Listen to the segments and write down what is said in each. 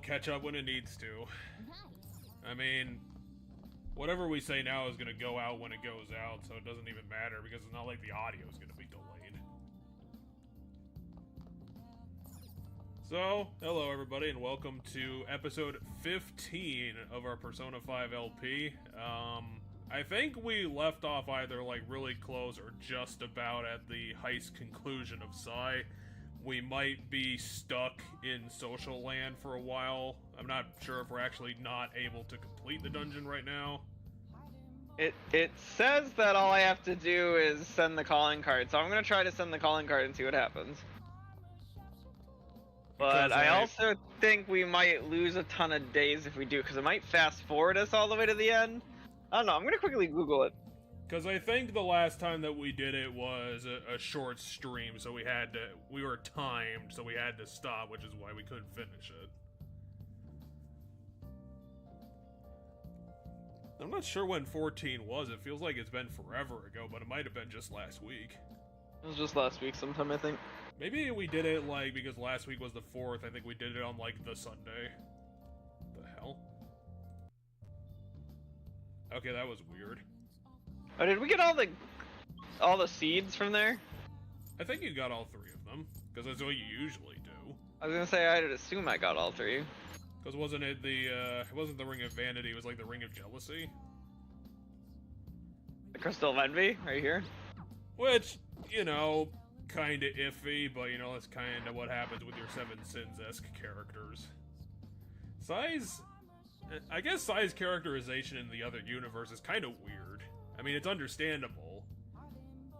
catch up when it needs to. I mean, whatever we say now is gonna go out when it goes out, so it doesn't even matter because it's not like the audio is gonna be delayed. So, hello everybody, and welcome to episode 15 of our Persona 5 LP. I think we left off either like really close or just about at the heist conclusion of Psy. We might be stuck in Social Land for a while. I'm not sure if we're actually not able to complete the dungeon right now. It says that all I have to do is send the calling card, so I'm gonna try to send the calling card and see what happens. But I also think we might lose a ton of days if we do, because it might fast forward us all the way to the end. I don't know, I'm gonna quickly Google it. Because I think the last time that we did it was a short stream, so we were timed, so we had to stop, which is why we couldn't finish it. I'm not sure when 14 was. It feels like it's been forever ago, but it might have been just last week. It was just last week sometime, I think. Maybe we did it, like, because last week was the 4th, I think we did it on, like, the Sunday. The hell? Okay, that was weird. Oh, did we get all the seeds from there? I think you got all 3 of them, because that's what you usually do. I was gonna say, I'd assume I got all 3. Because wasn't it it wasn't the Ring of Vanity, it was like the Ring of Jealousy? The Crystal of Envy, right here? Which, you know, kinda iffy, but you know, that's kinda what happens with your Seven Sins-esque characters. I guess Sai's characterization in the other universe is kinda weird. I mean, it's understandable.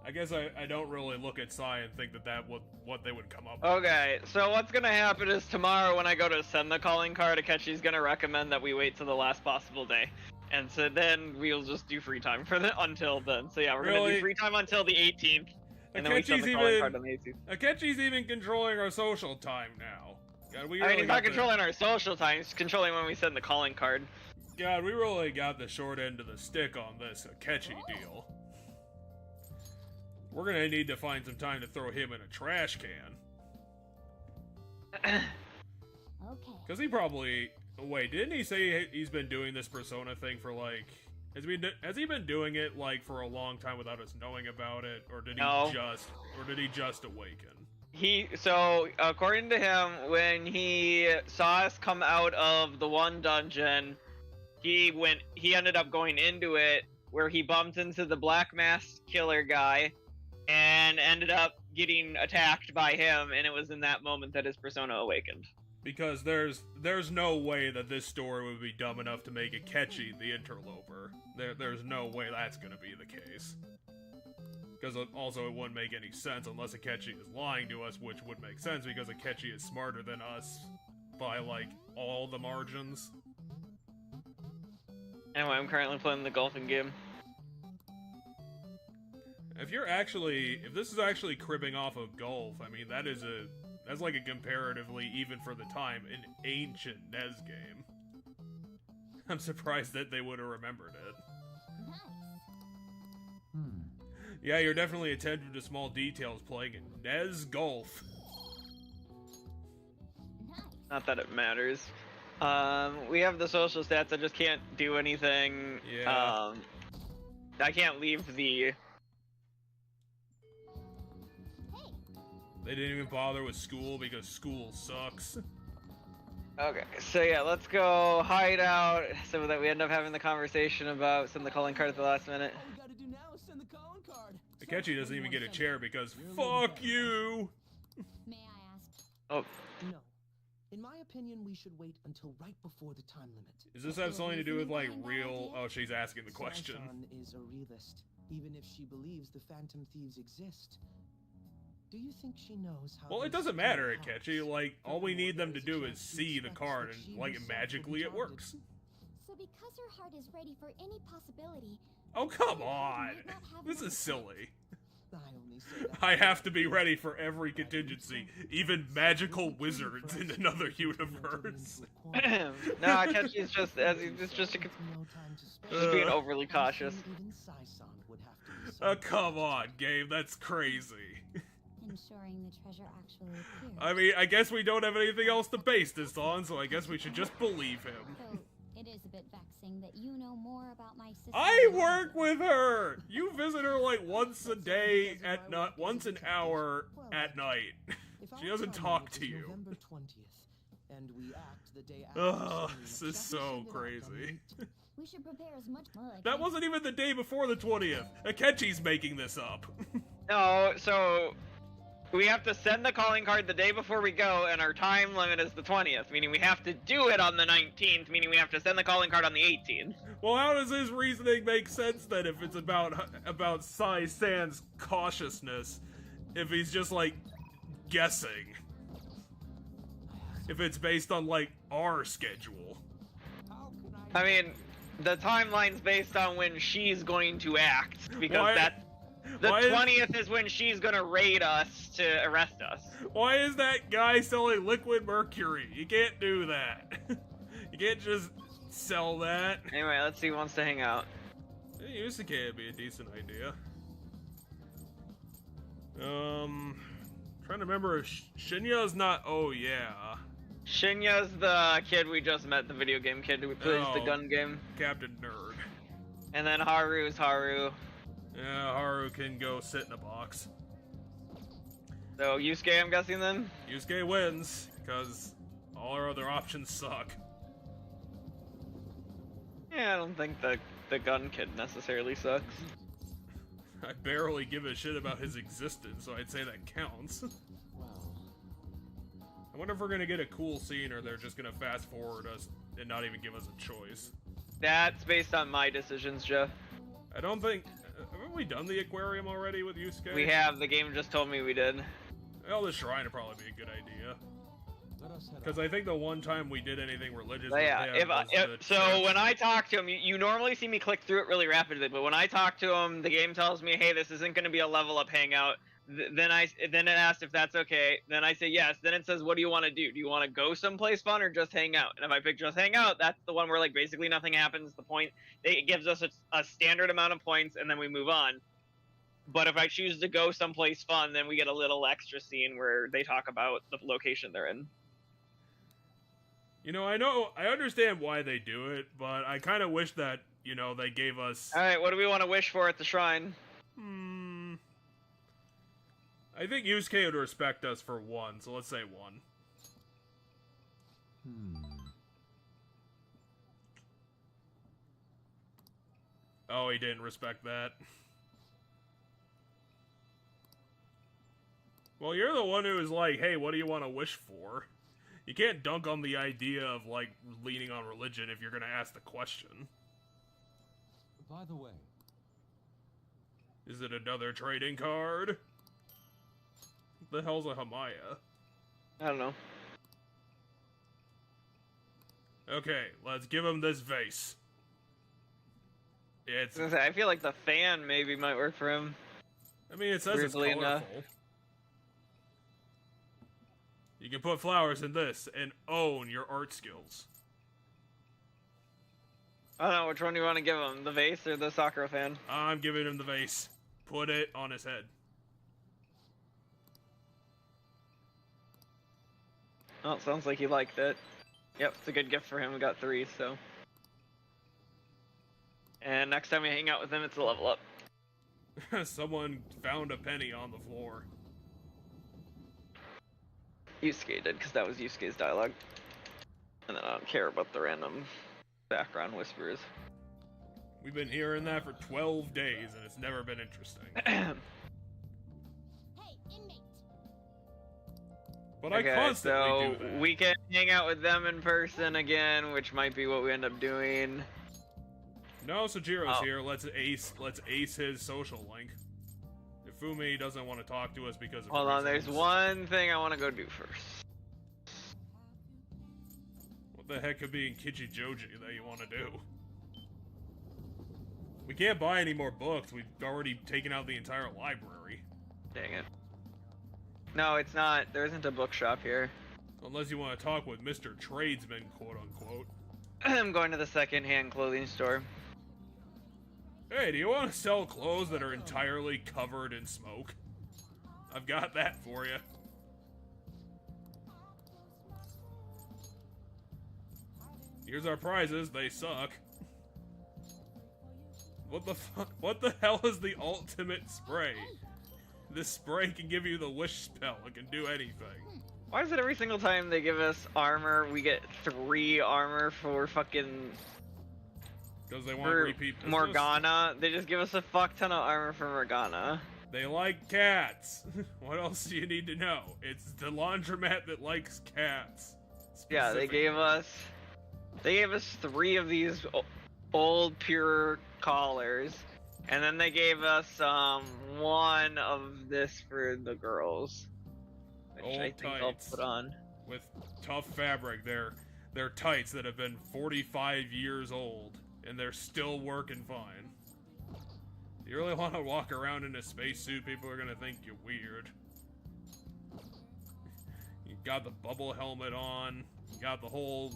I guess I don't really look at Sai and think that what they would come up with. Okay, so what's gonna happen is tomorrow when I go to send the calling card, Akechi's gonna recommend that we wait till the last possible day. And so then we'll just do free time until then. So yeah, we're gonna do free time until the 18th. And then we send the calling card on the 18th. Akechi's even controlling our social time now. God, I mean, he's not controlling our social time, he's controlling when we send the calling card. God, we really got the short end of the stick on this Akechi deal. We're gonna need to find some time to throw him in a trash can. Okay. Because he probably... Wait, didn't he say he's been doing this Persona thing for, like... Has he been doing it, like, for a long time without us knowing about it? Or did he just awaken? So, according to him, when he saw us come out of the one dungeon, he ended up going into it, where he bumped into the Black Mask Killer guy, and ended up getting attacked by him, and it was in that moment that his persona awakened. Because there's no way that this story would be dumb enough to make Akechi the interloper. There's no way that's gonna be the case. Because also it wouldn't make any sense unless Akechi is lying to us, which would make sense because Akechi is smarter than us by, like, all the margins. Anyway, I'm currently playing the golfing game. If this is actually cribbing off of golf, I mean, that's like a comparatively, even for the time, an ancient NES game. I'm surprised that they would have remembered it. Yeah, you're definitely attentive to small details playing in NES Golf. Not that it matters. We have the social stats, I just can't do anything. Yeah. I can't leave the... They didn't even bother with school because school sucks. Okay, so yeah, let's go hide out so that we end up having the conversation about sending the calling card at the last minute. All we gotta do now is send the calling card. Akechi doesn't even get a chair because fuck you! May I ask? Oh. No. In my opinion, we should wait until right before the time limit. Does this have something to do with, like, real... Oh, she's asking the question. Sai-san is a realist, even if she believes the Phantom Thieves exist. Do you think she knows how... Well, it doesn't matter, Akechi. Like, all we need them to do is see the card, and, like, magically it works. So because her heart is ready for any possibility... Oh, come on! This is silly. I only say that I have to be ready for every contingency, even magical wizards in another universe. No, Akechi is just being overly cautious. Even Sai-san would have to be Oh, come on, Gabe, that's crazy. ensuring the treasure actually appears. I mean, I guess we don't have anything else to base this on, so I guess we should just believe him. Though it is a bit vexing that you know more about my sister. I work with her! You visit her like once a day at night, once an hour at night. She doesn't talk to you. November 20th, and we act the day after Ugh, the this ceremony is of so Shambhala crazy. Dhamma. We should prepare as much. That wasn't even the day before the 20th. Akechi's making this up. No, so we have to send the calling card the day before we go, and our time limit is the 20th, meaning we have to do it on the 19th, meaning we have to send the calling card on the 18th. Well, how does his reasoning make sense then if it's about Sai San's cautiousness? If he's just like guessing? If it's based on like our schedule? I mean, the timeline's based on when she's going to act, because the 20th is when she's gonna raid us to arrest us. Why is that guy selling liquid mercury? You can't do that. You can't just sell that. Anyway, let's see who wants to hang out. Yusuke would be a decent idea. Trying to remember if Shinya's not. Oh yeah. Shinya's the kid we just met, the video game kid who plays the gun game. Captain Nerd. And then Haru's Haru. Yeah, Haru can go sit in a box. So Yusuke, I'm guessing then? Yusuke wins, because all our other options suck. Yeah, I don't think the gun kid necessarily sucks. I barely give a shit about his existence, so I'd say that counts. I wonder if we're gonna get a cool scene, or they're just gonna fast forward us and not even give us a choice. That's based on my decisions, Jeff. I don't think... haven't we done the aquarium already with Yusuke? We have. The game just told me we did. Well, the shrine would probably be a good idea. Because I think the one time we did anything religious But yeah, with him was the so church. when I talk to him, you normally see me click through it really rapidly, but when I talk to him, the game tells me, hey, this isn't going to be a level up hangout. Then it asks if that's okay. Then I say yes. Then it says, what do you want to do? Do you want to go someplace fun or just hang out? And if I pick just hang out, that's the one where like basically nothing happens. The point, it gives us a standard amount of points and then we move on. But if I choose to go someplace fun, then we get a little extra scene where they talk about the location they're in. You know, I understand why they do it, but I kind of wish that, you know, they gave us... Alright, what do we want to wish for at the shrine? I think Yusuke would respect us for 1, so let's say 1. Oh, he didn't respect that. Well, you're the one who was like, hey, what do you want to wish for? You can't dunk on the idea of, like, leaning on religion if you're gonna ask the question. By the way, Is it another trading card? What the hell's a Hamaya? I don't know. Okay, let's give him this vase. It's... I feel like the fan maybe might work for him. I mean, it says Weirdly it's colorful. enough. You can put flowers in this and own your art skills. I don't know, which one do you want to give him? The vase or the Sakura fan? I'm giving him the vase. Put it on his head. Oh, sounds like he liked it. Yep, it's a good gift for him. We got 3, so. And next time we hang out with him, it's a level up. Someone found a penny on the floor. Yusuke did, because that was Yusuke's dialogue. And then I don't care about the random background whispers. We've been hearing that for 12 days, and it's never been interesting. Hey, inmate. But I constantly do that. We can hang out with them in person again, which might be what we end up doing. No, Sojiro's here. Let's ace his social link. If Fumi doesn't want to talk to us because of Hold on, there's reasons. one thing I want to go do first. What the heck could be in Kichijoji that you want to do? We can't buy any more books. We've already taken out the entire library. Dang it. No, it's not. There isn't a bookshop here. Unless you want to talk with Mr. Tradesman, quote unquote. I'm going to the second-hand clothing store. Hey, do you want to sell clothes that are entirely covered in smoke? I've got that for you. Here's our prizes. They suck. What the fuck? What the hell is the ultimate spray? This spray can give you the wish spell. It can do anything. Why is it every single time they give us armor, we get 3 armor for fucking... Because they want repeat business? Morgana? They just give us a fuck ton of armor for Morgana. They like cats. What else do you need to know? It's the laundromat that likes cats. Yeah, they gave us 3 of these old pure collars, and then they gave us 1 of this for the girls, which Old I think tights. I'll put on. With tough fabric. They're tights that have been 45 years old, and they're still working fine. You really want to walk around in a spacesuit? People are gonna think you're weird. You got the bubble helmet on. You got the whole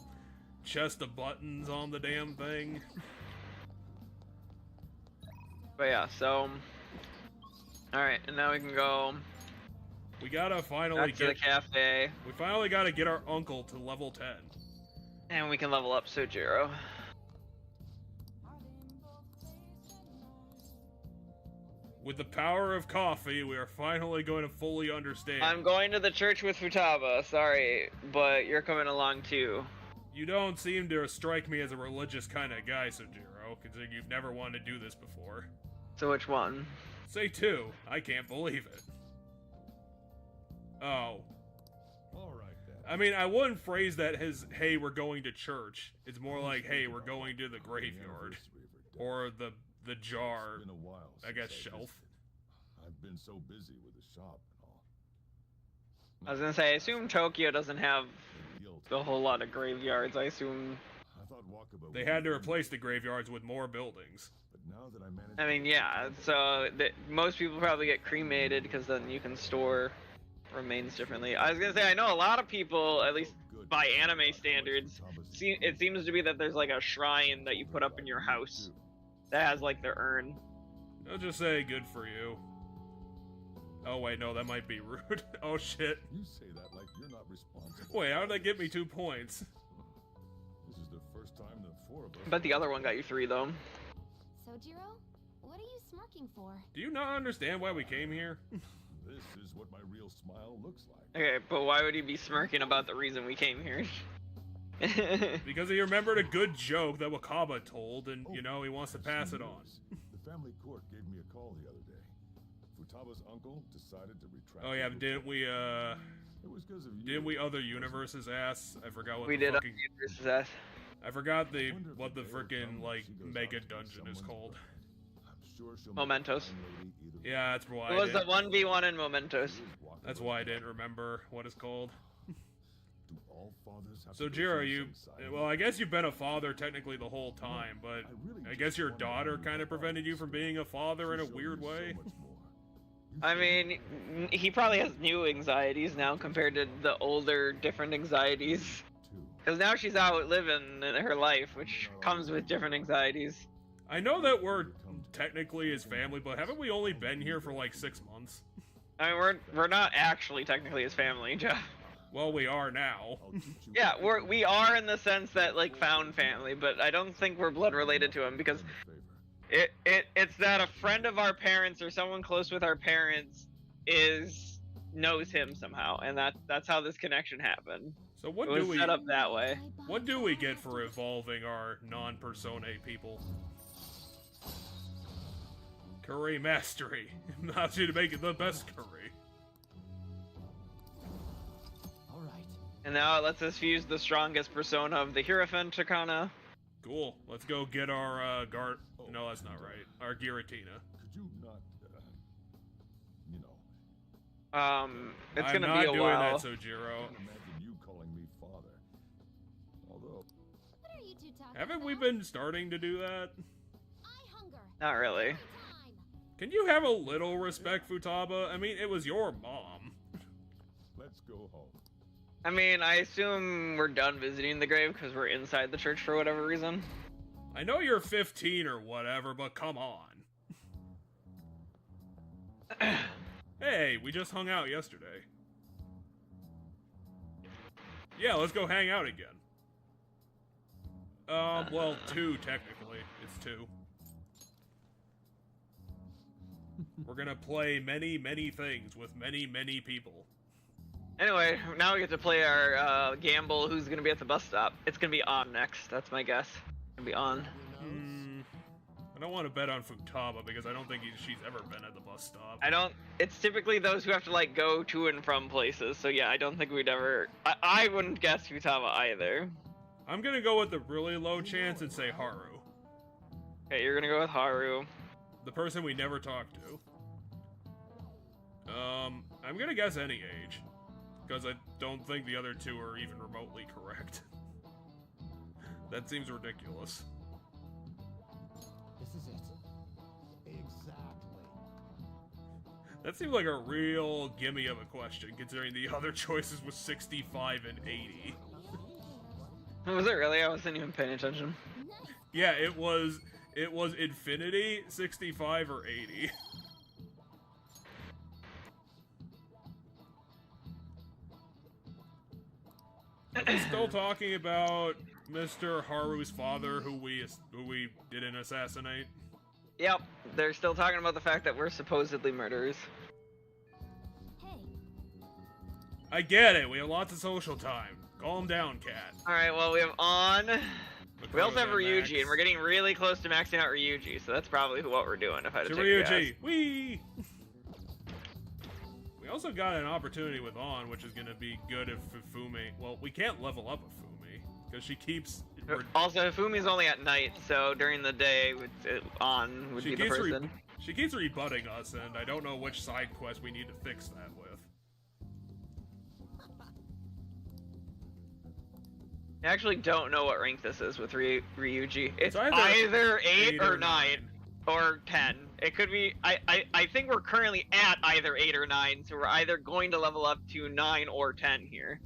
chest of buttons on the damn thing. But yeah, so... Alright, and now we can go We gotta finally back to the cafe, We finally gotta get our uncle to level 10. and we can level up Sojiro. With the power of coffee, we are finally going to fully understand. I'm going to the church with Futaba, sorry, but you're coming along too. You don't seem to strike me as a religious kind of guy, Sojiro, considering you've never wanted to do this before. So which one? Say 2. I can't believe it. Oh. Alright then. I mean, I wouldn't phrase that as, hey, we're going to church. It's more like, hey, we're going to the graveyard. Or the jar, It's been a while I guess, since shelf. visited. I've been so busy with the shop and all. I was gonna say, I assume Tokyo doesn't have The guilt. a whole lot of graveyards. I assume. I thought Wakaba They would had to be replace the graveyards with more buildings. But now that I managed I mean, yeah. So most people probably get cremated because then you can store remains differently. I was gonna say, I know a lot of people, at least Good. by anime standards, it seems to be that there's like a shrine that you put up in your house that has like their urn. I'll just say good for you. Oh wait, no, that might be rude. Oh shit. You say that like you're not responsible. Wait, how did that get me 2 points? This is the first time the 4 of us. I bet the other one got you 3 though. Sojiro, what are you smirking for? Do you not understand why we came here? This is what my real smile looks like. Okay, but why would he be smirking about the reason we came here? Because he remembered a good joke that Wakaba told, and, you know, he wants to I've pass seen it on. yours. The family court gave me a call the other day. Futaba's uncle decided to retract. Oh yeah, his didn't we, It was because of you. didn't we other universes ass? I forgot what We the did fucking... Universe's ass. I forgot I wonder if what the day will frickin', come like, she goes mega out to be dungeon is someone's called. friend. I'm sure she'll Mementos. make the young lady either Yeah, that's why It I was the didn't, 1v1 in Mementos. that's why I didn't remember what it's called. Do all fathers have So to go Jiro, through you, some side? well, I guess you've been a father technically the whole time, but I guess your daughter kind of prevented you from being a father in a She'll show weird you so way. much more. You I show mean, me. he probably has new anxieties now compared to the older, different anxieties. Too. Because now she's out living her life, which comes with different anxieties. I know that we're technically his family, but haven't we only been here for like 6 months? I mean, we're not actually technically his family, Jeff. Well, we are now. I'll teach you Yeah, what we are in the sense that like found family, but I don't think we're blood related to him because it's that a friend of our parents or someone close with our parents knows him somehow, and that's how this connection happened. So what It do was we set up that way. what do we get for evolving our non-personae people? Curry mastery. Allows you to make it the best curry. All right. And now it lets us use the strongest persona of the Hierophant Takana. Cool. Let's go get our guard. No, that's not right. Our Giratina. Could you not, you know, It's I'm gonna not be a doing while. that, Sojiro. I can't imagine you calling me father. Although, What are you two talking Haven't we about? been starting to do that? I hunger. Not really. Time. Can you have a little respect, Futaba? I mean, it was your mom. let's go home. I mean, I assume we're done visiting the grave because we're inside the church for whatever reason. I know you're 15 or whatever, but come on. Hey, we just hung out yesterday. Yeah, let's go hang out again. Well, 2, technically. It's 2. We're gonna play many, many things with many, many people. Anyway, now we get to play our gamble. Who's gonna be at the bus stop? It's gonna be On next. That's my guess. It's gonna be On. I don't want to bet on Futaba because I don't think she's ever been at the bus stop. I don't. It's typically those who have to like go to and from places. So yeah, I don't think we'd ever. I wouldn't guess Futaba either. I'm gonna go with the really low chance and say Haru. Okay, you're gonna go with Haru. The person we never talked to. I'm gonna guess any age. Because I don't think the other 2 are even remotely correct. That seems ridiculous. This is it. Exactly. That seems like a real gimme of a question, considering the other choices was 65 and 80. Was it really? I wasn't even paying attention. Yeah, it was Infinity, 65, or 80. Are we still talking about Mr. Haru's father, who we didn't assassinate? Yep, they're still talking about the fact that we're supposedly murderers. Hey, I get it. We have lots of social time. Calm down, Cat. All right, well we have On. We also have Makoto, Ryuji, Max. and we're getting really close to maxing out Ryuji, so that's probably what we're doing if I had to To take a guess. Ryuji. Whee! We also got an opportunity with On, which is going to be good if Fufume... Well, we can't level up Fufume, because she keeps... Also, Fumi's only at night, so during the day, On would be the person. She keeps rebutting us, and I don't know which side quest we need to fix that with. I actually don't know what rank this is with Ryuji. It's either either 8 8 or or 9. 9. Or 10. It could be. I think we're currently at either 8 or 9, so we're either going to level up to 9 or 10 here.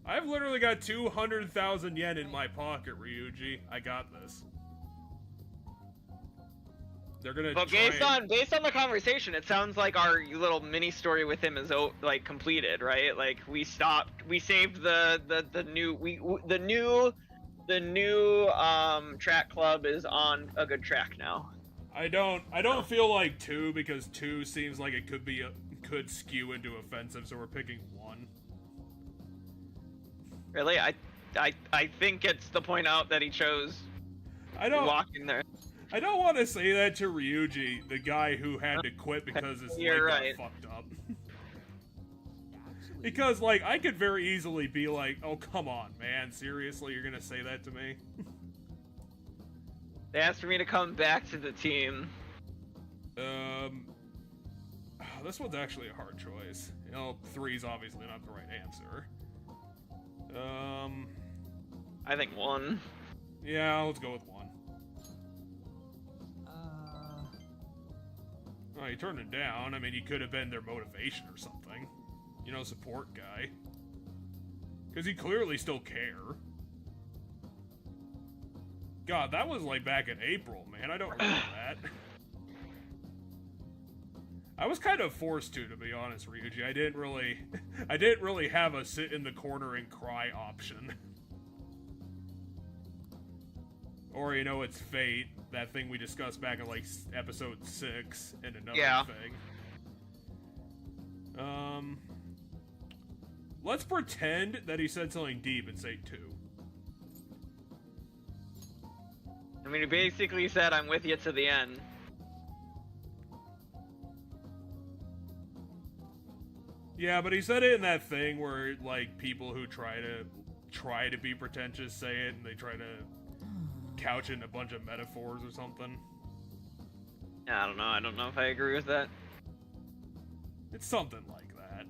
I've literally got 200,000 yen in my pocket, Ryuji. I got this. They're gonna. But based on the conversation, it sounds like our little mini story with him is like completed, right? Like we saved the new track club is on a good track now. I don't feel like 2 because 2 seems like it could skew into offensive, so we're picking 1. Really, I think it's to point out that he chose. Walking there. I don't want to say that to Ryuji, the guy who had to quit because his leg got fucked up. Because, like, I could very easily be like, oh, come on, man. Seriously, you're gonna say that to me? They asked for me to come back to the team. This one's actually a hard choice. You know, 3's obviously not the right answer. I think 1. Yeah, let's go with 1. Oh, you turned it down. I mean, you could have been their motivation or something. You know, support guy. Because he clearly still care. God, that was like back in April, man. I don't remember that. I was kind of forced to be honest, Ryuji. I didn't really have a sit in the corner and cry option. Or, you know, it's fate. That thing we discussed back in, like, episode 6 and another thing. Let's pretend that he said something deep and say 2. I mean, he basically said, I'm with you to the end. Yeah, but he said it in that thing where, like, people who try to be pretentious say it, and they try to couch it in a bunch of metaphors or something. I don't know. I don't know if I agree with that. It's something like that.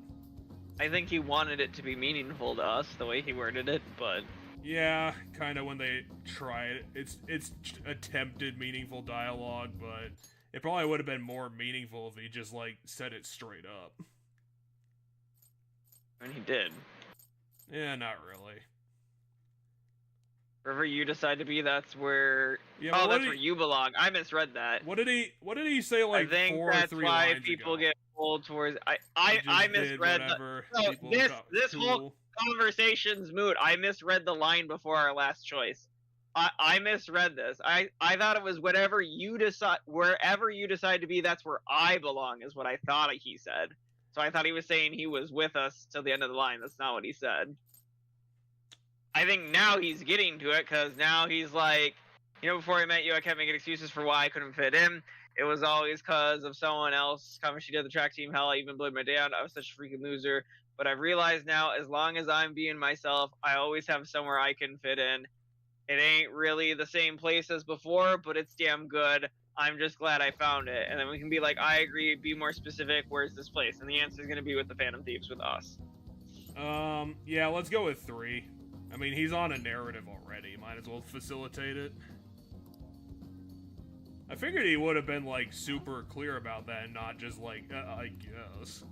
I think he wanted it to be meaningful to us, the way he worded it, but... Yeah, kind of when they try it. It's attempted meaningful dialogue, but it probably would have been more meaningful if he just, like, said it straight up. And he did. Yeah, not really. Wherever you decide to be, that's where... Yeah, oh, that's where you belong. I misread that. What did he say, like, I think 4 or that's 3 why lines people ago? get pull towards. He I just did misread whatever the. So people this thought was this whole cool. conversation's mood. I misread the line before our last choice. I misread this. I thought it was whatever you decide, wherever you decide to be, that's where I belong, is what I thought he said. So I thought he was saying he was with us till the end of the line. That's not what he said. I think now he's getting to it, because now he's like, before I met you, I kept making excuses for why I couldn't fit in. It was always because of someone else coming. She did the track team. Hell, I even blew my day out. I was such a freaking loser. But I've realized now, as long as I'm being myself, I always have somewhere I can fit in. It ain't really the same place as before, but it's damn good. I'm just glad I found it. And then we can be like, I agree, be more specific, where's this place? And the answer is going to be with the Phantom Thieves with us. Yeah, let's go with 3. I mean, he's on a narrative already. Might as well facilitate it. I figured he would have been, like, super clear about that and not just like, I guess.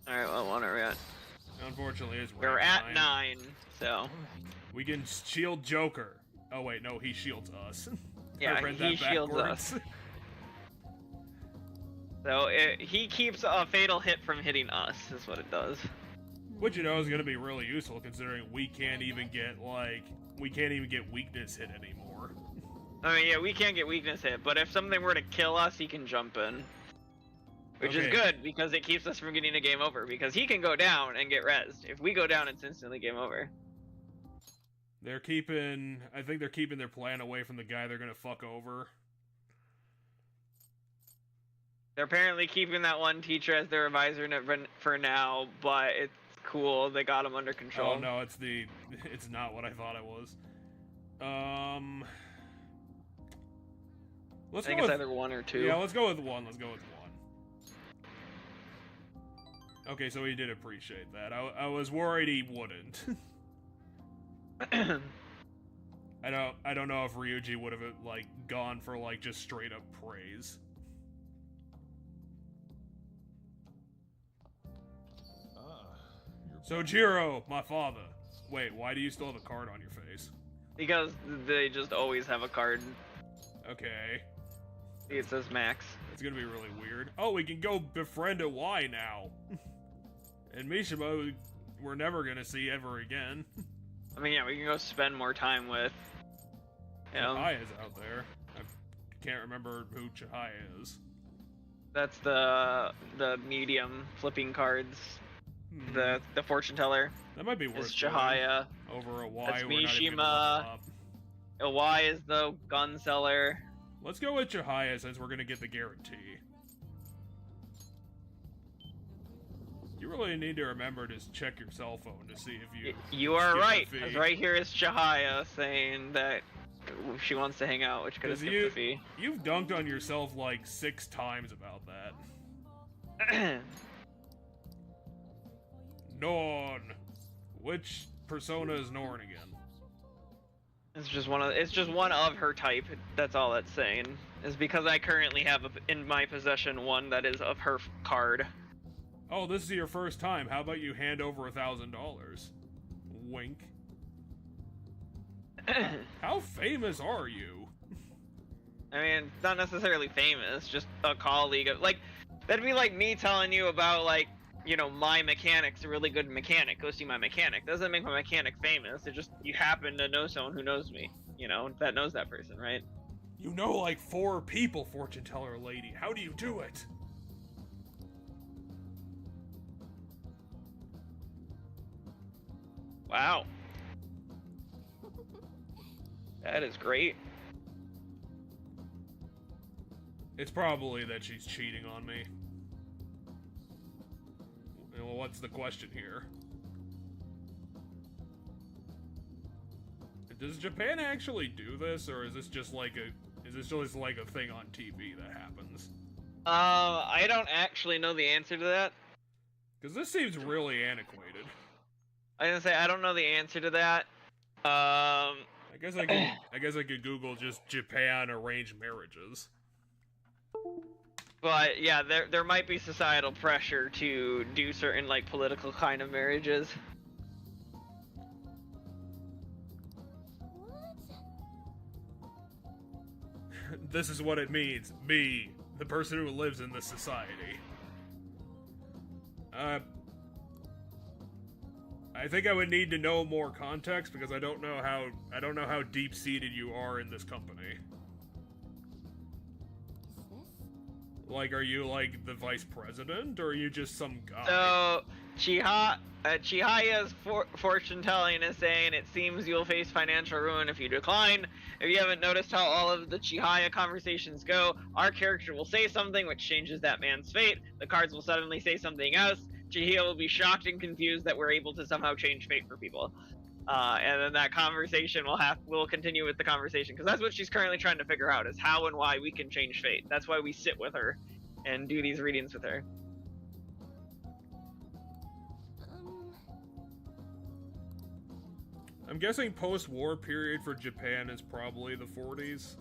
Alright, what one are we at? Unfortunately, it's We're at 9, so... We can shield Joker. Oh, wait, no, he shields us. Yeah, I read that he shields backwards. us. So, he keeps a fatal hit from hitting us, is what it does. Which, is going to be really useful, considering we can't even get weakness hit anymore. I mean, yeah, we can't get weakness hit, but if something were to kill us, he can jump in. Which is good, because it keeps us from getting a game over, because he can go down and get rezzed. If we go down, it's instantly game over. I think they're keeping their plan away from the guy they're gonna fuck over. They're apparently keeping that one teacher as their advisor for now, but it's cool, they got him under control. Oh no, it's not what I thought it was. I think it's either 1 or 2. Yeah, let's go with 1. Okay, so he did appreciate that. I was worried he wouldn't. I don't know if Ryuji would have like gone for like just straight up praise. So Jiro, my father. Wait, why do you still have a card on your face? Because they just always have a card. Okay. It says Max. It's gonna be really weird. Oh, we can go befriend a Y now. And Mishima, we're never gonna see ever again. I mean, yeah, we can go spend more time with. Chihaya's out there. I can't remember who Chihaya is. That's the medium flipping cards. The fortune teller. That might be worth It's Chihaya. Over a Y. That's we're not even Mishima. A Y is the gun seller. Let's go with Chihaya since we're gonna get the guarantee. You really need to remember to check your cell phone to see if you are right. Because right here is Chihaya saying that she wants to hang out, which could have skipped the fee. You've dunked on yourself like 6 times about that. Norn. Which persona is Norn again? It's just one of her type. That's all it's saying. Is because I currently have in my possession one that is of her card. Oh, this is your first time. How about you hand over $1,000? Wink. How famous are you? I mean, not necessarily famous, just a colleague of, like, that'd be like me telling you about, like, my mechanic's a really good mechanic. Go see my mechanic. Doesn't make my mechanic famous. It just, you happen to know someone who knows me, that knows that person, right? You know like 4 people, fortune teller lady. How do you do it? Wow. That is great. It's probably that she's cheating on me. Well, what's the question here? Does Japan actually do this, or is this just like a thing on TV that happens? I don't actually know the answer to that. Because this seems really antiquated. I was gonna say I don't know the answer to that. I guess I could Google just Japan arranged marriages. But yeah, there might be societal pressure to do certain like political kind of marriages. What? This is what it means. Me, The person who lives in this society. I think I would need to know more context because I don't know how deep-seated you are in this company. Is this? Like, are you like the vice president, or are you just some guy? So, Chihaya's fortune telling is saying it seems you'll face financial ruin if you decline. If you haven't noticed how all of the Chihaya conversations go, our character will say something which changes that man's fate. The cards will suddenly say something else. Chihaya will be shocked and confused that we're able to somehow change fate for people. And then that conversation will continue with the conversation, because that's what she's currently trying to figure out, is how and why we can change fate. That's why we sit with her and do these readings with her. I'm guessing post-war period for Japan is probably the 40s.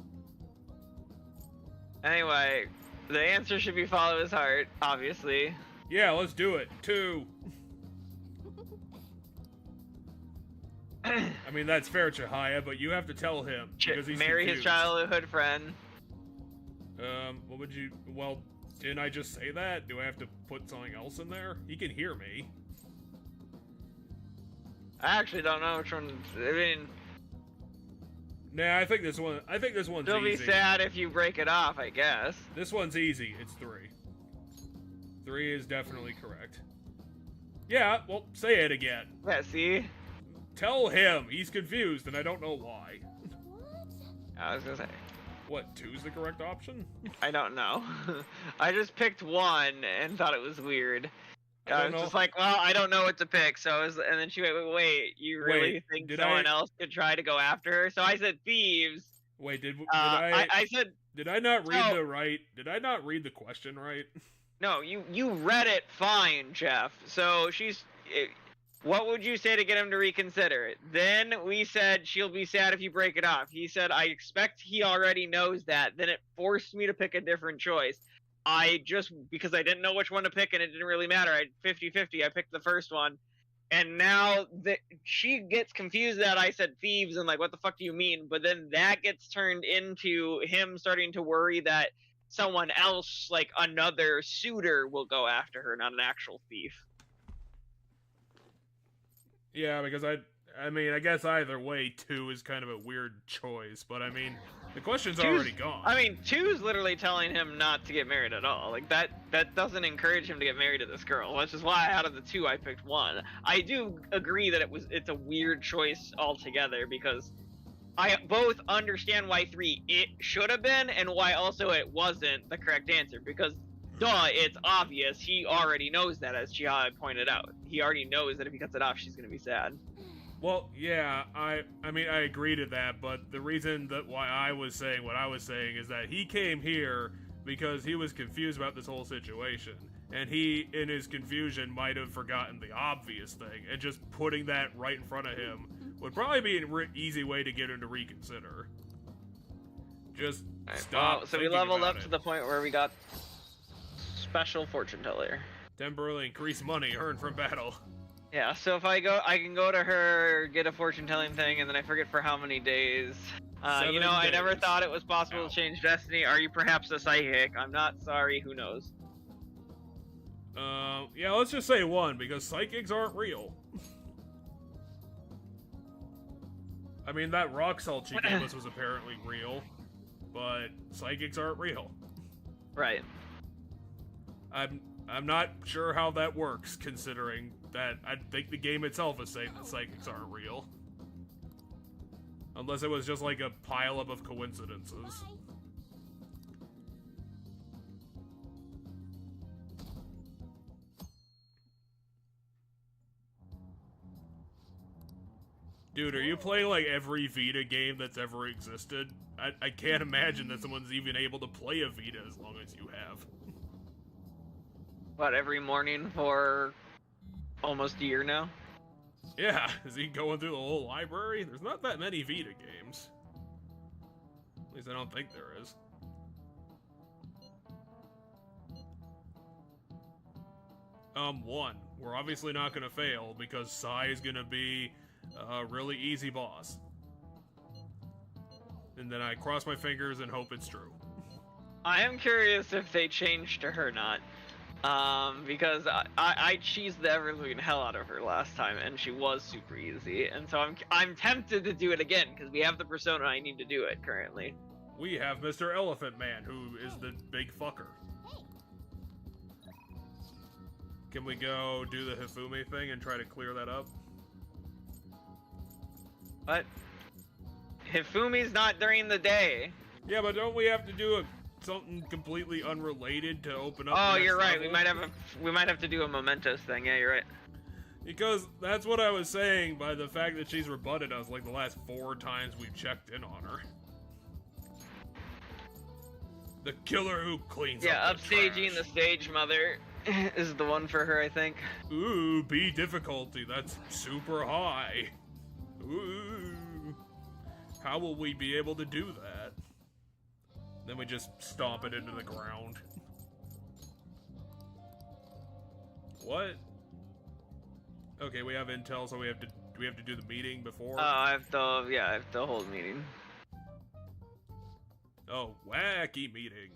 Anyway, the answer should be follow his heart, obviously. Yeah, let's do it. 2. I mean, that's fair, Chihaya, but you have to tell him because he's marry confused. his childhood friend. What would you? Well, didn't I just say that? Do I have to put something else in there? He can hear me. I actually don't know which one. I mean, Nah, I think this one's she'll easy. be sad if you break it off, I guess. This one's easy. It's 3. 3 is definitely correct. Yeah, well, say it again. Yeah, see? Tell him. He's confused, and I don't know why. What? I was gonna say. What, 2's the correct option? I don't know. I just picked 1 and thought it was weird. I was just like, well, I don't know what to pick. So and then she went, wait, you really think someone else could try to go after her? So I said thieves. Wait, did I said. Did I not read Did I not read the question right? No, you read it fine, Jeff. So what would you say to get him to reconsider it? Then we said she'll be sad if you break it off. He said, I expect he already knows that. Then it forced me to pick a different choice. Because I didn't know which one to pick and it didn't really matter. I 50-50. I picked the first one. And now that she gets confused that I said thieves and like, what the fuck do you mean? But then that gets turned into him starting to worry that someone else, like another suitor, will go after her, not an actual thief. Yeah, because I mean, I guess either way, 2 is kind of a weird choice, but I mean, the question's already gone. I mean, 2 is literally telling him not to get married at all. Like, that doesn't encourage him to get married to this girl, which is why out of the 2, I picked 1. I do agree that it's a weird choice altogether, because I both understand why 3 it should have been, and why also it wasn't the correct answer, because duh, it's obvious. He already knows that, as Chihaya pointed out. He already knows that if he cuts it off, she's gonna be sad. Well, yeah, I mean, I agree to that, but the reason that why I was saying what I was saying is that he came here because he was confused about this whole situation, and he, in his confusion, might have forgotten the obvious thing, and just putting that right in front of him would probably be an easy way to get him to reconsider. Just stop. So we leveled up to the point where we got special fortune teller. Temporarily increase money earned from battle. Yeah, so if I can go to her, get a fortune telling thing, and then I forget for how many days. 7 you know, I days. never thought it was possible to change destiny. Are you perhaps a psychic? I'm not sorry, who knows? Yeah, let's just say 1, because psychics aren't real. I mean, that rock salt she gave us was apparently real, but psychics aren't real. Right. I'm not sure how that works, considering that I think the game itself is saying that psychics aren't real. Unless it was just like a pileup of coincidences. Dude, are you playing like every Vita game that's ever existed? I can't imagine that someone's even able to play a Vita as long as you have. What, every morning for almost a year now? Yeah, is he going through the whole library? There's not that many Vita games. At least I don't think there is. One. We're obviously not gonna fail because Sai is gonna be a really easy boss. And then I cross my fingers and hope it's true. I am curious if they changed her or not. Because I cheesed the ever-living hell out of her last time, and she was super easy, and so I'm tempted to do it again because we have the persona I need to do it currently. We have Mr. Elephant Man, who is the big fucker. Can we go do the Hifumi thing and try to clear that up? What? Hifumi's not during the day. Yeah, but don't we have to do something completely unrelated to open up? Oh, the next you're right. level? We might have to do a mementos thing. Yeah, you're right. Because that's what I was saying by the fact that she's rebutted us like the last 4 times we've checked in on her. The killer who cleans up the upstaging trash. the stage mother is the one for her, I think. Ooh, B difficulty. That's super high. Ooh. How will we be able to do that? Then we just stomp it into the ground. What? Okay, we have intel, so do we have to do the meeting before? I have to hold a meeting. Oh, wacky meeting.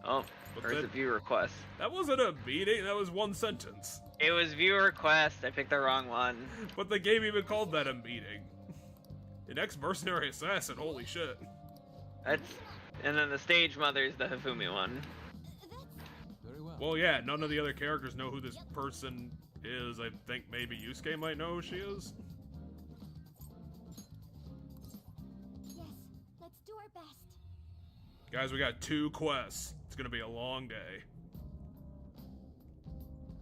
Oh, But where's the that, view request? that wasn't a meeting, that was one sentence. It was view request. I picked the wrong one. But the game even called that a meeting. An ex-mercenary assassin, holy shit. And then the stage mother is the Hifumi one. Very well. Well, yeah, none of the other characters know who this person is. I think maybe Yusuke might know who she is. Yes, let's do our best. Guys, we got 2 quests. It's gonna be a long day.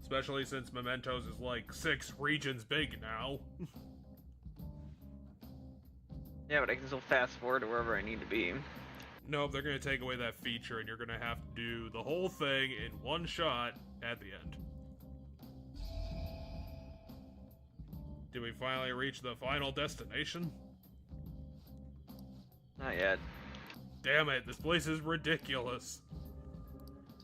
Especially since Mementos is like 6 regions big now. Yeah, but I can still fast forward to wherever I need to be. No, they're gonna take away that feature and you're gonna have to do the whole thing in one shot at the end. Did we finally reach the final destination? Not yet. Damn it, this place is ridiculous.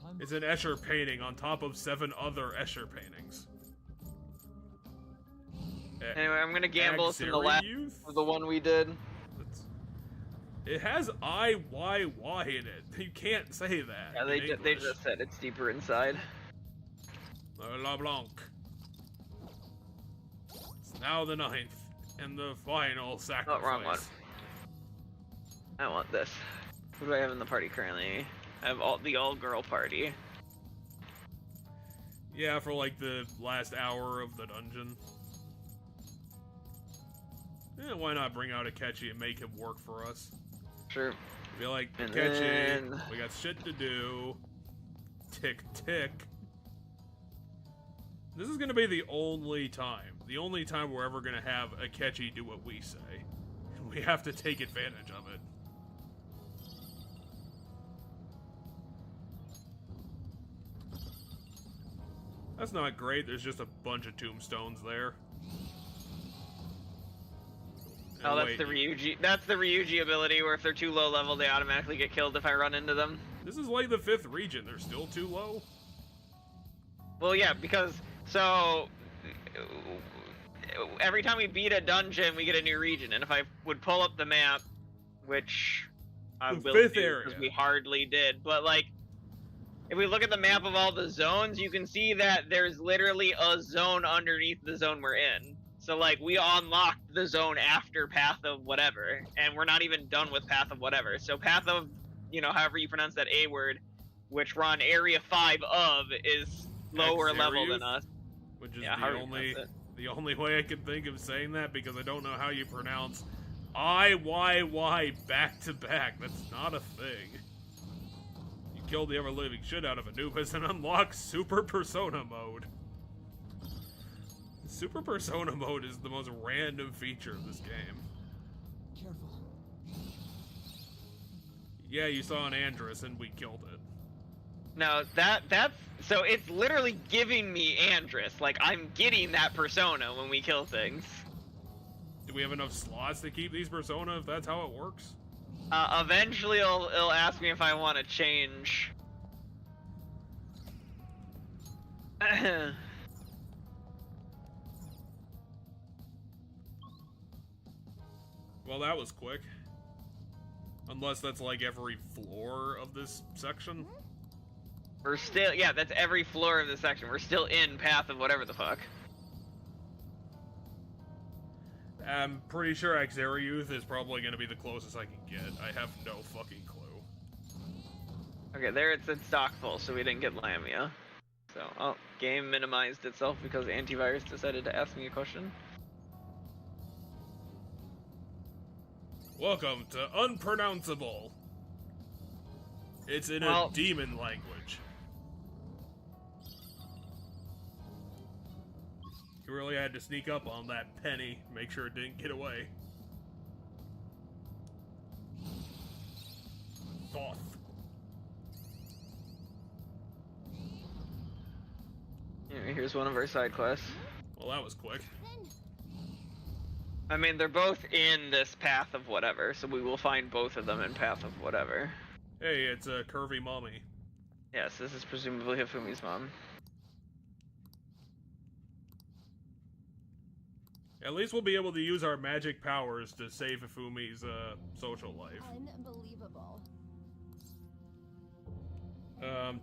Time. It's an Escher painting on top of 7 other Escher paintings. Anyway, I'm gonna gamble to the Auxiliary last Youth? of the one we did. It has IYY in it. You can't say that. Yeah, in they English. just said it's deeper inside. La Blanc. It's now the 9th and the final sacrifice. Oh, wrong one. I want this. Who do I have in the party currently? I have the all-girl party. Yeah, for like the last hour of the dungeon. Yeah, why not bring out Akechi and make him work for us? Sure. Be like, And Akechi, then- we got shit to do. Tick, tick. This is gonna be the only time we're ever gonna have Akechi do what we say. We have to take advantage of it. That's not great, there's just a bunch of tombstones there. Oh, And that's wait, the Ryuji. That's the Ryuji ability, where if they're too low level, they automatically get killed if I run into them. This is like the 5th region, they're still too low? Well, yeah, because so every time we beat a dungeon, we get a new region, and if I would pull up the map, which I The will 5th do area. because we hardly did, but like, if we look at the map of all the zones, you can see that there's literally a zone underneath the zone we're in. So like, we unlocked the zone after Path of whatever, and we're not even done with Path of whatever. So Path of, however you pronounce that A word, which we're on Area 5 of, is lower level than us. Which is Yeah, the however you only pronounce the only way I can think of saying that, because I don't know how you pronounce IYY back to back. That's not a thing. You killed the ever-living shit out of Anubis and unlock Super Persona mode. Super Persona mode is the most random feature of this game. Careful. Yeah, you saw an Andrus and we killed it. No, that's so it's literally giving me Andrus. Like, I'm getting that persona when we kill things. Do we have enough slots to keep these Persona if that's how it works? Eventually it'll ask me if I want to change. Well, that was quick. Unless that's like every floor of this section. We're still, yeah, that's every floor of this section. We're still in path of whatever the fuck. I'm pretty sure Axariuth is probably going to be the closest I can get. I have no fucking clue. Okay, there it said stock full, so we didn't get Lamia. So, oh, game minimized itself because antivirus decided to ask me a question. Welcome to Unpronounceable. It's in a demon language. You really had to sneak up on that penny, make sure it didn't get away. Thoth. Yeah, here's one of our side quests. Well, that was quick. I mean, they're both in this path of whatever, so we will find both of them in path of whatever. Hey, it's a curvy mommy. Yes, this is presumably Hifumi's mom. At least we'll be able to use our magic powers to save Hifumi's social life. Unbelievable.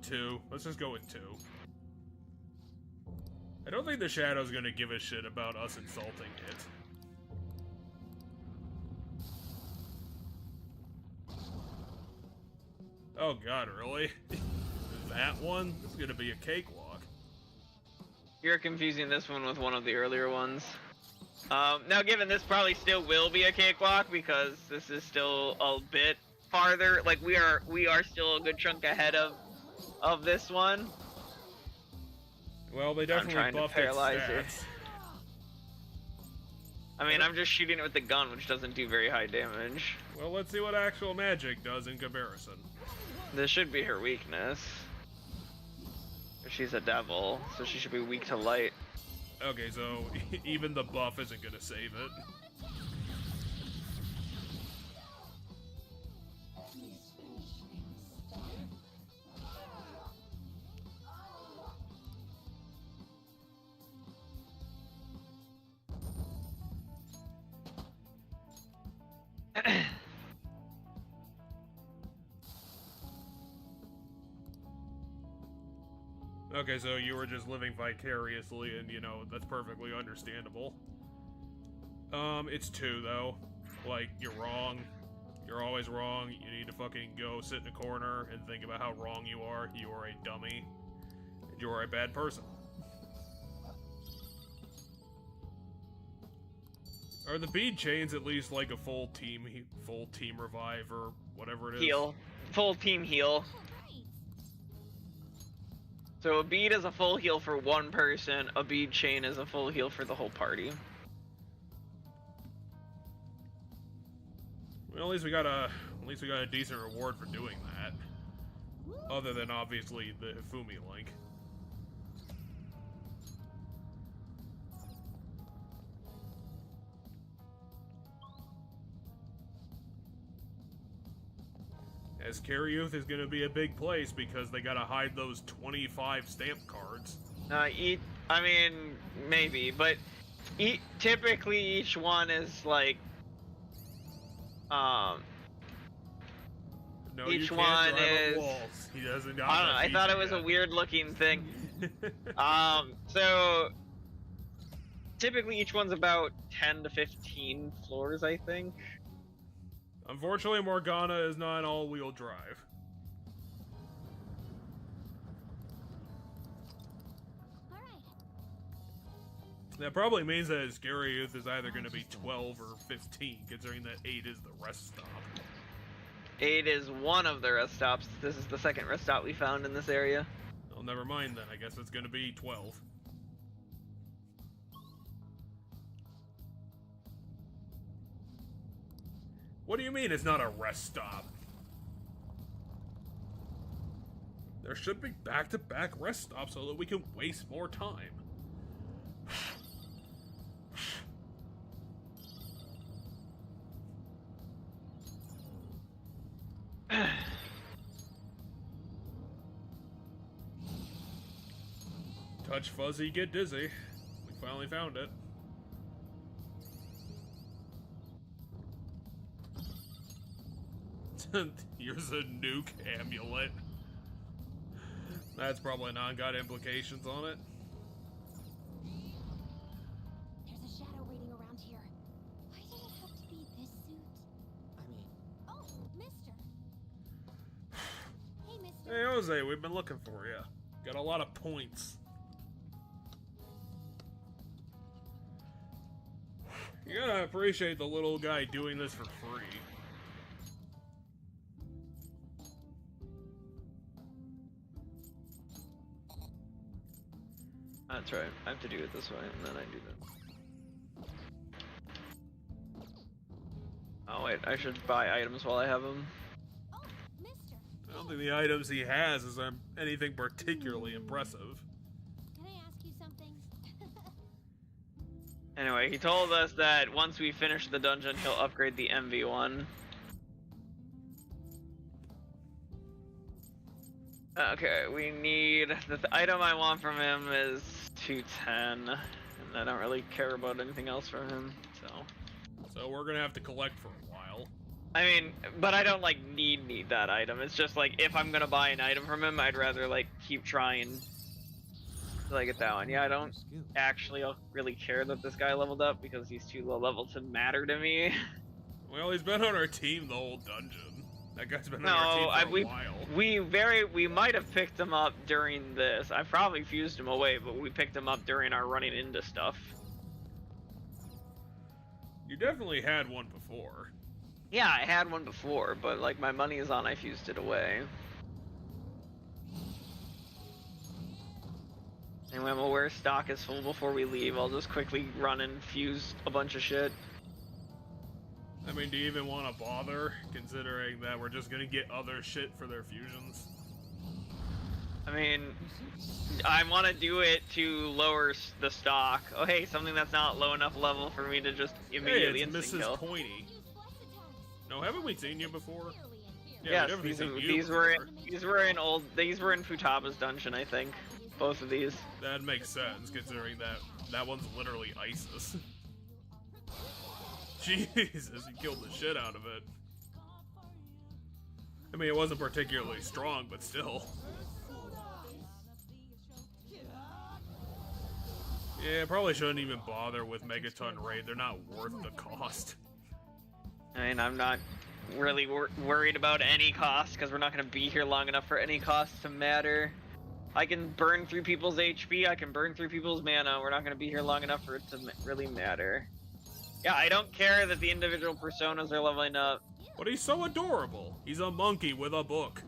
2. Let's just go with 2. I don't think the Shadow's gonna give a shit about us insulting it. Oh god, really? That one? It's gonna be a cakewalk. You're confusing this one with one of the earlier ones. Now given this probably still will be a cakewalk because this is still a bit farther, like we are still a good chunk ahead of this one. Well, they definitely buffed its stats. I mean, I'm just shooting it with the gun, which doesn't do very high damage. Well, let's see what actual magic does in comparison. This should be her weakness. She's a devil, so she should be weak to light. Okay, so even the buff isn't gonna save it. Okay, so you were just living vicariously, and, you know, that's perfectly understandable. It's 2, though. Like, you're wrong. You're always wrong. You need to fucking go sit in a corner and think about how wrong you are. You are a dummy. And you are a bad person. Are the bead chains at least like a full team revive or whatever it is? Heal. Full team heal. So a bead is a full heal for one person, a bead chain is a full heal for the whole party. Well, at least we got a decent reward for doing that. Other than obviously the Hifumi link. As Karyuth is going to be a big place because they gotta hide those 25 stamp cards. I mean, maybe, but typically each one is like, No, each you can't one drive up is. walls. He doesn't. I don't know. I thought it was a weird looking thing. So typically each one's about 10 to 15 floors, I think. Unfortunately, Morgana is not all-wheel drive. All right. That probably means that his Karyuth is either going to be 12 or 15, considering that 8 is the rest stop. 8 is one of the rest stops. This is the second rest stop we found in this area. Well, never mind then. I guess it's going to be 12. What do you mean it's not a rest stop? There should be back-to-back rest stops so that we can waste more time. Touch fuzzy, get dizzy. We finally found it. Here's a nuke amulet. That's probably not got implications on it. There's a shadow waiting around here. Why did it have to be this suit? I mean, Oh, mister. Hey, mister. Hey, Jose, we've been looking for you. Got a lot of points. You gotta appreciate the little guy doing this for free. That's right. I have to do it this way, and then I do that. Oh wait, I should buy items while I have them. Oh, mister. I don't think the items he has is anything particularly impressive. Can I ask you something? Anyway, he told us that once we finish the dungeon, he'll upgrade the MV1. Okay, we need... The item I want from him is 210, and I don't really care about anything else from him, so... So we're gonna have to collect for a while. I mean, but I don't, like, need that item. It's just, like, if I'm gonna buy an item from him, I'd rather, like, keep trying till I get that one. Yeah, I don't actually really care that this guy leveled up, because he's too low level to matter to me. Well, he's been on our team the whole dungeon. That guy's been on our team for a while. We might have picked him up during this. I probably fused him away, but we picked him up during our running into stuff. You definitely had one before. Yeah, I had one before, but like my money is on I fused it away. Anyway, I'm aware stock is full before we leave. I'll just quickly run and fuse a bunch of shit. I mean, do you even want to bother, considering that we're just gonna get other shit for their fusions? I mean, I want to do it to lower the stock. Oh hey, something that's not low enough level for me to just immediately Hey, it's instant Mrs. kill. Pointy. No, haven't we seen you before? Yes, we've definitely seen you these were in Futaba's dungeon, I think. Both of these. That makes sense, considering that one's literally ISIS. Jesus, you killed the shit out of it. I mean, it wasn't particularly strong, but still. Yeah, probably shouldn't even bother with Megaton Raid. They're not worth the cost. I mean, I'm not really worried about any cost, because we're not going to be here long enough for any cost to matter. I can burn through people's HP, I can burn through people's mana, we're not going to be here long enough for it to really matter. Yeah, I don't care that the individual personas are leveling up. But he's so adorable. He's a monkey with a book.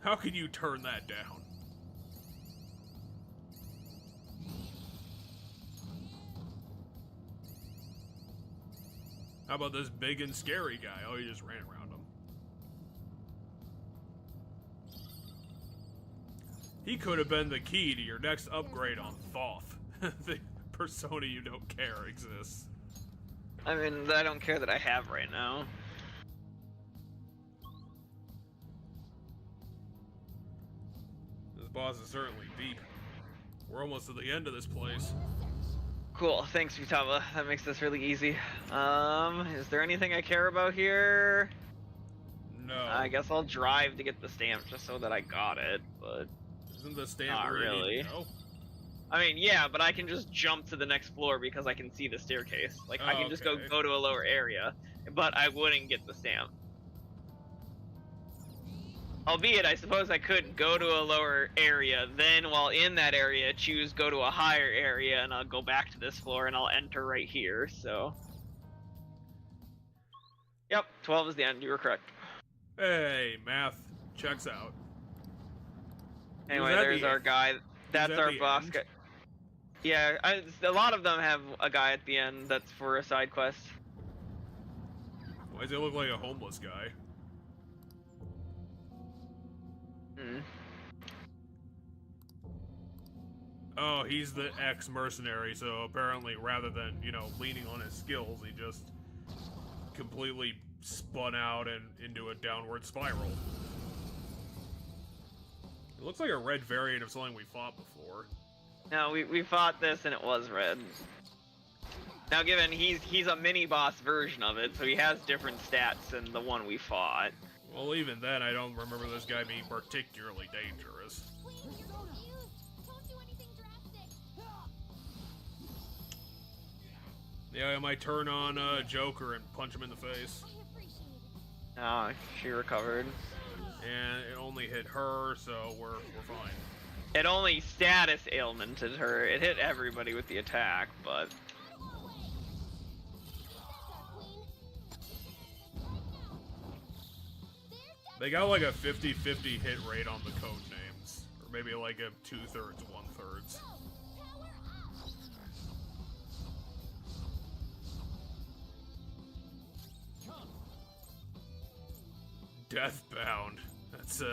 How can you turn that down? How about this big and scary guy? Oh, he just ran around him. He could have been the key to your next upgrade on Thoth. The persona you don't care exists. I mean, I don't care that I have right now. This boss is certainly deep. We're almost at the end of this place. Cool, thanks Futaba. That makes this really easy. Is there anything I care about here? No. I guess I'll drive to get the stamp just so that I got it, but... Isn't the stamp Not where you need really. to go? I mean, yeah, but I can just jump to the next floor because I can see the staircase. Like, I can just go Okay. to a lower area, but I wouldn't get the stamp. Albeit, I suppose I could go to a lower area, then while in that area, choose go to a higher area, and I'll go back to this floor, and I'll enter right here, so... Yep, 12 is the end, you were correct. Hey, math checks out. Anyway, Is that there's the our end? guy. That's that our the boss end? guy. Yeah, a lot of them have a guy at the end that's for a side quest. Why does he look like a homeless guy? Hmm. Oh, he's the ex-mercenary, so apparently rather than, you know, leaning on his skills, he just completely spun out and into a downward spiral. It looks like a red variant of something we fought before. No, we fought this and it was red. Now, given he's a mini boss version of it, so he has different stats than the one we fought. Well, even then, I don't remember this guy being particularly dangerous. Please, you're confused. Don't do anything drastic. Yeah, I might turn on Joker and punch him in the face. I appreciate it. Oh, she recovered. And it only hit her, so we're fine. It only status ailmented her. It hit everybody with the attack, but... Out of our way. That's our queen. There's They got like a 50-50 hit rate on the code names. Or maybe like a 2/3, 1/3. power up. Deathbound. That's Whoa,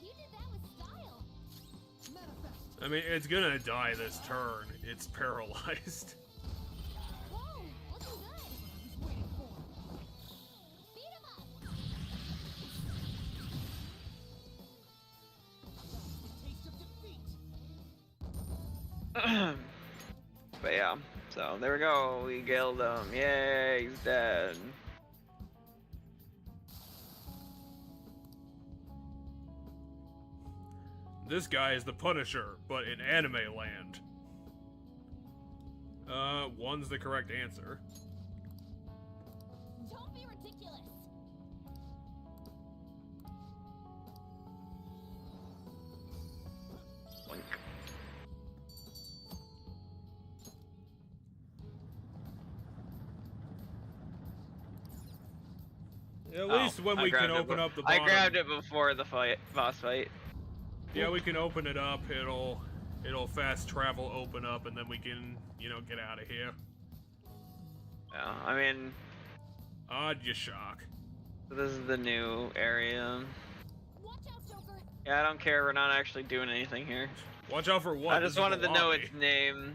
you did that with style. Manifest. I mean, it's gonna die this turn. It's paralyzed. Whoa, looking good. I was waiting for. Beat him up. The taste of defeat. But yeah, so there we go. We killed him. Yay, he's dead. This guy is the Punisher, but in anime land. One's the correct answer. Don't be ridiculous. Blink. At least when I we can grabbed it open up the I bottom. grabbed it before the boss fight. Yeah, we can open it up. It'll fast travel open up, and then we can, get out of here. Yeah, I mean, Odd you shock. this is the new area. Watch out, Joker. Yeah, I don't care. We're not actually doing anything here. Watch out for what? I This just is wanted the to know lobby. its name.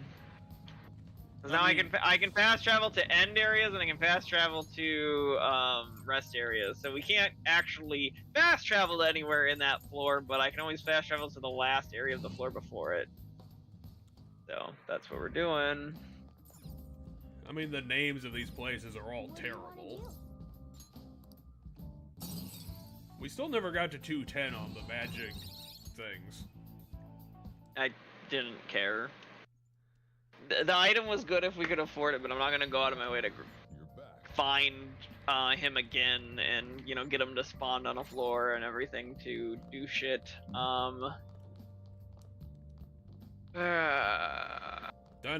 'Cause I now mean- I can fast travel to end areas and I can fast travel to rest areas. So we can't actually fast travel to anywhere in that floor, but I can always fast travel to the last area of the floor before it. So that's what we're doing. I mean, the names of these places are all What do you wanna terrible. do? We still never got to 210 on the magic things. I didn't care. The item was good if we could afford it, but I'm not gonna go out of my way to You're back. find him again and get him to spawn on a floor and everything to do shit. Time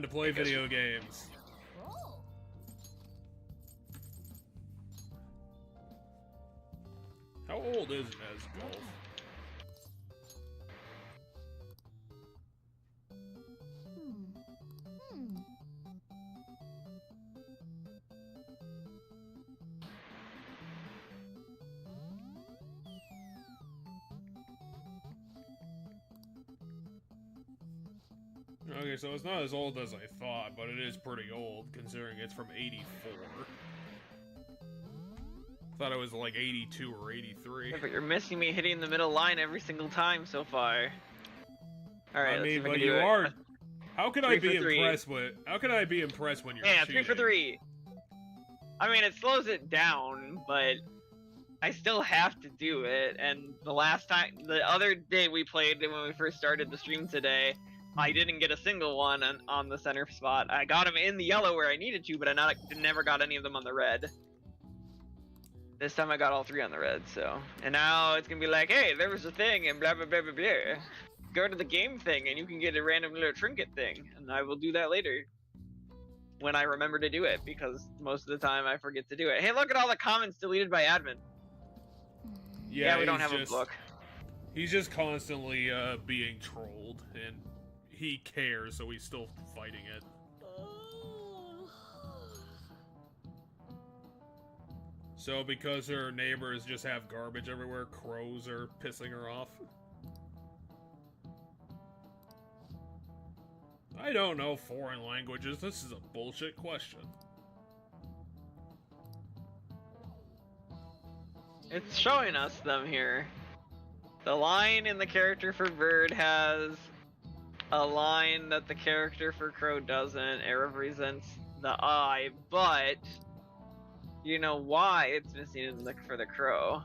to play video games. Roll. How old is Nezgulf? Hmm. Okay, so it's not as old as I thought, but it is pretty old, considering it's from 84. Thought it was like 82 or 83. Yeah, but you're missing me hitting the middle line every single time so far. Alright, I let's see mean, if I but can do you it. are... How can I 3 be for 3. impressed with... How can I be impressed when you're Yeah, cheating? 3 for 3. I mean, it slows it down, but I still have to do it. And the other day we played when we first started the stream today, I didn't get a single one on the center spot. I got them in the yellow where I needed to, but I never got any of them on the red. This time I got all 3 on the red, so. And now it's gonna be like, hey, there was a thing and blah blah blah blah blah. Go to the game thing and you can get a random little trinket thing. And I will do that later. When I remember to do it, because most of the time I forget to do it. Hey, look at all the comments deleted by admin. Yeah, we don't he's have just- a book. He's just constantly being trolled, and he cares, so he's still fighting it. So because her neighbors just have garbage everywhere, crows are pissing her off? I don't know foreign languages. This is a bullshit question. It's showing us them here. The line in the character for Bird has a line that the character for Crow doesn't. It represents the eye, but you know why it's missing in for the crow?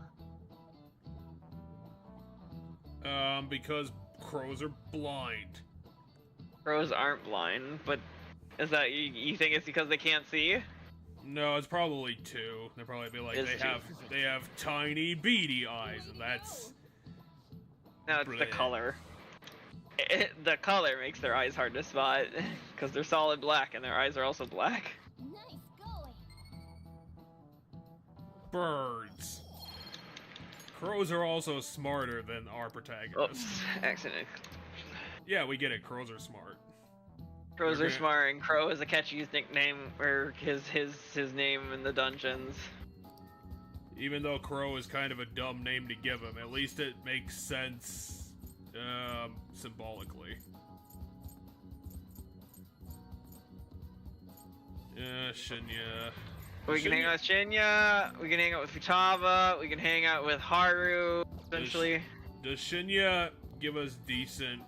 Because crows are blind. Crows aren't blind, but is that you think it's because they can't see? No, it's probably two. They'll probably be like It's they have tiny beady eyes, and that's No, it's the bleh. color. The color makes their eyes hard to spot because they're solid black and their eyes are also black. Nice going. Birds. Crows are also smarter than our protagonists. Oops, accident. Yeah, we get it. Crows are smart. Crows are Okay. smart, and Crow is a catchy nickname, or his name in the dungeons. Even though Crow is kind of a dumb name to give him, at least it makes sense symbolically. Shinya. We can hang out with Shinya, we can hang out with Futaba, we can hang out with Haru, essentially. Does Shinya give us decent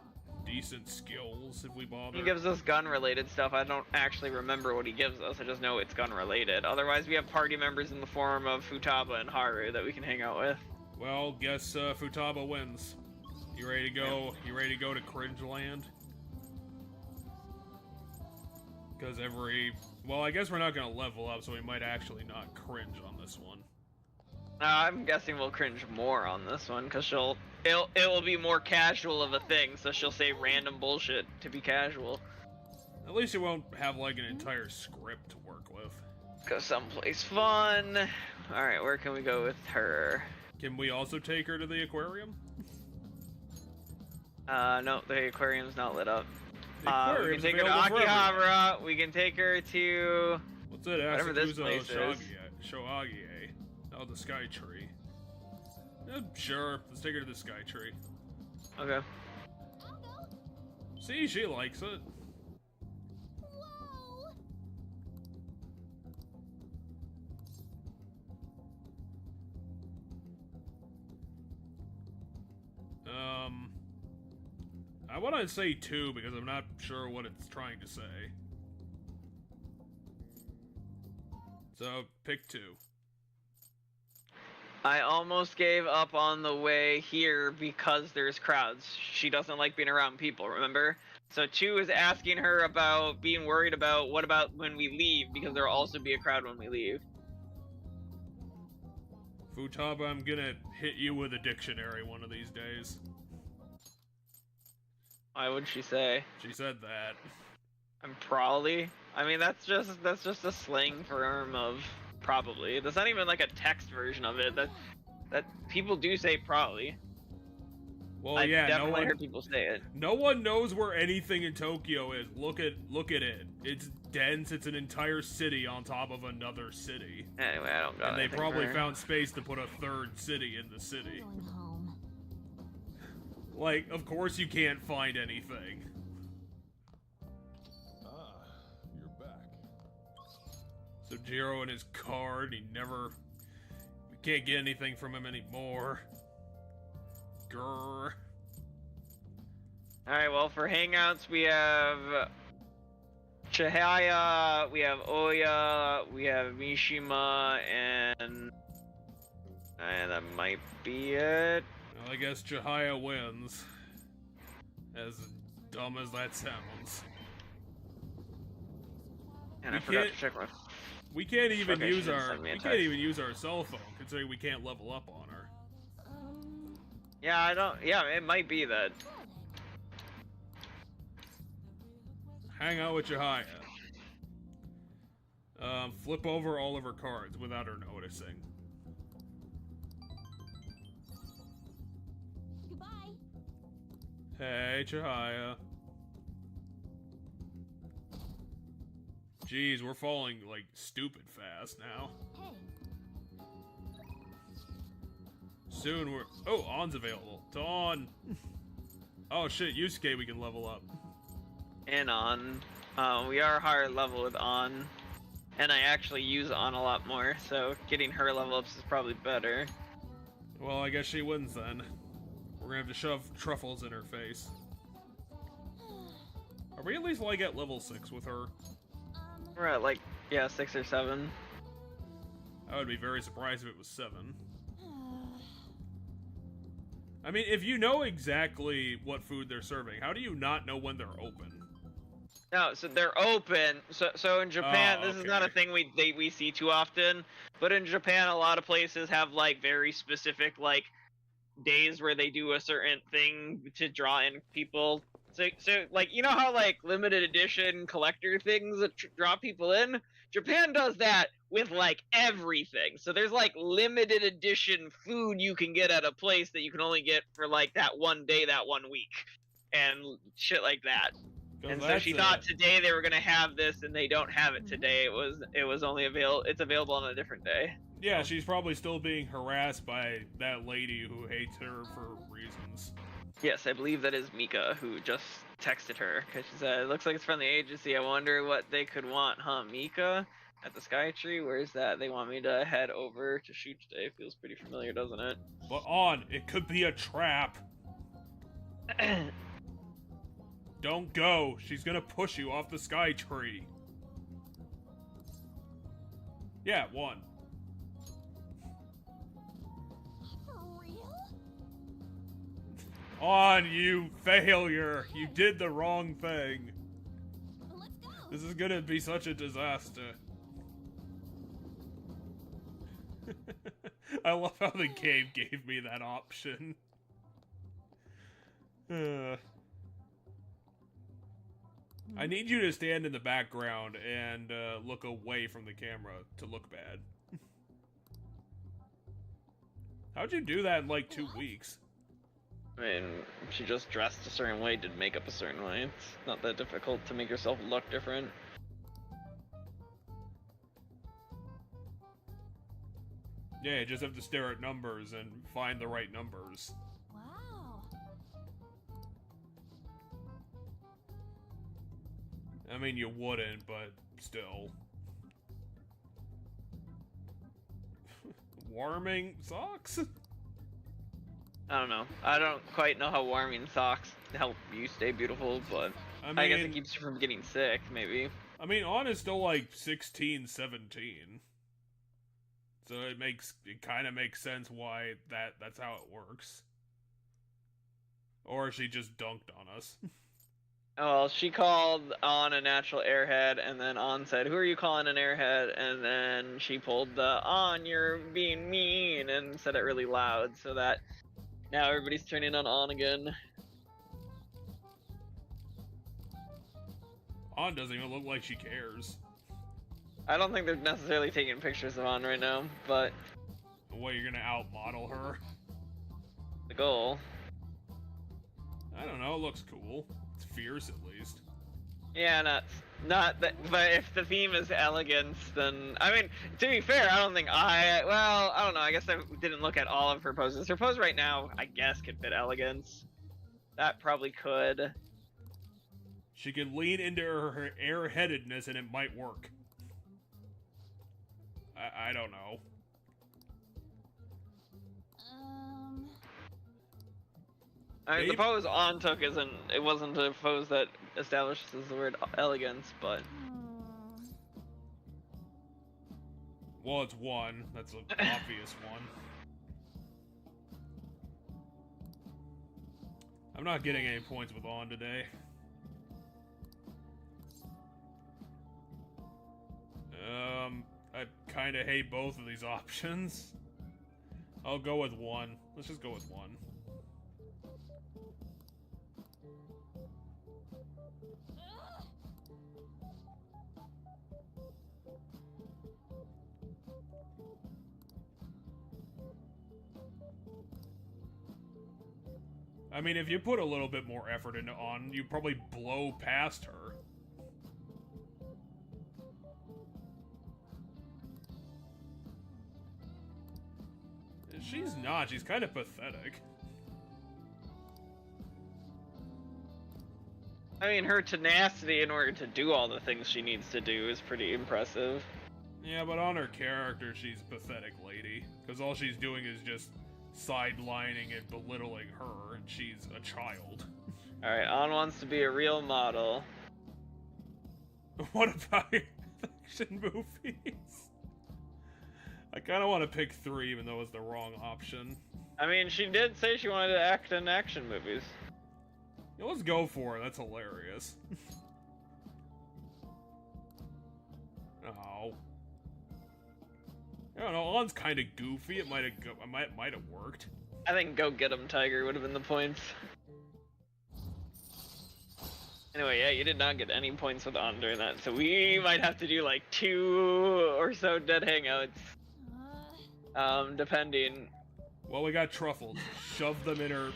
skills if we bother? He gives us gun-related stuff. I don't actually remember what he gives us, I just know it's gun-related. Otherwise, we have party members in the form of Futaba and Haru that we can hang out with. Well, guess Futaba wins. You ready to go? You ready to go to Cringe Land? Because well, I guess we're not gonna level up, so we might actually not cringe on this one. I'm guessing we'll cringe more on this one, because it will be more casual of a thing, so she'll say random bullshit to be casual. At least you won't have like an entire script to work with. Go someplace fun. Alright, where can we go with her? Can we also take her to the aquarium? No, the aquarium's not lit up. The We can aquarium's take her to available for everyone. Akihabara, we can take her to... What's it? whatever this Asakusa place is. Shoagie. Oh, the Sky Tree. Sure, let's take her to the Sky Tree. Okay. I'll go. See, she likes it. Whoa. I want to say 2 because I'm not sure what it's trying to say. So, pick 2. I almost gave up on the way here because there's crowds. She doesn't like being around people, remember? So 2 is asking her about being worried about what about when we leave, because there'll also be a crowd when we leave. Futaba, I'm gonna hit you with a dictionary one of these days. Why would she say? She said that. I'm probably. I mean, that's just a slang term of probably. That's not even like a text version of it. That people do say probably. Well, I yeah, definitely heard people say it. no one knows where anything in Tokyo is. Look at it. It's dense. It's an entire city on top of another city. Anyway, I don't got And they anything probably for her. found space to put a third city in the city. Going home. Like, of course you can't find anything. Ah, you're back. So Jiro and his card, we can't get anything from him anymore. Grrr. Alright, well, for hangouts, we have Chihaya, we have Oya, we have Mishima, and that might be it. Well, I guess Chihaya wins. As dumb as that sounds. And I We forgot can't- to check my... We can't even Okay, she use didn't our send me a we text. can't even use our cell phone, considering we can't level up on her. Yeah, it might be that. Hang out with Chihaya. Flip over all of her cards without her noticing. Goodbye. Hey, Chihaya. Jeez, we're falling, like, stupid fast now. Hey. Soon we're... Oh, On's available. To On! Oh shit, Yusuke we can level up. And On. We are higher level with On. And I actually use On a lot more, so getting her level ups is probably better. Well, I guess she wins then. We're gonna have to shove truffles in her face. Are we at least like at level 6 with her? We're at like, yeah, 6 or 7. I would be very surprised if it was 7. I mean, if you know exactly what food they're serving, how do you not know when they're open? No, so they're open. So in Japan, Oh, this is not a okay. thing we see too often. But in Japan, a lot of places have like very specific like days where they do a certain thing to draw in people. So like you know how like limited edition collector things that draw people in. Japan does that with like everything. So there's like limited edition food you can get at a place that you can only get for like that one day, that one week, and shit like that. And so she thought today they were gonna have this, and they don't have it today. It was only it's available on a different day. Yeah, she's probably still being harassed by that lady who hates her for reasons. Yes, I believe that is Mika who just texted her because she said, "It looks like it's from the agency. I wonder what they could want, huh, Mika?" At the Sky Tree, where's that? They want me to head over to shoot today. Feels pretty familiar, doesn't it? But it could be a trap. Don't go. She's gonna push you off the Sky Tree. Yeah, 1. For real? You failure. You did the wrong thing. Let's go. This is gonna be such a disaster. I love how the game gave me that option. I need you to stand in the background and look away from the camera to look bad. How'd you do that in like 2 weeks? I mean, she just dressed a certain way, did makeup a certain way. It's not that difficult to make yourself look different. Yeah, you just have to stare at numbers and find the right numbers. Wow. I mean, you wouldn't, but still. Warming socks? I don't know. I don't quite know how warming socks help you stay beautiful, but I guess it keeps you from getting sick, maybe. I mean, On is still like 16, 17. So it kind of makes sense why that's how it works. Or she just dunked on us. Well, she called On a natural airhead, and then On said, "Who are you calling an airhead?" And then she pulled the "On, you're being mean," and said it really loud, so that now everybody's turning on again. On doesn't even look like she cares. I don't think they're necessarily taking pictures of On right now, but What, you're gonna outmodel her? the goal. I don't know, it looks cool. It's fierce at least. Yeah, not that. But if the theme is elegance, then I mean, to be fair, I don't think I don't know. I guess I didn't look at all of her poses. Her pose right now, I guess, could fit elegance. That probably could. She could lean into her airheadedness and it might work. I don't know. I mean, the pose On took it wasn't a pose that establishes the word elegance, but Well, it's 1. That's an obvious one. I'm not getting any points with On today. I kind of hate both of these options. I'll go with 1. Let's just go with 1. I mean, if you put a little bit more effort into On, you probably blow past her. She's not. She's kind of pathetic. I mean, her tenacity in order to do all the things she needs to do is pretty impressive. Yeah, but on her character, she's a pathetic lady. Because all she's doing is just sidelining and belittling her, and she's a child. Alright, On wants to be a real model. What about action movies? I kind of want to pick 3, even though it's the wrong option. I mean, she did say she wanted to act in action movies. Yeah, let's go for it. That's hilarious. Oh. I don't know. On's kind of goofy. It might have worked. I think Go Get 'em, Tiger would have been the points. Anyway, yeah, you did not get any points with On during that, so we might have to do like 2 or so dead hangouts. Depending. Well, we got truffles. Shove them in her.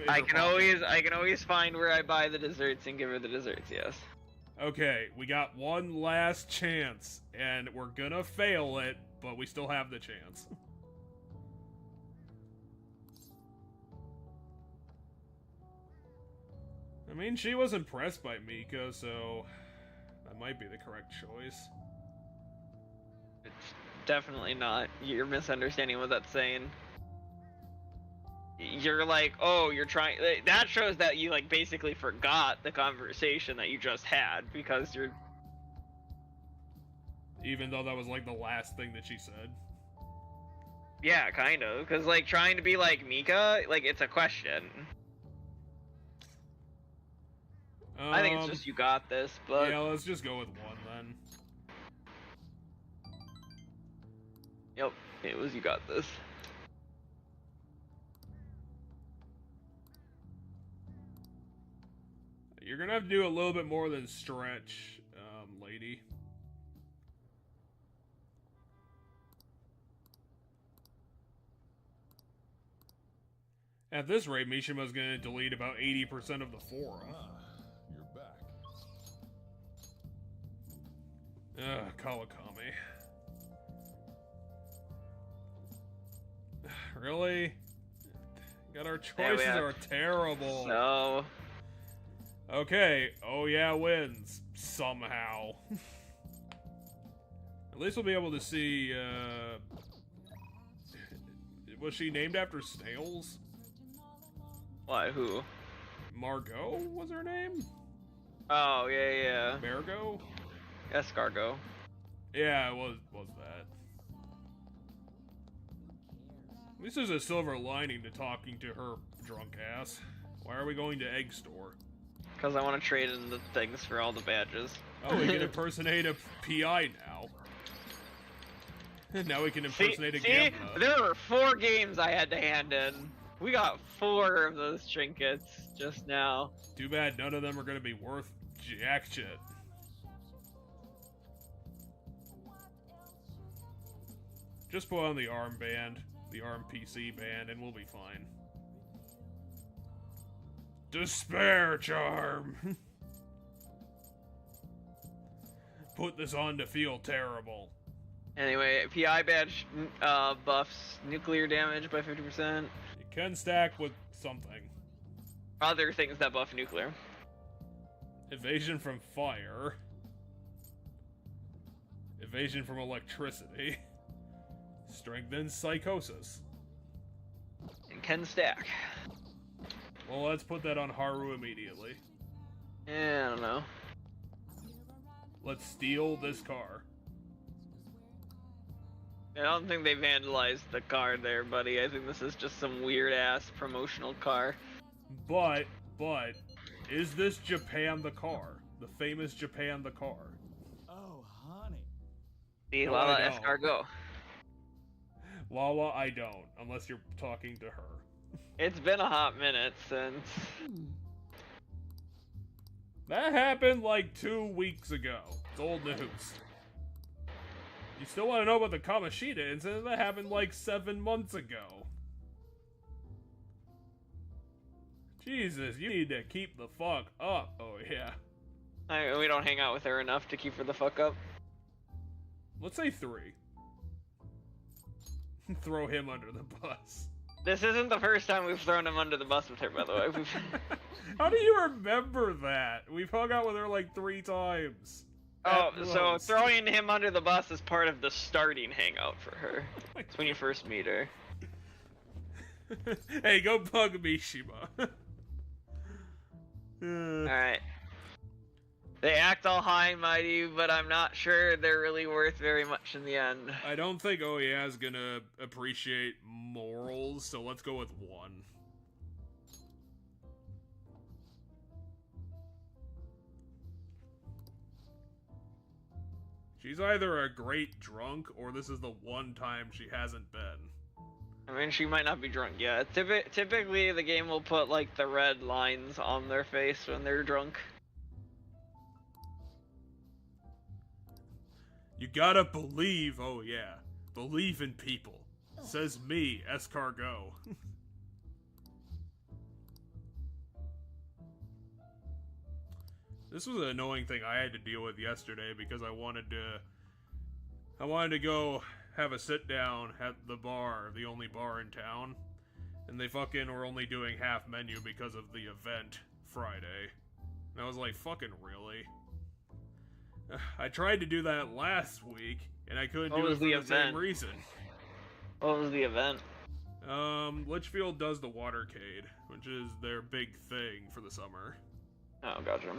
I can always find where I buy the desserts and give her the desserts. Yes. Okay, we got one last chance, and we're gonna fail it, but we still have the chance. I mean, she was impressed by Mika, so that might be the correct choice. It's definitely not. You're misunderstanding what that's saying. You're like, oh, you're trying. That shows that you like basically forgot the conversation that you just had because you're. Even though that was like the last thing that she said. Yeah, kind of. Because like trying to be like Mika, like it's a question. I think it's just you got this, but yeah, let's just go with 1 then. Yep, it was you got this. You're gonna have to do a little bit more than stretch, lady. At this rate, Mishima's gonna delete about 80% of the forum. You're back. Kawakami. Really? God, our choices are terrible. No. Okay, oh yeah wins. Somehow. At least we'll be able to see, was she named after snails? Why, who? Margot was her name? Oh, yeah. Margot? Escargot. Yeah, it was that. At least there's a silver lining to talking to her drunk ass. Why are we going to Egg Store? Because I want to trade in the things for all the badges. Oh, we can impersonate a PI now. Now we can impersonate a Gambler. There were 4 games I had to hand in. We got 4 of those trinkets just now. Too bad none of them are going to be worth jack shit. Just put on the armband, the ARM PC band, and we'll be fine. Despair charm! Put this on to feel terrible. Anyway, PI badge buffs nuclear damage by 50%. It can stack with something. Other things that buff nuclear. Evasion from fire. Evasion from electricity. Strengthens psychosis. And can stack. Well, let's put that on Haru immediately. Yeah, I don't know. Let's steal this car. I don't think they vandalized the car there, buddy. I think this is just some weird-ass promotional car. But, is this Japan the car? The famous Japan the car? Oh, honey. See, No, Lala I don't. Escargot. Wawa, I don't, unless you're talking to her. It's been a hot minute since... That happened like 2 weeks ago. It's old news. You still want to know about the Kamoshida incident? That happened like 7 months ago. Jesus, you need to keep the fuck up. Oh, yeah. We don't hang out with her enough to keep her the fuck up. Let's say 3. Throw him under the bus. This isn't the first time we've thrown him under the bus with her, by the way. How do you remember that? We've hung out with her like 3 times. Oh, At so most. throwing him under the bus is part of the starting hangout for her. It's when you first meet her. Hey, go bug Mishima. Alright. They act all high and mighty, but I'm not sure they're really worth very much in the end. I don't think OEA is gonna appreciate morals, so let's go with 1. She's either a great drunk, or this is the one time she hasn't been. I mean, she might not be drunk yet. Typically, the game will put, like, the red lines on their face when they're drunk. You gotta believe, oh yeah. Believe in people. Says me, Escargot. This was an annoying thing I had to deal with yesterday because I wanted to go have a sit down at the bar, the only bar in town, and they fucking were only doing half menu because of the event Friday. And I was like, fucking really? I tried to do that last week, and I couldn't do it for the same reason. What was the event? Litchfield does the Watercade, which is their big thing for the summer. Oh, gotcha.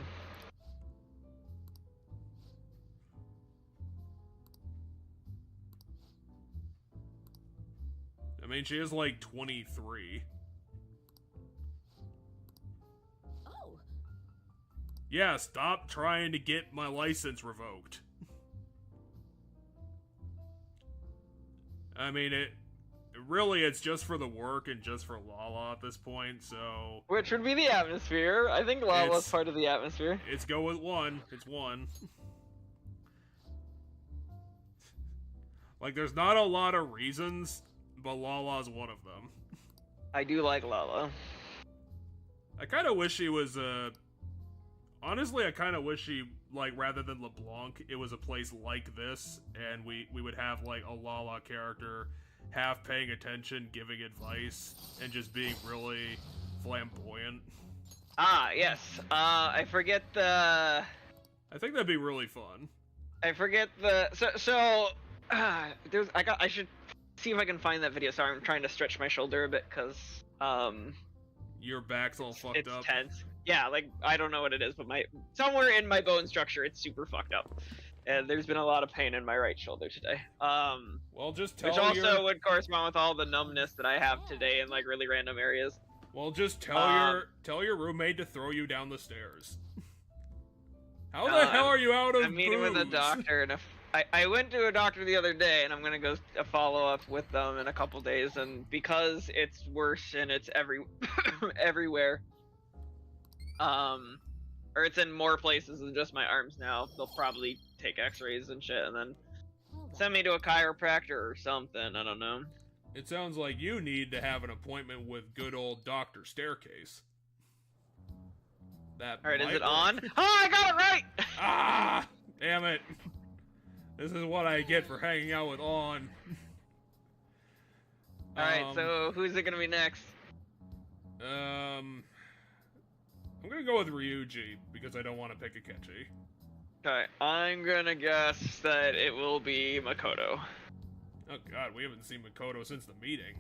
I mean, she is like 23. Oh, Yeah, stop trying to get my license revoked. I mean, it's just for the work and just for Lala at this point, so... Which would be the atmosphere. I think Lala's part of the atmosphere. It's go with 1. It's 1. Like, there's not a lot of reasons, but Lala's one of them. I do like Lala. I kind of wish she was, honestly, I kind of wish she, like, rather than LeBlanc, it was a place like this, and we would have, like, a Lala character half paying attention, giving advice, and just being really flamboyant. Ah, yes. I forget the... I think that'd be really fun. I forget the... I should see if I can find that video. Sorry, I'm trying to stretch my shoulder a bit, because, Your back's all fucked it's up. tense. Yeah, like, I don't know what it is, but somewhere in my bone structure, it's super fucked up. And there's been a lot of pain in my right shoulder today. Well, just tell which also would correspond with all the numbness that I have today in, like, really random areas. Well, just tell your roommate to throw you down the stairs. How the hell are you out of I'm meeting with a doctor, and I went to a doctor the other day, and I'm gonna go a follow-up with them in a couple days, and because it's worse and it's everywhere, or it's in more places than just my arms now, they'll probably take x-rays and shit, and then send me to a chiropractor or something, I don't know. It sounds like you need to have an appointment with good old Dr. Staircase. Alright, is it on? Oh, I got it right! Ah! Damn it. This is what I get for hanging out with On. Alright, so who's it gonna be next? I'm gonna go with Ryuji, because I don't want to pick a Akechi. Okay, I'm gonna guess that it will be Makoto. Oh god, we haven't seen Makoto since the meeting.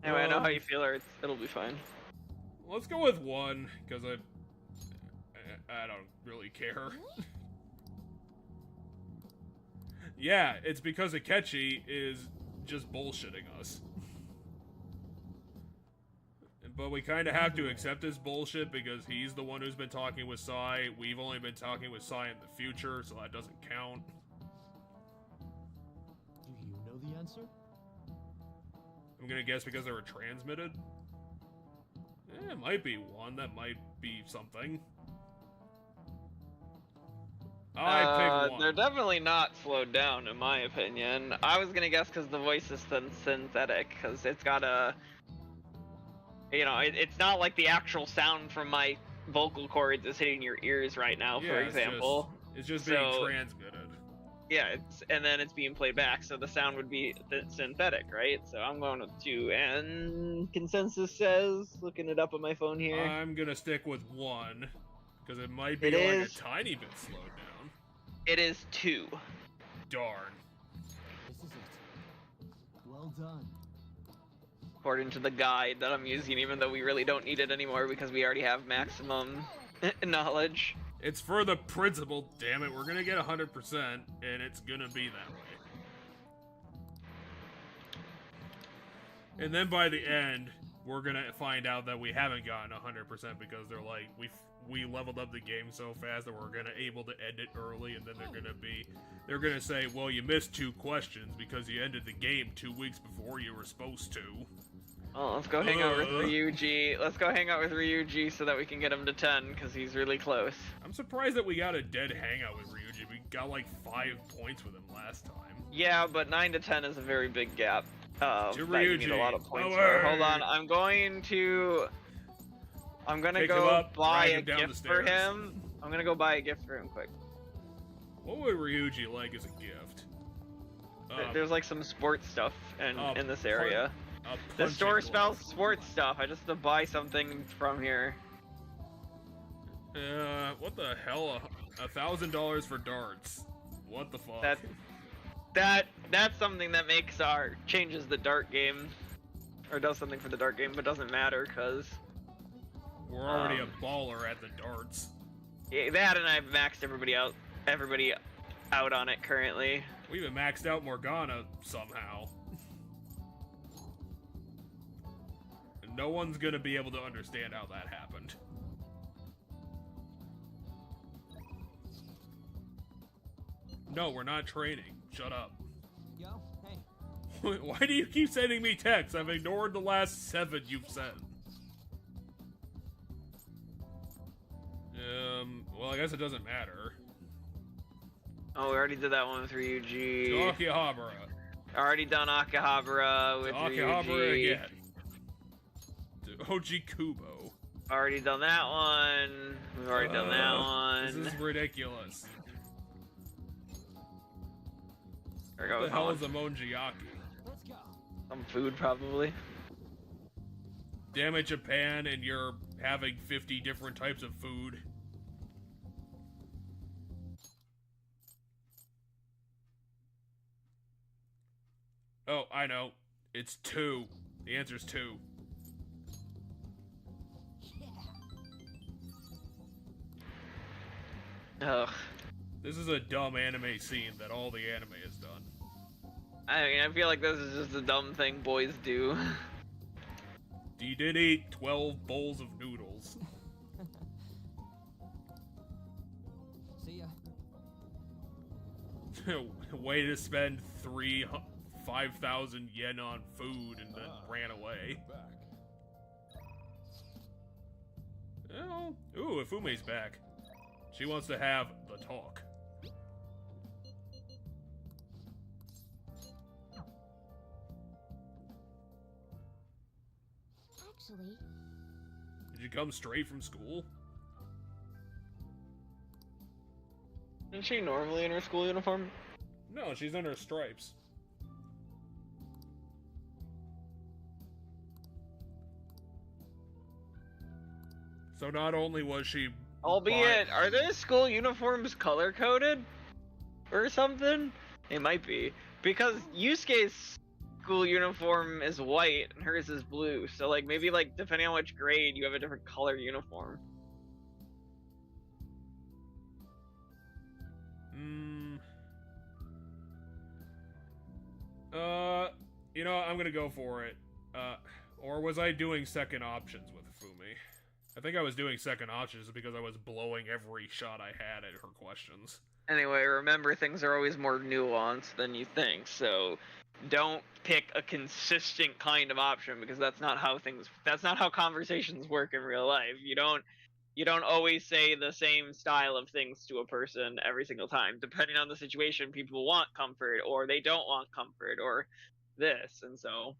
Anyway, I know how you feel, or it'll be fine. Let's go with 1, because I don't really care. Yeah, it's because Akechi is just bullshitting us. But we kind of have to accept his bullshit because he's the one who's been talking with Sai. We've only been talking with Sai in the future, so that doesn't count. Do you know the answer? I'm gonna guess because they were transmitted. It might be 1. That might be something. I pick 1. They're definitely not slowed down, in my opinion. I was gonna guess because the voice is synthetic, because it's got a... You know, it's not like the actual sound from my vocal cords is hitting your ears right now, for example. It's just being transmitted. Yeah, and then it's being played back, so the sound would be synthetic, right? So I'm going with 2, and consensus says, looking it up on my phone here. I'm gonna stick with 1, because it might be like a tiny bit slowed down. It is 2. Darn. This is it. Well done. According to the guide that I'm using, even though we really don't need it anymore because we already have maximum Knowledge. It's for the principle, damn it. We're gonna get 100%, and it's gonna be that way. And then by the end, we're gonna find out that we haven't gotten 100% because they're like, we leveled up the game so fast that we're gonna able to end it early, and then they're gonna say, well, you missed 2 questions because you ended the game 2 weeks before you were supposed to. Oh, let's go hang out with Ryuji. Let's go hang out with Ryuji so that we can get him to 10, because he's really close. I'm surprised that we got a dead hangout with Ryuji. We got like 5 points with him last time. Yeah, but 9 to 10 is a very big gap. To That you need a Ryuji. lot of points Away. for. Hold on, I'm gonna Pick go him up, buy drag a him down the gift for stairs. him. I'm gonna go buy a gift for him quick. What would Ryuji like as a gift? There's like some sports stuff in this area. A The punching store glove. spells sports stuff. I just have to buy something from here. What the hell? $1,000 for darts. What the fuck? That's something that changes the dart game, or does something for the dart game, but doesn't matter because We're already a baller at the darts. yeah, that, and I've maxed everybody out on it currently. We even maxed out Morgana somehow. And no one's gonna be able to understand how that happened. No, we're not training. Shut up. Yo, hey. Why do you keep sending me texts? I've ignored the last 7 you've sent. Well, I guess it doesn't matter. Oh, we already did that one with Ryuji. Akihabara. Already done Akihabara with Akihabara Ryuji. again. To Oji Kubo. Already done that one. We've already done that one. This is ridiculous. There we go What with the hell that is one. a Monjiaki? Let's go. Some food, probably. Damn it, Japan, and you're having 50 different types of food. Oh, I know. It's 2. The answer's 2. Ugh. This is a dumb anime scene that all the anime has done. I mean, I feel like this is just a dumb thing boys do. You did eat 12 bowls of noodles. See ya. Way to spend 5,000 yen on food and then ran away. Back. Oh, ooh, Ifume's back. She wants to have the talk. Actually, Did you come straight from school? Isn't she normally in her school uniform? No, she's in her stripes. So not only was she... Albeit, are their school uniforms color coded? Or something? It might be. Because Yusuke's school uniform is white and hers is blue. So like maybe like depending on which grade you have a different color uniform. You know, I'm gonna go for it. Or was I doing second options with Fumi? I think I was doing second options because I was blowing every shot I had at her questions. Anyway, remember things are always more nuanced than you think, so don't pick a consistent kind of option because that's not how conversations work in real life. You don't always say the same style of things to a person every single time. Depending on the situation, people want comfort or they don't want comfort or this, and so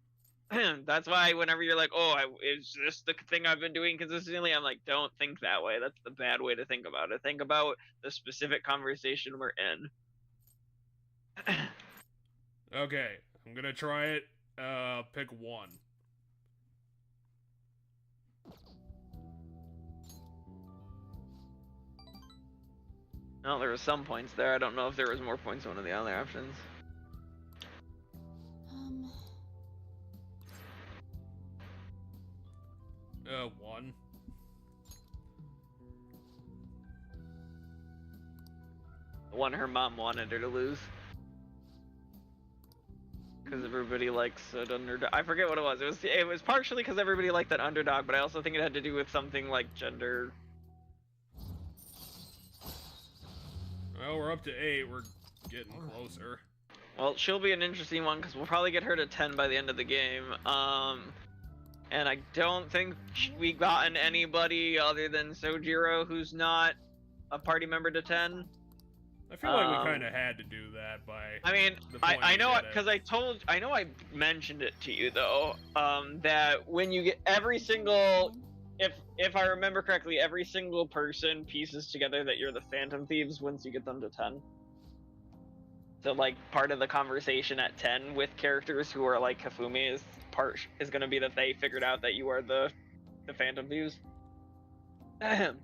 that's why whenever you're like, oh, is this the thing I've been doing consistently? I'm like, don't think that way. That's the bad way to think about it. Think about the specific conversation we're in. Okay, I'm gonna try it. Pick one. Well, there was some points there. I don't know if there was more points on one of the other options. One. one her mom wanted her to lose. Because everybody likes an underdog. I forget what it was. It was partially because everybody liked that underdog, but I also think it had to do with something like gender. Well, we're up to 8. We're getting closer. Well, she'll be an interesting one because we'll probably get her to 10 by the end of the game. And I don't think we've gotten anybody other than Sojiro who's not a party member to 10. I feel like we kind of had to do that by. I mean, the point I we know did it. because I know I mentioned it to you though. That when you get every single, if I remember correctly, every single person pieces together that you're the Phantom Thieves once you get them to 10. So like part of the conversation at 10 with characters who are like Kafumi is going to be that they figured out that you are the Phantom Thieves. Ahem.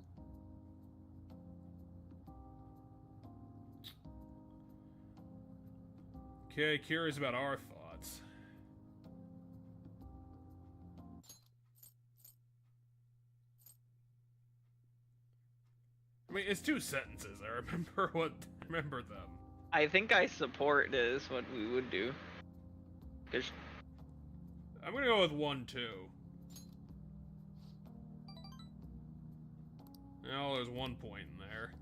Okay, curious about our thoughts. I mean, it's 2 sentences. I remember them. I think I support is what we would do. I'm gonna go with 1, 2. Well, there's 1 point in there.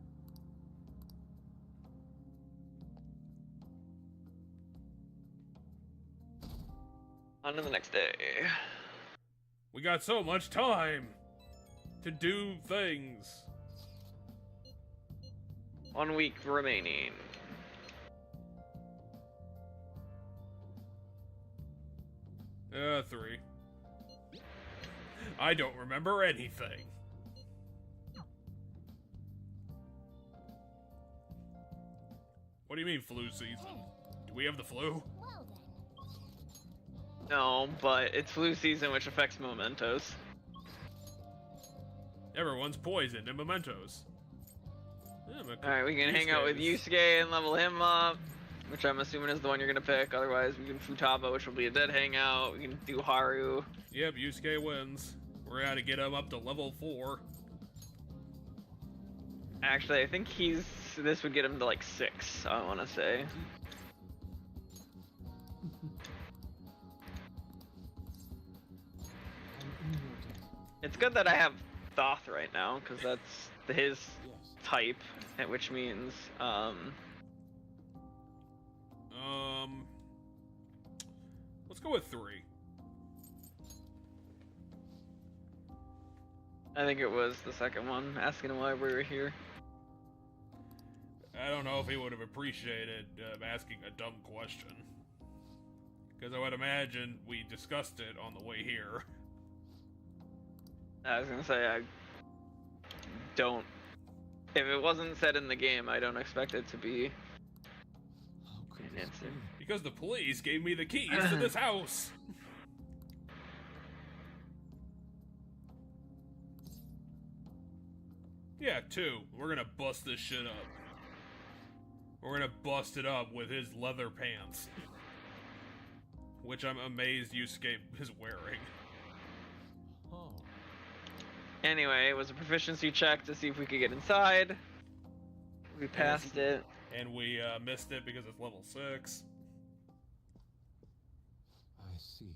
On to the next day. We got so much time to do things. 1 week remaining. 3. I don't remember anything. What do you mean flu season? Do we have the flu? Well then. No, but it's flu season, which affects mementos. Everyone's poisoned in mementos. Yeah, Alright, we can hang out with Yusuke and level him up, which I'm assuming is the one you're gonna pick. Otherwise, we can Futaba, which will be a dead hangout. We can do Haru. Yep, Yusuke wins. We're gonna get him up to level 4. Actually, I think this would get him to like 6, I wanna say. It's good that I have Thoth right now, because that's his type, which means, let's go with 3. I think it was the second one, asking him why we were here. I don't know if he would have appreciated asking a dumb question. Because I would imagine we discussed it on the way here. I was gonna say, I don't... If it wasn't said in the game, I don't expect it to be an answer. Because the police gave me the keys to this house! Yeah, 2. We're gonna bust this shit up. We're gonna bust it up with his leather pants. Which I'm amazed Yusuke is wearing. Anyway, it was a proficiency check to see if we could get inside. We passed it. And we missed it because it's level 6. I see.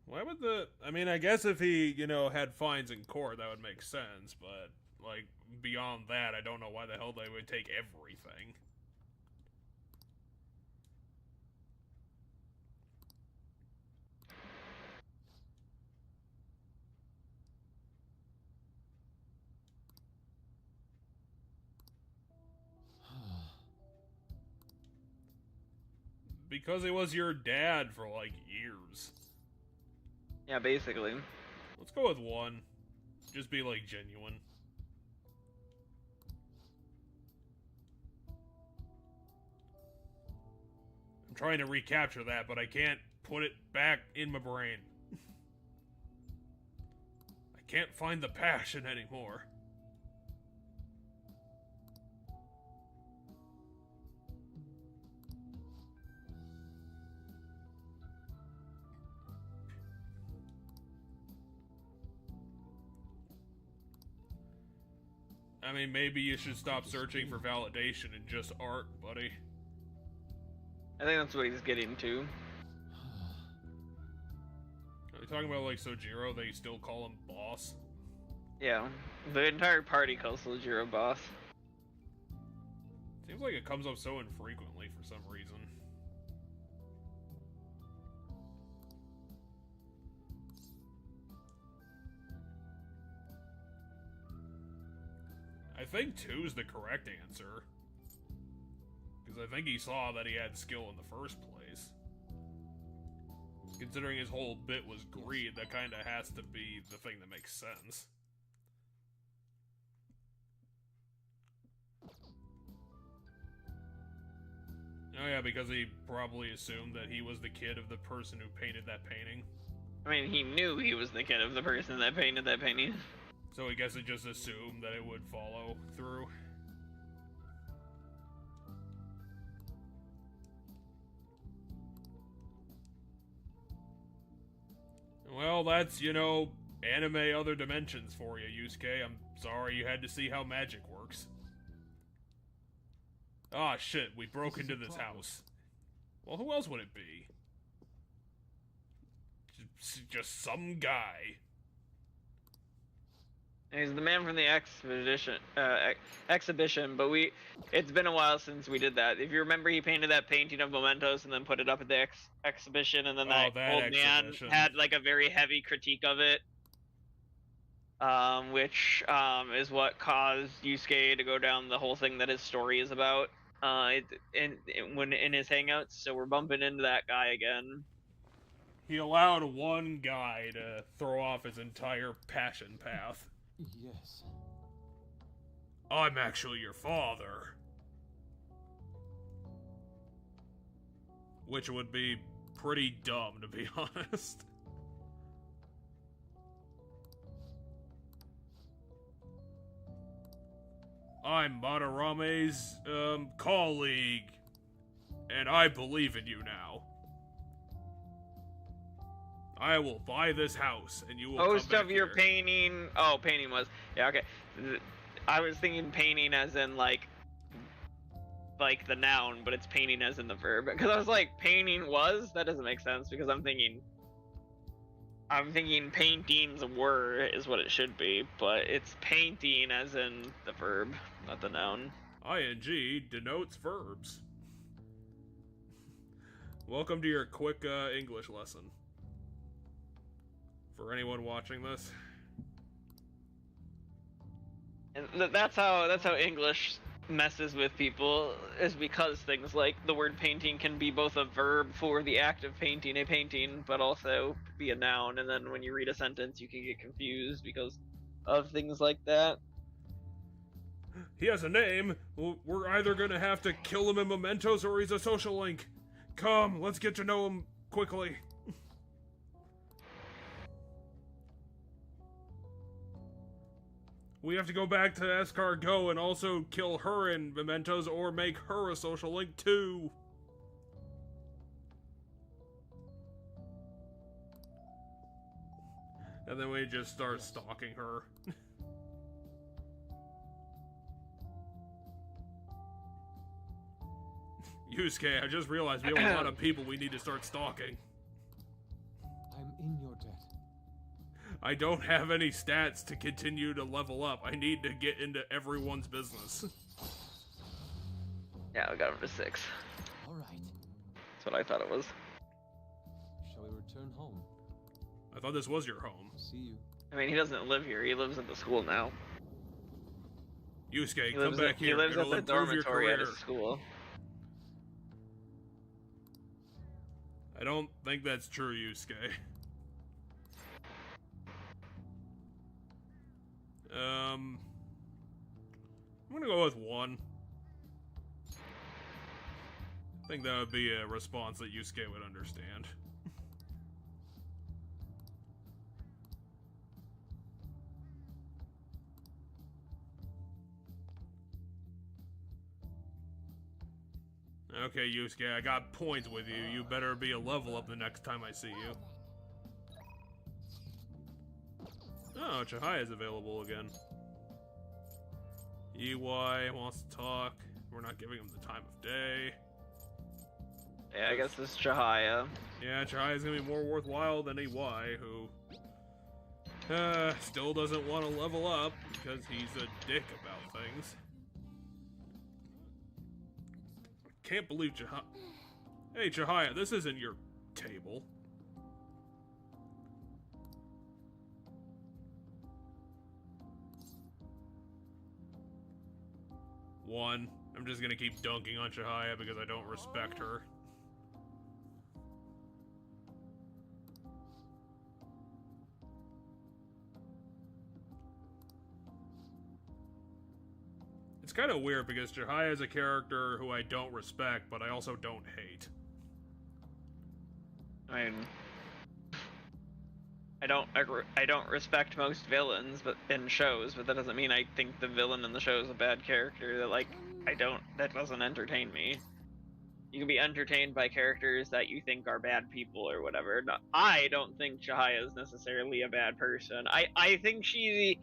Why would I mean, I guess if he, had fines in court, that would make sense, but, like, beyond that, I don't know why the hell they would take everything. Because he was your dad for, like, years. Yeah, basically. Let's go with 1. Just be, like, genuine. I'm trying to recapture that, but I can't put it back in my brain. I can't find the passion anymore. I mean, maybe you should stop searching for validation in just art, buddy. I think that's what he's getting to. Are you talking about, like, Sojiro? They still call him boss? Yeah, the entire party calls Sojiro boss. Seems like it comes up so infrequently for some reason. I think 2's the correct answer. Because I think he saw that he had skill in the first place. Considering his whole bit was greed, that kind of has to be the thing that makes sense. Oh yeah, because he probably assumed that he was the kid of the person who painted that painting. I mean, he knew he was the kid of the person that painted that painting. So I guess it just assumed that it would follow through. Well, that's, you know, anime other dimensions for you, Yusuke. I'm sorry you had to see how magic works. Ah, shit, we broke into this house. Well, who else would it be? Just some guy. He's the man from the exhibition, but it's been a while since we did that. If you remember, he painted that painting of mementos and then put it up at the exhibition, and then that old man had like a very heavy critique of it, which is what caused Yusuke to go down the whole thing that his story is about. When in his hangouts, so we're bumping into that guy again. He allowed one guy to throw off his entire passion path. Yes. I'm actually your father. Which would be pretty dumb, to be honest. I'm Madarame's, colleague. And I believe in you now. I will buy this house, and you will come Most back of your here. painting... Oh, painting was... Yeah, okay. I was thinking painting as in, like the noun, but it's painting as in the verb. Because I was like, painting was? That doesn't make sense, because I'm thinking paintings were is what it should be, but it's painting as in the verb, not the noun. ING denotes verbs. Welcome to your quick English lesson. For anyone watching this. And that's how English messes with people, is because things like the word painting can be both a verb for the act of painting a painting, but also be a noun, and then when you read a sentence you can get confused because of things like that. He has a name. We're either gonna have to kill him in mementos or he's a social link. Come, let's get to know him quickly. We have to go back to Escargot and also kill her in mementos or make her a social link too. And then we just start stalking her. Yusuke, I just realized we have a lot of people we need to start stalking. I'm in your debt. I don't have any stats to continue to level up. I need to get into everyone's business. Yeah, we got him to 6. All right. That's what I thought it was. Shall we return home? I thought this was your home. See you. I mean, he doesn't live here. He lives at the school now. Yusuke, He come lives back here. He lives It'll at the improve your dormitory at career. his school. I don't think that's true, Yusuke. I'm gonna go with 1. I think that would be a response that Yusuke would understand. Okay, Yusuke, I got points with you. You better be a level up the next time I see you. Oh, Chihaya is available again. EY wants to talk. We're not giving him the time of day. Yeah, I guess it's Chihaya. Yeah, Chihaya's gonna be more worthwhile than EY, who still doesn't want to level up because he's a dick about things. Can't believe Chihaya. Hey, Chihaya, this isn't your table. One. I'm just gonna keep dunking on Chihaya because I don't respect her. It's kind of weird because Chihaya is a character who I don't respect, but I also don't hate. I mean, I don't respect most villains, but in shows, but that doesn't mean I think the villain in the show is a bad character. That doesn't entertain me. You can be entertained by characters that you think are bad people or whatever. No, I don't think Chihaya is necessarily a bad person. I think she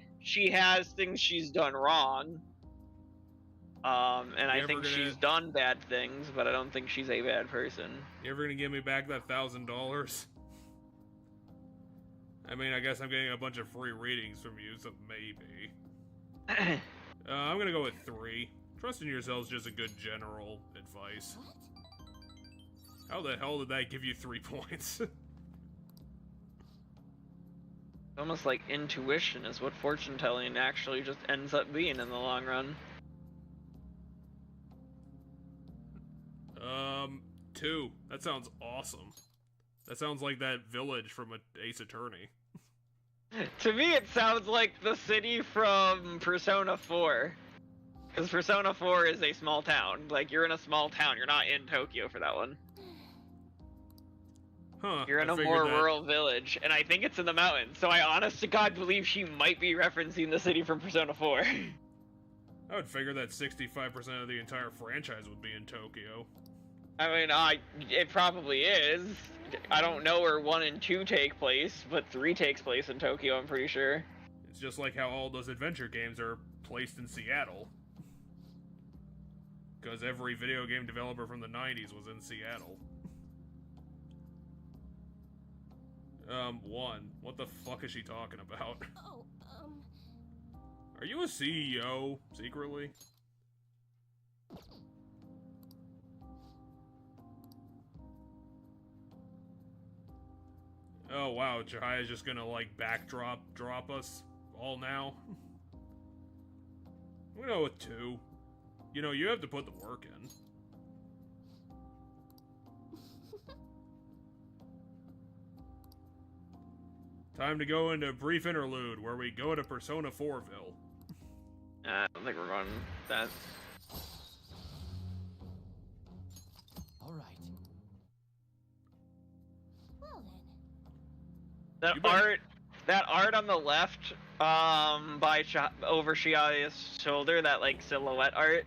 has things she's done wrong. And I think she's done bad things, but I don't think she's a bad person. You ever gonna give me back that $1,000? I mean, I guess I'm getting a bunch of free readings from you, so maybe. I'm gonna go with 3. Trust in yourself is just a good general advice. How the hell did that give you 3 points? Almost like intuition is what fortune telling actually just ends up being in the long run. 2. That sounds awesome. That sounds like that village from Ace Attorney. To me, it sounds like the city from Persona 4. Because Persona 4 is a small town. Like, you're in a small town. You're not in Tokyo for that one. Huh. You're in a more rural village, and I think it's in the mountains. So I honest to God believe she might be referencing the city from Persona 4. I would figure that 65% of the entire franchise would be in Tokyo. I mean, it probably is. I don't know where 1 and 2 take place, but 3 takes place in Tokyo, I'm pretty sure. It's just like how all those adventure games are placed in Seattle. Because every video game developer from the 90s was in Seattle. 1. What the fuck is she talking about? Oh, Are you a CEO, secretly? Oh wow, Chihaya's just gonna like drop us all now. I'm gonna go with 2. You know, you have to put the work in. Time to go into a brief interlude where we go to Persona 4ville. I don't think we're going that. All right. well then. That art on the left, over Shia's shoulder, that like silhouette art,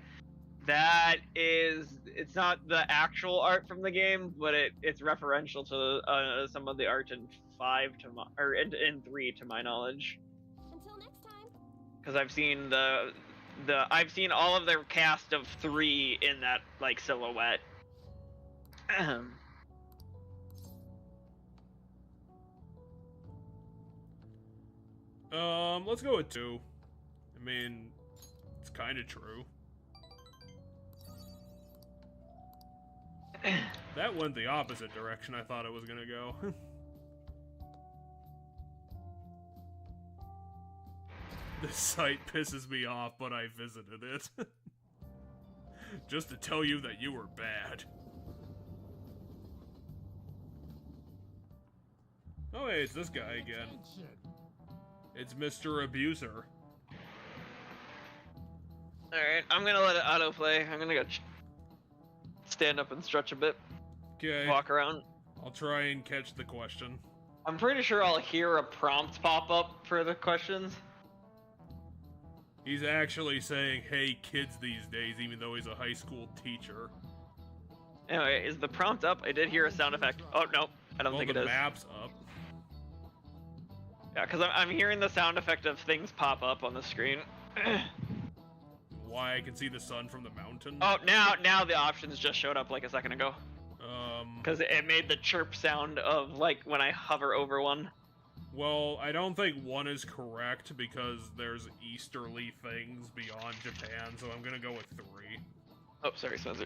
it's not the actual art from the game, but it's referential to some of the art in 3 to my knowledge. Until next time. Because I've seen I've seen all of their cast of 3 in that like silhouette. Let's go with 2. I mean, it's kind of true. That went the opposite direction I thought it was gonna go. This site pisses me off, but I visited it. Just to tell you that you were bad. Oh hey, it's this guy again. It's Mr. Abuser. Alright, I'm gonna let it autoplay. I'm gonna go stand up and stretch a bit. Okay. Walk around. I'll try and catch the question. I'm pretty sure I'll hear a prompt pop up for the questions. He's actually saying, hey kids these days, even though he's a high school teacher. Anyway, is the prompt up? I did hear a sound effect. Oh, no. I don't think it is. Well, the map's up. Yeah, because I'm hearing the sound effect of things pop up on the screen. why I can see the sun from the mountain? Oh, now the options just showed up like a second ago. Because it made the chirp sound of like when I hover over one. Well, I don't think 1 is correct because there's easterly things beyond Japan, so I'm gonna go with 3. Oh, sorry, Spencer.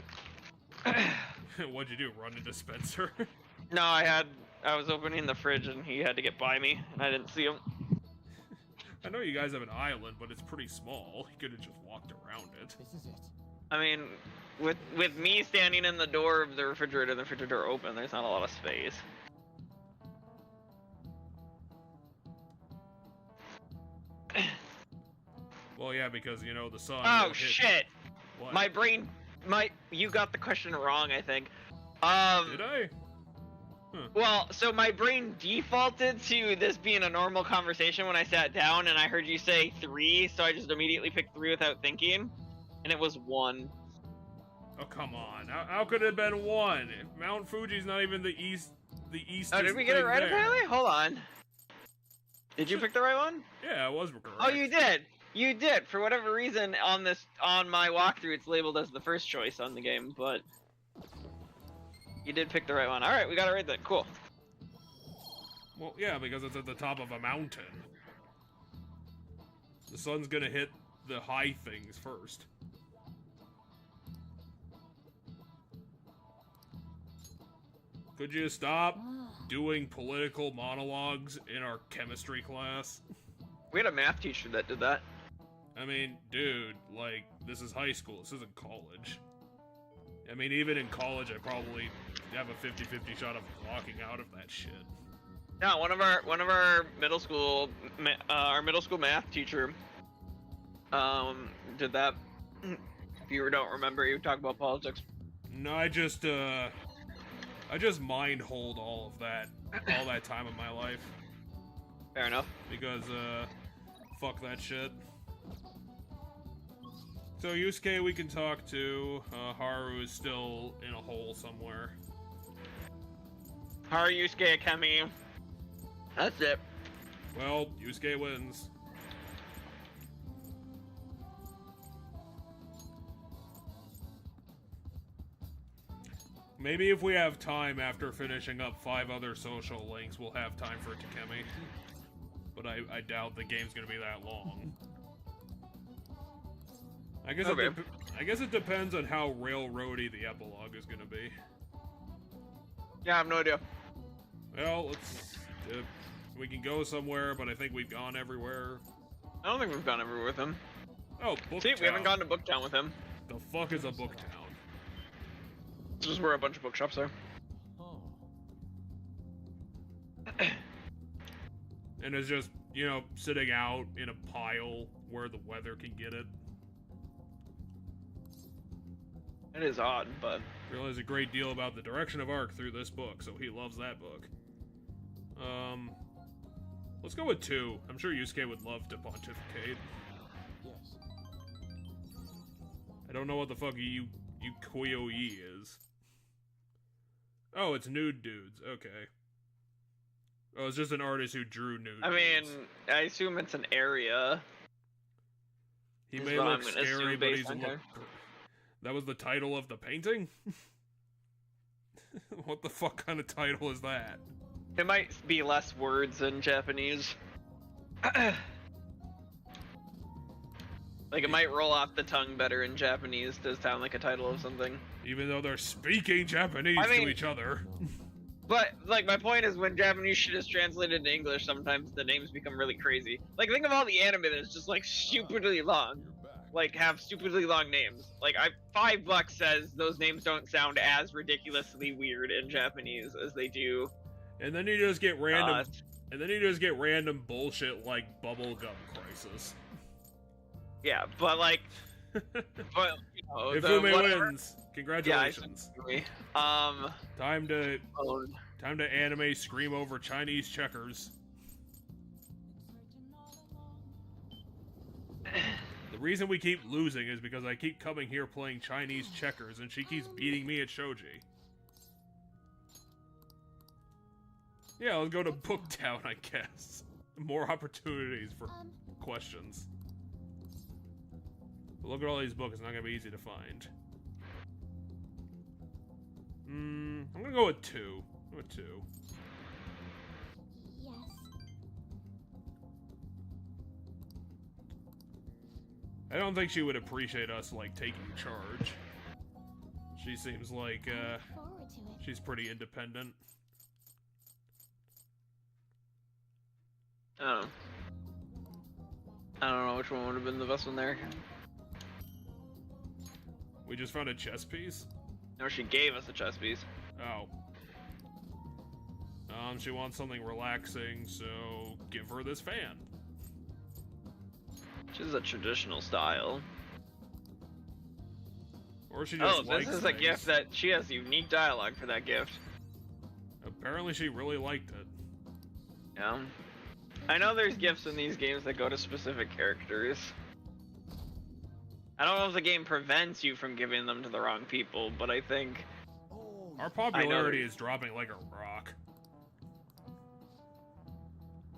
What'd you do, run into Spencer? No, I was opening the fridge and he had to get by me, and I didn't see him. I know you guys have an island, but it's pretty small. You could have just walked around it. This is it. I mean, with me standing in the door of the refrigerator and the refrigerator open, there's not a lot of space. Well, yeah, because, you know, the sun... Oh, will hit... shit! What? My brain... You got the question wrong, I think. Did I? Huh. Well, so my brain defaulted to this being a normal conversation when I sat down, and I heard you say 3, so I just immediately picked 3 without thinking, and it was 1. Oh, come on. How could it have been 1? Mount Fuji's not even the east... The east. Oh, did we get it right, apparently? Hold on. Did you pick the right one? Yeah, it was correct. Oh, you did! You did! For whatever reason, on my walkthrough, it's labeled as the first choice on the game, but... You did pick the right one. Alright, we got it right then. Cool. Well, yeah, because it's at the top of a mountain. The sun's gonna hit the high things first. Could you stop doing political monologues in our chemistry class? We had a math teacher that did that. I mean, dude, like, this is high school, this isn't college. I mean, even in college, I probably have a 50-50 shot of walking out of that shit. Yeah, one of our middle school math teacher did that. If you don't remember, he would talk about politics. No, I just mind hold all that time of my life. Fair enough. Because, fuck that shit. So, Yusuke we can talk to. Haru is still in a hole somewhere. Haru, Yusuke, Akemi. That's it. Well, Yusuke wins. Maybe if we have time after finishing up 5 other social links, we'll have time for Takemi. But I doubt the game's gonna be that long. I guess it depends on how railroady the epilogue is gonna be. Yeah, I have no idea. Well, let's... we can go somewhere, but I think we've gone everywhere. I don't think we've gone everywhere with him. Oh, Booktown. See, we haven't gone to Booktown with him. The fuck is a Booktown? This is where a bunch of bookshops are. Oh. And it's just, you know, sitting out in a pile where the weather can get it. It is odd, but... Realize a great deal about the direction of Arc through this book, so he loves that book. Let's go with 2. I'm sure Yusuke would love to pontificate. Yes. I don't know what the fuck Yukoyoi is. Oh, it's nude dudes. Okay. Oh, it's just an artist who drew nude I mean, dudes. I assume it's an area. He is may what look I'm gonna scary, assume but based he's on look... here. That was the title of the painting? What the fuck kind of title is that? It might be less words in Japanese. Like, it might roll off the tongue better in Japanese to sound like a title of something. Even though they're speaking Japanese to each other. But, like, my point is when Japanese shit is translated into English, sometimes the names become really crazy. Like, think of all the anime that's just, like, stupidly long. Like, have stupidly long names. Like, $5 says those names don't sound as ridiculously weird in Japanese as they do. And then you just get random bullshit like Bubblegum Crisis. Yeah, but like, but you know, Ifume wins. Congratulations. Yeah, time to anime scream over Chinese checkers. The reason we keep losing is because I keep coming here playing Chinese checkers and she keeps beating me at Shoji. Yeah, let's go to Booktown, I guess. More opportunities for questions. Look at all these books. It's not gonna be easy to find. I'm gonna go with 2. Go with 2. Yes. I don't think she would appreciate us, like, taking charge. She seems like, I look forward to it. she's pretty independent. I don't know which one would have been the best one there. We just found a chess piece? No, she gave us a chess piece. Oh. She wants something relaxing, so give her this fan. Which is a traditional style. Or she just Oh, likes this is things. a gift that she has unique dialogue for that gift. Apparently she really liked it. Yeah. I know there's gifts in these games that go to specific characters. I don't know if the game prevents you from giving them to the wrong people, but I think... Our popularity is dropping like a rock.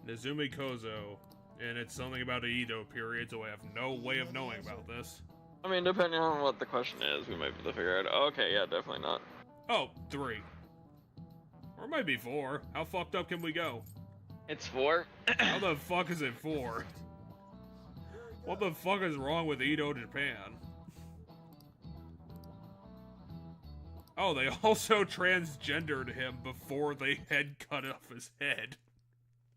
Nezumi Kozo, and it's something about the Edo period, so I have no way of knowing about this. I mean, depending on what the question is, we might be able to figure it out. Okay, yeah, definitely not. Oh, 3. Or it might be 4. How fucked up can we go? It's 4. How the fuck is it 4? What the fuck is wrong with Edo Japan? Oh, they also transgendered him before they had cut off his head.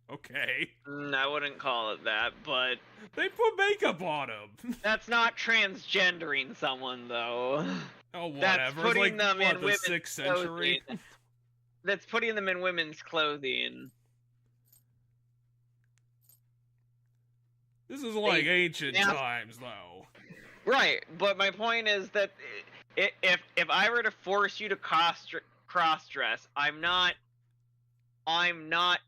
Okay. I wouldn't call it that, but... They put makeup on him! That's not transgendering someone, though. Oh, whatever. That's putting it's like, them what, in the women's 6th century? clothing. That's putting them in women's clothing. This is like ancient times, though. Right, but my point is that if I were to force you to cross-dress, I'm not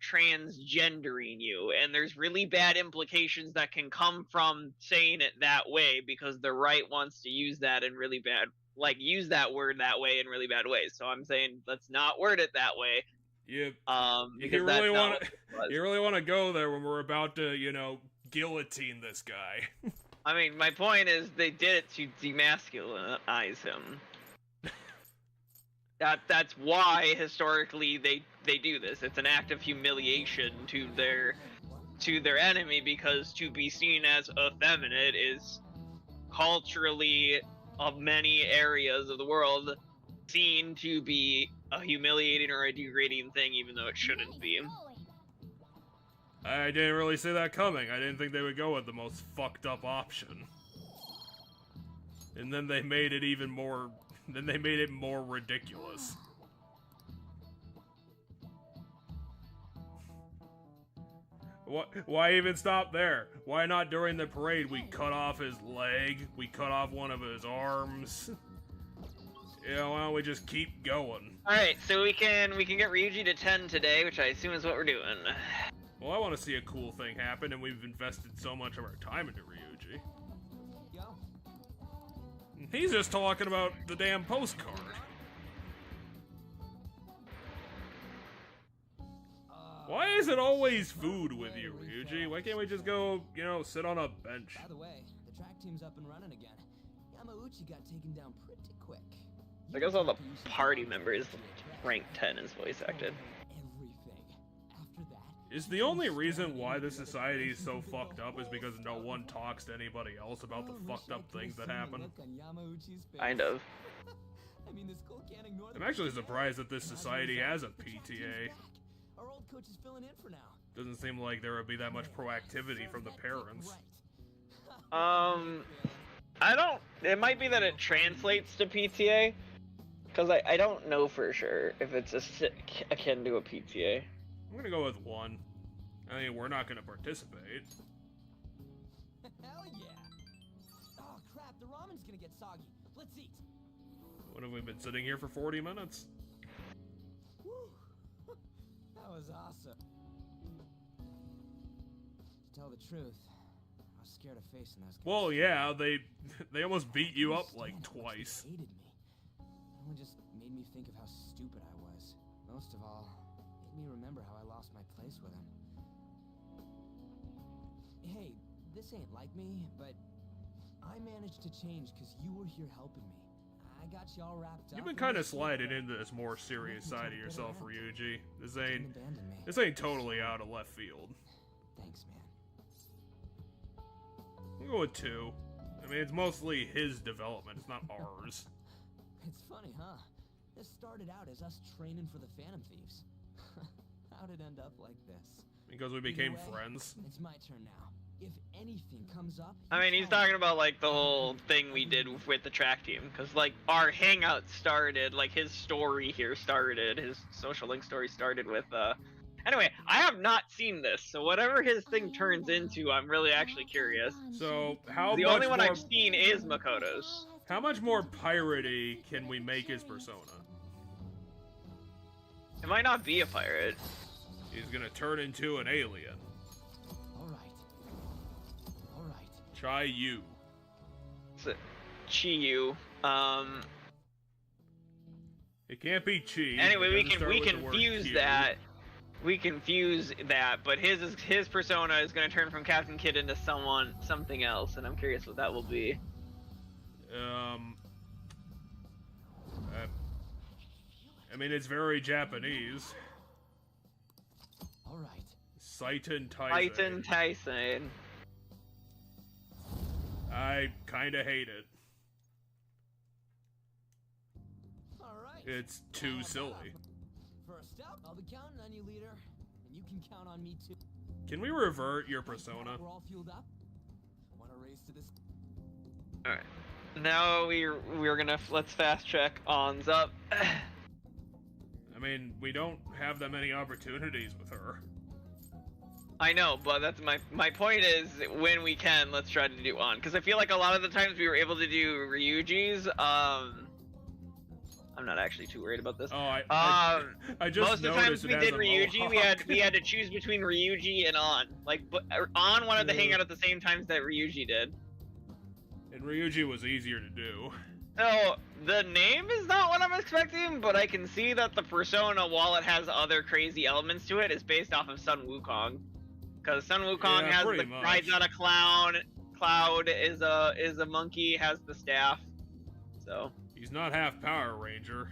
transgendering you, and there's really bad implications that can come from saying it that way because the right wants to use that in really bad, like use that word that way in really bad ways. So I'm saying let's not word it that way. You Because you really want to go there when we're about to, you know, guillotine this guy. I mean, my point is they did it to demasculinize him. That's why historically they do this. It's an act of humiliation to their enemy, because to be seen as effeminate is culturally, of many areas of the world, seen to be a humiliating or a degrading thing, even though it shouldn't be. I didn't really see that coming. I didn't think they would go with the most fucked up option. And then they made it even more... Then they made it more ridiculous. Why even stop there? Why not during the parade we cut off his leg, we cut off one of his arms? You know, why don't we just keep going? Alright, so we can get Ryuji to 10 today, which I assume is what we're doing. Well, I want to see a cool thing happen, and we've invested so much of our time into Ryuji. He's just talking about the damn postcard. Why is it always food with you, Ryuji? Why can't we just go, you know, sit on a bench? By the way, the track team's up and running again. Yamauchi got taken down pretty quick. I guess all the party members rank 10 is voice acted. Everything. After that, Is the only reason why this society is so fucked up is because no one talks to anybody else about the fucked up things that happen? Kind of. I'm actually surprised that this society has a PTA. Our old coach is filling in for now. Doesn't seem like there would be that much proactivity from the parents. I don't... It might be that it translates to PTA, because I don't know for sure if it's akin to a PTA. I'm gonna go with 1. I mean, we're not gonna participate. Hell yeah! Oh crap, the ramen's gonna get soggy. Let's eat. What have we been sitting here for 40 minutes? Woo! That was awesome. To tell the truth, I was scared of facing those guys. Well, yeah, they almost beat you up like twice. Hated me. It only just made me think of how stupid I was. Most of all, made me remember how I lost my place with him. Hey, this ain't like me, but I managed to change because you were here helping me. I got you all wrapped up. You've been kind of sliding into this more serious side of yourself, Ryuji. This ain't Abandon me. totally out of left field. Thanks, man. We'll go with 2. I mean, it's mostly his development. It's not ours. It's funny, huh? This started out as us training for the Phantom Thieves. How'd it end up like this? Because we became Either way, friends. It's my turn now. If anything comes up, I mean, he's tell me. talking about like the whole thing we did with the track team, because like our hangout started, like his story here started, his social link story started with. Anyway, I have not seen this, so whatever his thing turns into, I'm really actually curious. So, how The much only one more, I've seen is Makoto's. how much more piratey can we make his persona? It might not be a pirate. He's gonna turn into an alien. All right. Try you. It's a Chiyu. It can't be Chi. Anyway, It we doesn't can start we with the word confuse Q. that. We confuse that, but his persona is going to turn from Captain Kidd into something else, and I'm curious what that will be. I mean, it's very Japanese. All right. Seitan Titan Tyson. I kinda hate it. All right. It's too silly. First up, I'll be counting on you, leader, and you can count on me too. Can we revert your persona? We're all fueled up. Want to race to this? All right. Now we're gonna let's fast track On's up. I mean, we don't have that many opportunities with her. I know, but that's my point is when we can, let's try to do On, because I feel like a lot of the times we were able to do Ryuji's. I'm not actually too worried about this. Oh, I just Most of the noticed times we it has did a Ryuji, mohawk. we had to choose between Ryuji and On. Like, but On wanted to hang out at the same times that Ryuji did. And Ryuji was easier to do. So the name is not what I'm expecting, but I can see that the persona, while it has other crazy elements to it, is based off of Sun Wukong. Because Sun Wukong Yeah, has pretty the much. rides on a clown. Cloud is a monkey, has the staff. So, He's not half Power Ranger.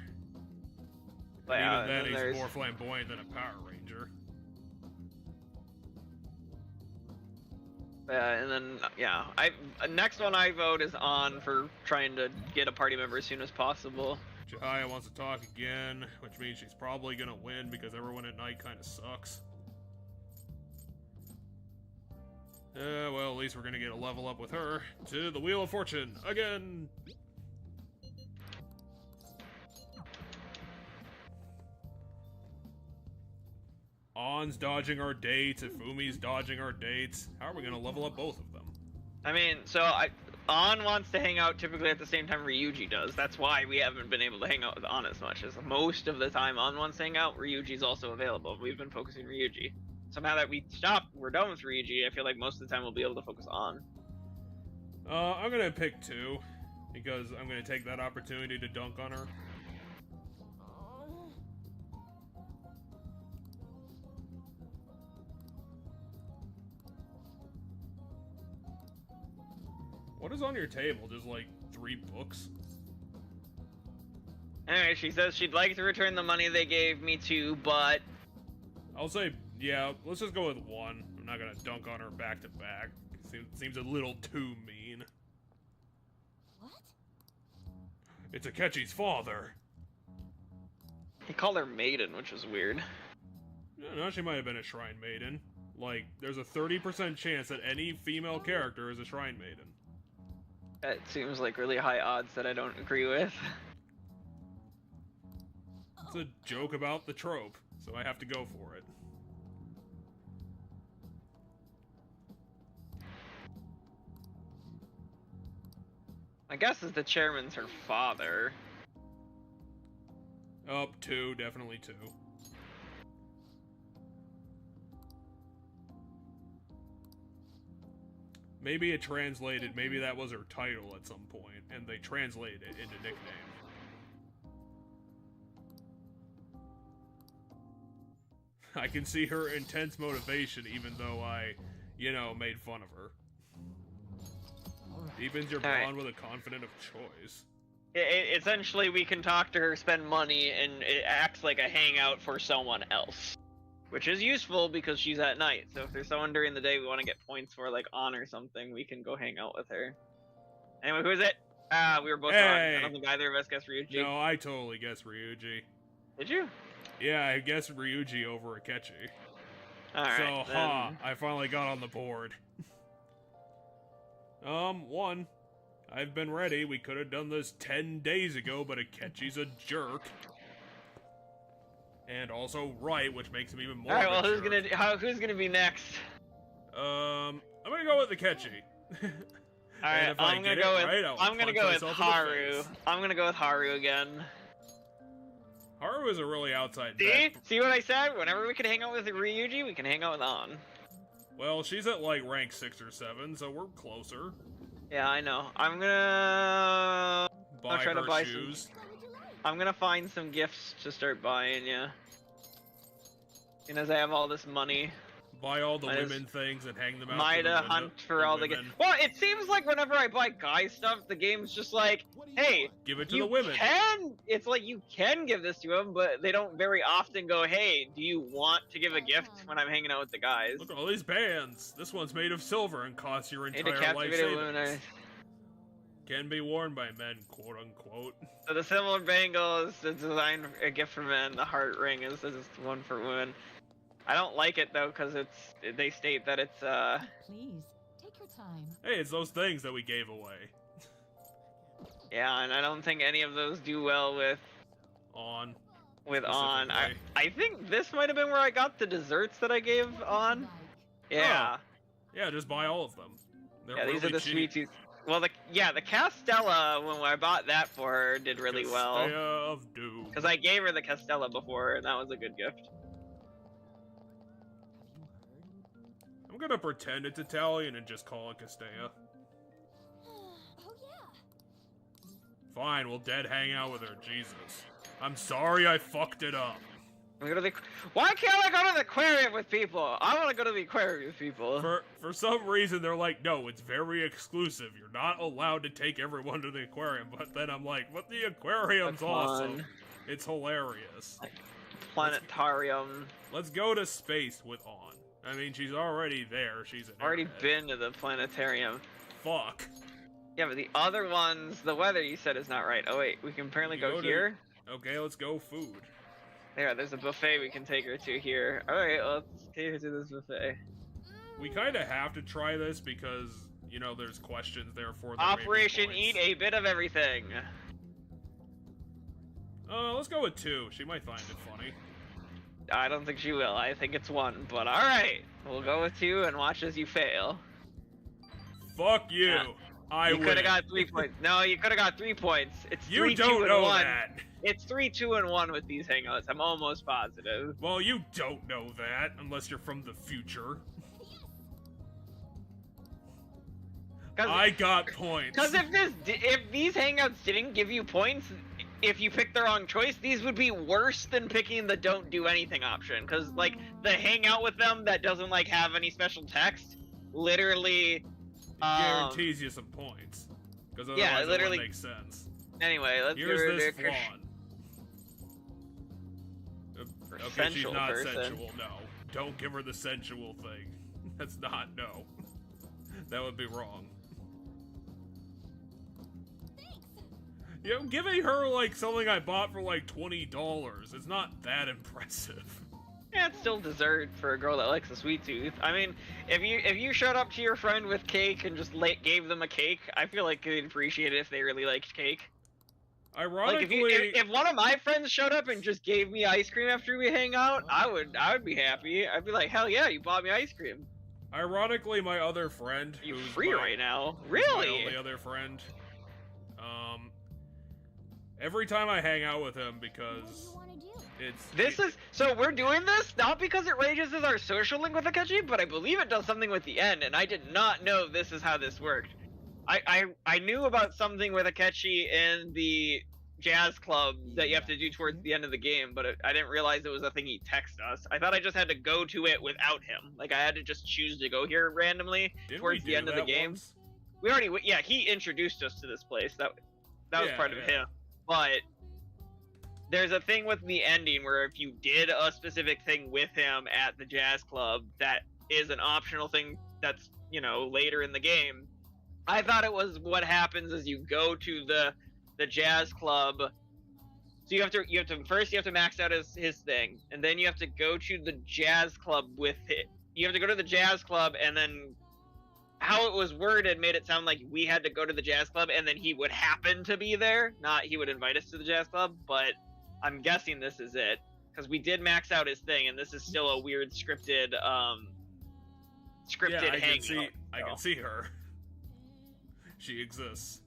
but And yeah, even then, and he's there's- more flamboyant than a Power Ranger. and then yeah, next one I vote is On for trying to get a party member as soon as possible. Chihaya wants to talk again, which means she's probably gonna win because everyone at night kind of sucks. Well, at least we're gonna get a level up with her to the Wheel of Fortune again. On's dodging our dates, Ifumi's dodging our dates. How are we gonna level up both of them? I mean, so On wants to hang out typically at the same time Ryuji does. That's why we haven't been able to hang out with On as much. As most of the time On wants to hang out, Ryuji's also available. We've been focusing Ryuji. So now that we're done with Ryuji, I feel like most of the time we'll be able to focus On. I'm gonna pick 2 because I'm gonna take that opportunity to dunk on her. What is on your table? Just like 3 books? Anyway, she says she'd like to return the money they gave me to, but I'll say, yeah, let's just go with 1. I'm not gonna dunk on her back to back. Seems a little too mean. What? It's Akechi's father. he called her Maiden, which was weird. No, she might have been a Shrine Maiden. Like, there's a 30% chance that any female character is a Shrine Maiden. That seems like really high odds that I don't agree with. It's a joke about the trope, so I have to go for it. I guess as the chairman's her father. Up 2, definitely 2. Maybe it translated, maybe that was her title at some point, and they translated it into nickname. I can see her intense motivation even though I, made fun of her. All right. Deepens your Alright. bond with a confidant of choice. Essentially, we can talk to her, spend money, and it acts like a hangout for someone else. Which is useful because she's at night. So if there's someone during the day we want to get points for, like on or something, we can go hang out with her. Anyway, who is it? We were both wrong. Hey! I don't think either of us guessed Ryuji. No, I totally guessed Ryuji. Did you? Yeah, I guessed Ryuji over Akechi. Alright, So, I finally got on the board. One. I've been ready. We could have done this 10 days ago, but Akechi's a jerk. And also right, which makes him even more Alright, of well, a jerk. who's gonna be next? I'm gonna go with Akechi. Alright, I'm gonna go with Haru. Face. I'm gonna go with Haru again. Haru is a really outside See? bet. See what I said? Whenever we can hang out with Ryuji, we can hang out with An. Well, she's at like rank 6 or 7, so we're closer. Yeah, I know. I'm gonna... Buy try to her buy shoes. What would you like? I'm gonna find some gifts to start buying, yeah. And as I have all this money, Buy all the Might as- women things and hang them out. might to the window- hunt for all the gifts. women. Well, it seems like whenever I buy guy stuff, the game's just like, hey, Give it to you the women. it's like you can give this to them, but they don't very often go, hey, do you want to give a gift when I'm hanging out with the guys? Look at all these bands. This one's made of silver and costs your Need to entire life captivate a woman. savings. Can be worn by men, quote unquote. So the silver bangle is designed a gift for men. The heart ring is one for women. I don't like it though, because they state that it's Please, take your time. Hey, it's those things that we gave away. yeah, and I don't think any of those do well with On. On. Specifically. I think this might have been where I got the desserts that I gave on. Like, Yeah. Yeah, just buy all of them. They're Yeah, these are really the cheap. sweet tooth. Well, the Castella, when I bought that for her, did really well. Castella of Doom. Because I gave her the Castella before, and that was a good gift. I'm gonna pretend it's Italian and just call it Castella. oh yeah. Fine, we'll dead hang out with her, Jesus. I'm sorry I fucked it up. We go to the... Why can't I go to the aquarium with people? I want to go to the aquarium with people. For some reason, they're like, no, it's very exclusive. You're not allowed to take everyone to the aquarium. But then I'm like, but the aquarium's Come awesome. on. It's hilarious. Planetarium. Let's go to space with On. I mean, she's already there. She's an Already airhead. been to the planetarium. Fuck. Yeah, but the other ones, the weather you said is not right. Oh wait, we can apparently You go go to- here. Okay, let's go food. There's a buffet we can take her to here. Alright, let's take her to this buffet. We kind of have to try this because, you know, there's questions therefore. there may be Operation points. Eat a bit of everything. Let's go with 2. She might find it funny. I don't think she will. I think it's 1. But alright, we'll go with 2 and watch as you fail. Fuck you. Yeah. I You win. could have got 3 points. No, you could have got 3 points. It's You 3, 2, don't and know 1. that. It's 3, 2, and 1 with these hangouts. I'm almost positive. Well, you don't know that unless you're from the future. I got points. Because if these hangouts didn't give you points, if you picked the wrong choice, these would be worse than picking the don't do anything option. Because like the hangout with them that doesn't like have any special text, literally guarantees you some points. Because otherwise yeah, it literally- wouldn't make sense. Anyway, let's Here's do this the flawn. Okay, she's sensual not person. sensual, no. Don't give her the sensual thing. That's not, no. That would be wrong. You know, giving her, like, something I bought for, like, $20 is not that impressive. Yeah, it's still dessert for a girl that likes a sweet tooth. I mean, if you showed up to your friend with cake and just gave them a cake, I feel like they'd appreciate it if they really liked cake. Ironically... Like if one of my friends showed up and just gave me ice cream after we hang out, I would be happy. I'd be like, hell yeah, you bought me ice cream. Ironically, my other friend, Are you who's free my- right now? who's Really? my only other friend, every time I hang out with him What do because you want to do? it's... So we're doing this not because it ranges as our social link with Akechi, but I believe it does something with the end, and I did not know this is how this worked. I knew about something with Akechi in the jazz club that you have to do towards the end of the game, but I didn't realize it was a thing he texted us. I thought I just had to go to it without him. Like I had to just choose to go here randomly Didn't towards we the do end of the that game. once? we already yeah, he introduced us to this place. That was Yeah, part of yeah. him. But there's a thing with the ending where if you did a specific thing with him at the jazz club, that is an optional thing that's, you know, later in the game. I thought it was what happens is you go to the jazz club. So you have to first max out his thing, and then you have to go to the jazz club with it. You have to go to the jazz club, and then how it was worded made it sound like we had to go to the jazz club, and then he would happen to be there, not he would invite us to the jazz club. But I'm guessing this is it, because we did max out his thing, and this is still a weird scripted Yeah, I hangout. can see her. She exists.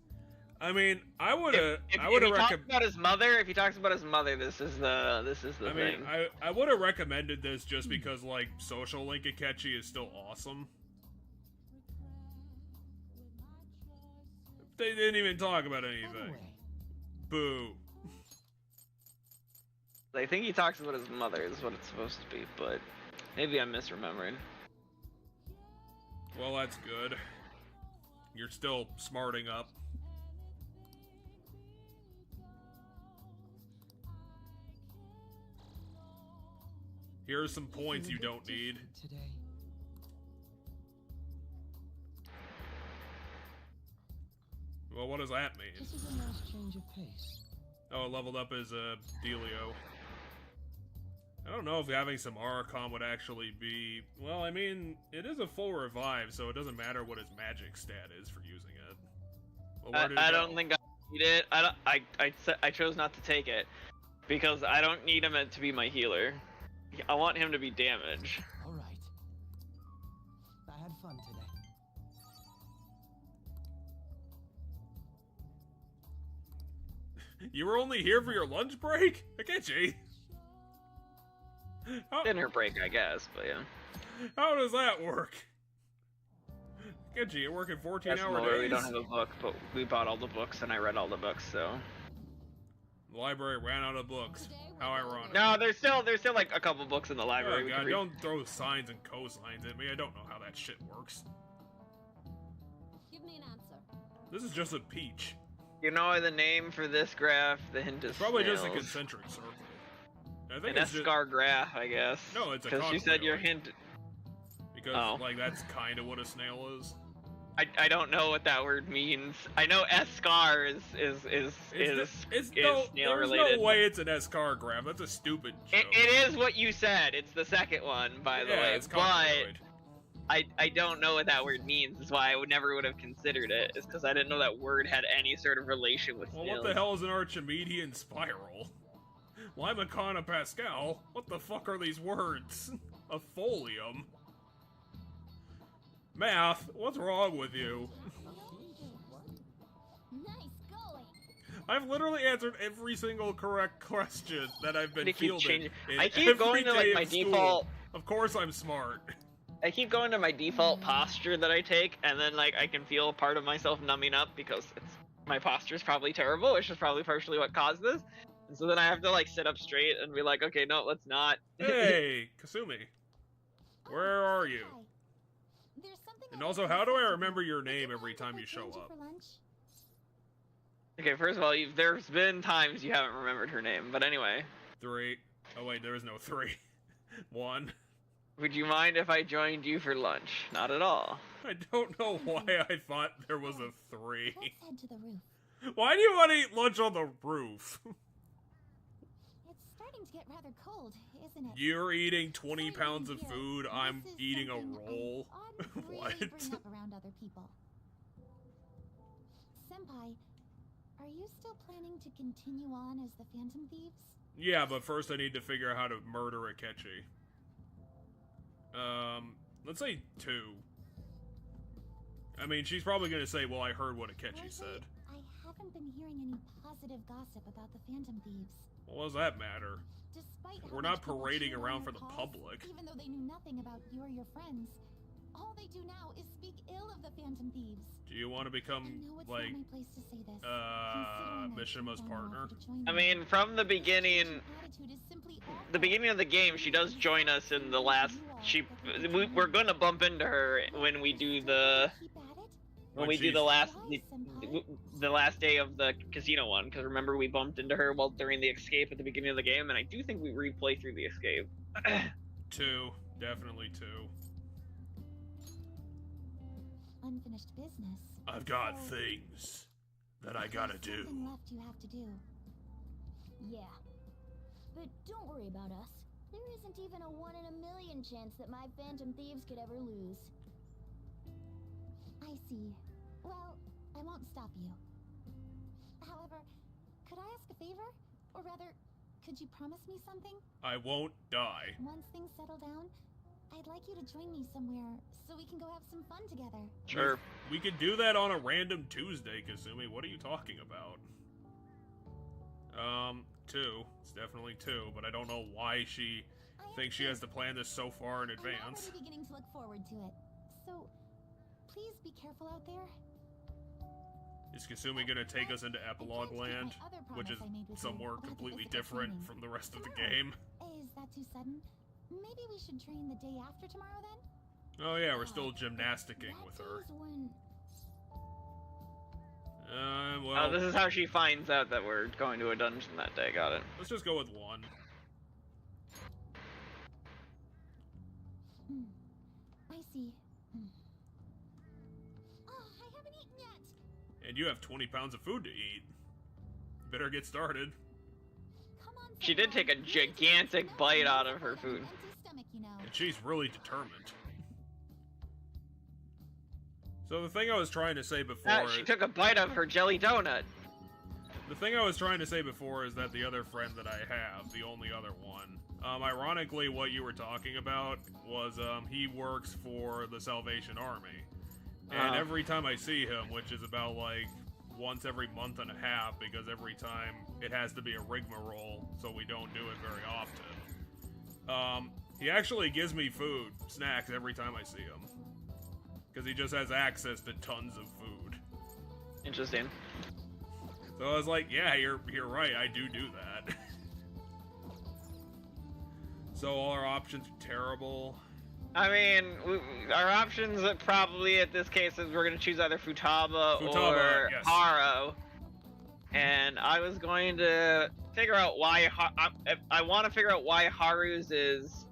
I mean, I would If have he talks recommended. about his mother, this is the I thing. mean, I would have recommended this just because, like, Social Link Akechi is still awesome. They didn't even talk about anything. Boo. I think he talks about his mother, is what it's supposed to be, but maybe I'm misremembering. Well, that's good. You're still smarting up. Here are some points you don't need. Today. Well, what does that mean? This is a nice change of pace. Oh, it leveled up as Delio. I don't know if having some Archon would actually be... Well, I mean, it is a full revive, so it doesn't matter what his magic stat is for using it. Well, where did it I go? don't think I need it. I chose not to take it because I don't need him to be my healer. I want him to be damage. All right. I had fun today. You were only here for your lunch break? Akechi! Dinner break, I guess, but yeah. How does that work? Akechi, you're working 14-hour days? We don't have a book, but we bought all the books and I read all the books, so. The library ran out of books. How ironic. No, there's still like a couple books in the library. Oh we god, can read. don't throw sines and cosines at me. I don't know how that shit works. Give me an answer. This is just a peach. You know the name for this graph? The hint is It's probably just a snails. concentric circle. I think An it's just... Escar graph, I guess. No, it's a because you said your cockleo. hint. Because, Oh. like, that's kind of what a snail is. I don't know what that word means. I know Escar is It's snail there's related. no way it's an Escar graph. That's a stupid joke. It is what you said. It's the second one, by the way. It's But cockleo. I don't know what that word means. That's why I never would have considered it. It's because I didn't know that word had any sort of relation with Well, snails. what the hell is an Archimedean spiral? Limacon Pascal? What the fuck are these words? A folium? Math? What's wrong with you? Nice going. I've literally answered every single correct question that I've been They keep fielded. changing. in I keep every going to like day my of school. default. Of course I'm smart. I keep going to my default posture that I take, and then like I can feel part of myself numbing up because my posture is probably terrible, which is probably partially what caused this. And so then I have to like sit up straight and be like, okay, no, let's not. Hey, Kasumi. Where are you? Hi. There's something And I also, wanted to how do I say. remember your Would you name mind every if time I you show joined you up? for lunch? Okay, first of all, there's been times you haven't remembered her name, but anyway. 3. Oh wait, there is no 3. 1. Would you mind if I joined you for lunch? Not at all. I don't know why I thought there was a 3. Let's head to the roof. Why do you want to eat lunch on the roof? It's starting to get rather cold, isn't it? You're eating 20 Sorry, pounds of here. food, This I'm is eating a something I roll. ought to really What? bring up around other people. Senpai, are you still planning to continue on as the Phantom Thieves? Yeah, but first I need to figure out how to murder Akechi. Let's say 2. I mean, she's probably gonna say, well, I heard what Akechi Lately, said. I haven't been hearing any positive gossip about the Phantom Thieves. Well, what does that matter? Despite how We're much not people parading cheer around on for your the cause, public. Even though they knew nothing about you or your friends, all they do now is speak ill of the Phantom Thieves. Do you want to I become, know it's like, not my place to say this, considering I Mishima's turned down an partner? offer to join I them. mean, from the Her beginning, attitude is simply awful. the beginning of the game, she does join us in the last. We're gonna bump into her when we do the. Keep at it? when we do she's- the last Why, senpai? the last day of the casino one, because remember we bumped into her while during the escape at the beginning of the game, and I do think we replay through the escape. 2, definitely 2. Unfinished business. I've got So, things that I gotta there's do. something left you have to do. Yeah. But don't worry about us. There isn't even a 1 in a million chance that my Phantom Thieves could ever lose. I see. Well, I won't stop you. However, could I ask a favor? Or rather, could you promise me something? I won't die. Once things settle down, I'd like you to join me somewhere so we can go have some fun together. Sure. We could do that on a random Tuesday, Kasumi. What are you talking about? 2. It's definitely 2, but I don't know why she thinks she has to plan this so far in I'm advance. already beginning to look forward to it. So, please be careful out there. Is Kasumi gonna take us into Epilogue Land, which is somewhere completely different from the rest of the game? Is that too sudden? Maybe we should train the day after tomorrow then? Oh yeah, we're still gymnasticking with her. That when Well, This is how she finds out that we're going to a dungeon that day. Got it. let's just go with 1. I see. Oh, I haven't eaten yet. And you have 20 pounds of food to eat. Better get started. Come on, She did senpai. take a You need to gigantic know bite you out can't of her have an food. empty stomach, you know. And she's really determined. So the thing I was trying to say before... She took a bite of her jelly donut. The thing I was trying to say before is that the other friend that I have, the only other one, ironically what you were talking about was, he works for the Salvation Army. And every time I see him, which is about, like, once every month and a half, because every time it has to be a rigmarole, so we don't do it very often. He actually gives me food, snacks, every time I see him. Because he just has access to tons of food. Interesting. So I was like, yeah, you're right, I do that. So all our options are terrible. I mean, our options probably at this case is we're going to choose either Futaba or yes. Haro. And I was going to figure out why... I want to figure out why Haru's is...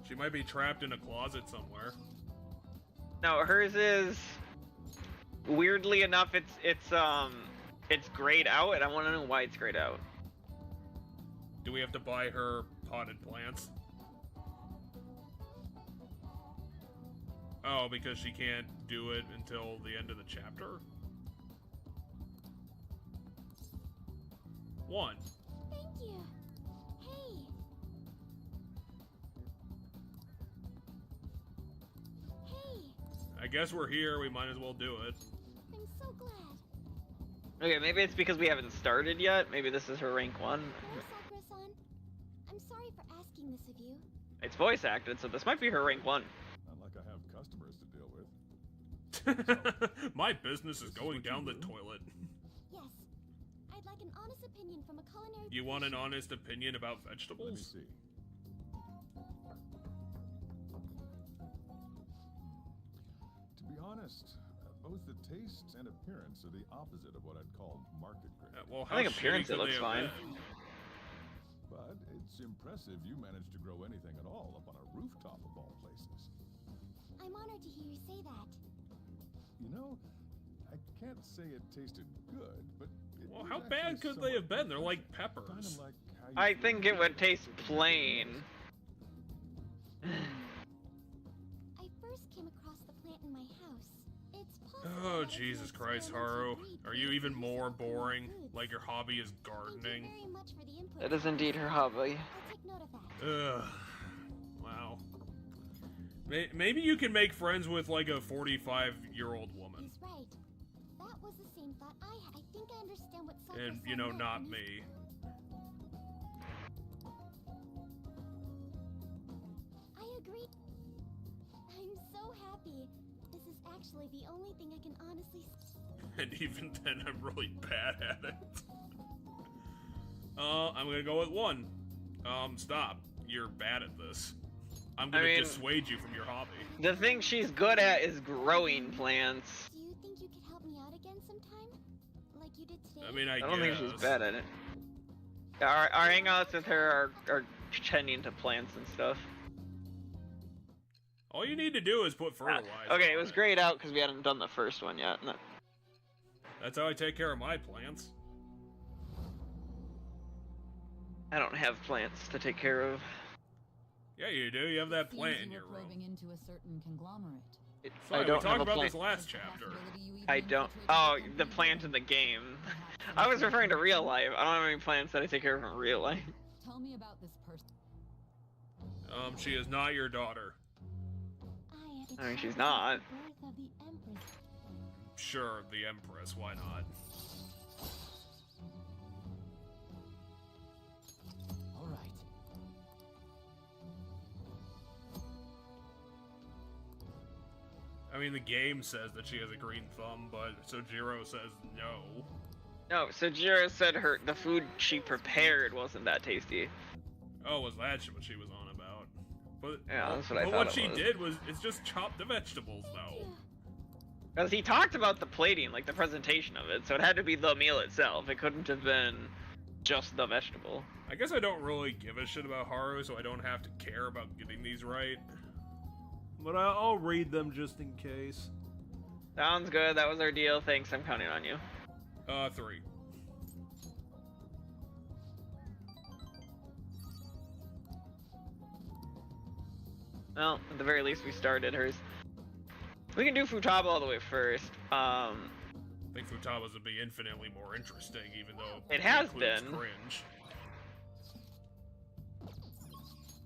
She might be trapped in a closet somewhere. No, hers is... Weirdly enough, it's grayed out, and I want to know why it's grayed out. Do we have to buy her potted plants? Oh, because she can't do it until the end of the chapter? 1. Thank you. Hey. Hey, I guess we're here, we might as well do it. I'm so glad. Okay, maybe it's because we haven't started yet. Maybe this is her rank 1. Hello, Sakura-san. I'm sorry for asking this of you. It's voice acted, so this might be her rank 1. Not like I have customers to deal with. My business is going down the toilet. Yes. I'd like an honest opinion from a culinary You want an professional. honest opinion about Let me vegetables? see. To be honest, both the taste and appearance are the opposite of what I'd call market grade. Well, I think how appearance shitty it could looks they have fine. been? But it's impressive you managed to grow anything at all up on a rooftop of all places. I'm honored to hear you say that. You know, I can't say it tasted good, but it Well, was how actually bad could they somewhat have been? They're like refreshing. peppers. Kinda like how you I feel think it about would taste plain. I first came across the plant in my house. It's possible Oh, that it's an Jesus Christ, experimental Haru. breed Are that you even uses more local boring? foods. Like your hobby is Thank you gardening? very much for the input. That is indeed her hobby. I'll take note of that. Ugh. Wow. Maybe you can make friends with like a 45-year-old woman. He's right. That was the same thought I had. I think I understand what Sakura And, you know, not me. I agree. I'm so happy. This is actually the only thing I can honestly And even then, I'm really bad at it. I'm gonna go with 1. Stop. You're bad at this. I'm gonna I mean- dissuade you from your hobby. The thing she's good at is growing plants. Do you think you could help me out again sometime? Like you did today? I mean, I don't think she's guess. bad at it. Our hangouts with her are tending to plants and stuff. All you need to do is put fertilizer. Okay, it on was grayed out because we hadn't done the first one yet. No. That's how I take care of my plants. I don't have plants to take care of. Yeah, you do. You have that Seems plant you in were your room. probing into a certain conglomerate. Fine, I don't we talked have a about plant. this last Is the chapter. possibility you even I don't. infiltrated Oh, the the company? plant in the game. Perhaps I was something referring to you real can life. I don't have any plants that I take care of in real life. Tell me about this person. She is not your daughter. I mean, she's not. Birth of the Empress. Sure, the Empress. Why not? All right. I mean, the game says that she has a green thumb, but Sojiro says no. No, so Jiro said the food she prepared wasn't that tasty. Oh, was that what she was on about? But Yeah, that's what I but thought what it she was. did was it's just chop the vegetables, though. Because he talked about the plating, like the presentation of it, so it had to be the meal itself. It couldn't have been just the vegetable. I guess I don't really give a shit about Haru, so I don't have to care about getting these right. But I'll read them just in case. Sounds good. That was our deal. Thanks. I'm counting on you. 3. Well, at the very least, we started hers. We can do Futaba all the way first. I think Futaba's would be infinitely more interesting, even though It has includes been. cringe.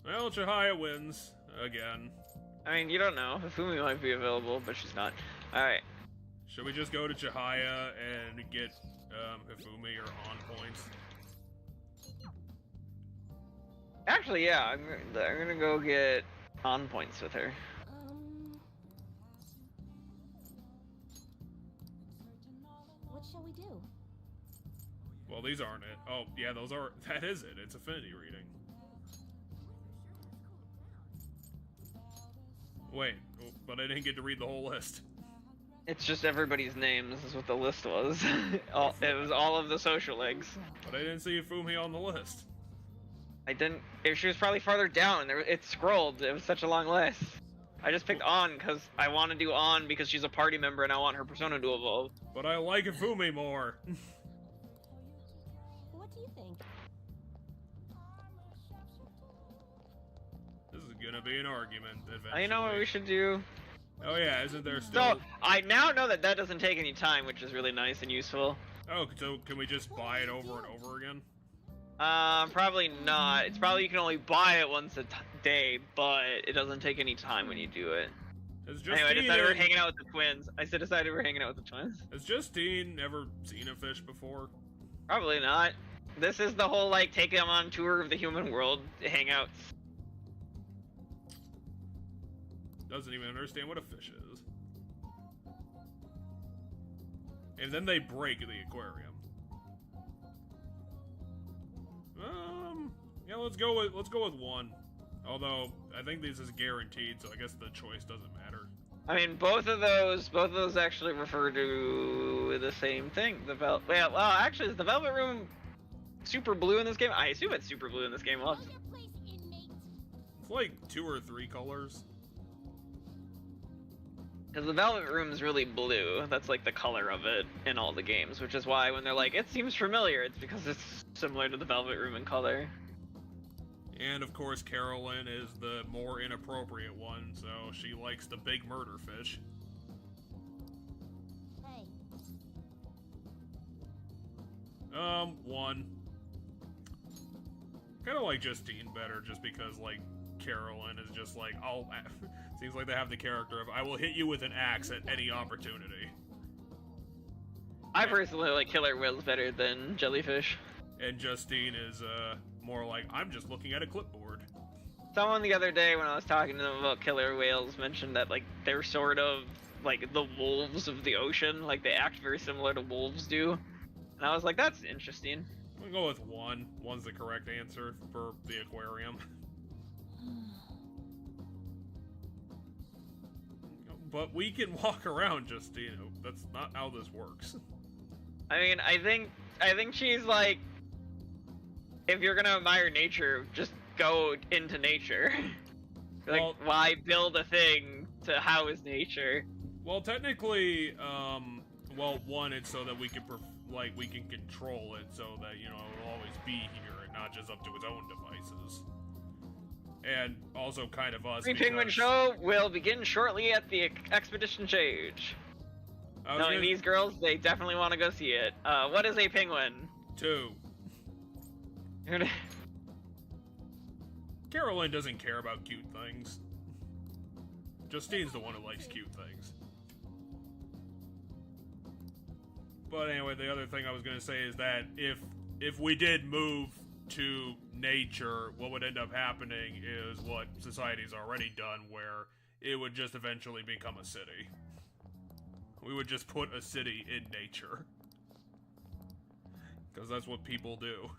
Well, Chihaya wins again. I mean, you don't know. Hifumi might be available, but she's not. Alright. Should we just go to Chihaya and get Hifumi or on points? Actually, yeah, I'm gonna go get on points with her. What shall we do? Well, these aren't it. Oh, yeah, those are. That is it. It's affinity reading. Wait, but I didn't get to read the whole list. It's just everybody's names is what the list was. It was all of the social links. But I didn't see Hifumi on the list. I didn't. She was probably farther down. It scrolled. It was such a long list. I just picked On because I want to do On because she's a party member and I want her persona to evolve. But I like Hifumi more. What do you think? This is gonna be an argument eventually. You know what we should do? Oh yeah, isn't there still? So I now know that doesn't take any time, which is really nice and useful. Oh, so can we just buy it over and over again? Probably not. It's probably you can only buy it once a day, but it doesn't take any time when you do it. Has Anyway, I Justine, decided we're hanging out with the twins. Decided we're hanging out with the twins. has Justine ever seen a fish before? Probably not. This is the whole like take them on tour of the human world hangouts. Doesn't even understand what a fish is. And then they break the aquarium. Yeah, let's go with 1. Although I think this is guaranteed, so I guess the choice doesn't matter. I mean, both of those actually refer to the same thing. Well, actually, is the Velvet Room super blue in this game? I assume it's super blue in this game. Well, Hold your place, inmate. It's like 2 or 3 colors. because the Velvet Room is really blue. That's like the color of it in all the games, which is why when they're like, it seems familiar, it's because it's similar to the Velvet Room in color. And of course, Carolyn is the more inappropriate one, so she likes the big murder fish. Hey, 1. Kind of like Justine better, just because, like, Carolyn is just like, seems like they have the character of, I will hit you with an axe at any opportunity. I personally like killer whales better than jellyfish. And Justine is, more like, I'm just looking at a clipboard. Someone the other day when I was talking to them about killer whales mentioned that like they're sort of like the wolves of the ocean, like they act very similar to wolves do. And I was like, that's interesting. I'm gonna go with 1. 1's the correct answer for the aquarium. But we can walk around, Justino. That's not how this works. I mean, I think she's like, if you're gonna admire nature, just go into nature. Like, Well- why build a thing to house nature? Well, technically, well, one, it's so that we can, we can control it so that, you know, it'll always be here and not just up to its own devices. And also kind of us, Green Penguin because- Show will begin shortly at the expedition stage. I was Knowing gonna- these girls, they definitely want to go see it. What is a penguin? 2. Caroline doesn't care about cute things. Justine's the one who likes cute things. But anyway, the other thing I was gonna say is that if we did move to nature, what would end up happening is what society's already done, where it would just eventually become a city. We would just put a city in nature. Because that's what people do.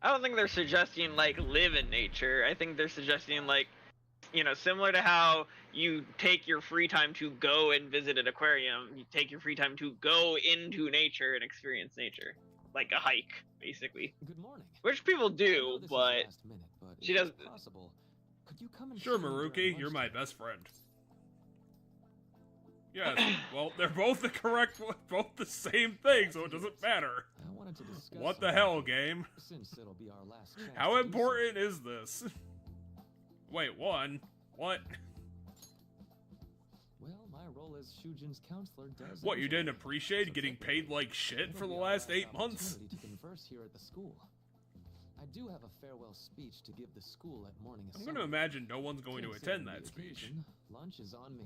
I don't think they're suggesting, like, live in nature. I think they're suggesting, like, you know, similar to how you take your free time to go and visit an aquarium, you take your free time to go into nature and experience nature. Like a hike, basically. Good morning. Which people I know do, this is but last minute, but she if it's does- possible, could you come and Sure, see me during Maruki, you're my lunchtime? best friend. Yes, well, they're both the correct one, both the same thing, so it doesn't matter. I wanted to discuss What the something, hell, game? Since it'll be our last chance How to do important is this? Wait, one? What? Well, my role as Shujin's counselor does. What, you enjoy didn't it. appreciate So getting take it. paid like shit It'll for the be our last 8 last months? opportunity to converse here at the school. I do have a farewell speech to give the school at morning I'm assembly. gonna imagine no one's going to Considering attend the that speech. occasion, lunch is on me.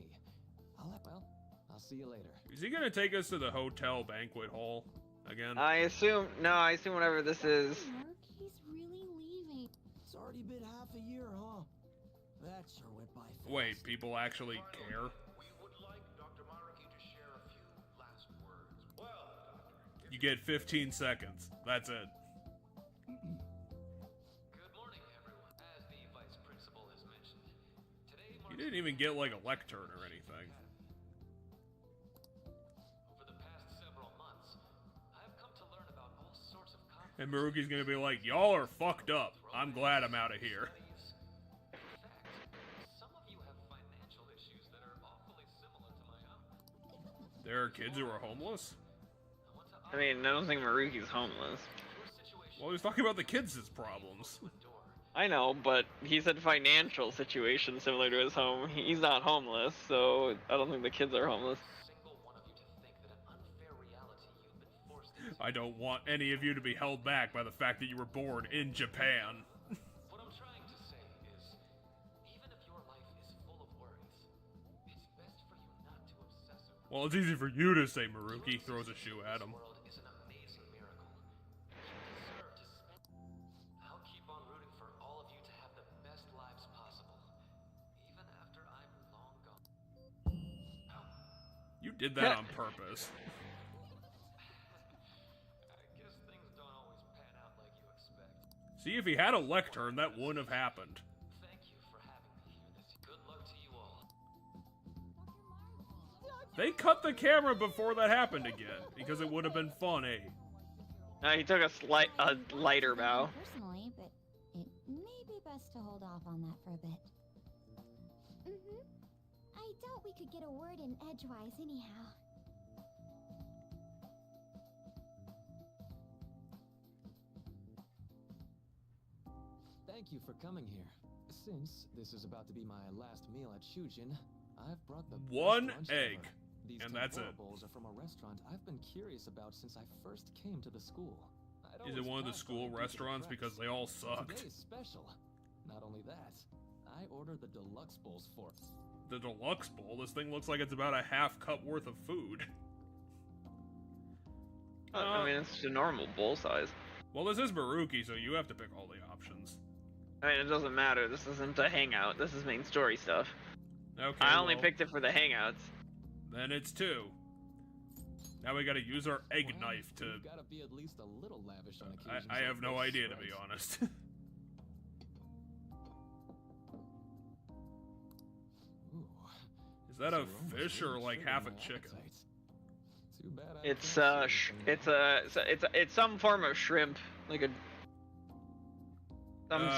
I'll see you later. Is he gonna take us to the hotel banquet hall again? I assume whatever this is. Mark, he's really leaving. It's already been half a year, huh? That sure went by fast. Wait, people actually care? We would like Dr. Maruki to share a few last words. Well, Doctor, You get 15 seconds. That's it. Good morning, everyone. As the vice principal has mentioned, today You marks didn't even get like a lectern or anything. over the past several months, I've come to learn about all sorts of And Maruki's gonna be like, y'all are fucked up. I'm glad I'm out of here. In fact, some of you have financial issues that are awfully similar to my own. There are kids who are homeless? I want to I mean, I don't think Maruki's homeless. your situation Well, he's talking about the kids' problems. to endure. I know, but he said financial situation similar to his home. He's not homeless, so I don't think the kids are homeless. Single one of you to think that an unfair reality you've been forced into. I don't want any of you to be held back by the fact that you were born in Japan. What I'm trying to say is, even if your life is full of worries, it's best for you not to obsess over. Well, it's easy for you to say, Maruki throws a shoe at him. This world is an amazing miracle. You deserve to spend. I'll keep on rooting for all of you to have the best lives possible, even after I'm long gone. You did that on purpose. I guess things don't always pan out like you expect. See, if he had a lectern, that wouldn't have happened. Thank you for having me here this. Good luck to you all. They cut the camera before that happened again, because it would have been funny. He took a lighter bow. Personally, but it may be best to hold off on that for a bit. Mm-hmm. I doubt we could get a word in edgewise anyhow. Thank you for coming here. Since this is about to be my last meal at Shujin, I've brought the best One lunch egg, ever. These and that's tempura it. bowls are from a restaurant I've been curious about since I first came to the school. I'd Is it always one of the passed school other people restaurants cracks. because they all sucked? Today's special. Not only that, I ordered the deluxe bowls for. The deluxe bowl, this thing looks like it's about a half cup worth of food. I mean, it's a normal bowl size. Well, this is Maruki, so you have to pick all the options. I mean, it doesn't matter. This isn't a hangout. This is main story stuff. Okay, I only well, picked it for the hangouts. Then it's 2. Now we gotta use our egg Well, knife to... You've gotta be at least a little lavish on occasions. I like have no this, idea, to right? be honest. Ooh. that a fish or like half a chicken? Too bad I It's it's some form of shrimp, like a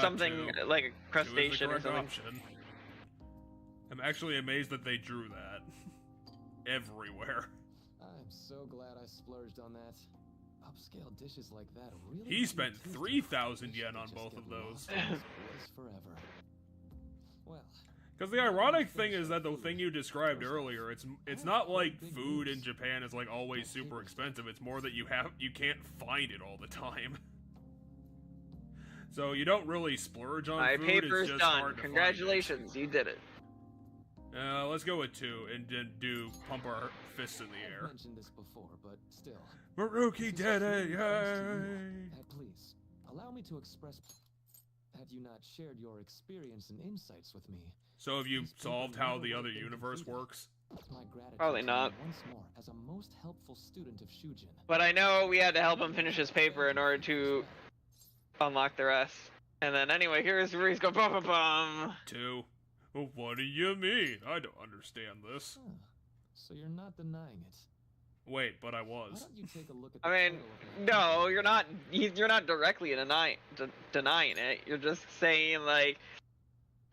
something two. like a Two is the crustacean or correct something. option. I'm actually amazed that they drew that everywhere. I'm so glad I splurged on that. Upscale dishes like that really. He spent do taste 3,000 like yen they on just both get of those. lost in this place forever. Well, Because the ironic thing is that the thing you described earlier, it's not like food in Japan is like always super expensive. It's more that you can't find it all the time. So you don't really splurge on My food. paper's It's just done. hard to find Congratulations, you did it. it. Let's go with 2 and then do pump our fists in the I've air. mentioned this before, but still. Maruki did it! Yay! Yay! Please, allow me to express. Had you not shared your experience and insights with me, So have you solved how the other universe works? my gratitude Probably to not. you once more as a most helpful student of Shujin. But I know we had to help him finish his paper in order to unlock the rest. And then anyway, here's where he's going bum bum bum. 2. Well, what do you mean? I don't understand this. Huh. So you're not denying it. Wait, but I Why was. don't you take a look at the I mean, title of my no, you're not. You're not directly denying it. You're just saying like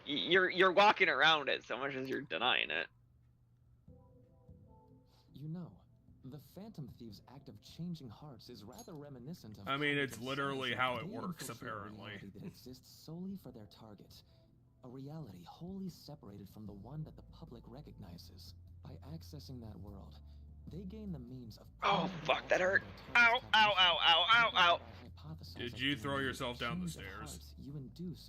you're walking around it so much as you're denying it. You know, the Phantom Thieves' act of changing hearts is rather reminiscent of. I mean, it's cognitive literally science. how it They works, infiltrate a apparently. reality that exists solely for their target, a reality wholly separated from the one that the public recognizes. By accessing that world, they gain the means of. Oh, permanently fuck, that altering hurt. their Ow, target's ow, cognition. ow, ow, ow, ow. Did you throw yourself down the stairs?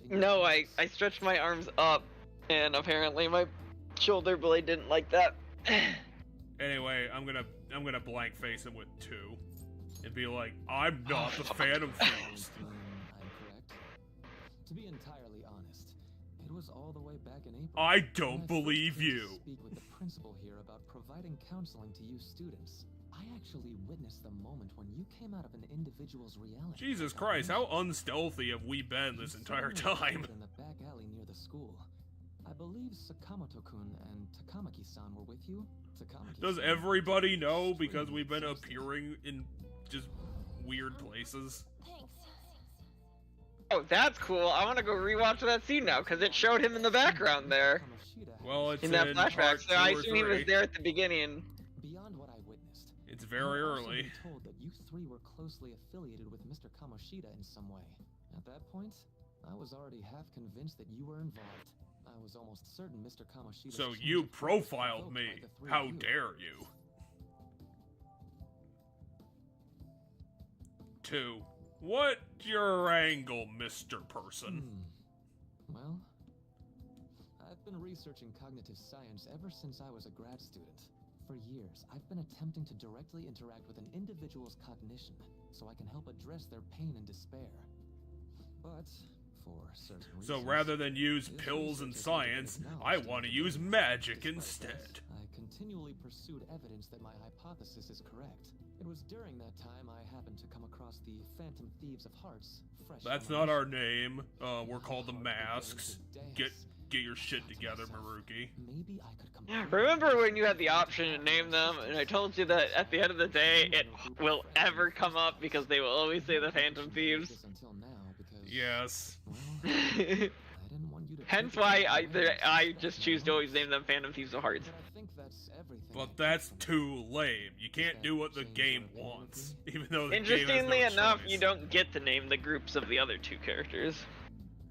No, I stretched my arms up, and apparently my shoulder blade didn't like that. Anyway, I'm gonna blank face him with 2, and be like, I'm not the fuck. Phantom Thieves. I'm correct. To be entirely honest, it was all the way back in April. I when don't first believe came to you. Speak with the principal here about providing counseling to you students. I actually witnessed the moment when you came out of an individual's reality. Jesus Christ, how unstealthy have we been this entire time? In the back alley near the school. I believe Sakamoto-kun and Takamaki-san were with you. Does everybody know because we've been appearing in just weird places? Thanks. Oh, that's cool. I want to go rewatch that scene now because it showed him in the background there Well, it's in that in flashback. part So I 2 or assume he was 3. there at the beginning. Beyond what I witnessed, It's very I've also early. been told that you 3 were closely affiliated with Mr. Kamoshida in some way. At that point, I was already half convinced that you were involved. I was almost certain Mr. Kamoshida. So you profiled me. How dare you? 2. What's your angle, Mr. Person? Well, I've been researching cognitive science ever since I was a grad student. For years, I've been attempting to directly interact with an individual's cognition so I can help address their pain and despair. But for certain reasons, So rather than use this pills and research has never been science, I acknowledged want to in use the magic Despite instead. this, I continually pursued evidence that my hypothesis is correct. It was during that time I happened to come across the Phantom Thieves of Hearts. Fresh That's from not my our mission. name. We're called the My heart began Masks. to Get dance. your shit Thought to together, myself, Maruki. Maybe I could completely Remember when you had the option to name them, and I told you that at the end of the day, it will ever come up because they will always say the Phantom Thieves. Until now, because, Yes. well, I didn't want you to Hence take it why the way I just choose to always name them Phantom Thieves of Hearts. But I think that's everything I But get that's from it. too lame. You can't do what the game wants, even though the game Interestingly has no enough, choice. you don't get to name the groups of the other 2 characters.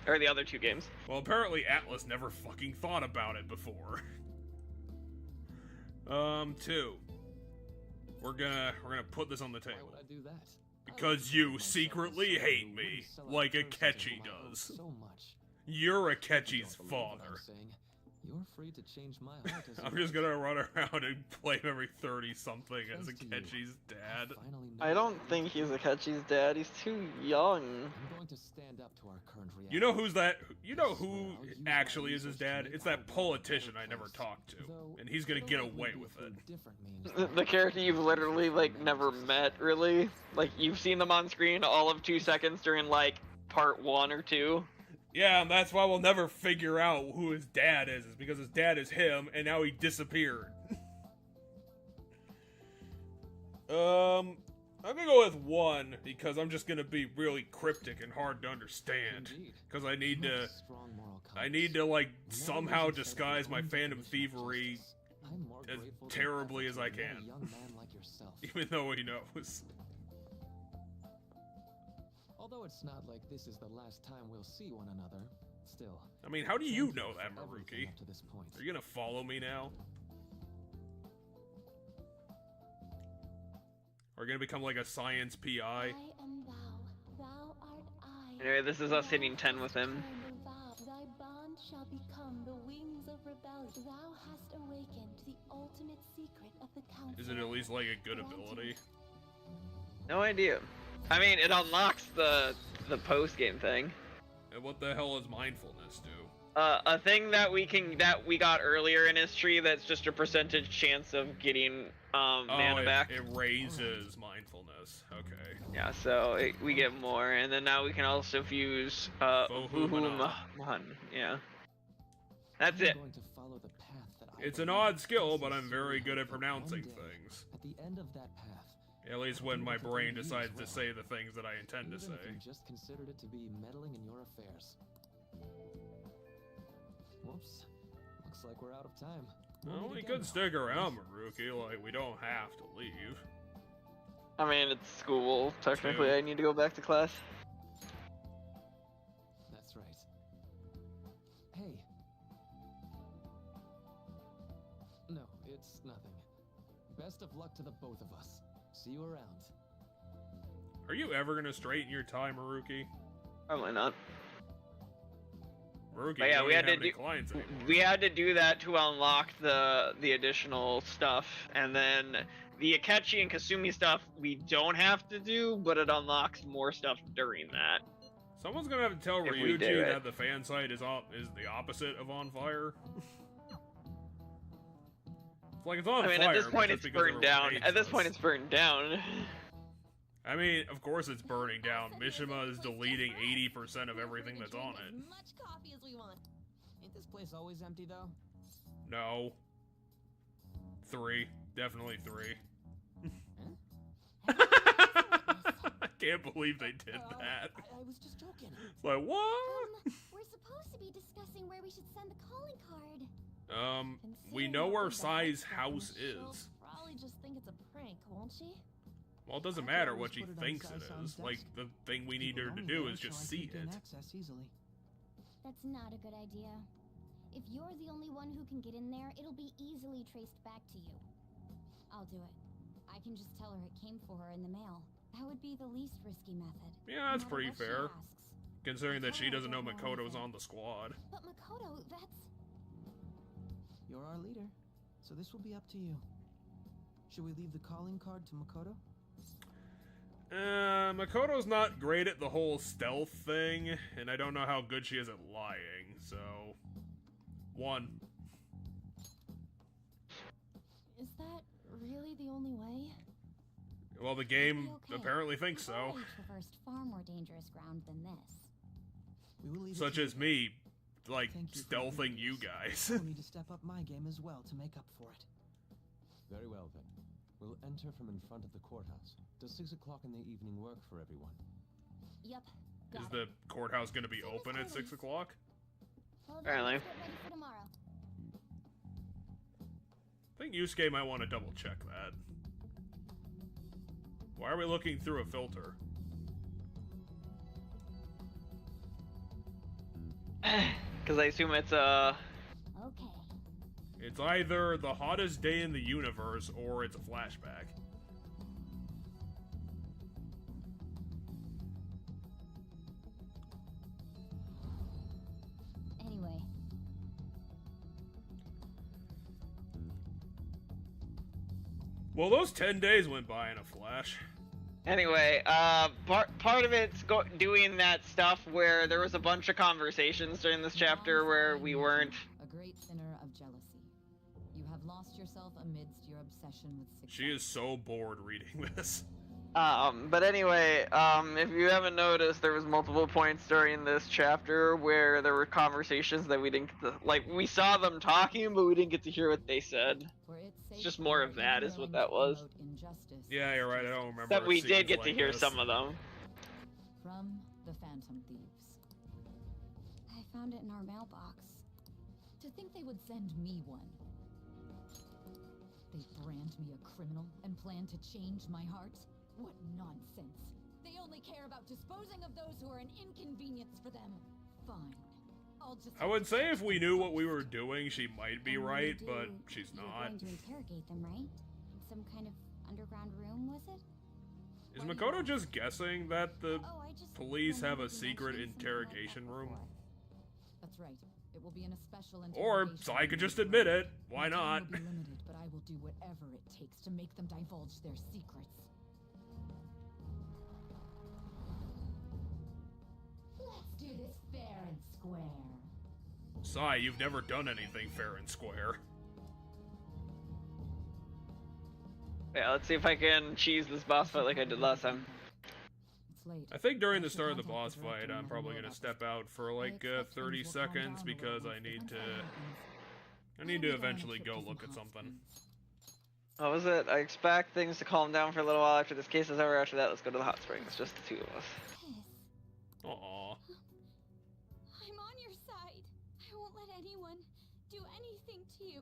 Or the other 2 games. Well, apparently Atlas never fucking thought about it before. 2. We're gonna put this on the Why table. would I do that? Because you secretly hate me, like Akechi does. So much. You're You Akechi's don't believe what father. I'm saying. You're free to change my heart as I'm you just wish. gonna run around and play every 30-something as Thanks to you. Akechi's dad. Finally know I don't that think he's you- Akechi's dad. He's too young. I'm going to stand up to our current reality. You know who's that? You know who actually is his dad? It's that politician I never talked to. And he's gonna get away with it. The character you've literally, like, never met, really. Like, you've seen them on screen all of 2 seconds during, like, part 1 or 2. Yeah, and that's why we'll never figure out who his dad is because his dad is him, and now he disappeared. I'm gonna go with 1 because I'm just gonna be really cryptic and hard to understand. Because I need to like somehow disguise my fandom thievery as terribly as I can. Even though he knows. Although it's not like this is the last time we'll see one another, still. I mean, how do you know that, Maruki? Up to this point. Are you gonna follow me now? Are you gonna become like a science PI? I am thou, thou art I. Anyway, this is us hitting 10 with him. Thy bond shall become the wings of rebellion. Thou hast awakened the ultimate secret of the council. Is it at least like a good ability? No idea. I mean, it unlocks the post-game thing. And what the hell is mindfulness do? A thing that we got earlier in history that's just a percentage chance of getting mana back. It raises mindfulness. Okay. Yeah, so we get more, and then now we can also fuse Fuhuman. Yeah. That's it. It's an odd skill, but I'm very good at pronouncing things. At the end of that path. At least when my brain decides to say the things that I intend to say. Even if you just considered it to be meddling in your affairs. Whoops. Looks like we're out of time. Well, we could stick around, Maruki. Like, we don't have to leave. I mean, it's school. Technically, I need to go back to class. That's right. Hey. No, it's nothing. Best of luck to the both of us. See you around. Are you ever gonna straighten your tie, Maruki? Probably not. Maruki, but yeah, we had to do that to unlock the additional stuff, and then the Akechi and Kasumi stuff we don't have to do, but it unlocks more stuff during that. Someone's gonna have to tell Ryuji that the fan site is the opposite of on fire. It's like it's on fire. I mean, at this point it's burned down. At this point it's burned down. I mean, of course it's burning down. Mishima is deleting 80% of everything that's on it. As much coffee as we want. Ain't this place always empty though? No. 3. Definitely 3. I can't believe they did that. I was just joking. It's like, what? We're supposed to be discussing where we should send the calling card. We know where Sai's house is. Probably just think it's a prank, won't she? Well, it doesn't matter what she thinks it is. Like, the thing we need her to do is just see it. That's not a good idea. If you're the only one who can get in there, it'll be easily traced back to you. I'll do it. I can just tell her it came for her in the mail. That would be the least risky method. Yeah, that's pretty fair. Considering that she doesn't know Makoto's on the squad. But Makoto, that's... You're our leader, so this will be up to you. Should we leave the calling card to Makoto? Makoto's not great at the whole stealth thing, and I don't know how good she is at lying, so... 1. Is that really the only way? Well, the game apparently thinks so. We've traversed far more dangerous ground than this. Such as me, like, stealthing you guys. I need to step up my game as well to make up for it. Very well, then. We'll enter from in front of the courthouse. Does 6 o'clock in the evening work for everyone? Yep. Is the courthouse going to be open at 6 o'clock? Apparently. Get ready for tomorrow. I think Yusuke might want to double check that. Why are we looking through a filter? Because I assume it's Okay. It's either the hottest day in the universe or it's a flashback. Anyway. Well, those 10 days went by in a flash. Anyway, part of it's doing that stuff where there was a bunch of conversations during this chapter where we weren't. A great sinner of jealousy. You have lost yourself amidst your obsession with success. She is so bored reading this. But anyway, if you haven't noticed, there was multiple points during this chapter where there were conversations that we didn't get to, like, we saw them talking, but we didn't get to hear what they said. It's just more of that is what that was. Yeah, you're right. I don't remember. That we did scenes get like to hear this. some of them. From the Phantom Thieves. I found it in our mailbox. To think they would send me one. They brand me a criminal and plan to change my heart? What nonsense. They only care about disposing of those who are an inconvenience for them. Fine. I'll just... I would say if we knew what we were doing, she might be And when right, we but do, she's you were not. going to interrogate them, right? Some kind of underground room, was it? Is Makoto just guessing that the Oh, I just police have a remembered you secret mentioning something like that interrogation room? before. That's right. It will be in a special Or interrogation so I could room. just admit it. Why My time not? will be limited, but I will do whatever it takes to make them divulge their secrets. Let's do this fair and square. Sai, you've never done anything fair and square. Yeah, let's see if I can cheese this boss fight like I did last time. It's late. I think during the should start of the contact boss the director fight, and I'm let him probably know gonna about step out for I like expect 30 things will calm seconds down a because little I once the need to. unfriendly happens. I need I'll to be going on a eventually trip go to some look at hot something. springs. What was it? I expect things to calm down for a little while after this case is over. After that, let's go to the hot springs. Just the two of us. Kiss. Aw. I'm on your side. I won't let anyone do anything to you.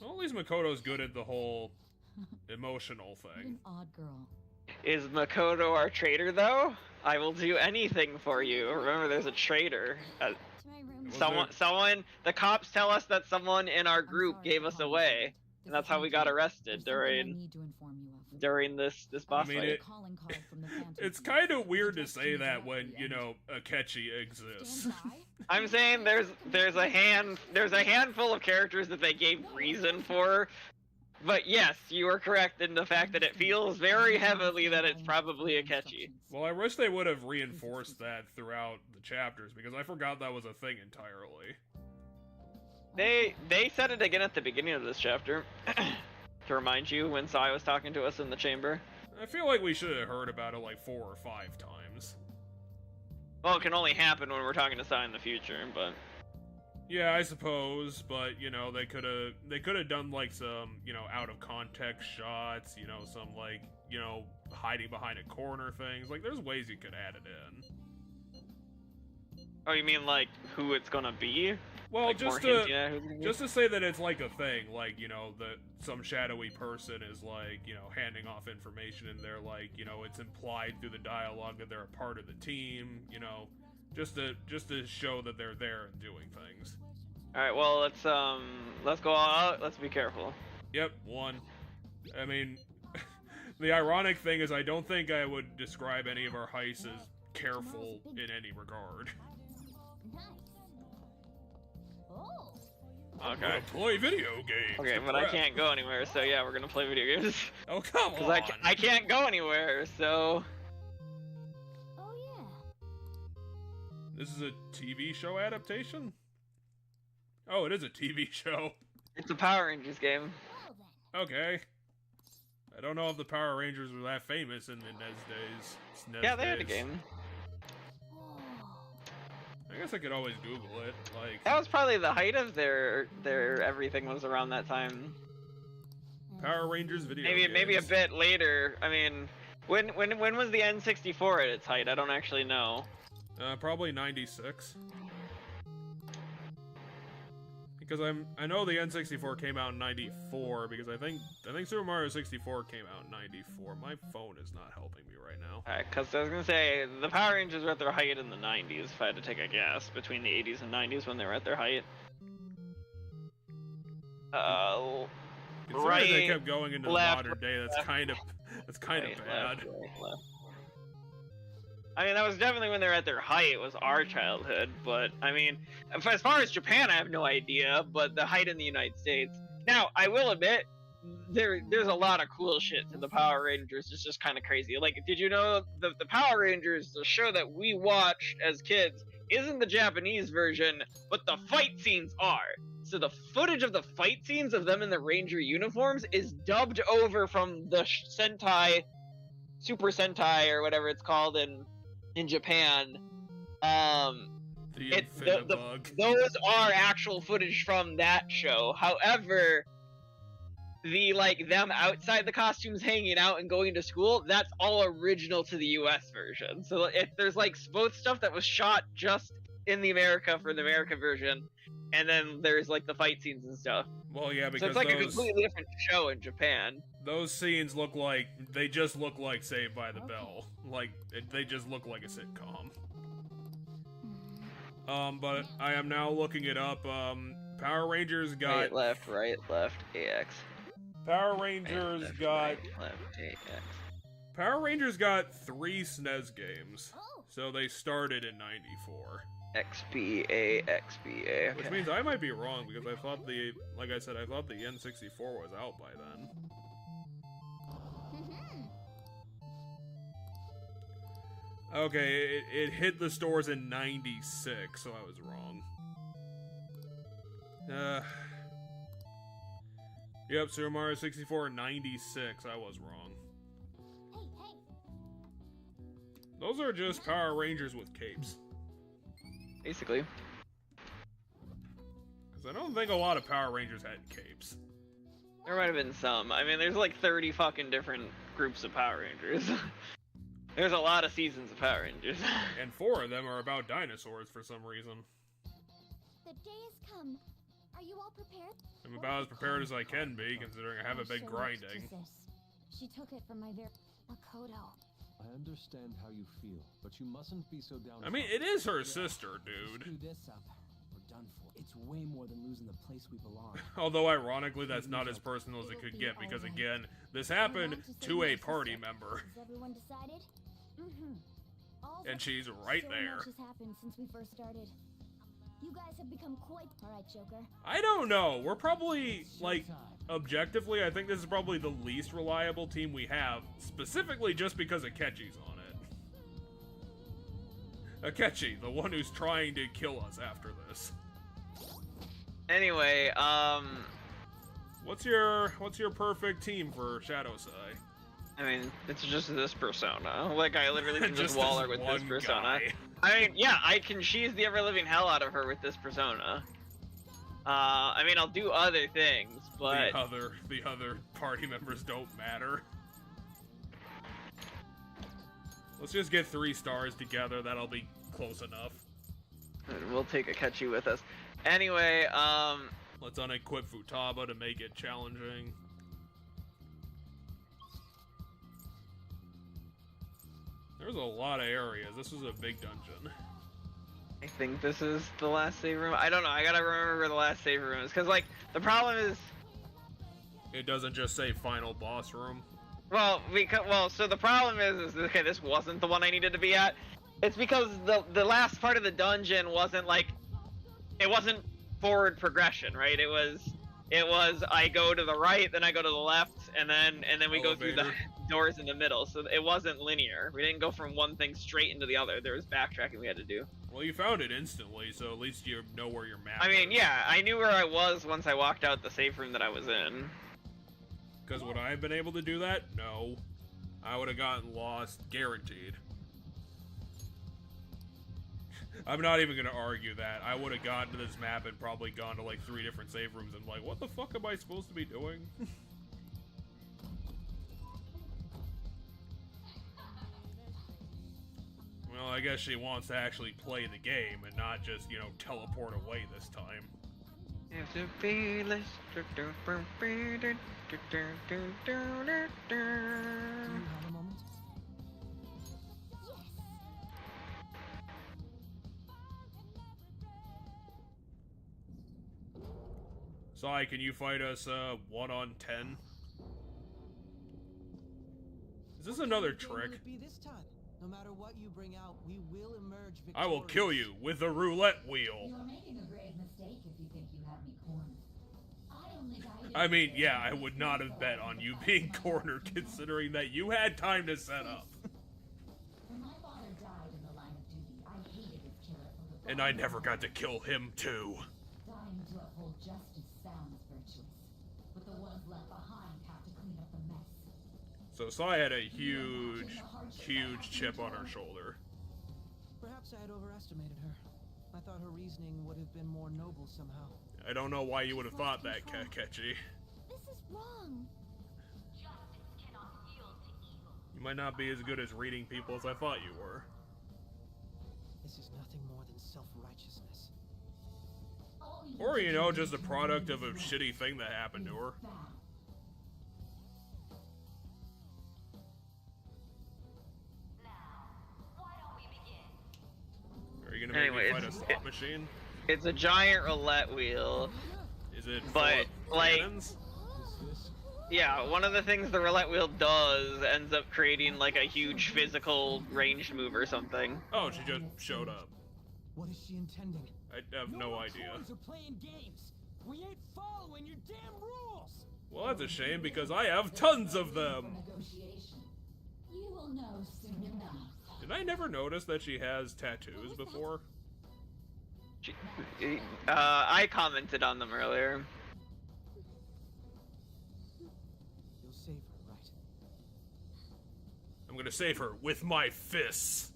Well, at least Makoto's good at the whole emotional What thing. an odd girl. Is Makoto our traitor, though? I will do anything for you. Remember, there's a traitor. To my room. Was Someone, the cops tell us that someone in our I'm group sorry gave for us calling away, you. and This that's is how my we got job. arrested There's something I during need to inform you of. this boss mean, fight. it- Calling card from the Phantom It's Thieves. kind of weird to Just say choose that up when, the you end. know, Akechi exists. Stand by. I'm saying there's a handful of characters that they gave reason for, but yes, you are correct in the fact that it feels very heavily that it's probably Akechi. Well, I wish they would have reinforced that throughout the chapters because I forgot that was a thing entirely. They said it again at the beginning of this chapter to remind you when Sai was talking to us in the chamber. I feel like we should have heard about it like 4 or 5 times. Well, it can only happen when we're talking to Sai in the future, but Yeah, I suppose, but you know, they could have done like some, you know, out of context shots, you know, some like, you know, hiding behind a corner things. Like there's ways you could add it in. oh, you mean like who it's gonna be? Well, Like, just more to hinty at who's gonna be? just to say that it's like a thing, like, you know, that some shadowy person is like, you know, handing off information and they're like, you know, it's implied through the dialogue that they're a part of the team, you know, just to show that they're there and doing things. All right, well let's go all out. Let's be careful. Yep, 1. I mean, the ironic thing is I don't think I would describe any of our heists as careful in any regard. Nice. Oh. Okay. We're gonna play video games. Okay, but I can't go anywhere, so yeah, we're gonna play video games. Oh, come Because on! I can't go anywhere, so... Oh yeah. This is a TV show adaptation? Oh, it is a TV show. It's a Power Rangers game. Well then. Okay. I don't know if the Power Rangers were that famous in the NES days. SNES Yeah, they had a days. game. Whoa. I guess I could always Google it. Like, That was probably the height of their everything was around that time. Power Rangers video Maybe a games. bit later. I mean, when was the N64 at its height? I don't actually know. Probably 96. Because I know the N64 came out in 94 because I think Super Mario 64 came out in 94. My phone is not helping me right now. Alright, because I was gonna say the Power Rangers were at their height in the 90s. If I had to take a guess, between the 80s and 90s when they were at their height. Considering Right, they kept going into left, the modern day, that's left, kind of right, bad. left, right, left. I mean, that was definitely when they were at their height, was our childhood, but, I mean, as far as Japan, I have no idea, but the height in the United States. Now, I will admit, there's a lot of cool shit to the Power Rangers, it's just kind of crazy. Like, did you know the Power Rangers, the show that we watched as kids, isn't the Japanese version, but the fight scenes are. So the footage of the fight scenes of them in the Ranger uniforms is dubbed over from the Sentai Super Sentai or whatever it's called in Japan. The Infinibug. Those are actual footage from that show. However, the them outside the costumes hanging out and going to school, that's all original to the US version. So there's both stuff that was shot just in the America for the America version, and then there's the fight scenes and stuff. Well, yeah, because so it's a completely different show in Japan. Those scenes they just look like Saved by the Bell. They just look like a sitcom. But I am now looking it up. Power Rangers got right, left, AX. Power Rangers got left, AX. Power Rangers got 3 SNES games, so they started in '94. XBA. Which means I might be wrong because I thought like I said, I thought the N64 was out by then. Okay, it hit the stores in '96, so I was wrong. Yep, Super Mario 64 '96, I was wrong. Those are just Power Rangers with capes. Basically. Because I don't think a lot of Power Rangers had capes. There might have been some. I mean, there's 30 fucking different groups of Power Rangers. There's a lot of seasons of Power Rangers. And 4 of them are about dinosaurs for some reason. The day has come. Are you all prepared? I'm about as prepared as I can be, considering I haven't been grinding. She took it from my Makoto. I understand how you feel, but you mustn't be so down. I mean, it is her sister, dude. Screw this up. We're done for. It's way more than losing the place we belong. Although, ironically, that's not as personal as it could get, because again, this happened to a party member. Has everyone decided? And she's right there. Much has happened since we first started. You guys have become quite alright, Joker. I don't know. We're probably, objectively, I think this is probably the least reliable team we have, specifically just because Akechi's on it. Akechi, the one who's trying to kill us after this. Anyway, what's your perfect team for Shadowsai? I mean, it's just this persona. I literally can just Just wall this her with this one persona. guy. I mean, yeah, I can cheese the ever-living hell out of her with this persona. I mean, I'll do other things, but... The other party members don't matter. Let's just get 3 stars together, that'll be close enough. We'll take Akechi with us. Anyway, Let's unequip Futaba to make it challenging. There's a lot of areas. This was a big dungeon. I think this is the last save room. I don't know. I gotta remember where the last save room is. Because, the problem is... It doesn't just say final boss room. So the problem is okay, this wasn't the one I needed to be at. It's because the last part of the dungeon wasn't, it wasn't forward progression, right? It was I go to the right, then I go to the left, and then we go through the doors in the middle. So it wasn't linear. We didn't go from one thing straight into the other. There was backtracking we had to do. Well, you found it instantly, so at least you know where your map I mean, is. yeah, I knew where I was once I walked out the safe room that I was in. Because would I have been able to do that? No. I would have gotten lost, guaranteed. I'm not even going to argue that. I would have gotten to this map and probably gone to 3 different save rooms and what the fuck am I supposed to be doing? Well, I guess she wants to actually play the game and not just, teleport away this time. Do you have a moment? Sai, can you fight us 1 on 10? Is this another trick? Will it be this time? No matter what you bring out, we will emerge victorious. I will kill you with the roulette wheel. You're making a grave mistake if you think you have me cornered. I only guided I mean, yeah, I would not have bet on you being cornered, considering that you had time to set up. When my father died in the line of duty, I hated his killer for the And I never got to kill him, too. dying to uphold justice sounds virtuous, but the ones left behind have to clean up the mess. So Sai had a huge chip on her shoulder. Perhaps I had overestimated her. I thought her reasoning would have been more noble somehow. I don't know why you would have thought that, Ketchy. This is wrong. You might not be as good as reading people as I thought you were. This is nothing more than self-righteousness. Or, you know, just a product of a shitty thing that happened to her. Are you gonna make me fight a slot machine? It's a giant roulette wheel. Is it But, like, cannons? yeah, one of the things the roulette wheel does ends up creating like a huge physical ranged move or something. Oh, she just showed up. What is she intending? I have no idea. Are playing games. We ain't following your damn rules. Well, that's a shame because I have tons of them. You will know soon enough. Did I never notice that she has tattoos before? I commented on them earlier. You'll save her, right? I'm gonna save her with my fists.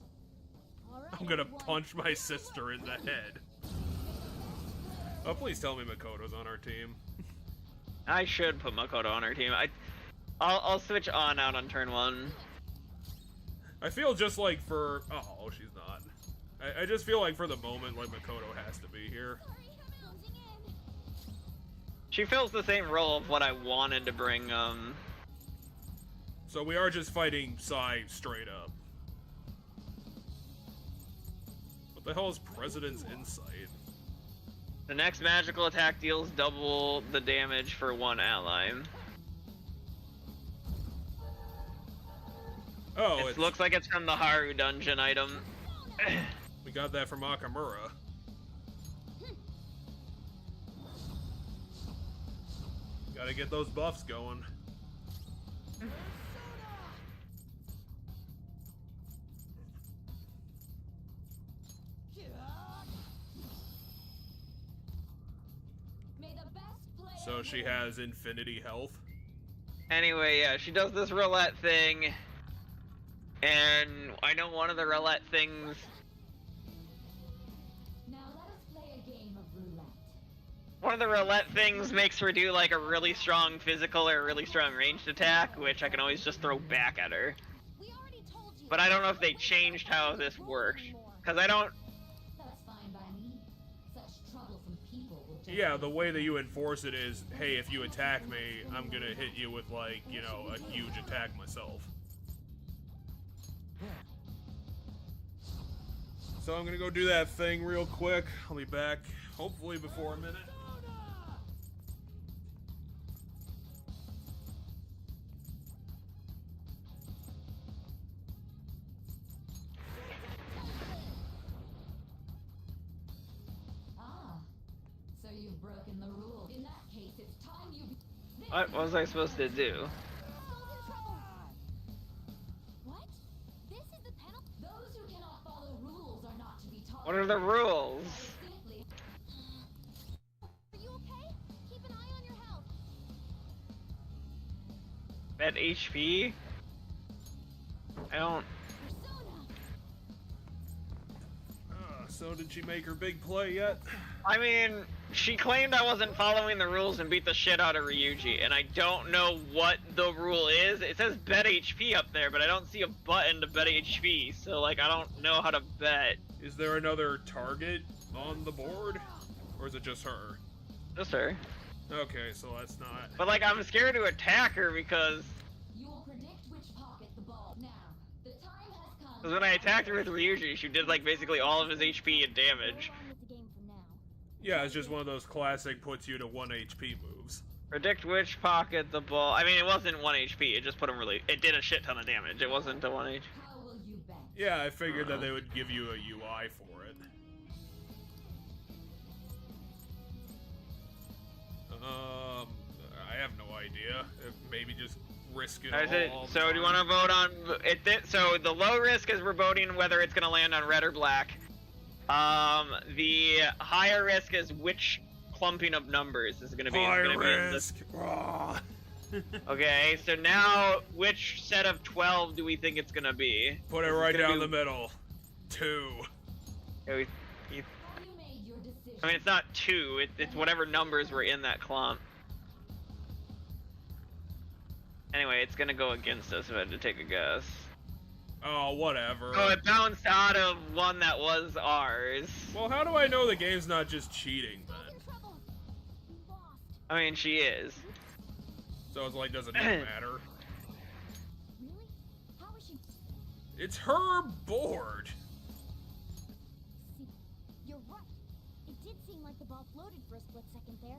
I'm gonna punch my sister in the head. Oh, please tell me Makoto's on our team. I should put Makoto on our team. I'll switch on out on turn 1. I feel just like for... Oh, she's not. I just feel like for the moment, like Makoto has to be here. She fills the same role of what I wanted to bring, So we are just fighting Sai straight up. What the hell is President's Insight? The next magical attack deals double the damage for one ally. Oh, it looks like it's from the Haru dungeon item. We got that from Akamura. Gotta get those buffs going. So she has infinity health. Anyway, yeah, she does this roulette thing. And I know one of the roulette things... Now let us play a game of roulette. One of the roulette things makes her do like a really strong physical or a really strong ranged attack, which I can always just throw back at her. But I don't know if they changed how this works. Because I don't... That's fine by me. Such troublesome people will just... Yeah, the way that you enforce it is, hey, if you attack me, I'm gonna hit you with, like, you know, a huge attack myself. So I'm gonna go do that thing real quick. I'll be back, hopefully before a minute. Ah, so you've broken the rule. In that case, it's time you... What was I supposed to do? What? This is the penalty? Those who cannot follow rules are not to be taught. What are the rules? Simply... Are you okay? Keep an eye on your health. At HP? I don't... So did she make her big play yet? I mean, she claimed I wasn't following the rules and beat the shit out of Ryuji, and I don't know what the rule is. It says bet HP up there, but I don't see a button to bet HP, so like I don't know how to bet. Is there another target on the board? Or is it just her? Just her. Okay, so that's not... But like I'm scared to attack her because... You will predict which pocket the ball... Now, the time has come... Because when I attacked her with Ryuji, she did like basically all of his HP and damage. Yeah, it's just one of those classic puts you to 1 HP moves. Predict which pocket the ball... I mean, it wasn't 1 HP, it just put him really... It did a shit ton of damage, it wasn't a 1 HP. How will you bet? Yeah, I figured that they would give you a UI for it. I have no idea. Maybe just risk it all. So do you want to vote on... So the low risk is we're voting whether it's going to land on red or black. The higher risk is which clumping of numbers is going to be. High risk. Okay, so now which set of 12 do we think it's gonna be? Put it right down the middle. 2. Yeah, You made your decision. I mean, it's not 2. It's whatever numbers were in that clump. Anyway, it's gonna go against us if I had to take a guess. Oh, whatever. Oh, it bounced out of one that was ours. Well, how do I know the game's not just cheating, then? I mean, she is. So it's like, doesn't even matter. Really? How is she? It's her board. See, you're right. It did seem like the ball floated for a split second there.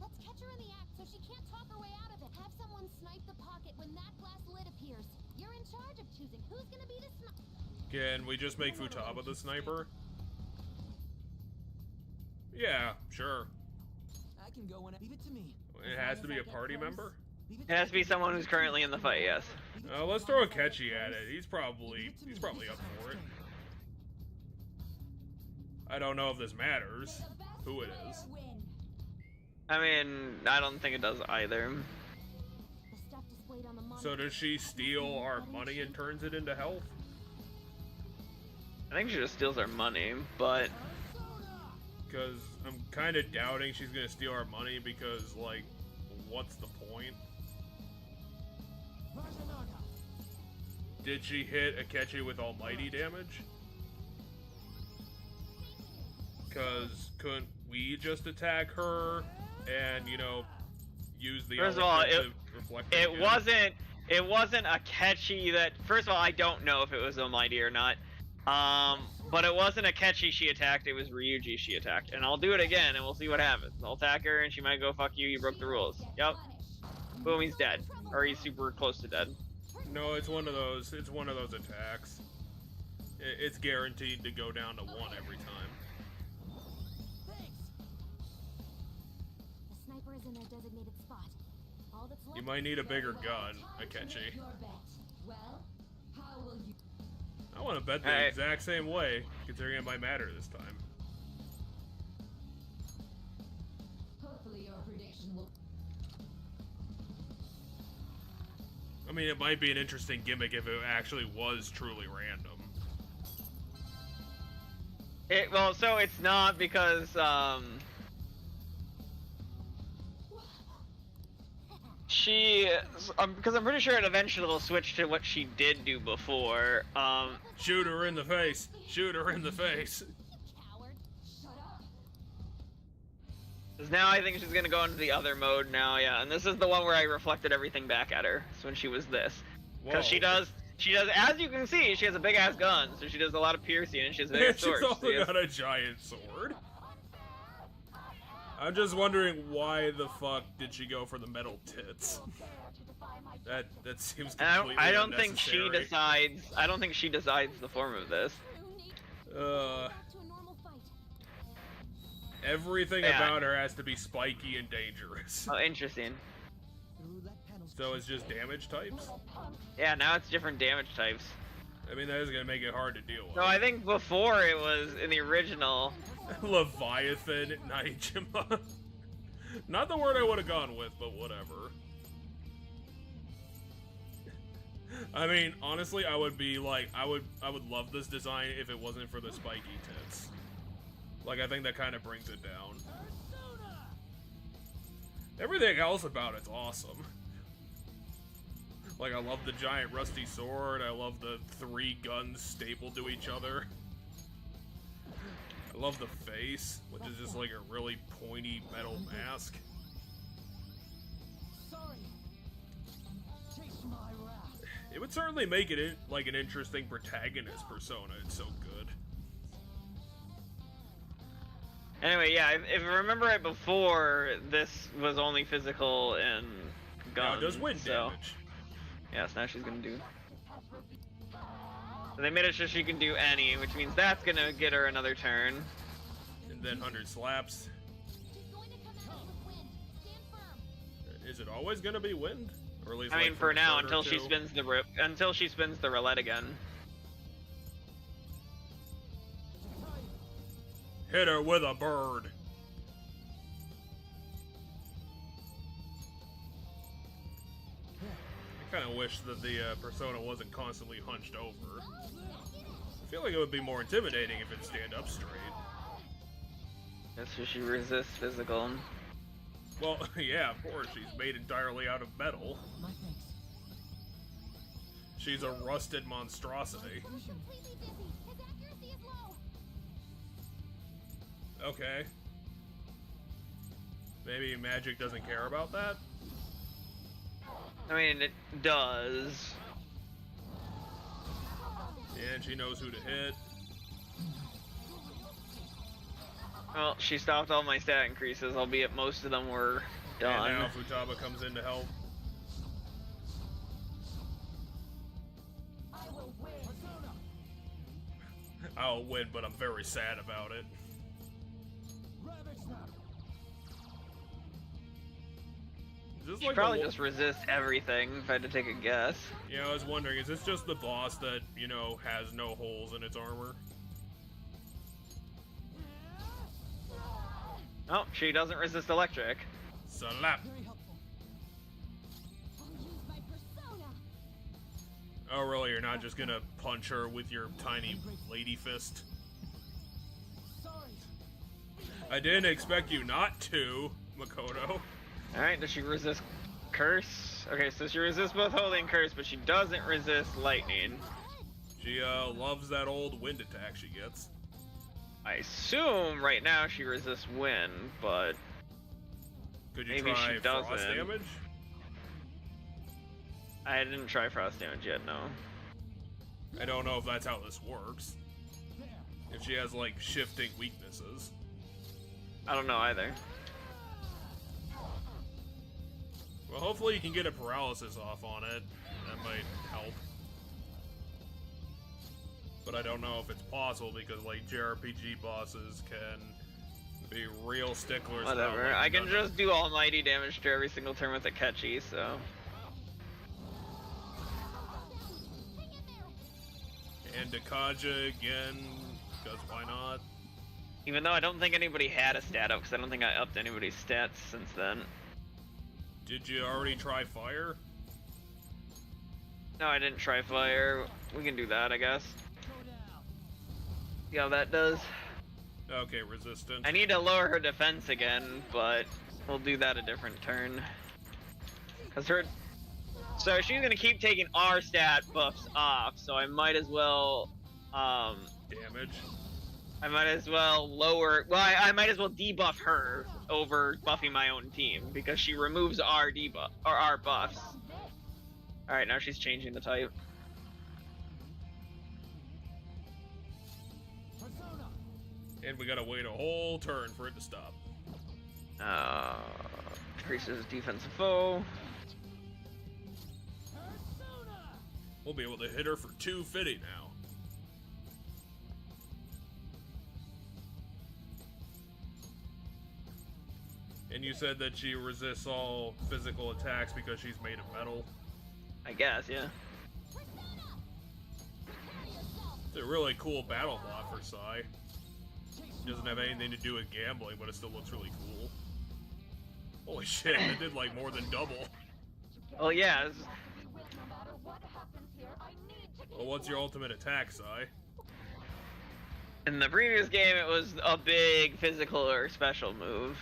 Let's catch her in the act so she can't talk her way out of it. Have someone snipe the pocket when that glass lid appears. You're in charge of choosing who's gonna be the sniper. Can we just make Futaba the sniper? Yeah, sure. I can go and leave it to me. It has to be a party member? It has to be someone who's currently in the fight, yes. Let's throw a Catchy at it. He's probably up for it. I don't know if this matters, who it is. I mean, I don't think it does either. The stuff displayed on the monitor. So does she steal our money and turns it into health? I think she just steals our money, but... Because I'm kind of doubting she's going to steal our money because, like, what's the point? Did she hit Akechi with almighty damage? Because couldn't we just attack her and, you know, use the First of all, to reflect it again? wasn't Akechi that... First of all, I don't know if it was Almighty or not. But it wasn't Akechi she attacked, it was Ryuji she attacked. And I'll do it again and we'll see what happens. I'll attack her and she might go, fuck you, you broke the rules. Yep. Boom, he's dead. Or he's super close to dead. No, it's one of those attacks. It's guaranteed to go down to 1 every time. The sniper is in their designated spot. All that's left You might need a bigger gun, Akechi. Your bet. Well, how will you? I want to bet the Alright. exact same way, considering it might matter this time. Hopefully your prediction will. I mean, it might be an interesting gimmick if it actually was truly random. Well, so it's not because, because I'm pretty sure it eventually will switch to what she did do before. Shoot her in the face! Shoot her in the face! coward. Shut up. 'Cause now I think she's gonna go into the other mode now, yeah. And this is the one where I reflected everything back at her. So when she was this. Because she Whoa. does, as you can see, she has a big ass gun, so she does a lot of piercing, and she has a big ass She's sword. also so yes. got a giant sword. I'm just wondering why the fuck did she go for the metal tits? That seems completely I don't think she unnecessary. decides. I don't think she decides the form of this. To a normal fight. Everything Yeah. about her has to be spiky and dangerous. Oh, interesting. The roulette panel's So it's just damage types? Yeah, now it's different damage types. I mean, that is gonna make it hard to deal with. So I think before it was in the original. Leviathan Naijima. Not the word I would have gone with, but whatever. I mean, honestly, I would be like, I would love this design if it wasn't for the spiky tits. Like, I think that kind of brings it down. Everything else about it's awesome. Like, I love the giant rusty sword. I love the 3 guns stapled to each other. I love the face, which is just like a really pointy metal mask. sorry. Chase my wrath. It would certainly make it like an interesting protagonist persona. It's so good. Anyway, yeah, if I remember right before, this was only physical and Now guns. it does wind so. damage. Yes, now she's gonna do. So they made it so she can do any, which means that's gonna get her another turn. And then 100 slaps. She's going to come at us with wind. Stand firm. Is it always gonna be wind? Or at least I like mean, for a now, turn or until she two? spins the roulette again. Hit her with a bird. Kind of wish that the persona wasn't constantly hunched over. I feel like it would be more intimidating if it'd stand up straight. That's why she resists physical. Well, yeah, of course, she's made entirely out of metal. My thanks. She's a rusted monstrosity. Completely dizzy. His accuracy is low. Okay. Maybe magic doesn't care about that? I mean, it does. Yeah, and she knows who to hit. Well, she stopped all my stat increases, albeit most of them were done. And now Futaba comes in to help. I'll win, but I'm very sad about it. Is this She like probably just resists everything, if I had to take a guess. Yeah, I was wondering, is this just the boss that, you know, has no holes in its armor? Oh, she doesn't resist electric. Slap! Very helpful. I'll use my persona. Oh, really? You're not just gonna punch her with your tiny lady fist? Sorry. I didn't expect you not to, Makoto. Alright, does she resist curse? Okay, so she resists both holy and curse, but she doesn't resist lightning. She, loves that old wind attack she gets. I assume right now she resists wind, but Could you maybe try she frost doesn't. damage? I didn't try frost damage yet, no. I don't know if that's how this works. If she has, like, shifting weaknesses. I don't know either. Well, hopefully you can get a paralysis off on it. That might help. But I don't know if it's possible because, like, JRPG bosses can be real sticklers. about, Whatever, like, I can none- just do almighty damage to every single turn with a catchy, so... Hang in there. And Dakaja again, because why not? Even though I don't think anybody had a stat up, because I don't think I upped anybody's stats since then. Did you already try fire? No, I didn't try fire. We can do that, I guess. See how that does. Okay, resistant. I need to lower her defense again, but we'll do that a different turn. Cause her, so she's gonna keep taking our stat buffs off, so I might as well, Damage. I might as well lower. Well, I might as well debuff her over buffing my own team because she removes our debuff or our buffs. All right, now she's changing the type. And we gotta wait a whole turn for it to stop. Increases defensive foe. We'll be able to hit her for 250 now. And you said that she resists all physical attacks because she's made of metal. I guess, yeah. It's a really cool battle bot for Sai. Doesn't have anything to do with gambling, but it still looks really cool. Holy shit, it did like more than double. Well, yeah. Well, what's your ultimate attack, Sai? In the previous game, it was a big physical or special move.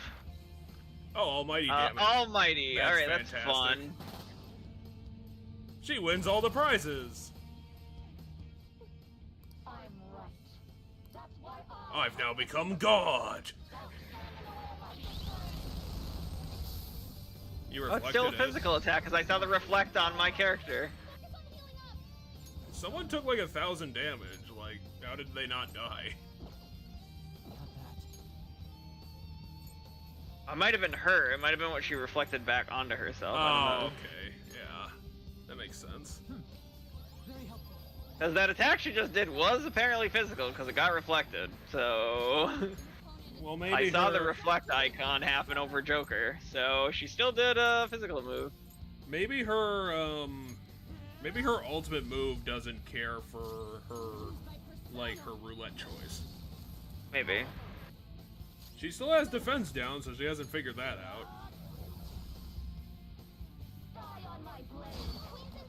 Oh, almighty damage. Almighty. That's Alright, that's fantastic. fun. She wins all the prizes. I'm right. That's why I've now become God. You Oh, it's reflected still a it. physical attack because I saw the reflect on my character. Someone took like 1,000 damage. Like, how did they not die? It might have been her. It might have been what she reflected back onto herself. I Oh, don't know. okay. Yeah. That makes sense. Because that attack she just did was apparently physical because it got reflected. So Well, maybe I saw the her- reflect icon happen over Joker. So she still did a physical move. Maybe her ultimate move doesn't care for her, like, her roulette choice. Maybe. She still has defense down, so she hasn't figured that out. die on my blade.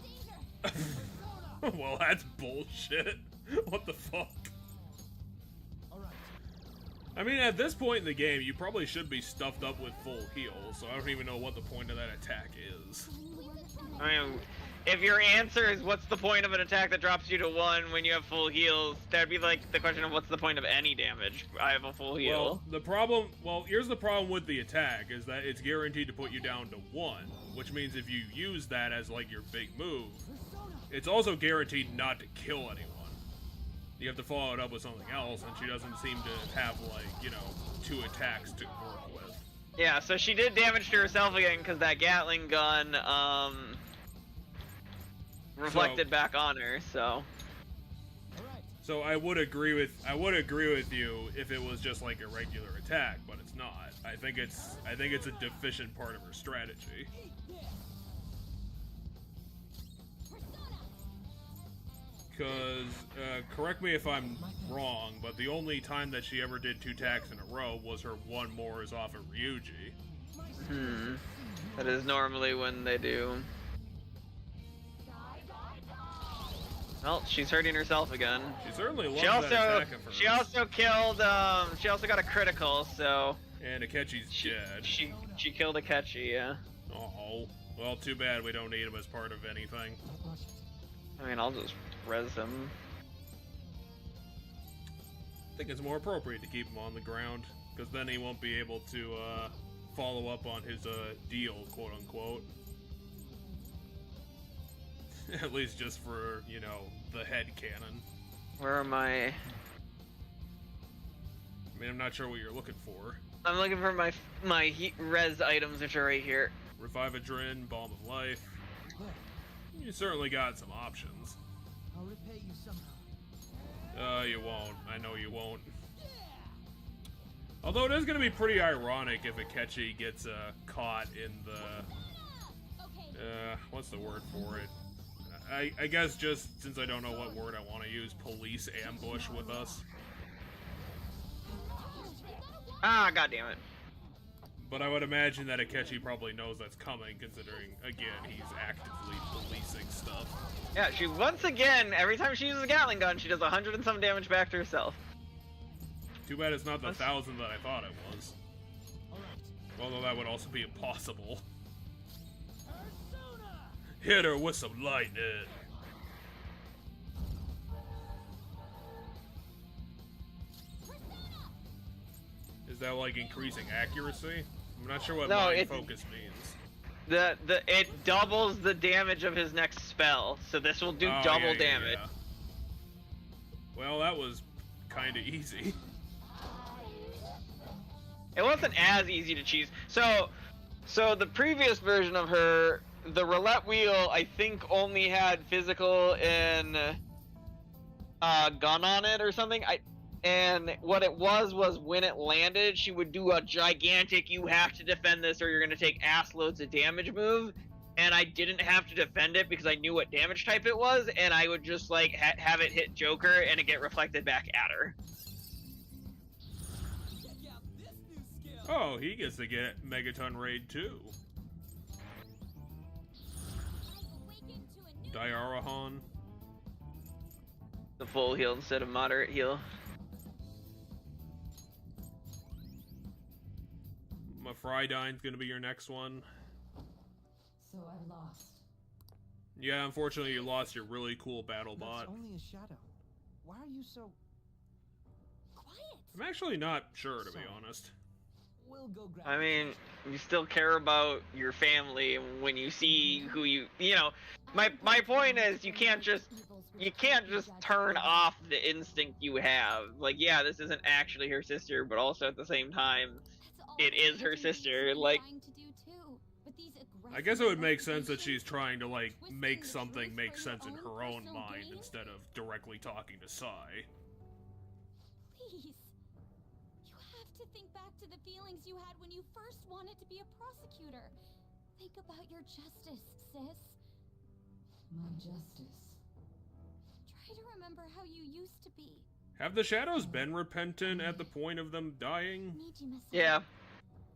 Well, that's bullshit. What the fuck? I mean, at this point in the game, you probably should be stuffed up with full heals, so I don't even know what the point of that attack is. I mean, if your answer is what's the point of an attack that drops you to 1 when you have full heals, that'd be like the question of what's the point of any damage. I have a full heal. Well, here's the problem with the attack, is that it's guaranteed to put you down to 1, which means if you use that as, like, your big move, it's also guaranteed not to kill anyone. You have to follow it up with something else, and she doesn't seem to have, like, you know, 2 attacks to work with. Yeah, so she did damage to herself again because that Gatling gun, reflected back on her, so. So I would agree with you if it was just like a regular attack, but it's not. I think it's a deficient part of her strategy. Because, correct me if I'm wrong, but the only time that she ever did 2 attacks in a row was her one more is off of Ryuji. That is normally when they do. Well, she's hurting herself again. She certainly loves that attack of hers. She also killed, she also got a critical, so... And Akechi's dead. She killed Akechi, yeah. Oh, well, too bad we don't need him as part of anything. I mean, I'll just res him. I think it's more appropriate to keep him on the ground, because then he won't be able to, follow up on his, deal, quote-unquote. At least just for, you know, the head cannon. Where am I? I mean, I'm not sure what you're looking for. I'm looking for my heat res items, which are right here. Revivadrin, Balm of Life. You certainly got some options. I'll repay you somehow. You won't. I know you won't. Although it is going to be pretty ironic if Akechi gets caught in the... what's the word for it? I guess just since I don't know what word I want to use, police ambush with us. Ah, goddammit. But I would imagine that Akechi probably knows that's coming, considering, again, he's actively policing stuff. Yeah, she, once again, every time she uses a Gatling gun, she does 100 and some damage back to herself. Too bad it's not the 1,000 that I thought it was. Although that would also be impossible. Hit her with some lightning. Is that like increasing accuracy? I'm not sure what mind focus means. It doubles the damage of his next spell, so this will do double damage. Yeah. Well, that was kind of easy. It wasn't as easy to cheese. So the previous version of her, the roulette wheel, I think only had physical and gun on it or something. And what it was when it landed, she would do a gigantic, you have to defend this or you're going to take ass loads of damage move. And I didn't have to defend it because I knew what damage type it was, and I would just like have it hit Joker and it get reflected back at her. Oh, he gets to get Megaton Raid too. Diarahan. The full heal instead of moderate heal. Mafrydine's gonna be your next one. So I lost. Yeah, unfortunately you lost your really cool battle bot. That's only a shadow. Why are you so Quiet. I'm actually not sure, to be honest. We'll go grab I mean, you still care about your family when you see who you know. My point is you can't just turn off the instinct you have. Like, yeah, this isn't actually her sister, but also at the same time, it is her sister. Like, I guess it would make sense that she's trying to, like, make something make sense in her own mind instead of directly talking to Sai. Please. You have to think back to the feelings you had when you first wanted to be a prosecutor. Think about your justice, sis. My justice. Try to remember how you used to be. Have the shadows been repentant at the point of them dying? yeah,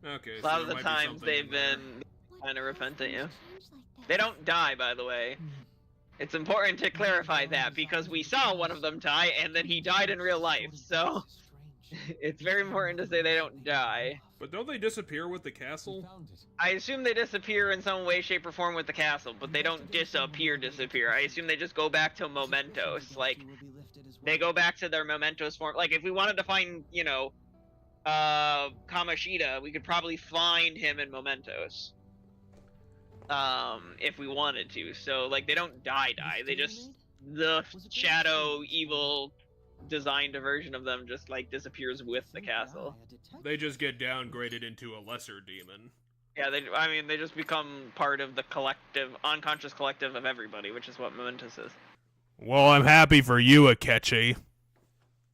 Okay, a lot so of the there might be times something they've in there. been kind of repentant, yeah. They don't die, by the way. It's important to clarify that because we saw one of them die and then he died in real life, so it's very important to say they don't die. But don't they disappear with the castle? I assume they disappear in some way, shape, or form with the castle, but they don't disappear. I assume they just go back to Mementos. Like, they go back to their Mementos form. Like, if we wanted to find, you know, Kamoshida, we could probably find him in Mementos. If we wanted to. So, like, they don't die. They just, the shadow, evil, designed version of them just, like, disappears with the castle. They just get downgraded into a lesser demon. Yeah, they just become part of the collective, unconscious collective of everybody, which is what Mementos is. Well, I'm happy for you, Akechi.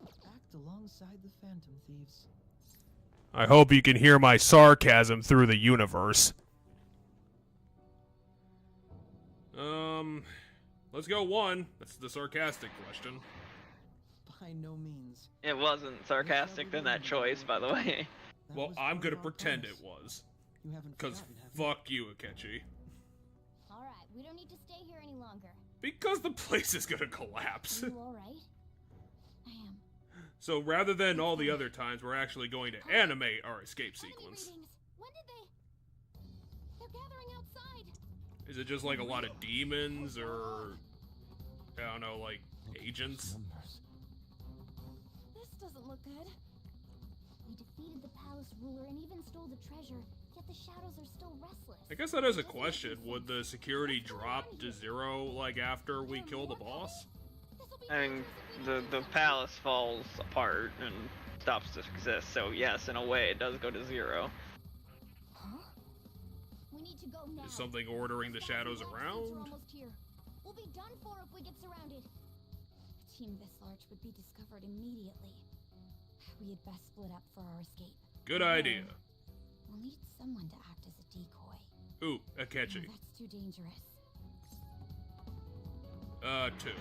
Act alongside the Phantom Thieves. I hope you can hear my sarcasm through the universe. Let's go 1. That's the sarcastic question. By no means. It wasn't sarcastic in that choice, by the way. Well, I'm gonna pretend it was. Because fuck you, Akechi. Alright, we don't need to stay here any longer. Because the place is gonna collapse. Are you alright? I am. So rather than all the other times, we're actually going to animate our escape sequence. When did they? They're gathering outside. Is it just like a lot of demons or, I don't know, like agents? This doesn't look good. We defeated the palace ruler and even stole the treasure, yet the shadows are still restless. I guess that is a question. Would the security drop to 0 like after we kill the boss? I mean, the palace falls apart and stops to exist, so yes, in a way, it does go to 0. Huh? We need to go now. Is something ordering the shadows around? We'll be done for if we get surrounded. A team this large would be discovered immediately. We had best split up for our escape. Good idea. We'll need someone to act as a decoy. Ooh, Akechi. No, that's too dangerous. 2.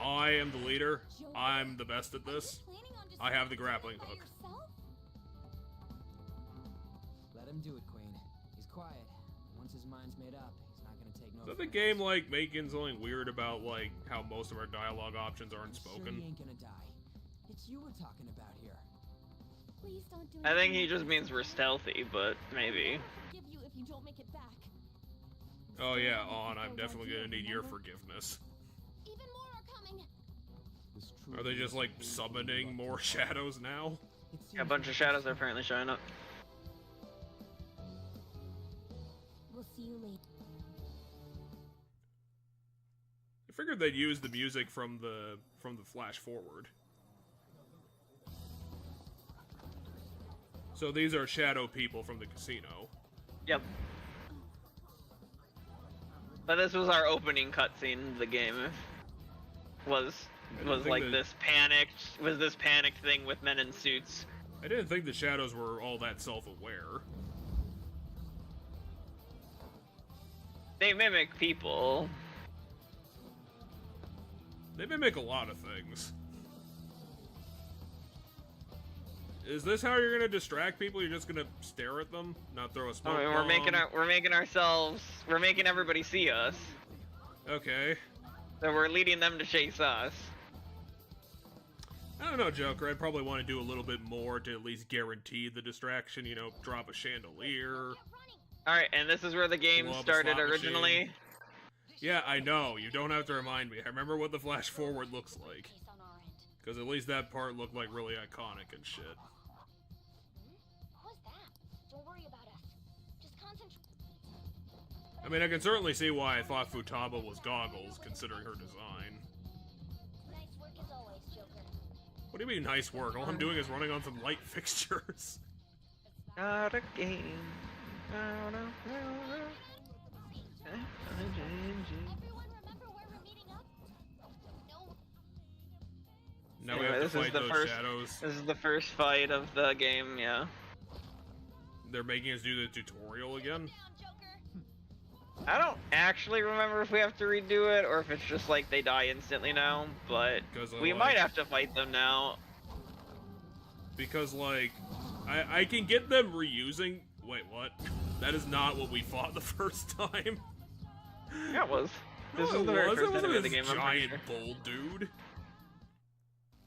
I am the leader. I'm the best at this. I have the grappling hook. Let him do it, Queen. He's quiet. Once his mind's made up, he's not gonna take no. Is that the game like making something weird about like how most of our dialogue options aren't spoken? Sure he ain't gonna die. It's you we're talking about here. Please don't do I think he just means we're stealthy, but maybe. Forgive you if you don't make it back. Oh yeah, On, I'm definitely gonna need your forgiveness. Even more are coming. Are they just like summoning more shadows now? Yeah, a bunch of shadows are apparently showing up. We'll see you later. I figured they'd use the music from the flash forward. So these are shadow people from the casino. Yep. But this was our opening cutscene of the game. Was like this panicked thing with men in suits. I didn't think the shadows were all that self-aware. They mimic people. They mimic a lot of things. Is this how you're gonna distract people? You're just gonna stare at them, not throw a smoke bomb? We're making everybody see us. Okay. So we're leading them to chase us. I don't know, Joker. I'd probably want to do a little bit more to at least guarantee the distraction. You know, drop a chandelier. Alright, and this is where the game started originally. Yeah, I know. You don't have to remind me. I remember what the flash forward looks like. Because at least that part looked like really iconic and shit. What's that? Don't worry about us. Just concentrate. I mean, I can certainly see why I thought Futaba was Goggles, considering her design. Nice work as always, Joker. What do you mean, nice work? All I'm doing is running on some light fixtures. Not a game. Everyone remember where we're meeting up? No. Now we have to fight those shadows. This is the first fight of the game, yeah. They're making us do the tutorial again? I don't actually remember if we have to redo it or if it's just like they die instantly now, but we might have to fight them now. Because, like, I can get them reusing... Wait, what? That is not what we fought the first time. Yeah, it was. This Oh, is the very it was. first It was enemy of the this game. I'm pretty giant sure. bull dude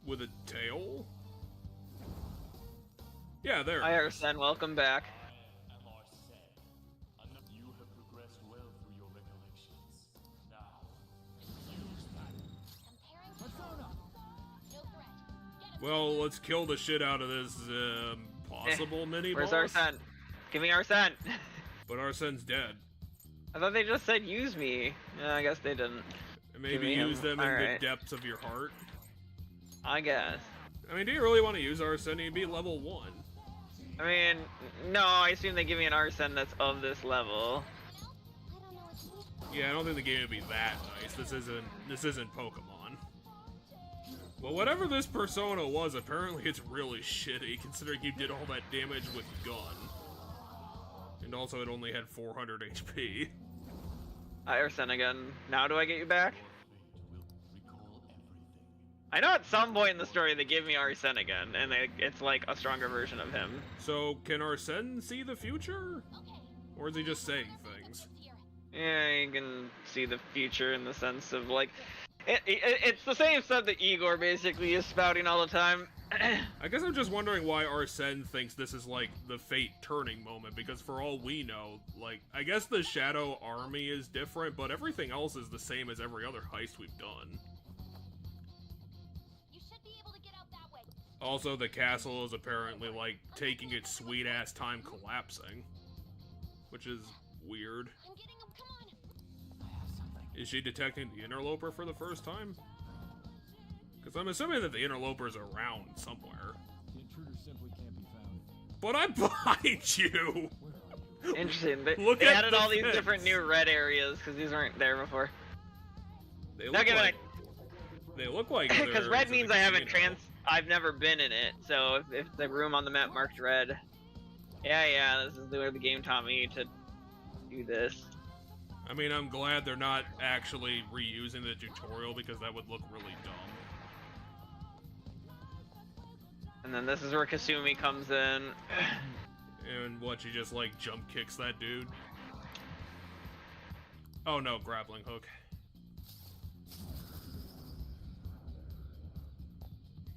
with a tail. Yeah, there. Hi, Arsene. Welcome back. You have progressed well through your recollections. Now, use that. Well, let's kill the shit out of this possible mini Where's boss. Arsene? Give me Arsene. But Arsene's dead. I thought they just said use me. I guess they didn't. Maybe me use him. them in Alright. the depths of your heart. I guess. I mean, do you really want to use Arsene? He'd be level 1. I mean, no, I assume they give me an Arsene that's of this level. Yeah, I don't think the game would be that nice. This isn't Pokemon. Well, whatever this persona was, apparently it's really shitty, considering you did all that damage with gun. And also it only had 400 HP. Arsene again. Now do I get you back? Recall everything. I know at some point in the story they give me Arsene again, and it's like a stronger version of him. So, can Arsene see the future? Or is he just saying things? Yeah, you can see the future in the sense of like, it's the same stuff that Igor basically is spouting all the time. I guess I'm just wondering why Arsene thinks this is like the fate turning moment, because for all we know, like, I guess the Shadow Army is different, but everything else is the same as every other heist we've done. Also, the castle is apparently, like, taking its sweet-ass time collapsing. Which is weird. Is she detecting the interloper for the first time? Because I'm assuming that the interloper's around somewhere. The intruder simply can't be found. But I'm behind you! Interesting. They, Look they at added the all these fence. different new red areas because these weren't there before. They Not look gonna- like... They look like Because they're red in means the I haven't casino. I've never been in it, so if the room on the map marked red. Yeah, this is where the game taught me to do this. I mean, I'm glad they're not actually reusing the tutorial, because that would look really dumb. And then this is where Kasumi comes in. And what, she just, like, jump kicks that dude? Oh no, grappling hook.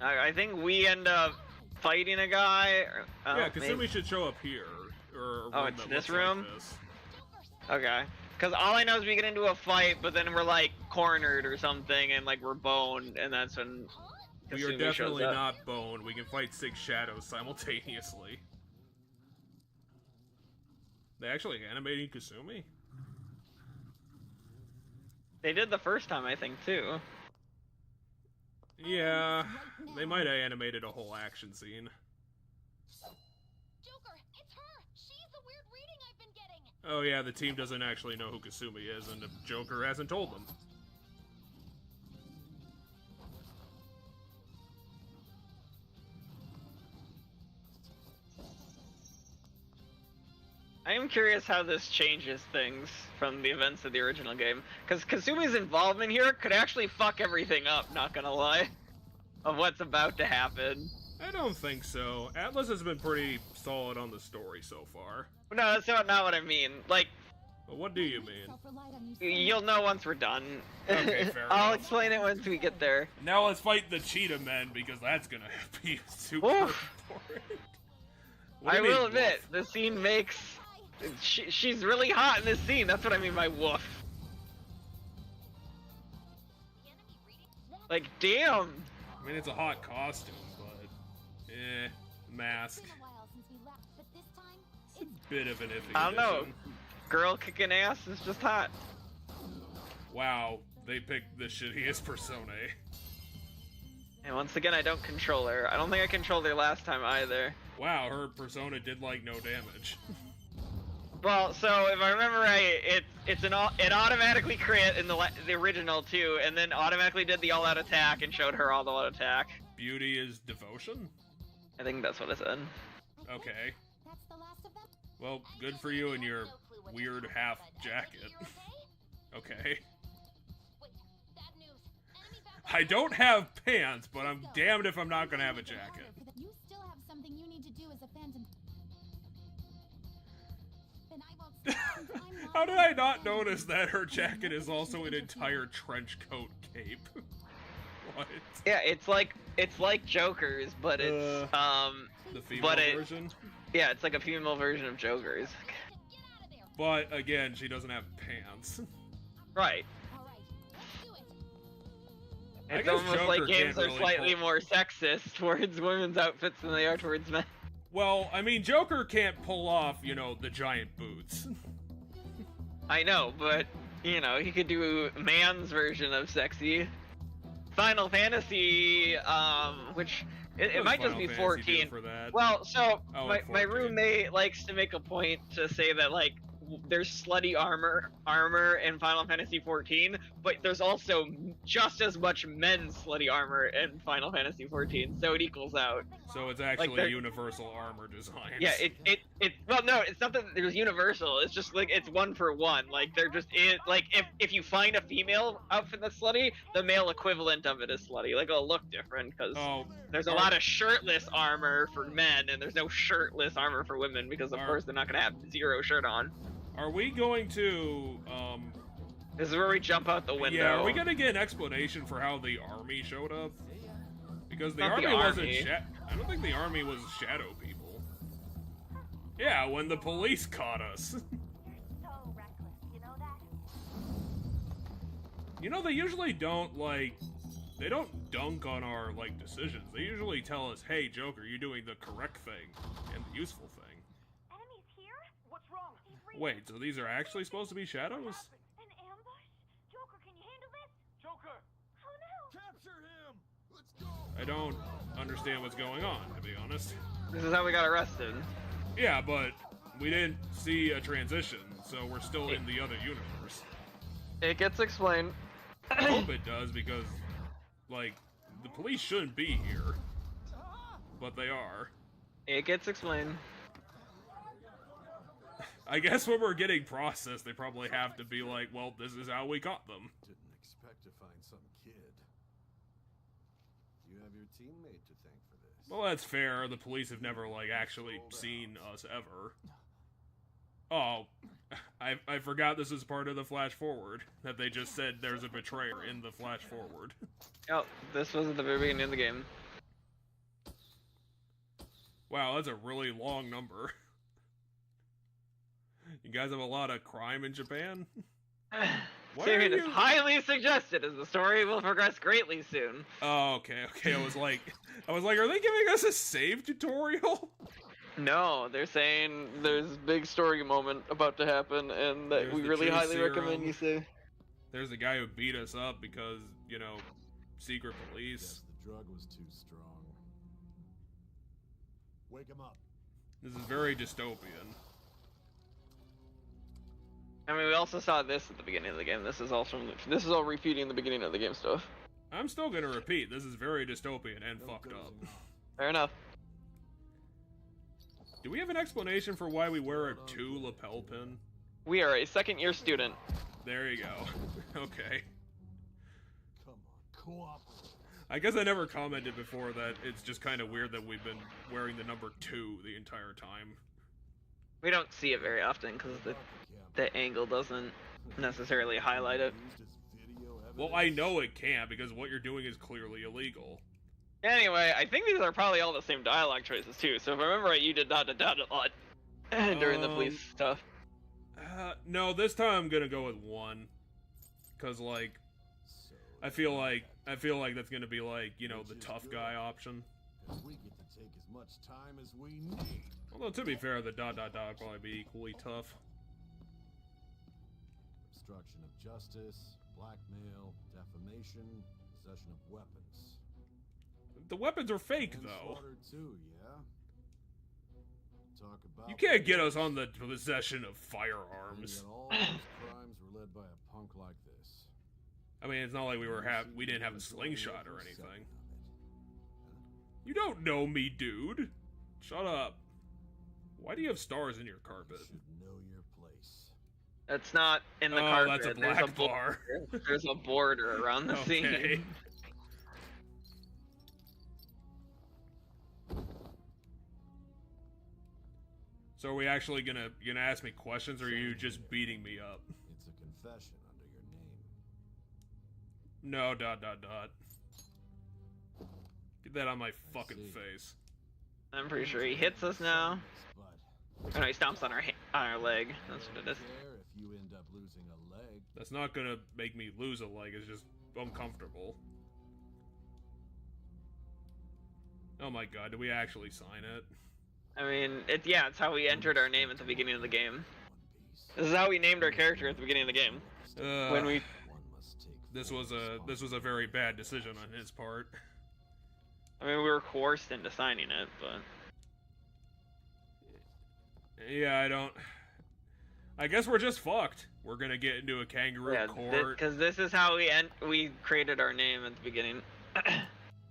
I think we end up fighting a guy. Yeah, maybe- Kasumi should show up here. Or a Oh, room it's that this looks like room? this. Okay. Because all I know is we get into a fight, but then we're like cornered or something, and like we're boned, and that's when We are Kasumi definitely shows up. not boned. We can fight 6 shadows simultaneously. They actually animated Kasumi? They did the first time, I think, too. Yeah, they might have animated a whole action scene. Joker, it's her! She's the weird reading I've been getting! Oh yeah, the team doesn't actually know who Kasumi is, and the Joker hasn't told them. I am curious how this changes things from the events of the original game. Because Kasumi's involvement here could actually fuck everything up, not gonna lie. Of what's about to happen. I don't think so. Atlas has been pretty solid on the story so far. No, that's not what I mean. Like, But what do you mean? you'll know once we're done. Okay, fair I'll enough. explain it once we get there. Now let's fight the Cheetah Men, because that's gonna be super Oof. important. What do I you mean, will admit, woof? the scene makes... she's really hot in this scene, that's what I mean by woof. Like, damn! I mean, it's a hot costume, but... mask. It's a bit of an iffy I don't know. addition. Girl kicking ass is just hot. Wow, they picked the shittiest personae. And once again, I don't control her. I don't think I controlled her last time either. Wow, her persona did like no damage. Well, so if I remember right, it automatically crit in the original too, and then automatically did the all-out attack and showed her all-out attack. Beauty is devotion? I think that's what it said. Okay. Well, good for you and your weird half jacket. Okay. I don't have pants, but I'm damned if I'm not gonna have a jacket. You still have something you need to do as a phantom. Then I won't How did I not notice that her jacket is also an entire trench coat cape? What? Yeah, it's like Joker's, but it's the female version. Yeah, it's like a female version of Joker's. But again, she doesn't have pants. Right. I It's guess almost Joker like games can't are really slightly pull- more sexist towards women's outfits than they are towards men. Well, I mean, Joker can't pull off, you know, the giant boots. I know, but, you know, he could do man's version of sexy. Final Fantasy, which, it What might does just be Final Fantasy do 14. for that? Well, so, Oh, my 14. roommate likes to make a point to say that, like, there's slutty armor in Final Fantasy 14, but there's also just as much men's slutty armor in Final Fantasy 14, so it equals out. So it's actually they're- universal armor design. Yeah, well, no, it's not that there's universal. It's just like it's 1 for 1. Like they're just like if you find a female outfit that's slutty, the male equivalent of it is slutty. Like it'll look different because there's a lot of shirtless armor for men and there's no shirtless armor for women because of course they're not gonna have 0 shirt on. Are we going to, This is where we jump out the window. Yeah, are we gonna get an explanation for how the army showed up? Because the Not army the wasn't army. I don't think the army was shadow people. Yeah, when the police caught us. You know, they usually don't, like, they don't dunk on our, like, decisions. They usually tell us, hey, Joker, you're doing the correct thing and the useful thing. Wait, so these are actually supposed to be shadows? An ambush? Joker, can you handle this? Joker! Oh no! Capture him! Let's go! I don't understand what's going on, to be honest. This is how we got arrested. Yeah, but we didn't see a transition, so we're still in the other universe. It gets explained. I hope it does, because, like, the police shouldn't be here. But they are. It gets explained. I guess when we're getting processed, they probably have to be like, well, this is how we caught them. Didn't expect to find some kid. You have your teammate to thank for this. Well, that's fair. The police have never, like, actually seen us ever. Oh, I forgot this is part of the flash forward. That they just said there's a betrayer in the flash forward. Oh, this was at the very beginning of the game. Wow, that's a really long number. You guys have a lot of crime in Japan? Tyrion is highly suggested as the story will progress greatly soon. Oh, okay. I was like, are they giving us a save tutorial? No, they're saying there's a big story moment about to happen, and that There's we the really True highly Serum. recommend you save. There's the guy who beat us up because, you know, secret police. Guess the drug was too strong. Wake him up. This is very dystopian. I mean, we also saw this at the beginning of the game. This is all repeating the beginning of the game stuff. I'm still gonna repeat, this is very dystopian and fucked up. Fair enough. Do we have an explanation for why we wear a 2 lapel pin? We are a second-year student. There you go. Okay. Come on, cooperate. I guess I never commented before that it's just kind of weird that we've been wearing the number 2 the entire time. We don't see it very often because the angle doesn't necessarily highlight it. Well, I know it can't because what you're doing is clearly illegal. Anyway, I think these are probably all the same dialogue choices too. So if I remember right, you did not a lot during the police stuff. No, this time I'm gonna go with 1, cause like, I feel like that's gonna be like, you know, the tough guy option. We get to take as much time as we need. Although to be fair, the ... would probably be equally tough. Obstruction of justice, blackmail, defamation, possession of weapons. The weapons are fake, though. Manslaughter too, yeah? Talk about You can't get us on the possession of firearms. And all those crimes were led by a punk like this. I mean, it's not like we didn't have a slingshot or anything. You don't know me, dude. Shut up. Why do you have stars in your carpet? You should know your place. That's not in the Oh, carpet. that's a There's black bar. There's a border around the Okay. scene. So are we actually gonna ask me questions, or are you just beating me up? It's a confession under your name. No, ... Get that on my fucking face. I'm pretty sure he hits us now. Oh no, he stomps on our leg. That's what it is. If you end up losing a leg. That's not gonna make me lose a leg, it's just uncomfortable. Oh my god, do we actually sign it? I mean, it's how we entered our name at the beginning of the game. This is how we named our character at the beginning of the game. When we... This was a very bad decision on his part. I mean, we were coerced into signing it, but... Yeah, I guess we're just fucked. We're gonna get into a kangaroo court. Because this is how we created our name at the beginning.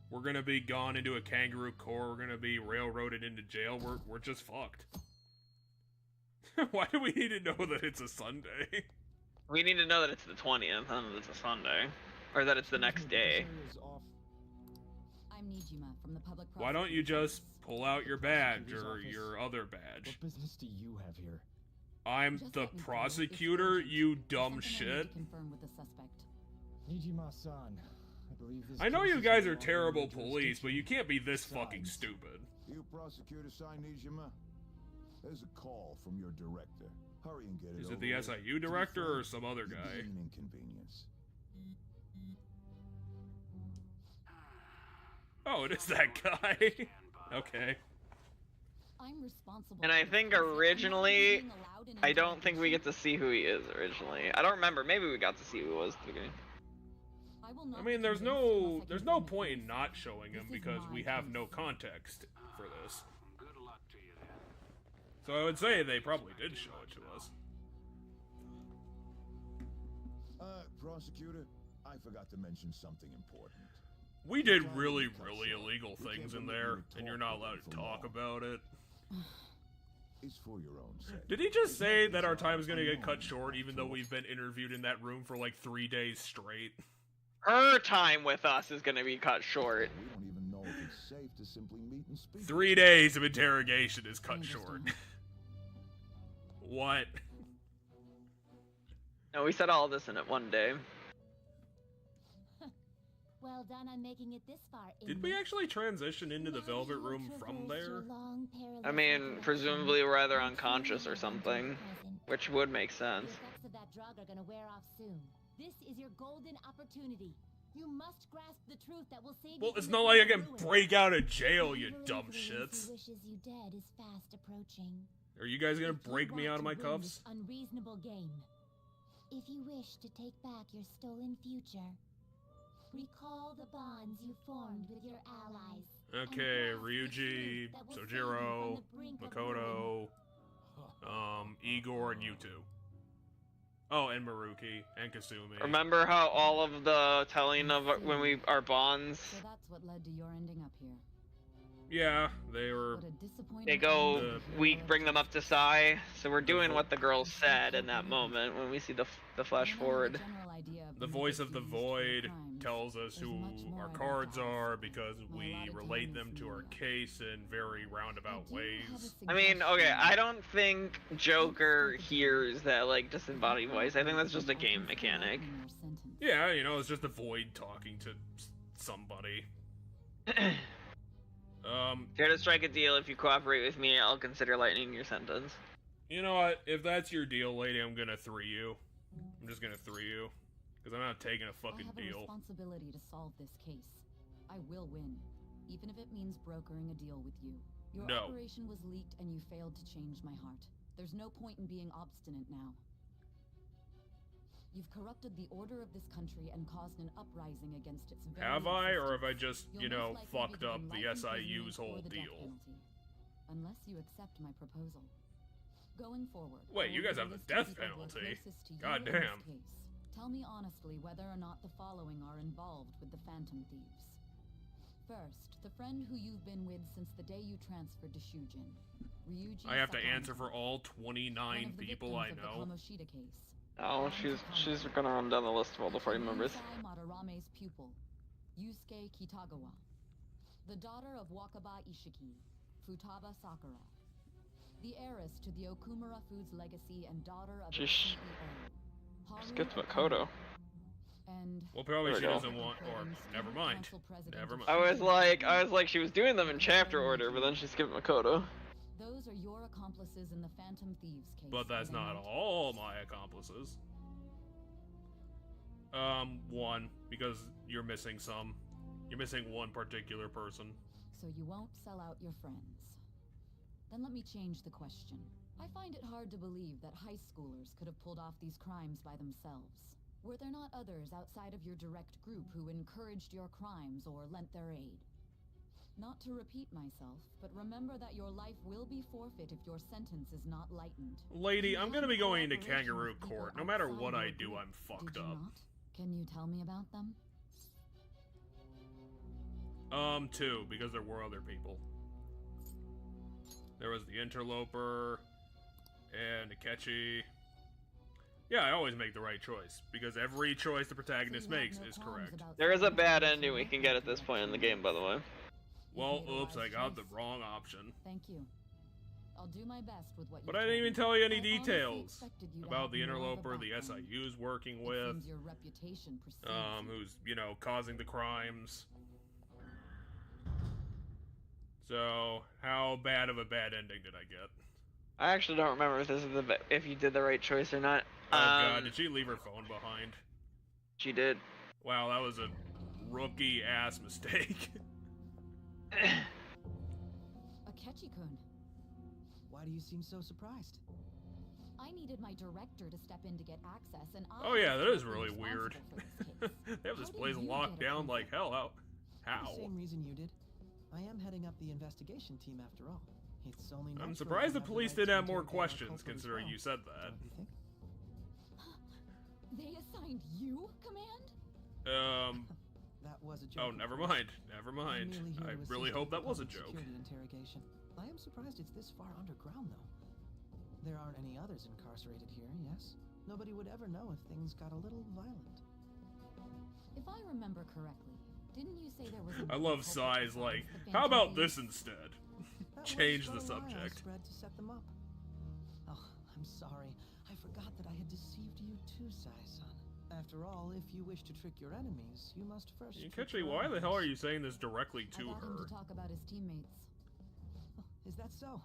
We're gonna be gone into a kangaroo court. We're gonna be railroaded into jail. We're just fucked. Why do we need to know that it's a Sunday? We need to know that it's the 20th, not that it's a Sunday. Or that it's the next day. I'm Nijima from the public. Why don't you just pull out your badge or your other badge? What business do you have here? I'm the prosecutor, you dumb shit. Confirm with the suspect. Nijima-san, I believe this. I know you guys are terrible police, but you can't be this fucking stupid. You prosecutor sign Nijima? There's a call from your director. Hurry and get it. Is it the SIU director or some other guy? An inconvenience. Oh, it is that guy. Okay. I'm responsible. And I think originally, I don't think we get to see who he is originally. I don't remember. Maybe we got to see who he was at the beginning. I mean, there's no point in not showing him because we have no context for this. So I would say they probably did show it to us. Prosecutor, I forgot to mention something important. We did really, really illegal things in there, and you're not allowed to talk about it. It's for your own sake. Did he just say that our time is gonna get cut short even though we've been interviewed in that room for like 3 days straight? Her time with us is gonna be cut short. We don't even know if it's safe to simply meet and speak. 3 days of interrogation is cut short. What? No, we said all this in it one day. Well done on making it this far. Did we actually transition into the Velvet Room from there? I mean, presumably we're either unconscious or something, which would make sense. The effects of that drug are gonna wear off soon. This is your golden opportunity. You must grasp the truth that will save you. Well, it's not like I can break out of jail, you dumb Who shits. wishes you dead is fast approaching. Are you guys gonna If you break me want out of my to win cuffs? this unreasonable game. If you wish to take back your stolen future, recall the bonds you formed with your allies. Okay, Ryuji, Sojiro, Makoto, Igor, and you two. Oh, and Maruki, and Kasumi. Remember how all of the telling of our bonds? So that's what led to your ending up here. Yeah, they were... They go, we bring them up to Sai, so we're doing what the girls said in that moment when we see the flash forward. The voice of the void tells us who our cards are because we relate them to our case in very roundabout ways. I mean, okay, I don't think Joker hears that, like, disembodied voice. I think that's just a game mechanic. Yeah, you know, it's just the void talking to somebody. Dare to strike a deal. If you cooperate with me, I'll consider lightening your sentence. You know what? If that's your deal, lady, I'm gonna 3 you. I'm just gonna 3 you. Because I'm not taking a fucking deal. I have a responsibility to solve this case. I will win, even if it means brokering a deal with you. Your operation was leaked and you failed to change my heart. There's no point in being obstinate now. You've corrupted the order of this country and caused an uprising against its very Have I, or have I existence. just, you know, fucked up the SIU's whole deal? Unless you accept my proposal. Going forward. Wait, you guys have the death penalty? God damn. Tell me honestly whether or not the following are involved with the Phantom Thieves. First, the friend who you've been with since the day you transferred to Shujin. Ryuji I have to Sakano, answer for all 29 people I know. the Kamoshida case. Oh, she's gonna run down the list of all the party members. Madarame's pupil, Yusuke Kitagawa. The daughter of Wakaba Ishiki, Futaba Sakura. the heiress to the Okumura Foods legacy and daughter of the Just CEO. skip Makoto. And Well, probably There she we go. doesn't want, or never mind. Never mind. I was like, she was doing them in chapter order, but then she skipped Makoto. those are your accomplices in the Phantom Thieves case. But that's are they not all my accomplices. One, because you're missing some. You're missing one particular person. So you won't sell out your friends. Then let me change the question. I find it hard to believe that high schoolers could have pulled off these crimes by themselves. Were there not others outside of your direct group who encouraged your crimes or lent their aid? Not to repeat myself, but remember that your life will be forfeit if your sentence is not lightened. Lady, I'm gonna be going into Cooperation kangaroo with people court. No matter outside what I your do, group. I'm fucked Did you up. not? Can you tell me about them? Two, because there were other people. There was the interloper, and Akechi. Yeah, I always make the right choice, because every choice the protagonist makes is correct. There is a bad ending we can get at this point in the game, by the way. Well, oops, I got the wrong option. Thank you. I'll do my best with what you But I didn't even told tell me. you any I honestly details expected you to about have the more of a interloper the background. SIU's working It with, seems your reputation precedes you. who's, you know, causing the crimes. So, how bad of a bad ending did I get? I actually don't remember if this is if you did the right choice or not. Oh god, did she leave her phone behind? She did. Wow, that was a rookie-ass mistake. Akechi-kun, Why do you seem so surprised? I needed my director to step in to get access, and I Oh yeah, that was is really weird. responsible for this case. They have this How did place you locked get down approval? like hell. How? The same reason you did. I am heading up the investigation team after all. It's only I'm natural surprised to the have police right did to have more interrogate our questions, culprit as considering well, you said that. don't you think? They assigned you command? That was a joke. Oh, of never course. mind. Never I'm mind. merely here I to really assist hope with that was a public joke. security interrogation. I am surprised it's this far underground, though. There aren't any others incarcerated here, yes? Nobody would ever know if things got a little violent. If I remember correctly, didn't you say there was a I love culprit Sai's besides like, the how Phantom about Thieves? this instead? That was Change the but a lie I subject. spread to set them up. Oh, I'm sorry. I forgot that I had deceived you too, Sai-san. After all, if you wish to trick your enemies, you must first trick Akechi, your why the hell are enemies. you saying this directly I to got him her? to talk about his teammates. Oh, is that so?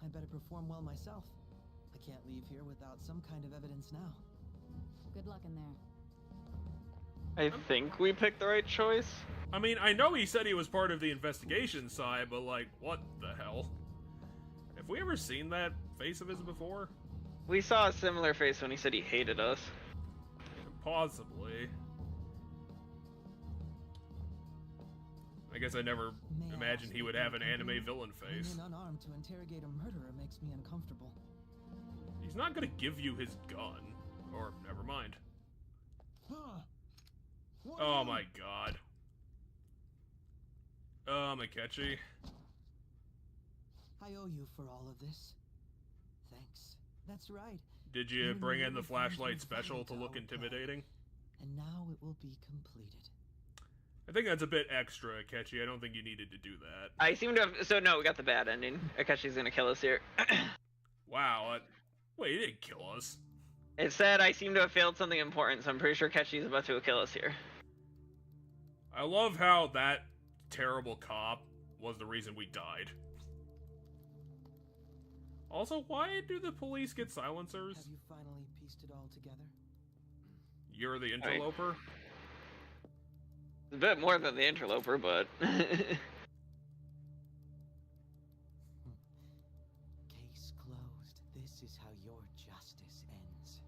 I better perform well myself. I can't leave here without some kind of evidence now. Good luck in there. I think we picked the right choice. I mean, I know he said he was part of the investigation side, but like, what the hell? Have we ever seen that face of his before? We saw a similar face when he said he hated us. Possibly. I guess I never May I imagined ask he would what have an you can anime do? villain face. Coming in unarmed to interrogate a murderer makes me uncomfortable. He's not gonna give you his gun. Or, never mind. Huh. What Oh are my god. Akechi. I owe you for all of this. Thanks. That's right. Did you Even bring when in the everything was flashlight special violent to to look our plan. intimidating? And now it will be completed. I think that's a bit extra, Akechi. I don't think you needed to do that. I seem to have. So no, we got the bad ending. Akashi's gonna kill us here. Wow. Wait, he didn't kill us. It said I seem to have failed something important, so I'm pretty sure Akashi's about to kill us here. I love how that terrible cop was the reason we died. Also, why do the police get silencers? Have you finally pieced it all together? You're the interloper? A bit more than the interloper, but. Case closed. This is how your justice ends.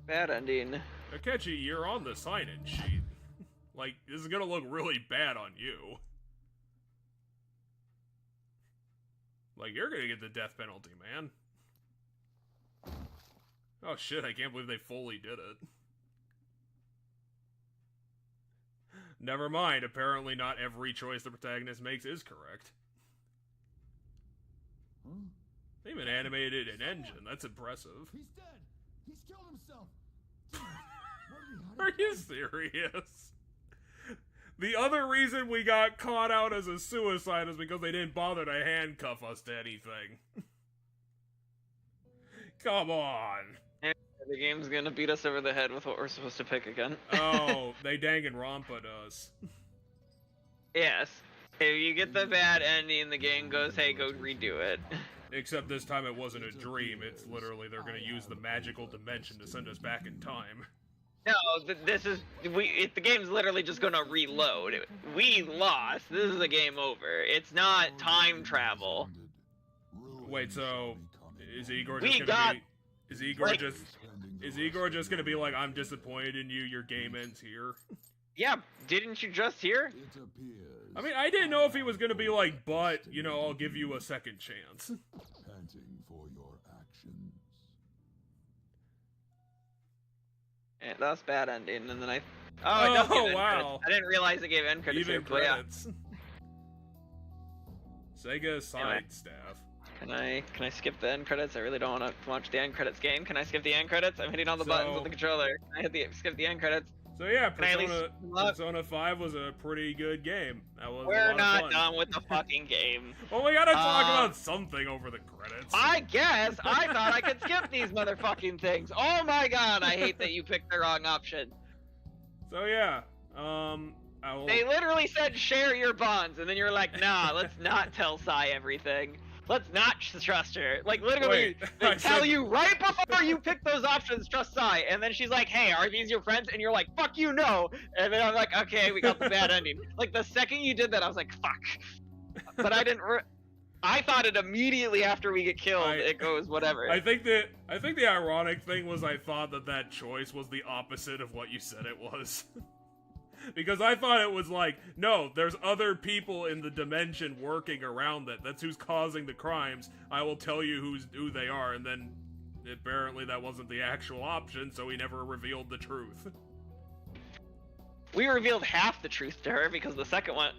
Bad ending. Akechi, you're on the sign-in sheet. Like, this is gonna look really bad on you. Like, you're gonna get the death penalty, man. Oh shit, I can't believe they fully did it. Never mind, apparently not every choice the protagonist makes is correct. They even animated an engine, that's impressive. He's dead. He's killed himself. Are you serious? The other reason we got caught out as a suicide is because they didn't bother to handcuff us to anything. Come on. The game's gonna beat us over the head with what we're supposed to pick again. Oh, they dang and Rampa does. Yes. If you get the bad ending, the game goes, hey, go redo it. Except this time it wasn't a dream. It's literally they're gonna use the magical dimension to send us back in time. No, this is the game's literally just gonna reload. We lost. This is a game over. It's not time travel. Wait, so is Igor just gonna be? Is Igor just gonna be like, I'm disappointed in you. Your game ends here? Yeah, didn't you just hear? I mean, I didn't know if he was gonna be like, but you know, I'll give you a second chance. Panting for your actions. Yeah, that's bad ending, and then it does give end wow! credits. I didn't realize it gave end credits. Even here, but yeah. credits. Sega side staff. Can I skip the end credits? I really don't want to watch the end credits game. Can I skip the end credits? I'm hitting all the buttons with the controller. Can I skip the end credits? So yeah, Persona 5 was a pretty good game. That was We're not done with the fucking game. Well, we gotta talk about something over the credits. I guess. I thought I could skip these motherfucking things. Oh my god, I hate that you picked the wrong option. So yeah, They literally said share your bonds, and then you're like, nah, let's not tell Sai everything. Let's not trust her. Like, literally, they tell you right before you pick those options, trust Sai. And then she's like, hey, are these your friends? And you're like, fuck you, no. And then I'm like, okay, we got the bad ending. Like, the second you did that, I was like, fuck. But I didn't... I thought it immediately after we get killed, it goes whatever. I think the ironic thing was I thought that choice was the opposite of what you said it was. Because I thought it was like, no, there's other people in the dimension working around it. That's who's causing the crimes. I will tell you who they are. And then apparently that wasn't the actual option, so he never revealed the truth. We revealed half the truth to her because the second one,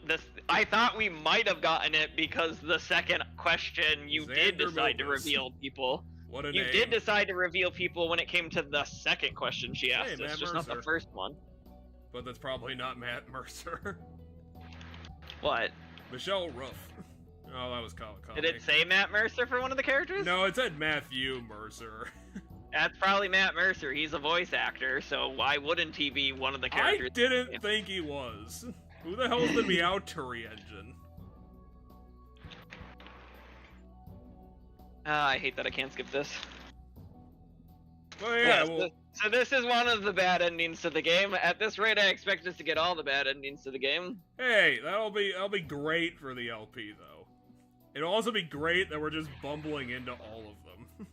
I thought we might have gotten it because the second question you did decide to reveal people. What a you name. did decide to reveal people when it came to the second question she asked us, just not the first one. But that's probably not Matt Mercer. What? Michelle Ruff. Oh, that was comic. Did it say Matt Mercer for one of the characters? No, it said Matthew Mercer. That's probably Matt Mercer. He's a voice actor, so why wouldn't he be one of the characters? I didn't think he was. Who the hell is the Meowtory engine? I hate that I can't skip this. Oh yeah, well... So this is one of the bad endings to the game. At this rate, I expect us to get all the bad endings to the game. Hey, that'll be great for the LP though. It'll also be great that we're just bumbling into all of them.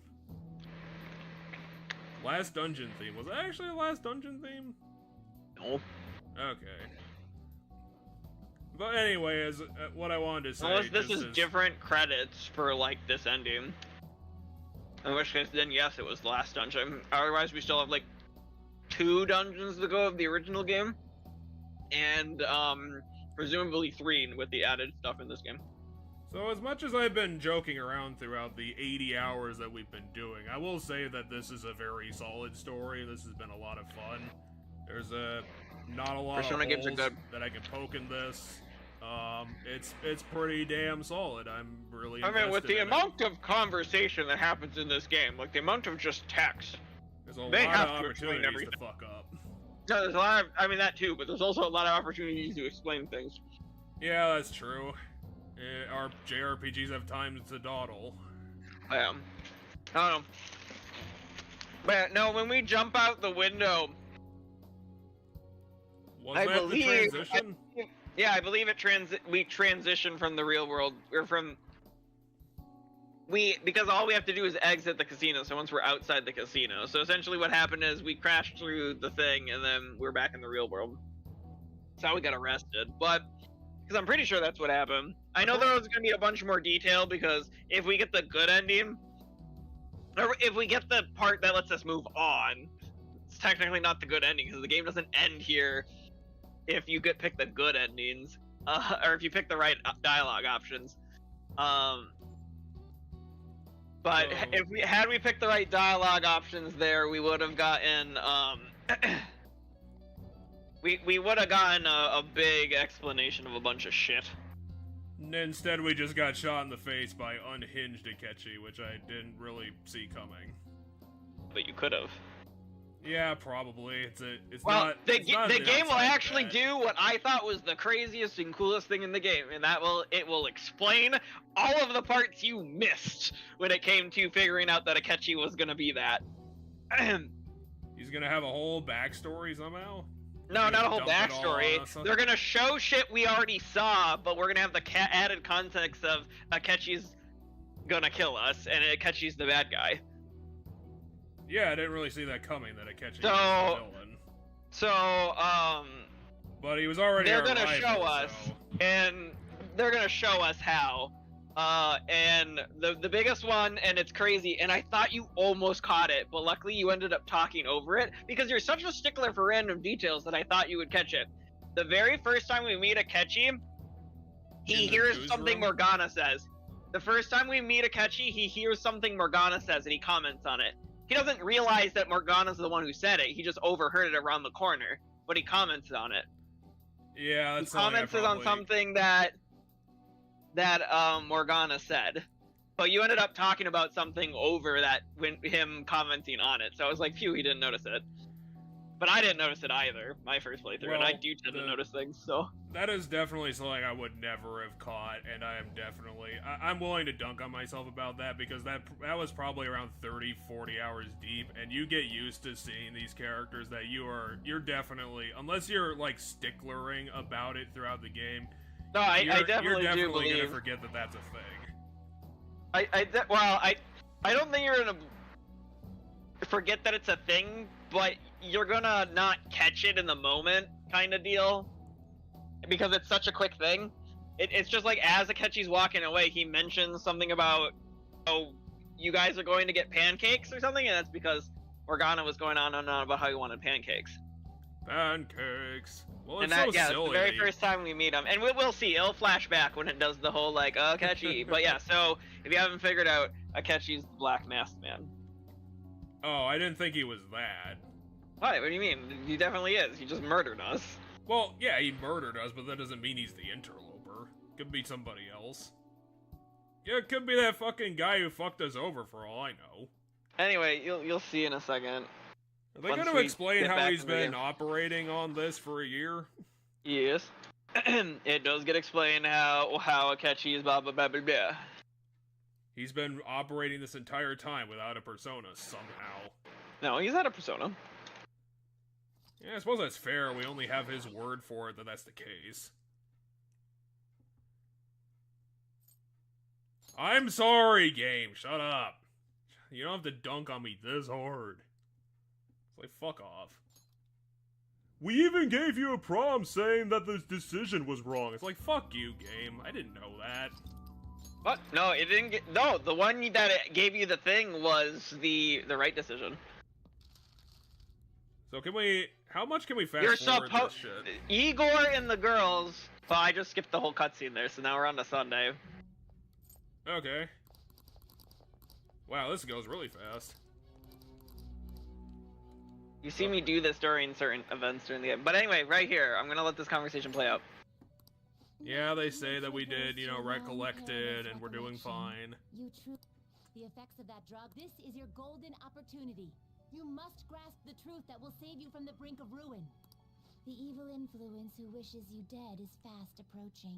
Last dungeon theme. Was that actually the last dungeon theme? No. Okay. But anyway, as what I wanted to say, unless this is different credits for like this ending. In which case, then yes, it was the last dungeon. Otherwise, we still have like 2 dungeons to go of the original game, and presumably 3 with the added stuff in this game. So as much as I've been joking around throughout the 80 hours that we've been doing, I will say that this is a very solid story. This has been a lot of fun. There's not a lot of holes that I can poke in this. It's pretty damn solid. I'm really I mean, with the amount of conversation that happens in this game, like the amount of just text, there's a lot of opportunities to fuck up. No, there's a lot of, I mean that too, but there's also a lot of opportunities to explain things. Yeah, that's true. Our JRPGs have times to dawdle. I don't know. But no, when we jump out the window, I believe the transition? Yeah, I believe we transition from the real world, or because all we have to do is exit the casino, so once we're outside the casino. So essentially what happened is we crashed through the thing, and then we're back in the real world. That's how we got arrested, but, because I'm pretty sure that's what happened. I know there was going to be a bunch more detail, because if we get the good ending, or if we get the part that lets us move on, it's technically not the good ending, because the game doesn't end here if you pick the good endings, or if you pick the right dialogue options. But if we picked the right dialogue options there, we would have gotten we would have gotten a big explanation of a bunch of shit. Instead, we just got shot in the face by unhinged Akechi, which I didn't really see coming. but you could have. Yeah, probably. It's Well, not. the it's not the an game will outside actually bet. do what I thought was the craziest and coolest thing in the game, and it will explain all of the parts you missed when it came to figuring out that Akechi was gonna be that. He's gonna have a whole backstory somehow. No, He's not a gonna whole dump it all backstory. on us? They're gonna show shit we already saw, but we're gonna have the added context of Akechi's gonna kill us, and Akechi's the bad guy. Yeah, I didn't really see that coming. That Akechi So- was the villain. So, But he was already. they're our gonna rival, show us, so- and they're gonna show us how. And the biggest one, and it's crazy, and I thought you almost caught it, but luckily you ended up talking over it, because you're such a stickler for random details that I thought you would catch it. The very first time we meet Akechi, he hears something Morgana says. The first time we meet Akechi, he hears something Morgana says, and he comments on it. He doesn't realize that Morgana's the one who said it, he just overheard it around the corner, but he commented on it. Yeah, He that's something I commented on probably- something that Morgana said, but you ended up talking about something over that when him commenting on it. So I was like, phew, he didn't notice it. But I didn't notice it either, my first playthrough, and I Well, do tend to notice things. So That is definitely something I would never have caught, and I am definitely... I'm willing to dunk on myself about that, because that was probably around 30, 40 hours deep, and you get used to seeing these characters that you're definitely... Unless you're, like, sticklering about it throughout the game, no, I you're definitely do definitely gonna believe. forget that that's a thing. I don't think you're gonna forget that it's a thing, but you're gonna not catch it in the moment, kind of deal, because it's such a quick thing. It's just like as Akechi's walking away, he mentions something about, oh, you guys are going to get pancakes or something, and that's because Morgana was going on and on about how he wanted pancakes. Pancakes. Well, And it's so it's silly. the very first time we meet him, and we'll see. It'll flash back when it does the whole like Akechi. But yeah, so if you haven't figured out, Akechi's the Black Masked Man. Oh, I didn't think he was that. What? What do you mean? He definitely is. He just murdered us. Well, yeah, he murdered us, but that doesn't mean he's the interloper. Could be somebody else. Yeah, it could be that fucking guy who fucked us over for all I know. Anyway, you'll see in a second. Are they Once gonna we explain get how back he's in the been game. operating on this for a year? Yes. It does get explained how Akechi is blah blah blah blah blah. He's been operating this entire time without a persona somehow. No, he's not a persona. Yeah, I suppose that's fair. We only have his word for it that that's the case. I'm sorry, game. Shut up. You don't have to dunk on me this hard. It's like, fuck off. We even gave you a prompt saying that the decision was wrong. It's like, fuck you, game. I didn't know that. What? No, it didn't get. No, the one that it gave you the thing was the right decision. So can we... How much can we fast You're forward supposed. this shit? Igor and the girls. Well, I just skipped the whole cutscene there, so now we're on to Sunday. Okay. Wow, this goes really fast. You see me do this during certain events during the game. But anyway, right here, I'm gonna let this conversation play out. Yeah, they say that we did, you know, recollected and we're doing fine. The effects of that drug. This is your golden opportunity. You must grasp the truth that will save you from the brink of ruin. The evil influence who wishes you dead is fast approaching.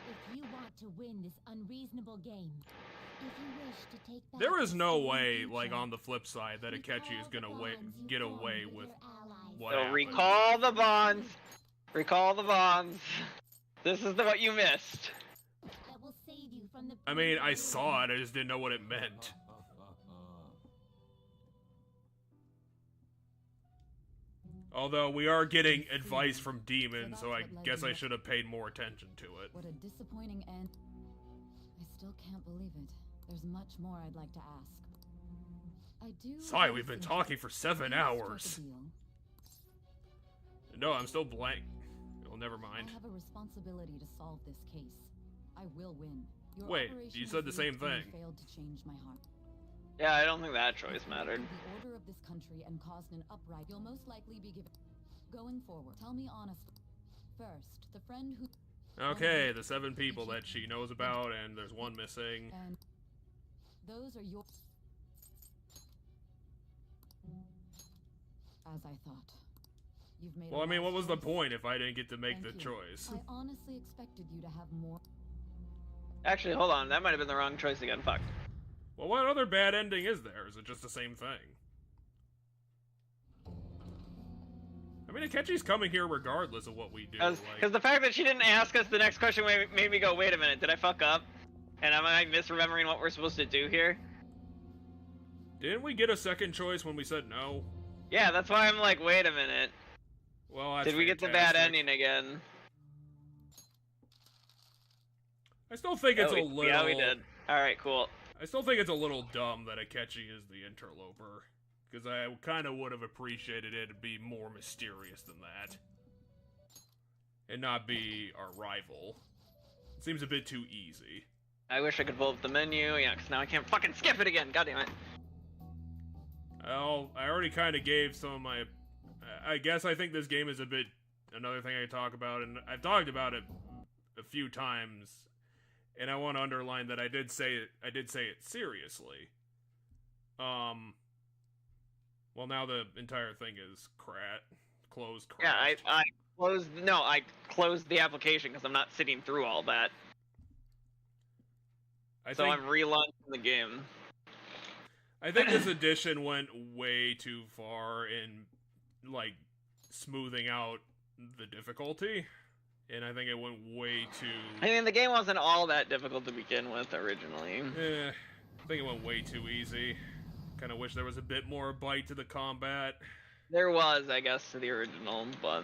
If you want to win this unreasonable game, If you wish to take back There is the no stolen way, future, like, on the flip side, that Akechi is gonna get away with what So happened. recall the bonds. Recall the bonds. This is what you missed. I will save you from the I mean, I saw it, I just didn't know what it meant. Although, we are getting advice from demons, so I guess I should have paid more attention to it. What a disappointing end. I still can't believe it. There's much more I'd like to ask. I do. Sorry, we've been talking for 7 hours. Strike a deal. No, I'm still blank. Well, never mind. I have a responsibility to solve this case. I will win. Your Wait, operation you has said the same leaked and thing. Failed to change my heart. Yeah, I don't think that choice mattered. The order of this country and caused an uprising. You'll most likely be given. Going forward, tell me honestly. First, the friend who. Okay, the 7 people that she knows about, and there's one missing. And those are your. As I thought. You've made Well, I mean, what was the choice. point if I didn't get to make Thank the you. choice? I honestly expected you to have more. Actually, hold on. That might have been the wrong choice again. Fuck. Well, what other bad ending is there? Is it just the same thing? I mean, Akechi's coming here regardless of what we do. Because the fact that she didn't ask us the next question made me go, wait a minute, did I fuck up? And am I misremembering what we're supposed to do here? Didn't we get a second choice when we said no? Yeah, that's why I'm like, wait a minute. Well, that's Did we get the bad fantastic. ending again? I still think it's Oh, a little... Yeah, we did. Alright, cool. I still think it's a little dumb that Akechi is the interloper. Because I kind of would have appreciated it to be more mysterious than that. And not be our rival. It seems a bit too easy. I wish I could pull up the menu, yeah, because now I can't fucking skip it again, god damn it. Well, I already kind of gave some of my... I guess I think this game is a bit... Another thing I talk about, and I've talked about it a few times, and I want to underline that I did say it seriously. Well, now the entire thing is closed. Yeah, I closed the application because I'm not sitting through all that. So I'm relaunching the game. I think this edition went way too far in, like, smoothing out the difficulty. And I think it went way too... I mean, the game wasn't all that difficult to begin with originally. I think it went way too easy. Kind of wish there was a bit more bite to the combat. There was, I guess, to the original, but...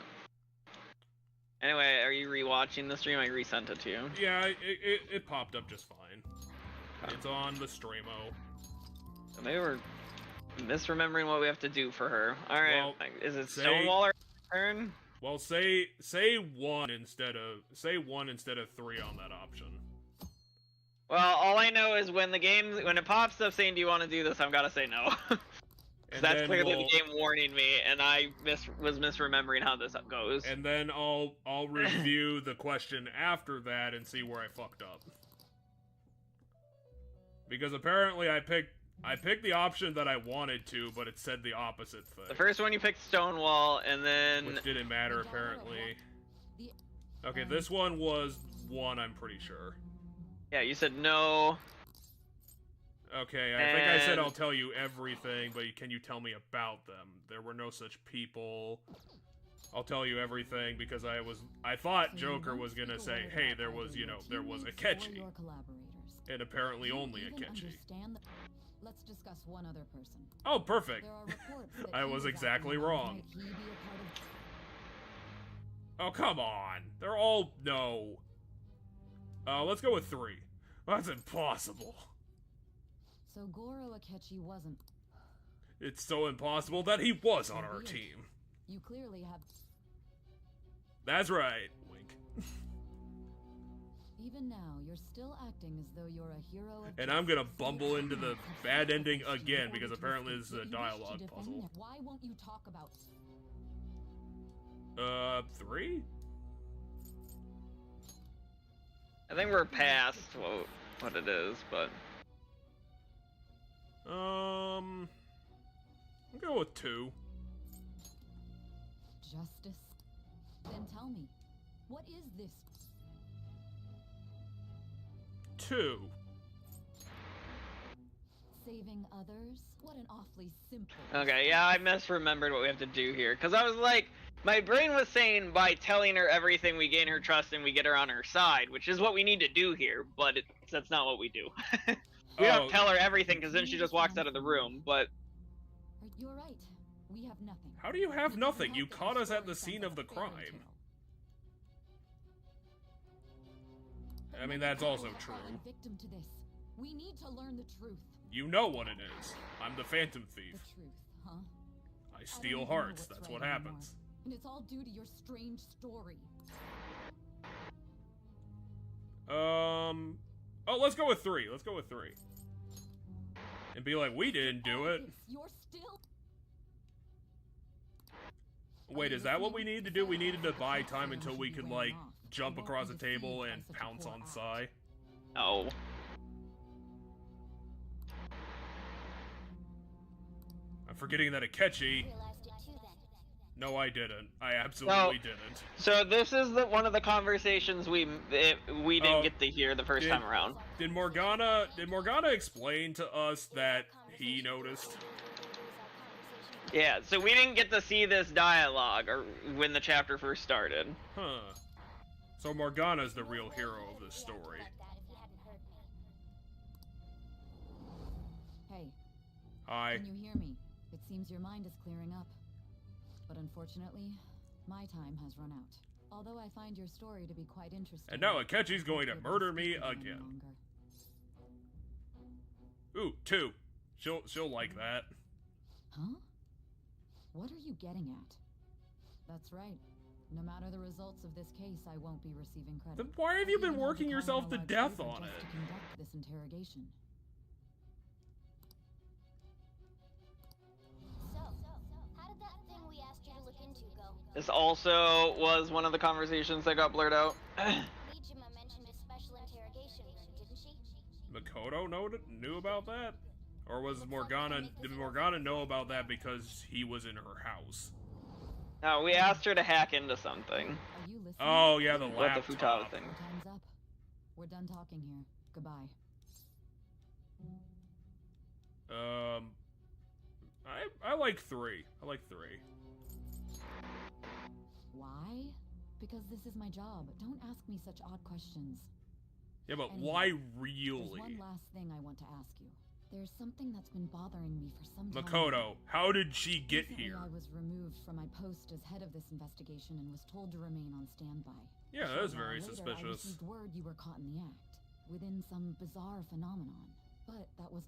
Anyway, are you rewatching the stream? I resent it to you. Yeah, it popped up just fine. It's on the streamo. So maybe we're misremembering what we have to do for her. Alright, Well, is it Stonewall turn? Well, say one instead of 3 on that option. Well, all I know is when it pops up saying, "Do you want to do this?" I've got to say no. That's clearly the game warning me, and I was misremembering how this goes. And then I'll review the question after that and see where I fucked up. Because apparently I picked the option that I wanted to, but it said the opposite thing. The first one you picked Stonewall, and then... Which didn't matter, apparently. Okay, this one was 1, I'm pretty sure. Yeah, you said no. Okay, I think I said I'll tell you everything, but can you tell me about them? There were no such people. I'll tell you everything because I thought Joker was gonna say, hey, there was Akechi. And apparently only Akechi. Let's discuss one other person. Oh, perfect. There are reports that I he was was exactly acting wrong. might he be a part of... Oh, come on. They're all... No. Let's go with 3. That's impossible. So Goro Akechi wasn't... It's so impossible that he was on our team. You clearly have... That's right. Wink. Even now, you're still acting as though you're a hero of... And I'm gonna bumble into the bad ending again because apparently this is a dialogue puzzle. Why won't you talk about... 3? I think we're past what it is, but... I'll go with 2. Justice? Then tell me, what is this? 2. Saving others? What an awfully simple... Okay, yeah, I misremembered what we have to do here. Because I was like, my brain was saying by telling her everything, we gain her trust and we get her on our side, which is what we need to do here, but that's not what we do. We don't tell her everything because then she just walks out of the room, but... You're right. We have nothing. How do you have nothing? You caught us at the scene of the crime. I mean, that's also true. Victim to this. We need to learn the truth. You know what it is. I'm the Phantom Thief. The truth, huh? I steal hearts. That's what happens. And it's all due to your strange story. Oh, let's go with 3. Let's go with 3. And be like, we didn't do it. You're still... Wait, is that what we needed to do? We needed to buy time until we could, like, jump across the table and pounce on Sai? No. I'm forgetting that Akechi No, I didn't. I absolutely didn't. So this is one of the conversations we didn't get to hear the first time around. Did Morgana explain to us that he noticed? Yeah, so we didn't get to see this dialogue or when the chapter first started. Huh. So Morgana's the real hero of this story. Hey. Hi. Can you hear me? It seems your mind is clearing up. But unfortunately, my time has run out. Although I find your story to be quite interesting. And now Akechi's going to murder me again. Ooh, 2. She'll like that. Huh? What are you getting at? That's right. No matter the results of this case, I won't be receiving credit. Then why have you been working yourself to death on it? To conduct this interrogation. This also was one of the conversations that got blurred out. Makoto knew about that? Or was Morgana... Did Morgana know about that because he was in her house? No, we asked her to hack into something. Oh, yeah, the laptop. What the Futaba thing. Time's up. We're done talking here. Goodbye. I like 3. I like 3. Why? Because this is my job. Don't ask me such odd questions. Yeah, but Anyway, why really? There's one last thing I want to ask you. There's something that's been bothering me for some time. Makoto, how did she get here? I was removed from my post as head of this investigation and was told to remain on standby. Yeah, that is very Later, I suspicious. received word you were caught in the act, within some bizarre phenomenon. But that was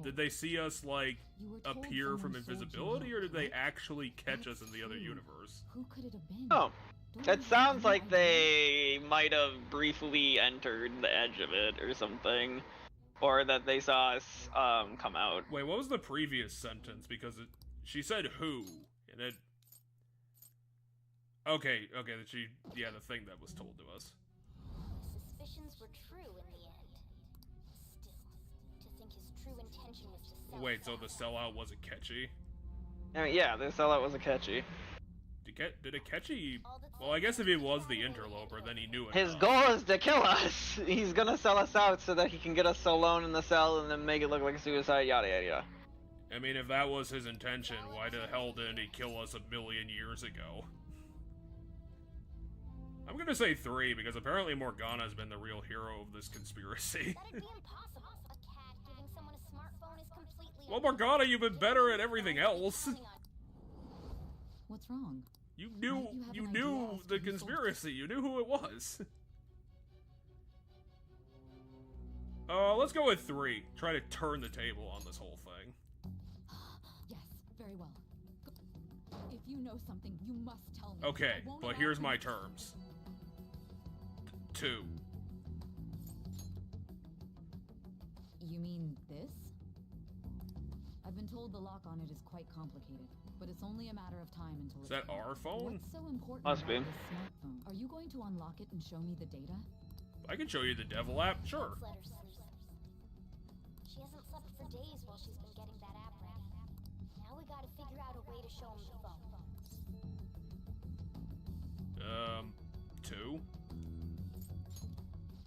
Did they see us, like, appear from invisibility, or did they actually catch us in the other universe? Who could it have been? Oh, that sounds like they might have briefly entered the edge of it or something. Or that they saw us come out. Wait, what was the previous sentence? Because she said who, and it... Okay, the thing that was told to us. Suspicions were true in the end. Still, to think his true intention was to sell. Wait, so the sellout was Akechi? I mean, yeah, the sellout was Akechi. Did Akechi... Well, I guess if he was the interloper, then he knew it. His goal is to kill us! He's gonna sell us out so that he can get us alone in the cell and then make it look like a suicide, yada yada yada. I mean, if that was his intention, why the hell didn't he kill us 1,000,000 years ago? I'm gonna say 3, because apparently Morgana's been the real hero of this conspiracy. That'd be impossible. A cat giving someone a smartphone is completely... Well, Morgana, you've been better at everything else. What's wrong? You knew the conspiracy. You knew who it was. Let's go with 3. Try to turn the table on this whole thing. Yes, very well. If you know something, you must tell me. Okay, but here's my terms. 2. You mean this? I've been told the lock on it is quite complicated, but it's only a matter of time until Is that our phone? What's so important Must be. about this smartphone? Are you going to unlock it and show me the data? I can show you the devil app, sure. Let her sleep. She hasn't slept for days while she's been getting that app ready. Now we gotta figure out a way to show him the phone. 2.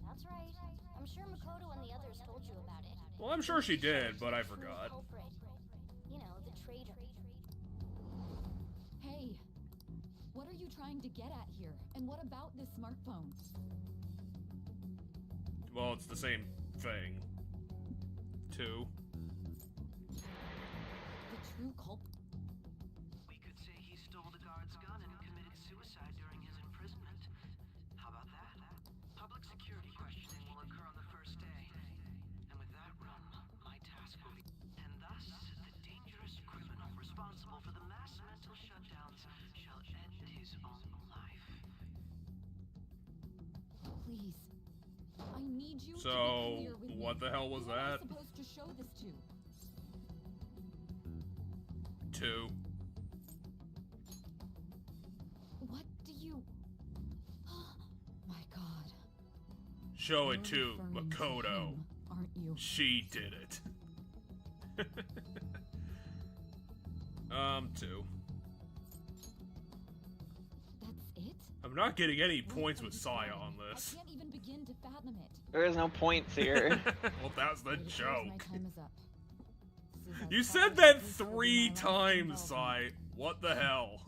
That's right. I'm sure Makoto and the others told you about it. Well, I'm sure she did, but I forgot. You know, the traitor. Hey, what are you trying to get at here? And what about this smartphone? Well, it's the same thing. 2. The true culprit. We could say he stole the guard's gun and committed suicide during his imprisonment. How about that? Public security questioning will occur on the first day. And with that room, my task will be... And thus, the dangerous criminal responsible for the mass mental shutdowns shall end his own life. Please. I need you So, to be clear with what me. the hell was Who am I that? supposed to show this to? 2. What do you... My God. Show it You're to referring to Makoto. him, aren't you? She did it. 2. not getting any points with Saya on this. I can't even begin to fathom it. There is no points here. Well, that's the It appears joke. My time is up. This is as You far said as that this will be 3 my last times, Sai. involvement. What the hell?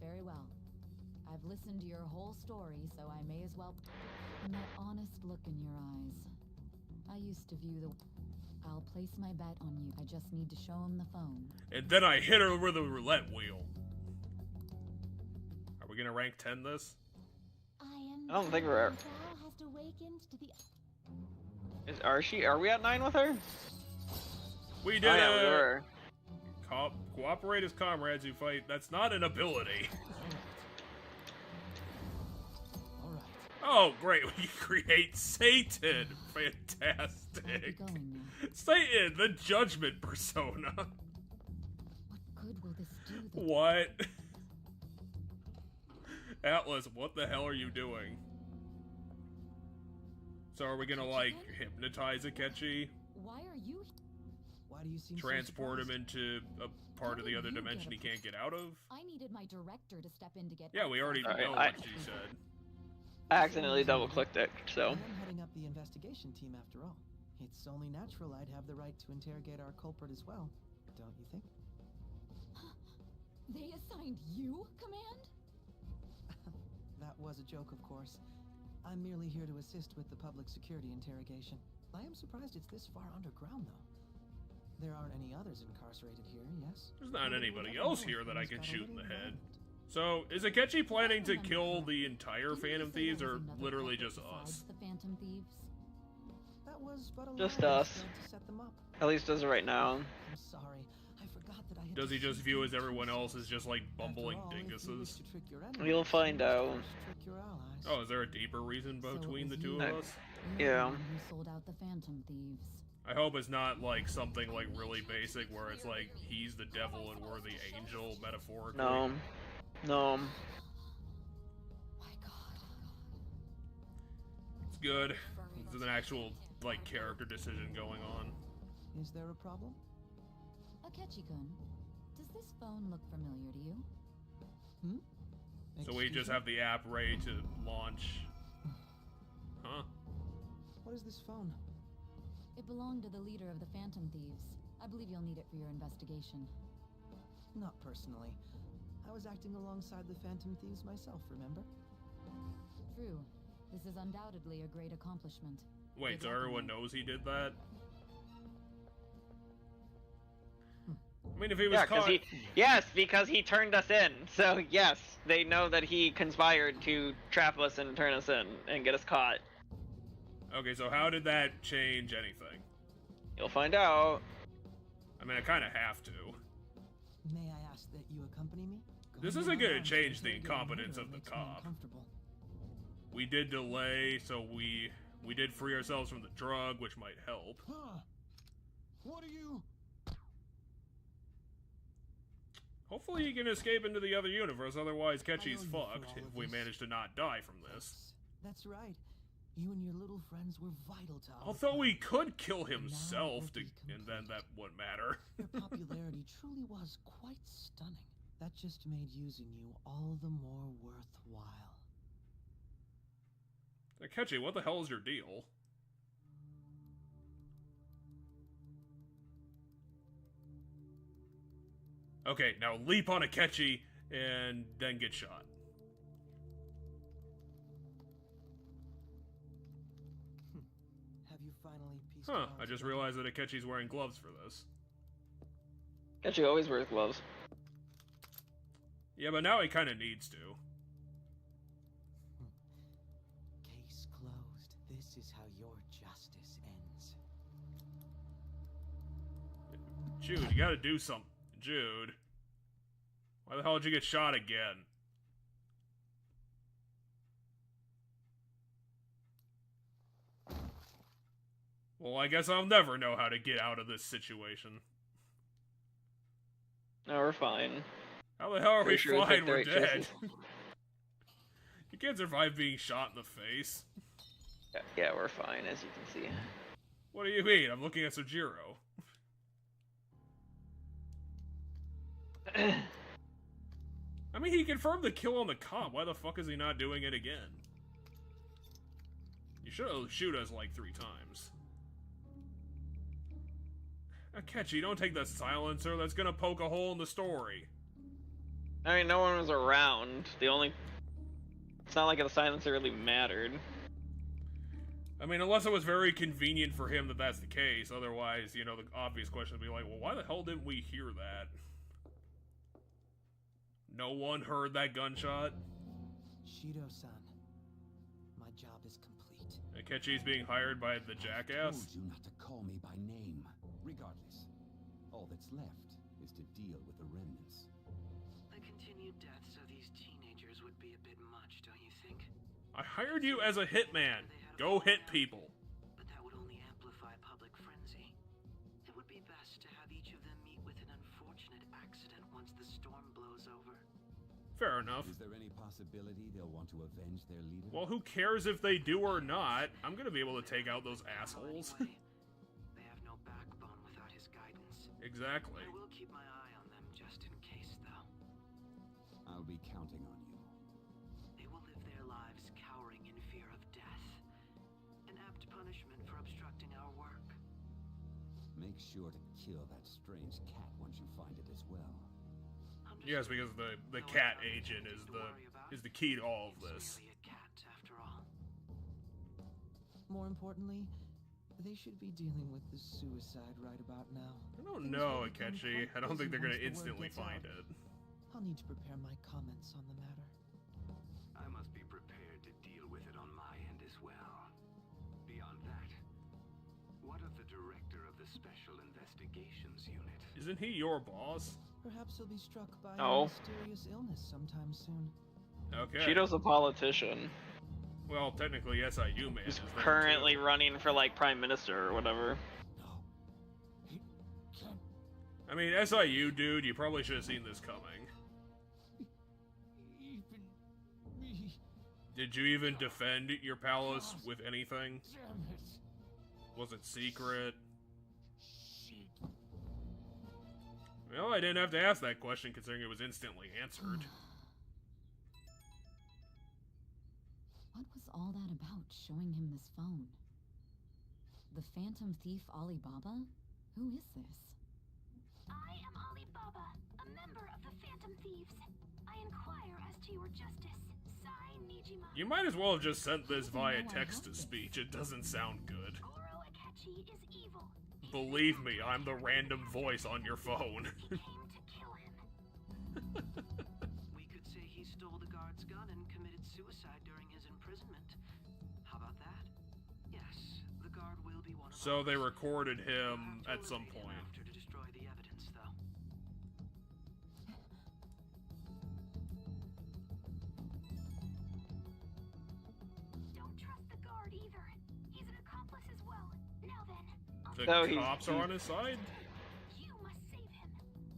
Very well. I've listened to your whole story, so I may as well. And that honest look in your eyes. I used to view the. I'll place my bet on you. I just need to show him the phone. And then I hit her with a roulette wheel. Are we gonna rank 10 this? I don't think we're. Are we at 9 with her? We did Oh, yeah, we were. Cooperate as comrades who fight. That's not an ability. Alright. Oh, great. We create Satan. Fantastic. Satan, the judgment persona. What good will this do? What? Atlas, what the hell are you doing? So are we gonna, like, hypnotize Akechi? Why are you? Why do you seem Transport so him into a part of the other dimension he can't get out of? I needed my director to step in to get. Yeah, we already Alright, know what she said. I accidentally double-clicked it, so. I am heading up the investigation team after all. It's only natural I'd have the right to interrogate our culprit as well, don't you think? They assigned you command? That was a joke, of course. I'm merely here to assist with the public security interrogation. I am surprised it's this far underground, though. There aren't any others incarcerated here, yes? There's not anybody else here that I can shoot in the head. So, is Akechi planning to kill the entire Phantom Thieves, or literally just us? The Phantom Thieves. That was but a Just lie us. to set them up. At least as of right now. I'm sorry. I forgot that I had Does he just view as everyone else as just like bumbling After all, if you wish dinguses? to trick your enemies, We'll find out. trick your allies. Oh, is there a deeper reason So it between the was two you. of us? You're the Yeah. one Who sold out the Phantom Thieves? I hope it's not like something like really basic where it's like he's the devil and we're the angel metaphorically. No. No. My God. It's good. There's an actual like character decision going on. Is there a problem? Akechi-kun, does this phone look familiar to you? So we Excuse just me? have the app ready to launch. Huh? What is this phone? It belonged to the leader of the Phantom Thieves. I believe you'll need it for your investigation. Not personally. I was acting alongside the Phantom Thieves myself, remember? True. This is undoubtedly a great accomplishment. Wait, so everyone knows he did that? I mean, if he was Yeah, caught... yes, because he turned us in. So yes, they know that he conspired to trap us and turn us in and get us caught. Okay, so how did that change anything? You'll find out. I mean, I kind of have to. May I ask that you accompany me? This Going isn't in gonna alone to change the interrogate a incompetence murderer of the makes me cop. uncomfortable. We did delay, so we did free ourselves from the drug, which might help. Huh? What are you? Hopefully he can escape into the other universe, otherwise I Ketchy's owe you for fucked all if of we this. manage to not die from this. That's right. You and your little friends were vital to our Although he plan. could kill himself, will to, be and then that wouldn't matter. Your popularity truly was quite stunning. That just made using you all the more worthwhile. Ketchy, what the hell is your deal? Okay, now leap on Akechi and then get shot. Have you finally pieced Huh, it all I just together? realized that Akechi's wearing gloves for this. Catchy always wears gloves. Yeah, but now he kind of needs to. Case closed. This is how your justice ends. Jude, you gotta do something. Jude. Why the hell did you get shot again? Well, I guess I'll never know how to get out of this situation. No, we're fine. How the hell are we Pretty sure we fine? picked the We're right dead. choices. You can't survive being shot in the face. Yeah, we're fine, as you can see. What do you mean? I'm looking at Sojiro. I mean, he confirmed the kill on the cop. Why the fuck is he not doing it again? You should shoot us like 3 times. Akechi, don't take the silencer. That's gonna poke a hole in the story. I mean, no one was around. It's not like the silencer really mattered. I mean, unless it was very convenient for him that that's the case. Otherwise, you know, the obvious question would be like, well, why the hell didn't we hear that? No one heard that gunshot? Shido-san, my job is complete. Akechi's being hired by the jackass? I told you not to call me by name. Regardless, all that's left is to deal with the remnants. The continued deaths of these teenagers would be a bit much, don't you think? I hired you as a hitman. Go hit people. But that would only amplify public frenzy. It would be best to have each of them meet with an unfortunate accident once the storm blows over. Fair enough. Is there any possibility they'll want to avenge their leader? Well, who cares if they do or not? I'm gonna be able to take out those assholes. They have no backbone without his guidance. Exactly. I will keep my eye on them just in case, though. I'll be counting on you. They will live their lives cowering in fear of death. An apt punishment for obstructing our work. Make sure to kill that strange cat once you find it as well. Yes, because the cat agent is the key to all of this. More importantly, they should be dealing with the suicide right about now. I don't know, Akechi. I don't think they're gonna instantly find it. I'll need to prepare my comments on the matter. I must be prepared to deal with it on my end as well. Beyond that, what of the director of the Special Investigations Unit? Isn't he your boss? Perhaps he'll be struck by No. a mysterious illness sometime soon. Okay. Shido's a politician. Well, technically, SIU man. He's is there, currently too. running for like prime minister or whatever. I mean, SIU dude, you probably should have seen this coming. Did you even defend your palace with anything? Was it secret? Well, I didn't have to ask that question considering it was instantly answered. What was all that about, showing him this phone? The Phantom Thief Alibaba? Who is this? I am Alibaba, a member of the Phantom Thieves. I inquire as to your justice. Sai Nijima. You might as well have just sent this via text-to-speech. It doesn't sound good. Goro Akechi is evil. Believe me, I'm the random voice on your phone. He came to kill him. We could say he stole the guard's gun and committed suicide during his imprisonment. How about that? Yes, the guard will be one of So they ours. recorded him at some point. After to destroy the evidence, though. Don't trust the guard either. He's an accomplice as well. Now then, The So he's- cops are on his side? you must save him.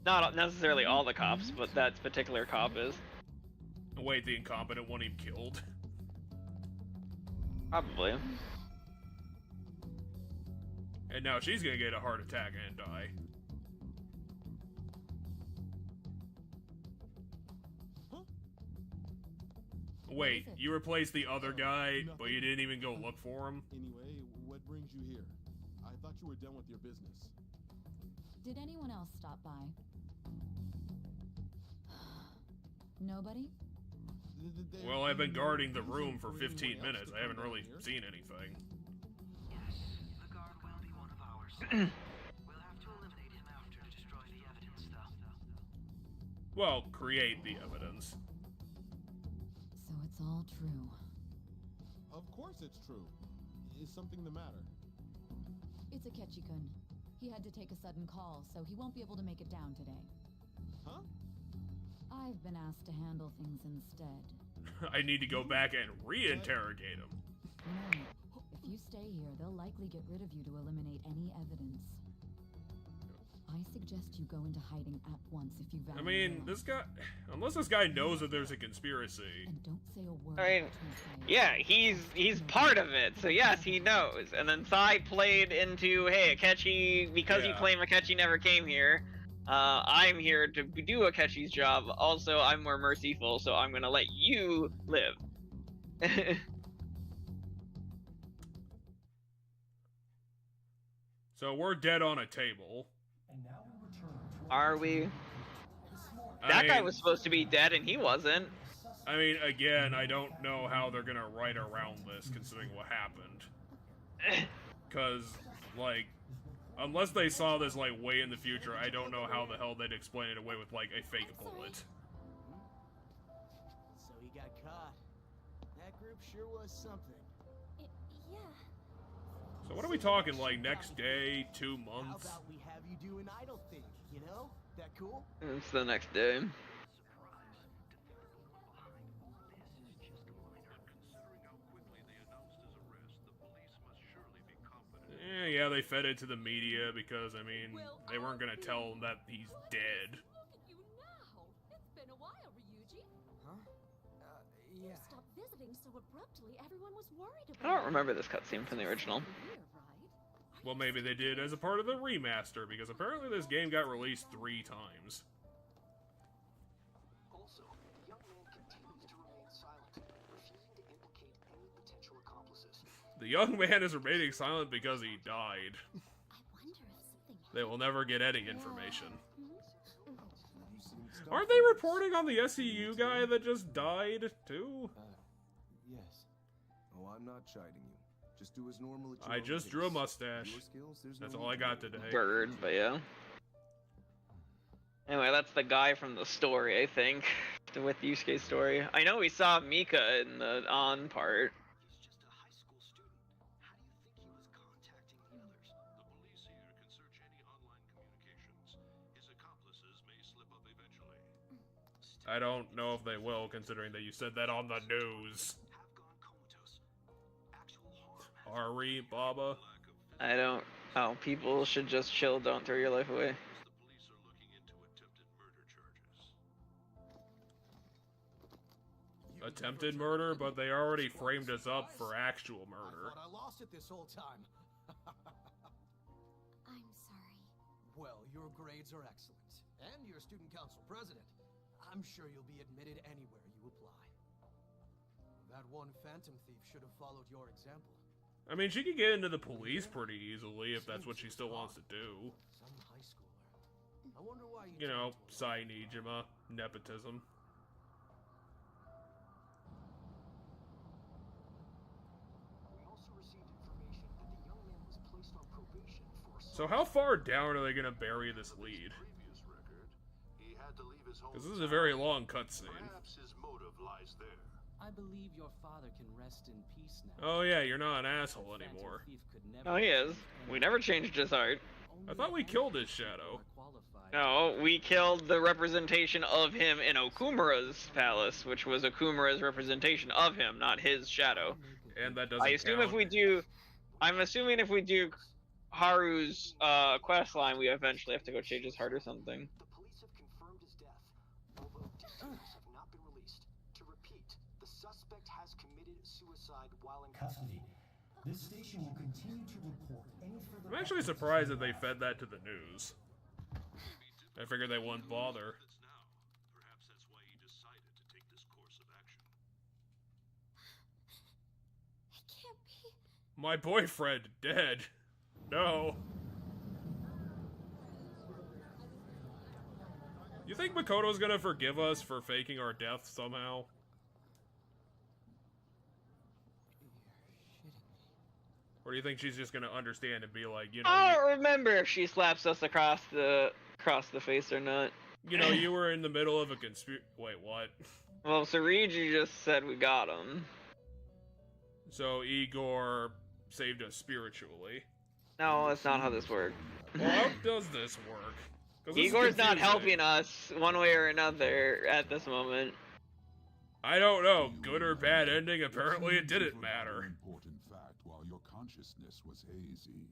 Not necessarily all the cops, but that particular cop is. Wait, the incompetent one he killed? Probably. And now she's gonna get a heart attack and die. Wait, you replaced the other guy, but you didn't even go look for him? Anyway, what brings you here? I thought you were done with your business. Did anyone else stop by? Nobody? Well, I've been guarding the room for 15 minutes. I haven't really seen anything. Yes, the guard will be one of ours. We'll have to eliminate him after to destroy the evidence, though. Well, create the evidence. So it's all true. Of course it's true. Is something the matter? It's Akechi-kun. He had to take a sudden call, so he won't be able to make it down today. Huh? I've been asked to handle things instead. I need to go back and re-interrogate him. No, if you stay here, they'll likely get rid of you to eliminate any evidence. I suggest you go into hiding at once if you value I mean, your life. this guy... Unless this guy knows that there's a conspiracy. And don't say a word. I mean, yeah, he's part of it, so yes, he knows. And then Sai played into, hey, Akechi, because you Yeah. claim Akechi never came here, I'm here to do Akechi's job. Also, I'm more merciful, so I'm gonna let you live. So we're dead on a table. Are we? That guy was supposed to be dead and he wasn't. I mean, again, I don't know how they're gonna write around this, considering what happened. Because, like, unless they saw this, like, way in the future, I don't know how the hell they'd explain it away with, like, a fake bullet. So he got caught. That group sure was something. Yeah. So what are we talking, like, next day, 2 months? How about we have you do an idol thing, you know? That cool? It's the next day. Yeah, they fed it to the media because, I mean, they weren't gonna tell him that he's dead. It's been a while, Ryuji. Huh? Yeah. Stop visiting so abruptly. Everyone was worried about I don't remember this cutscene from the original. Well, maybe they did as a part of the remaster, because apparently this game got released 3 times. Also, the young man continues to remain silent, refusing to implicate any potential accomplices. The young man is remaining silent because he died. They will never get any information. Aren't they reporting on the SEU guy that just died, too? Yes. Oh, I'm not chiding you. Just do as normal at your I own just pace. drew a mustache. Your skills, there's That's no all I need to got worry. today. Bird, but yeah. Anyway, that's the guy from the story, I think. With Yusuke's story. I know we saw Mika in the on part. He's just a high school student. How do you think he was contacting the others? The police here can search any online communications. His accomplices may slip up eventually. I don't know if they will, considering that you said that on the news. Ari, Baba. I don't... Oh, people should just chill, don't throw your life away. Attempted murder, but they already framed us up for actual murder. I lost it this whole time. I'm sorry. Well, your grades are excellent. And you're student council president. I'm sure you'll be admitted anywhere you apply. That one phantom thief should have followed your example. I mean, she could get into the police pretty easily if that's what she still wants to do. Some high schooler. I wonder why You know, Sai Nijima, nepotism. We also received information that the young man was placed on probation for So how far down are they gonna bury this lead? He had to leave his home. Because this is a very long cutscene. Perhaps his motive lies there. I believe your father can rest in peace now. Oh yeah, you're not an asshole anymore. Oh, he is. We never changed his heart. I thought we killed his shadow. No, we killed the representation of him in Okumura's palace, which was Okumura's representation of him, not his shadow. And that doesn't I assume count. if we do... I'm assuming if we do Haru's quest line, we eventually have to go change his heart or something. The police have confirmed his death, although details have not been released. To repeat, the suspect has committed suicide while in Custody. This station will continue to report any further... I'm actually surprised that they fed that to the news. I figured they wouldn't bother. Perhaps that's why he decided to take this course of action. It can't be. My boyfriend dead. No. You think Makoto's gonna forgive us for faking our death somehow? Or do you think she's just gonna understand and be like, you know, I don't remember if she slaps us across the face or not. you were in the middle of a Wait, what? Well, Sariji just said we got him. So Igor saved us spiritually. No, that's not how this works. Well, how does this work? 'Cause this is Igor's not confusing. helping us one way or another at this moment. I don't know. Good or bad ending, apparently it didn't matter. Important fact while your consciousness was hazy.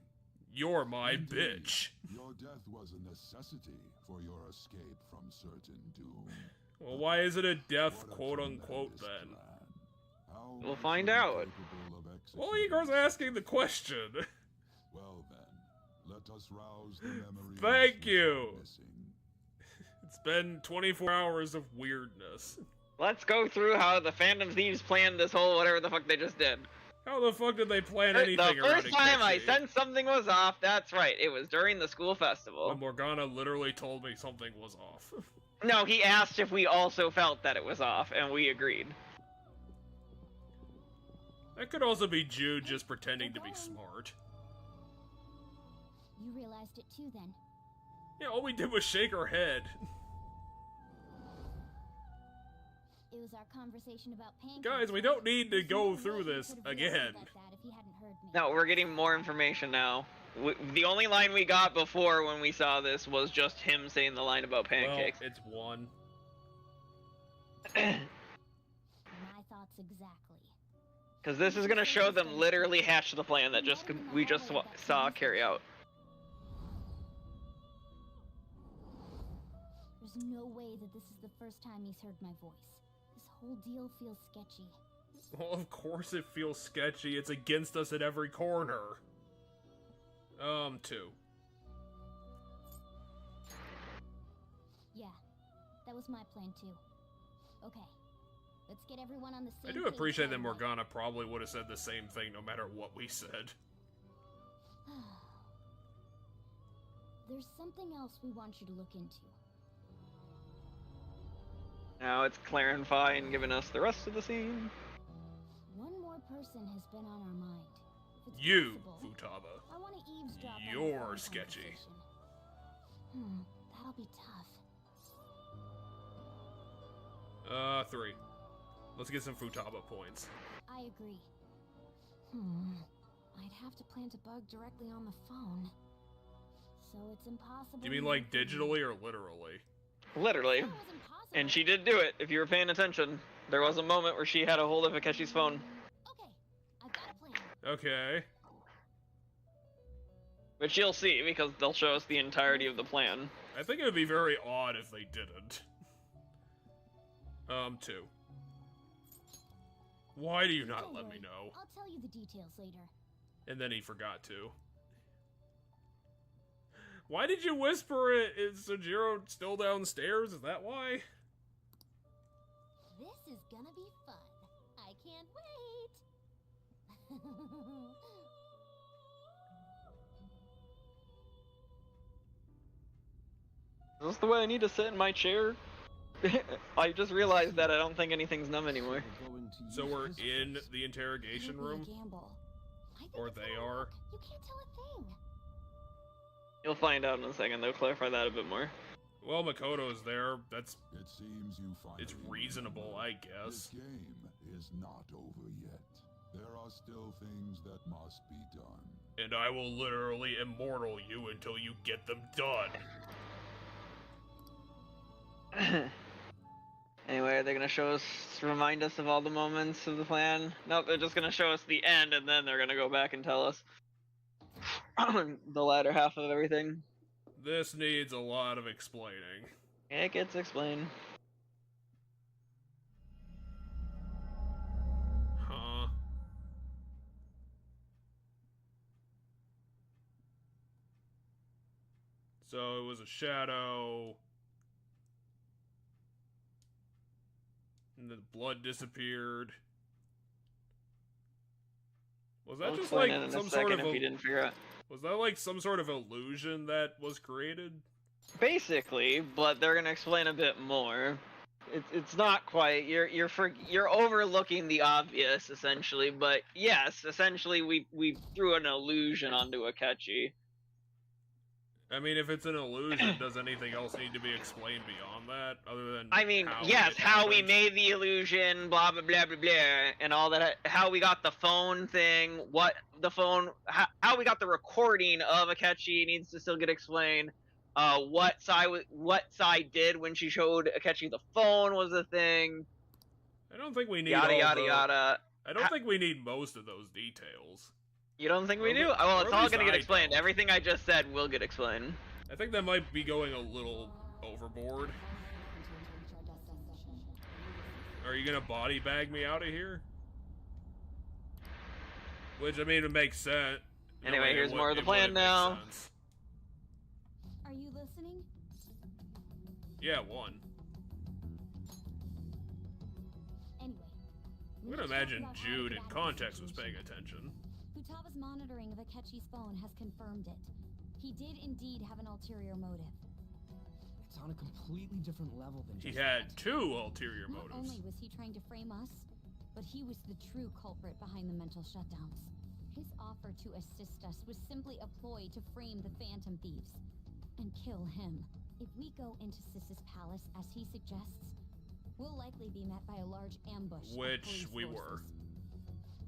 You're my Indeed, bitch. Your death was a necessity for your escape from certain doom. Well, why is it a death, quote unquote, then? We'll find out. Well, Igor's asking the question. Well then, let us rouse the memory. Thank you. It's been 24 hours of weirdness. Let's go through how the Phantom Thieves planned this whole whatever the fuck they just did. How the fuck did they plan anything The around first time I Akechi? sensed something was off, that's right, it was during the school festival. When Morgana literally told me something was off. No, he asked if we also felt that it was off, and we agreed. That could also be Jude just pretending to be smart. You realized it too, then? Yeah, all we did was shake our head. It was our conversation about pancakes. Guys, we don't need to go through this again. No, we're getting more information now. The only line we got before when we saw this was just him saying the line about pancakes. Well, it's one. My thoughts exactly. Because this is going to show them literally hatch the plan that we just saw carry out. There's no way that this is the first time he's heard my voice. This whole deal feels sketchy. Well, of course it feels sketchy. It's against us at every corner. 2. Yeah, that was my plan too. Okay, let's get everyone on the same I do page appreciate that right Morgana probably would have said the same thing no matter what we said. There's something else we want you to look into. Now it's clarifying, giving us the rest of the scene. One more person has been on our mind. If it's You, possible, Futaba. I want to eavesdrop on the You're phone sketchy. conversation. That'll be tough. 3. Let's get some Futaba points. I agree. I'd have to plant a bug directly on the phone. So it's impossible. Do you mean like digitally or literally? Literally. And she did do it, if you were paying attention. There was a moment where she had a hold of Akeshi's phone. Okay. Which you'll see, because they'll show us the entirety of the plan. I think it would be very odd if they didn't. 2. Why do you not Don't let worry, me know? I'll tell you the details later. And then he forgot to. Why did you whisper it? Is Sojiro still downstairs? Is that why? This is gonna be fun. I can't wait. Is this the way I need to sit in my chair? I just realized that I don't think anything's numb anymore. So we're in the interrogation room? Or they are? You can't tell a thing. You'll find out in a second, they'll clarify that a bit more. Well, Makoto's there. That's... It seems you finally... It's reasonable, I guess. This game is not over yet. There are still things that must be done. And I will literally immortal you until you get them done. Anyway, are they gonna show us, remind us of all the moments of the plan? Nope, they're just gonna show us the end, and then they're gonna go back and tell us the latter half of everything. This needs a lot of explaining. It gets explained. Huh. So it was a shadow. And the blood disappeared. Was that just like some sort of if you didn't figure out. Was that like some sort of illusion that was created? Basically, but they're gonna explain a bit more. It's not quite. You're overlooking the obvious essentially, but yes, essentially we threw an illusion onto Akechi. I mean, if it's an illusion, does anything else need to be explained beyond that, other than? I mean, yes, how we made the illusion, blah blah blah blah blah, and all that. How we got the phone thing, what the phone, how we got the recording of Akechi needs to still get explained. What Sai did when she showed Akechi the phone was a thing. I don't think we need yada yada yada. I don't think we need most of those details. You don't think we do? Well, it's all gonna get explained. Everything I just said will get explained. I think that might be going a little overboard. Are you gonna body bag me out of here? Which, I mean, it makes sense. Anyway, here's more of the plan now. Are you listening? Yeah, one. Anyway, I'm gonna imagine Jude in context was paying attention. Futaba's monitoring of Akechi's phone has confirmed it. He did indeed have an ulterior motive. It's on a completely different level than He just had that. two ulterior Not motives. only was he trying to frame us, but he was the true culprit behind the mental shutdowns. His offer to assist us was simply a ploy to frame the Phantom Thieves and kill him. If we go into Sis's palace as he suggests, we'll likely be met by a large ambush. of Which police we forces. were.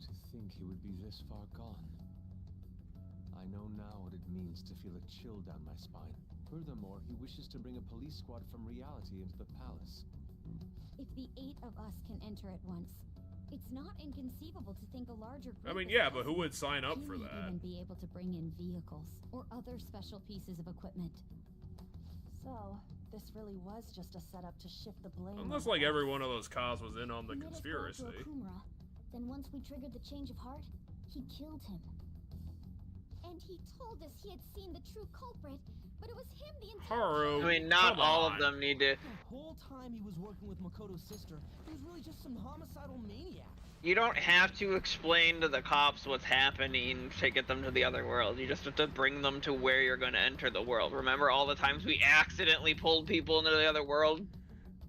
To think he would be this far gone. I know now what it means to feel a chill down my spine. Furthermore, he wishes to bring a police squad from reality into the palace. If the 8 of us can enter at once, it's not inconceivable to think a larger group. I mean, is yeah, but who possible. would sign up He for may that? even be able to bring in vehicles or other special pieces of equipment. So, this really was just a setup to shift the blame. Unless, on like, us. every one of those cops was in on the He made us go conspiracy. to Okumura. Then once we triggered the change of heart, he killed him. And he told us he had seen the true culprit, but it was him the entire Haru, I mean, not come all on. of them need to. The whole time he was working with Makoto's sister, he was really just some homicidal maniac. You don't have to explain to the cops what's happening to get them to the other world. You just have to bring them to where you're going to enter the world. Remember all the times we accidentally pulled people into the other world?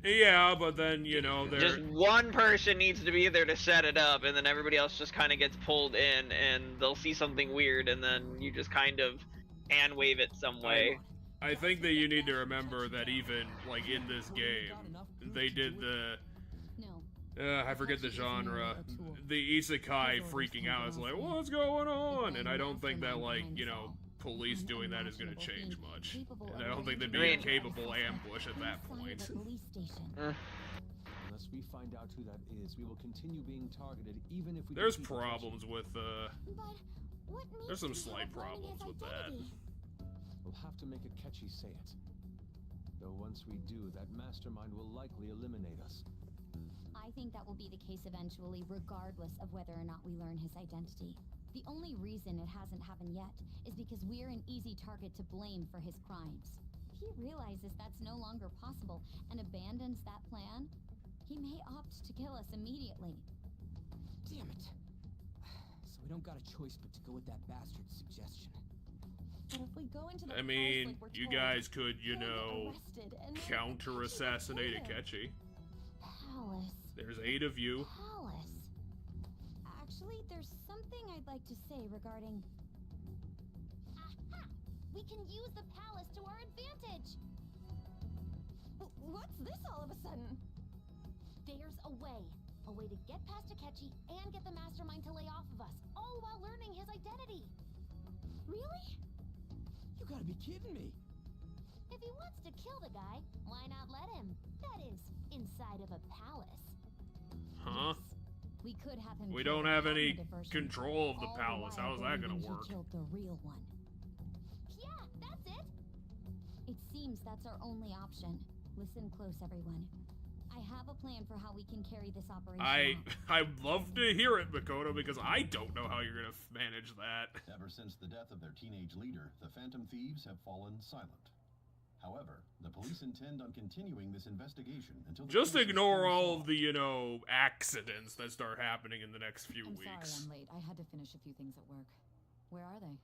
Yeah, but then, you know, Just one person needs to be there to set it up, and then everybody else just kind of gets pulled in, and they'll see something weird, and then you just kind of hand wave it some way. I think that you need to remember that even, like, in this game, they did the... I forget the genre. The isekai freaking out is like, what's going on? And I don't think that, like, you know, police doing that is going to change much. And I don't think there'd be a capable ambush at that point. Unless we find out who that is, we will continue being targeted even if we There's defeat the person. problems with, there's some slight problems with that. We'll have to make Akechi say it. Though once we do, that mastermind will likely eliminate us. I think that will be the case eventually, regardless of whether or not we learn his identity. The only reason it hasn't happened yet is because we're an easy target to blame for his crimes. If he realizes that's no longer possible and abandons that plan, he may opt to kill us immediately. Damn it. So we don't got a choice but to go with that bastard's suggestion. But if we go into the I mean, you guys could, you know, counter-assassinate Akechi. Palace. There's 8 of you. Palace. Actually, there's something I'd like to say regarding... Aha! We can use the palace to our advantage! What's this all of a sudden? There's a way. A way to get past Akechi and get the mastermind to lay off of us, all while learning his identity. Really? You gotta be kidding me. If he wants to kill the guy, why not let him? That is, inside of a palace. Huh? We could have him. We kill don't the have any cognitive version, control of the all palace. while How is that gonna believing he work? killed the real one. Yeah, that's it. It seems that's our only option. Listen close, everyone. I have a plan for how we can carry this operation out. I'd love to hear it, Makoto, because I don't know how you're gonna manage that. Ever since the death of their teenage leader, the Phantom Thieves have fallen silent. However, the police intend on continuing this investigation until the Just case is ignore fully all solved. of the, you know, accidents that start happening in the next few I'm weeks. sorry I'm late. I had to finish a few things at work. Where are they?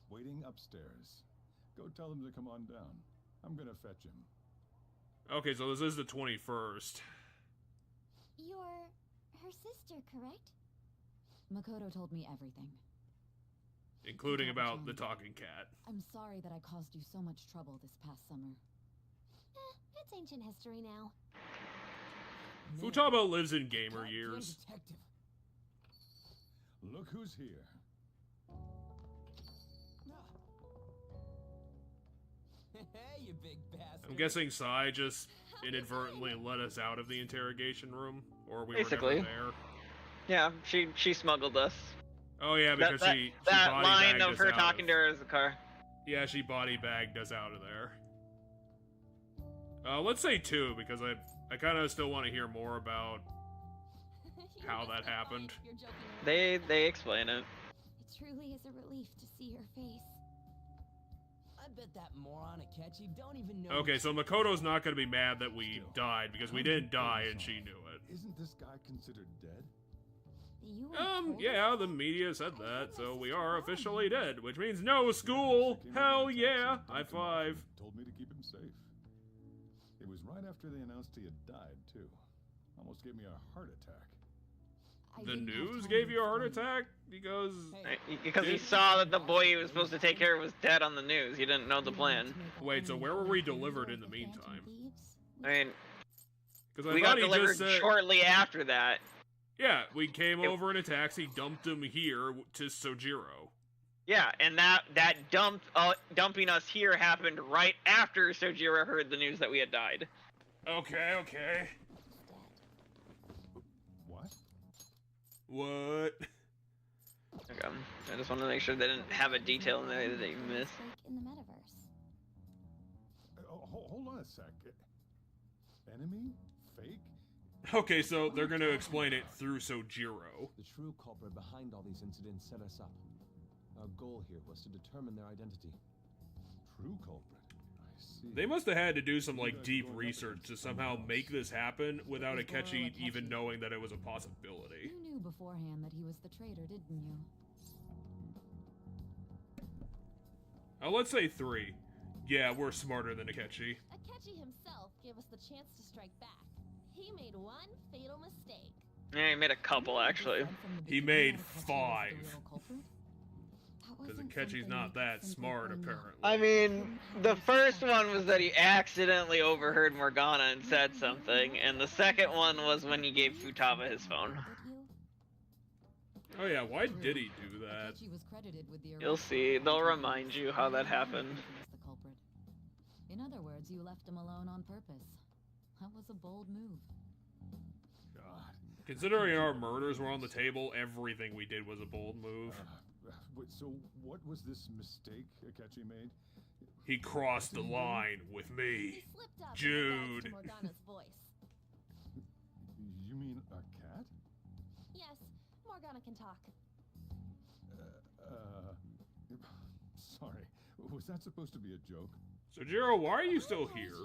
Waiting upstairs. Go tell them to come on down. I'm gonna fetch him. Okay, so this is the 21st. You're her sister, correct? Makoto told me everything. Including about the talking cat. I'm sorry that I caused you so much trouble this past summer. It's ancient history now. Futaba lives in gamer years. Detective. Look who's here. Hey, you big bastard. I'm guessing Sai just inadvertently let us out of the interrogation room, or we Basically. were never there. Yeah, she smuggled us. Oh yeah, because she that body line bagged of us her out talking to her in the car. Yeah, she body bagged us out of there. Let's say 2, because I kind of still want to hear more about how that happened. They explain it. It truly is a relief to see your face. I bet that moron Akechi don't even know. Okay, so Makoto's not gonna be mad that we died because we didn't die and she knew it. Isn't this guy considered dead? Yeah, the media said that, so we are officially dead, which means no school! Hell yeah! High five. Told me to keep him safe. It was right after they announced he had died, too. Almost gave me a heart attack. The news gave you a heart attack? Because he saw that the boy he was supposed to take care of was dead on the news. He didn't know the plan. Wait, so where were we delivered in the meantime? I mean, because we got delivered shortly after that. Yeah, we came over in a taxi, dumped him here to Sojiro. Yeah, and that dumping us here happened right after Sojiro heard the news that we had died. Okay. What? Okay. I just want to make sure they didn't have a detail in there that they missed. In the metaverse. Hold on a sec. Enemy? Fake? Okay, so they're gonna explain it through Sojiro. The true culprit behind all these incidents set us up. Our goal here was to determine their identity. True culprit? I see. They must have had to do some, like, deep research to somehow make this happen without Akechi even knowing that it was a possibility. You knew beforehand that he was the traitor, didn't you? Let's say 3. Yeah, we're smarter than Akechi. Akechi himself gave us the chance to strike back. He made one fatal mistake. Yeah, he made a couple, actually. He made 5. Because Akechi's not that smart, apparently. I mean, the first one was that he accidentally overheard Morgana and said something, and the second one was when he gave Futaba his phone. Oh yeah, why did he do that? You'll see. They'll remind you how that happened. In other words, you left him alone on purpose. That was a bold move. God. Considering our murders were on the table, everything we did was a bold move. So what was this mistake Akechi made? He crossed the line with me, Jude. You mean a cat? Yes, Morgana can talk. Sorry. Was that supposed to be a joke? Sojiro, why are you still here?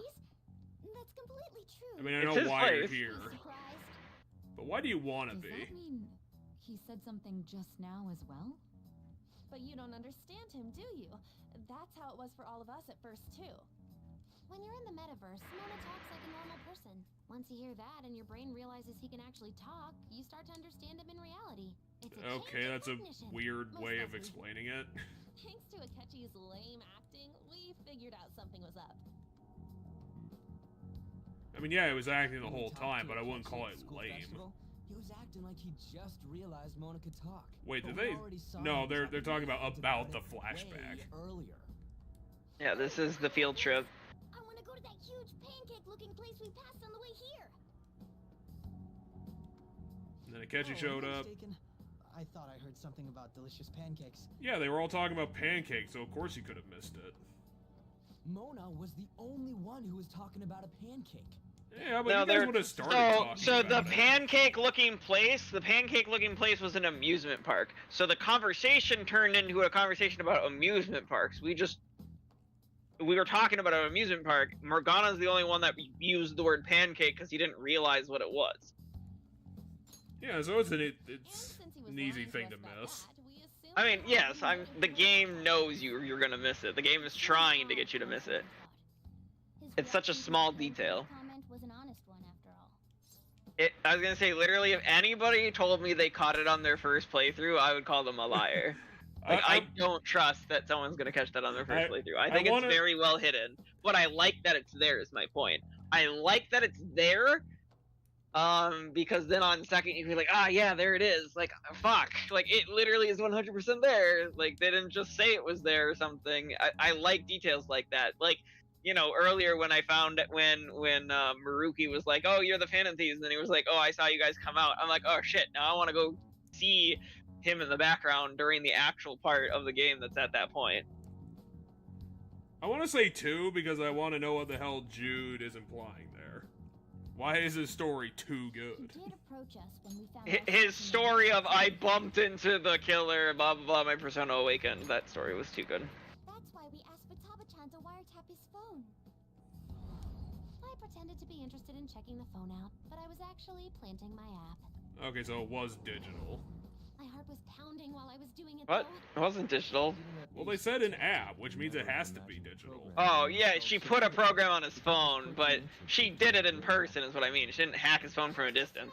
That's completely true. I mean, I know why you're here. But why do you want to be? Does that mean he said something just now as well? But you don't understand him, do you? That's how it was for all of us at first, too. When you're in the metaverse, Mona talks like a normal person. Once you hear that and your brain realizes he can actually talk, you start to understand him in reality. It's a okay, that's a weird way of explaining it. Thanks to Akechi's lame acting, we figured out something was up. I mean, yeah, he was acting the whole time, but I wouldn't call it lame. He was acting like he just realized Mona could talk. Wait, did they? No, they're talking about the flashback. Earlier. Yeah, this is the field trip. I want to go to that huge pancake-looking place we passed on the way here. And then Akechi showed up. I thought I heard something about delicious pancakes. Yeah, they were all talking about pancakes, so of course you could have missed it. Mona was the only one who was talking about a pancake. Yeah, but you guys would have started talking So about the pancake-looking place was an amusement park. So the conversation turned into a conversation about amusement parks. We were talking about an amusement park. Morgana's the only one that used the word pancake because he didn't realize what it was. Yeah, so it's an easy thing to miss. I mean, yes, the game knows you're gonna miss it. The game is trying to get you to miss it. It's such a small detail. Was an honest one after all. I was gonna say, literally, if anybody told me they caught it on their first playthrough, I would call them a liar. Like, I don't trust that someone's gonna catch that on their first playthrough. I think it's very well hidden, but I like that it's there, is my point. I like that it's there, because then on second you can be like, ah, yeah, there it is. Like, fuck. Like, it literally is 100% there. Like, they didn't just say it was there or something. I like details like that. Like, you know, earlier when I found when Maruki was like, oh, you're the Phantom Thieves, and then he was like, oh, I saw you guys come out. I'm like, oh, shit, now I want to go see him in the background during the actual part of the game that's at that point. I want to say 2 because I want to know what the hell Jude is implying there. Why is his story too good? He did approach us when we found his story of I bumped into the killer, blah, blah, blah, my persona awakened. That story was too good. That's why we asked Futaba-chan can't wiretap his phone. I pretended to be interested in checking the phone out, but I was actually planting my app. Okay, so it was digital. My heart was pounding while I was doing it. What? Though. It wasn't digital. Well, they said an app, which means it has to be digital. Oh, yeah, she put a program on his phone, but she did it in person is what I mean. She didn't hack his phone from a distance.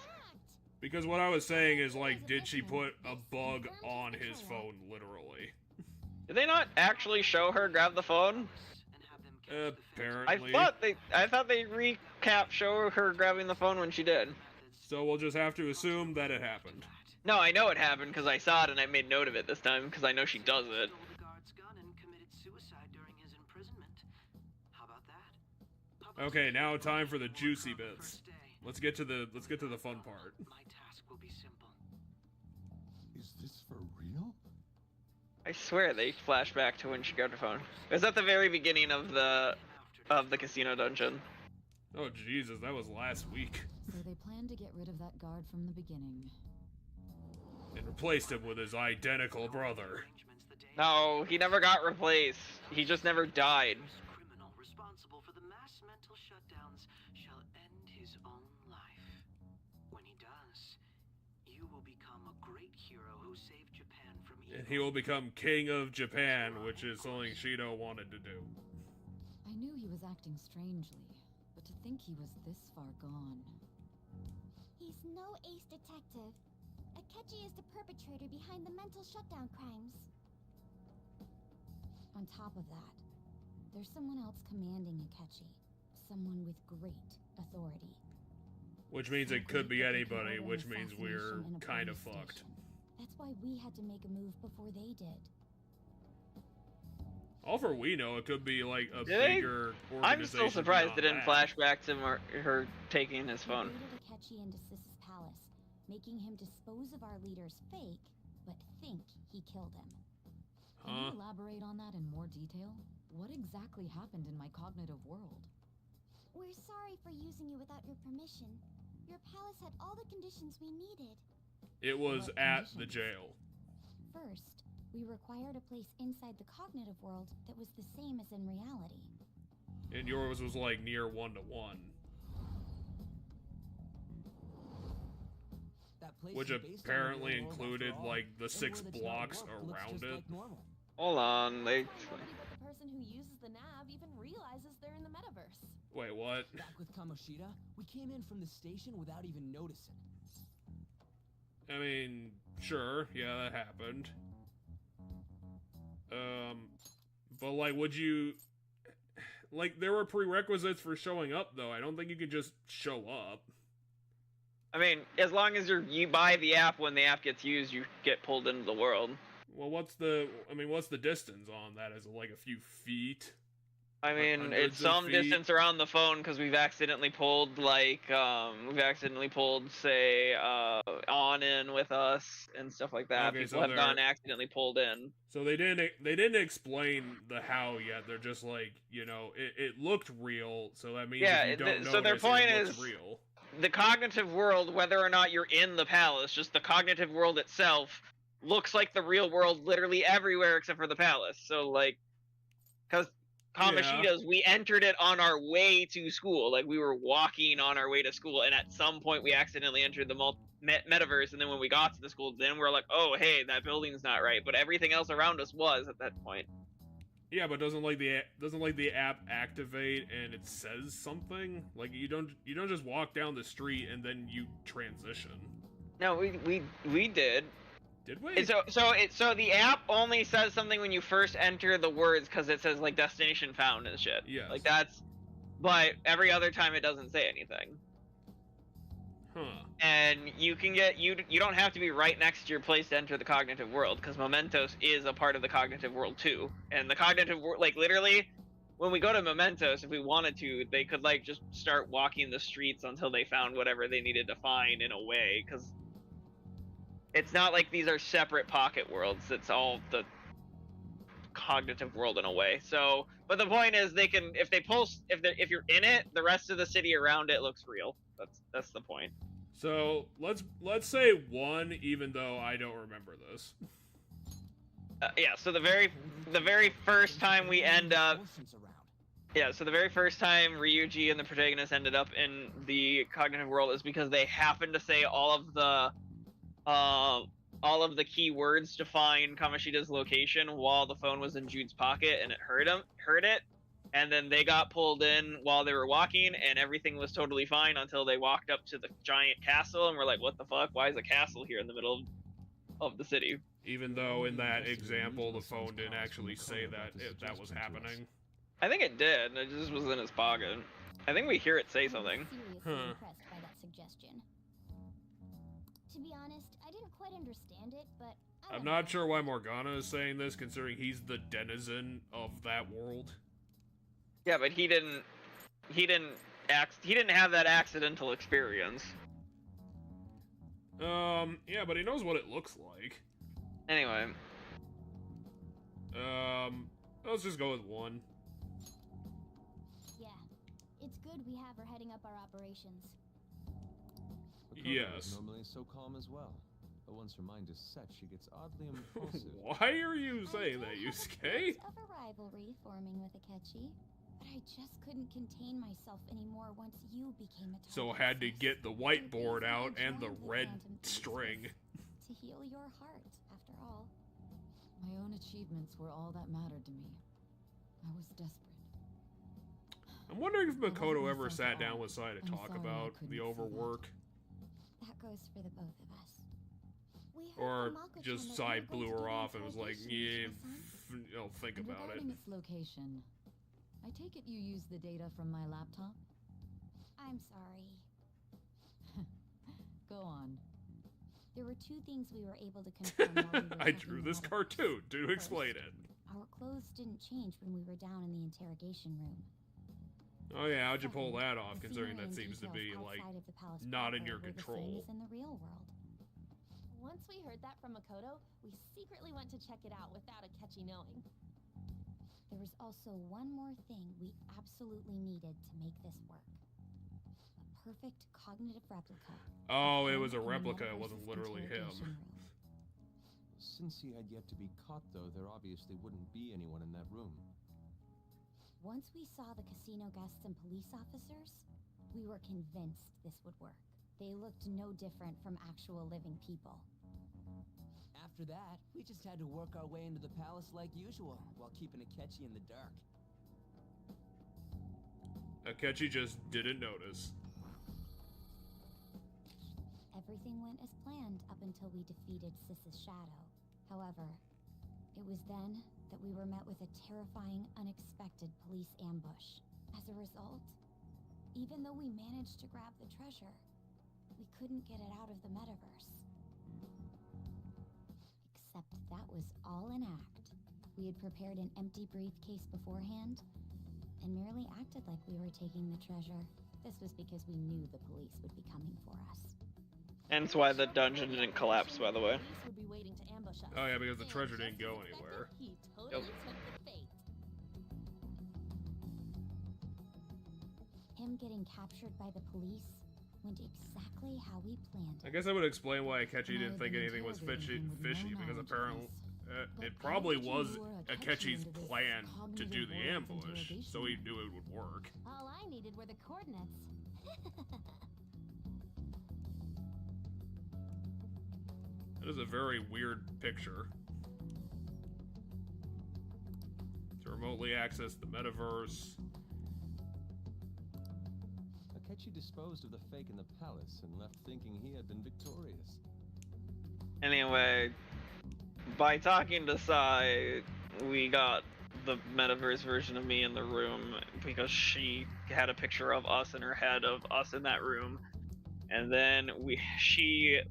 Because what I was saying is, like, did she put a bug on his phone, literally? Did they not actually show her grab the phone? Apparently. I thought they show her grabbing the phone when she did. So we'll just have to assume that it happened. No, I know it happened because I saw it and I made note of it this time because I know she does it. Okay, now time for the juicy bits. Let's get to the fun part. Is this for real? I swear they flash back to when she grabbed her phone. It was at the very beginning of the casino dungeon. Oh Jesus, that was last week. So they planned to get rid of that guard from the beginning. And replaced him with his identical brother. No, he never got replaced. He just never died. Criminal responsible for the mass mental shutdowns shall end his own life. When he does, you will become a great hero who saved Japan from evil. And he will become king of Japan, which is something Shido wanted to do. I knew he was acting strangely, but to think he was this far gone. He's no ace detective. Akechi is the perpetrator behind the mental shutdown crimes. On top of that, there's someone else commanding Akechi. Someone with great authority. Which means it could be anybody, which means we're kind of fucked. That's why we had to make a move before they did. All for we know, it could be like a bigger organization. I'm still surprised it didn't that. flash back to her taking his phone. We raided Akechi into Sis's palace, making him dispose of our leader's fake, but think he killed him. Can you elaborate on that in more detail? What exactly happened in my cognitive world? We're sorry for using you without your permission. Your palace had all the conditions we needed. It was at the jail. First, we required a place inside the cognitive world that was the same as in reality. And yours was like near 1-to-1. Which apparently included like the 6 blocks around it. Hold on, The person who uses the nav even realizes they're in the metaverse. Wait, what? Back with Kamoshida, we came in from the station without even noticing. I mean, sure, yeah, that happened. But like, would you... Like, there were prerequisites for showing up, though. I don't think you could just show up. I mean, as long as you buy the app, when the app gets used, you get pulled into the world. Well, what's the distance on that? Is it like a few feet? I mean, Hundreds it's some of feet? distance around the phone because we've accidentally pulled say, on in with us and stuff like that. Okay, People so have gone accidentally pulled in. So they didn't explain the how yet. They're just like, you know, it looked real, so that means if you don't so their notice, point it looks is real. The cognitive world, whether or not you're in the palace, just the cognitive world itself looks like the real world literally everywhere except for the palace. So like, because Kamoshida's, we entered it on our way to school. Like, we were walking on our way to school, and at some point we accidentally entered the metaverse, and then when we got to the school, then we're like, oh, hey, that building's not right. But everything else around us was at that point. Yeah, but doesn't the app activate and it says something? Like, you don't just walk down the street and then you transition. No, we did. Did we? So the app only says something when you first enter the words because it says like destination found and shit. Yes. Like that's, but every other time it doesn't say anything. Huh. And you can get you don't have to be right next to your place to enter the cognitive world because Mementos is a part of the cognitive world too. And the cognitive world, like literally, when we go to Mementos, if we wanted to, they could like just start walking the streets until they found whatever they needed to find in a way because. It's not like these are separate pocket worlds. It's all the cognitive world in a way. So, but the point is, they can if you're in it, the rest of the city around it looks real. That's the point. So let's say 1, even though I don't remember this. Yeah, so the very first time we end up, yeah, so the very first time Ryuji and the protagonist ended up in the cognitive world is because they happened to say all of the key words to find Kamoshida's location while the phone was in Jude's pocket, and it heard it, and then they got pulled in while they were walking, and everything was totally fine until they walked up to the giant castle, and we're like, what the fuck? Why is a castle here in the middle of the city? Even though in that example the phone didn't actually say that was happening. I think it did. It just was in his pocket. I think we hear it say something. Seriously impressed by that suggestion. To be honest, I didn't quite understand it, but I'm not sure why Morgana is saying this, considering he's the denizen of that world. Yeah, but he didn't have that accidental experience. Yeah, but he knows what it looks like. Anyway. Let's just go with 1. Yeah, it's good we have her heading up our operations. Makoto is Yes. normally so calm as well, but once her mind is set, she gets oddly impulsive. Why are you saying that, Yusuke? Of a rivalry forming with Akechi, but I just couldn't contain myself anymore once you became a target. So had to get the whiteboard out and the red string. To heal your heart, after all. My own achievements were all that mattered to me. I was desperate. I'm wondering if Makoto ever sat down with Sai to talk about the overwork. That goes for the both of us. Or just Sai blew her off and was like, yeah, think about it. Regarding its location, I take it you used the data from my laptop? I'm sorry. Go on. There were 2 things we were able to confirm while we were I drew this cartoon to explain it. Our clothes didn't change when we were down in the interrogation room. Oh yeah, how'd you pull that off, considering that seems to be, like, not in your control? In the real world. Once we heard that from Makoto, we secretly went to check it out without Akechi knowing. There was also one more thing we absolutely needed to make this work. A perfect cognitive replica. Oh, it was a replica, it wasn't literally him. Since he had yet to be caught, though, there obviously wouldn't be anyone in that room. Once we saw the casino guests and police officers, we were convinced this would work. They looked no different from actual living people. After that, we just had to work our way into the palace like usual, while keeping Akechi in the dark. Akechi just didn't notice. Everything went as planned up until we defeated Sis's shadow. However, it was then that we were met with a terrifying, unexpected police ambush. As a result, even though we managed to grab the treasure, we couldn't get it out of the metaverse. Except that was all an act. We had prepared an empty briefcase beforehand, and merely acted like we were taking the treasure. This was because we knew the police would be coming for us. Hence why the dungeon didn't collapse, by the way. Oh yeah, because the treasure didn't go anywhere. Nope. Him getting captured by the police went exactly how we planned. I guess that would explain why Akechi didn't think anything was fishy, because apparently it probably was Akechi's plan to do the ambush, so he knew it would work. All I needed were the coordinates. That is a very weird picture. To remotely access the metaverse. Akechi disposed of the fake in the palace and left thinking he had been victorious. Anyway, by talking to Sai, we got the metaverse version of me in the room because she had a picture of us in her head of us in that room, and then she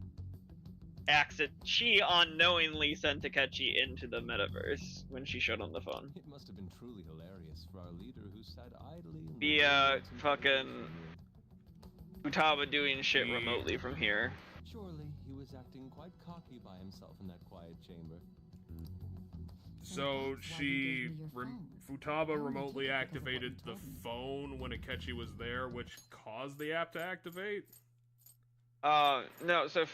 unknowingly sent Takechi into the metaverse when she showed him the phone. It must have been truly hilarious for our leader who sat idly in The fucking Futaba doing shit remotely from here. Surely he was acting quite cocky by himself in that quiet chamber. So Futaba remotely activated the phone when Akechi was there, which caused the app to activate? No, so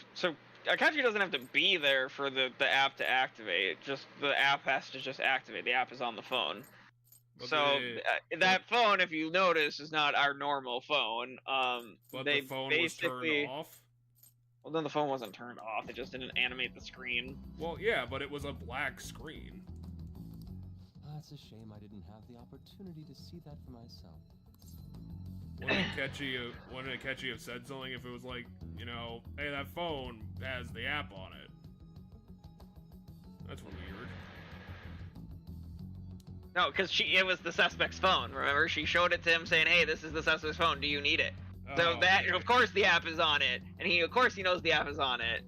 Akechi doesn't have to be there for the app to activate. Just the app has to just activate. The app is on the phone. But So that phone, if you notice, is not our normal phone. But they the phone was turned basically off? Well, then the phone wasn't turned off. It just didn't animate the screen. Well, yeah, but it was a black screen. It's a shame I didn't have the opportunity to see that for myself. Wouldn't Akechi have said something if it was like, you know, hey, that phone has the app on it? That's weird. No, because it was the suspect's phone. Remember, she showed it to him, saying, "Hey, this is the suspect's phone. Do you need it?" So that, of course, the app is on it, and of course, he knows the app is on it.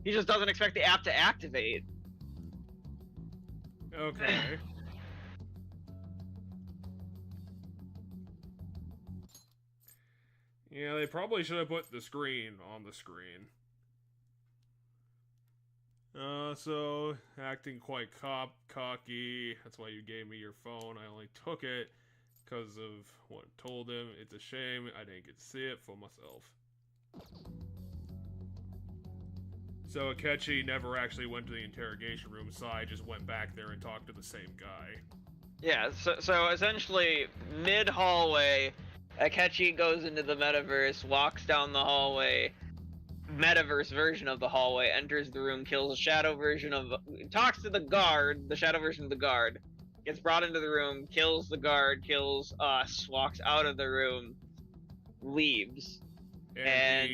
He just doesn't expect the app to activate. Okay. Yeah, they probably should have put the screen on the screen. So, acting quite cocky. That's why you gave me your phone. I only took it because of what I told him. It's a shame I didn't get to see it for myself. So Akechi never actually went to the interrogation room, so I just went back there and talked to the same guy. Yeah, so essentially, mid-hallway, Akechi goes into the metaverse, walks down the hallway, metaverse version of the hallway, enters the room, kills a shadow version of... talks to the guard, the shadow version of the guard, gets brought into the room, kills the guard, kills us, walks out of the room, leaves. And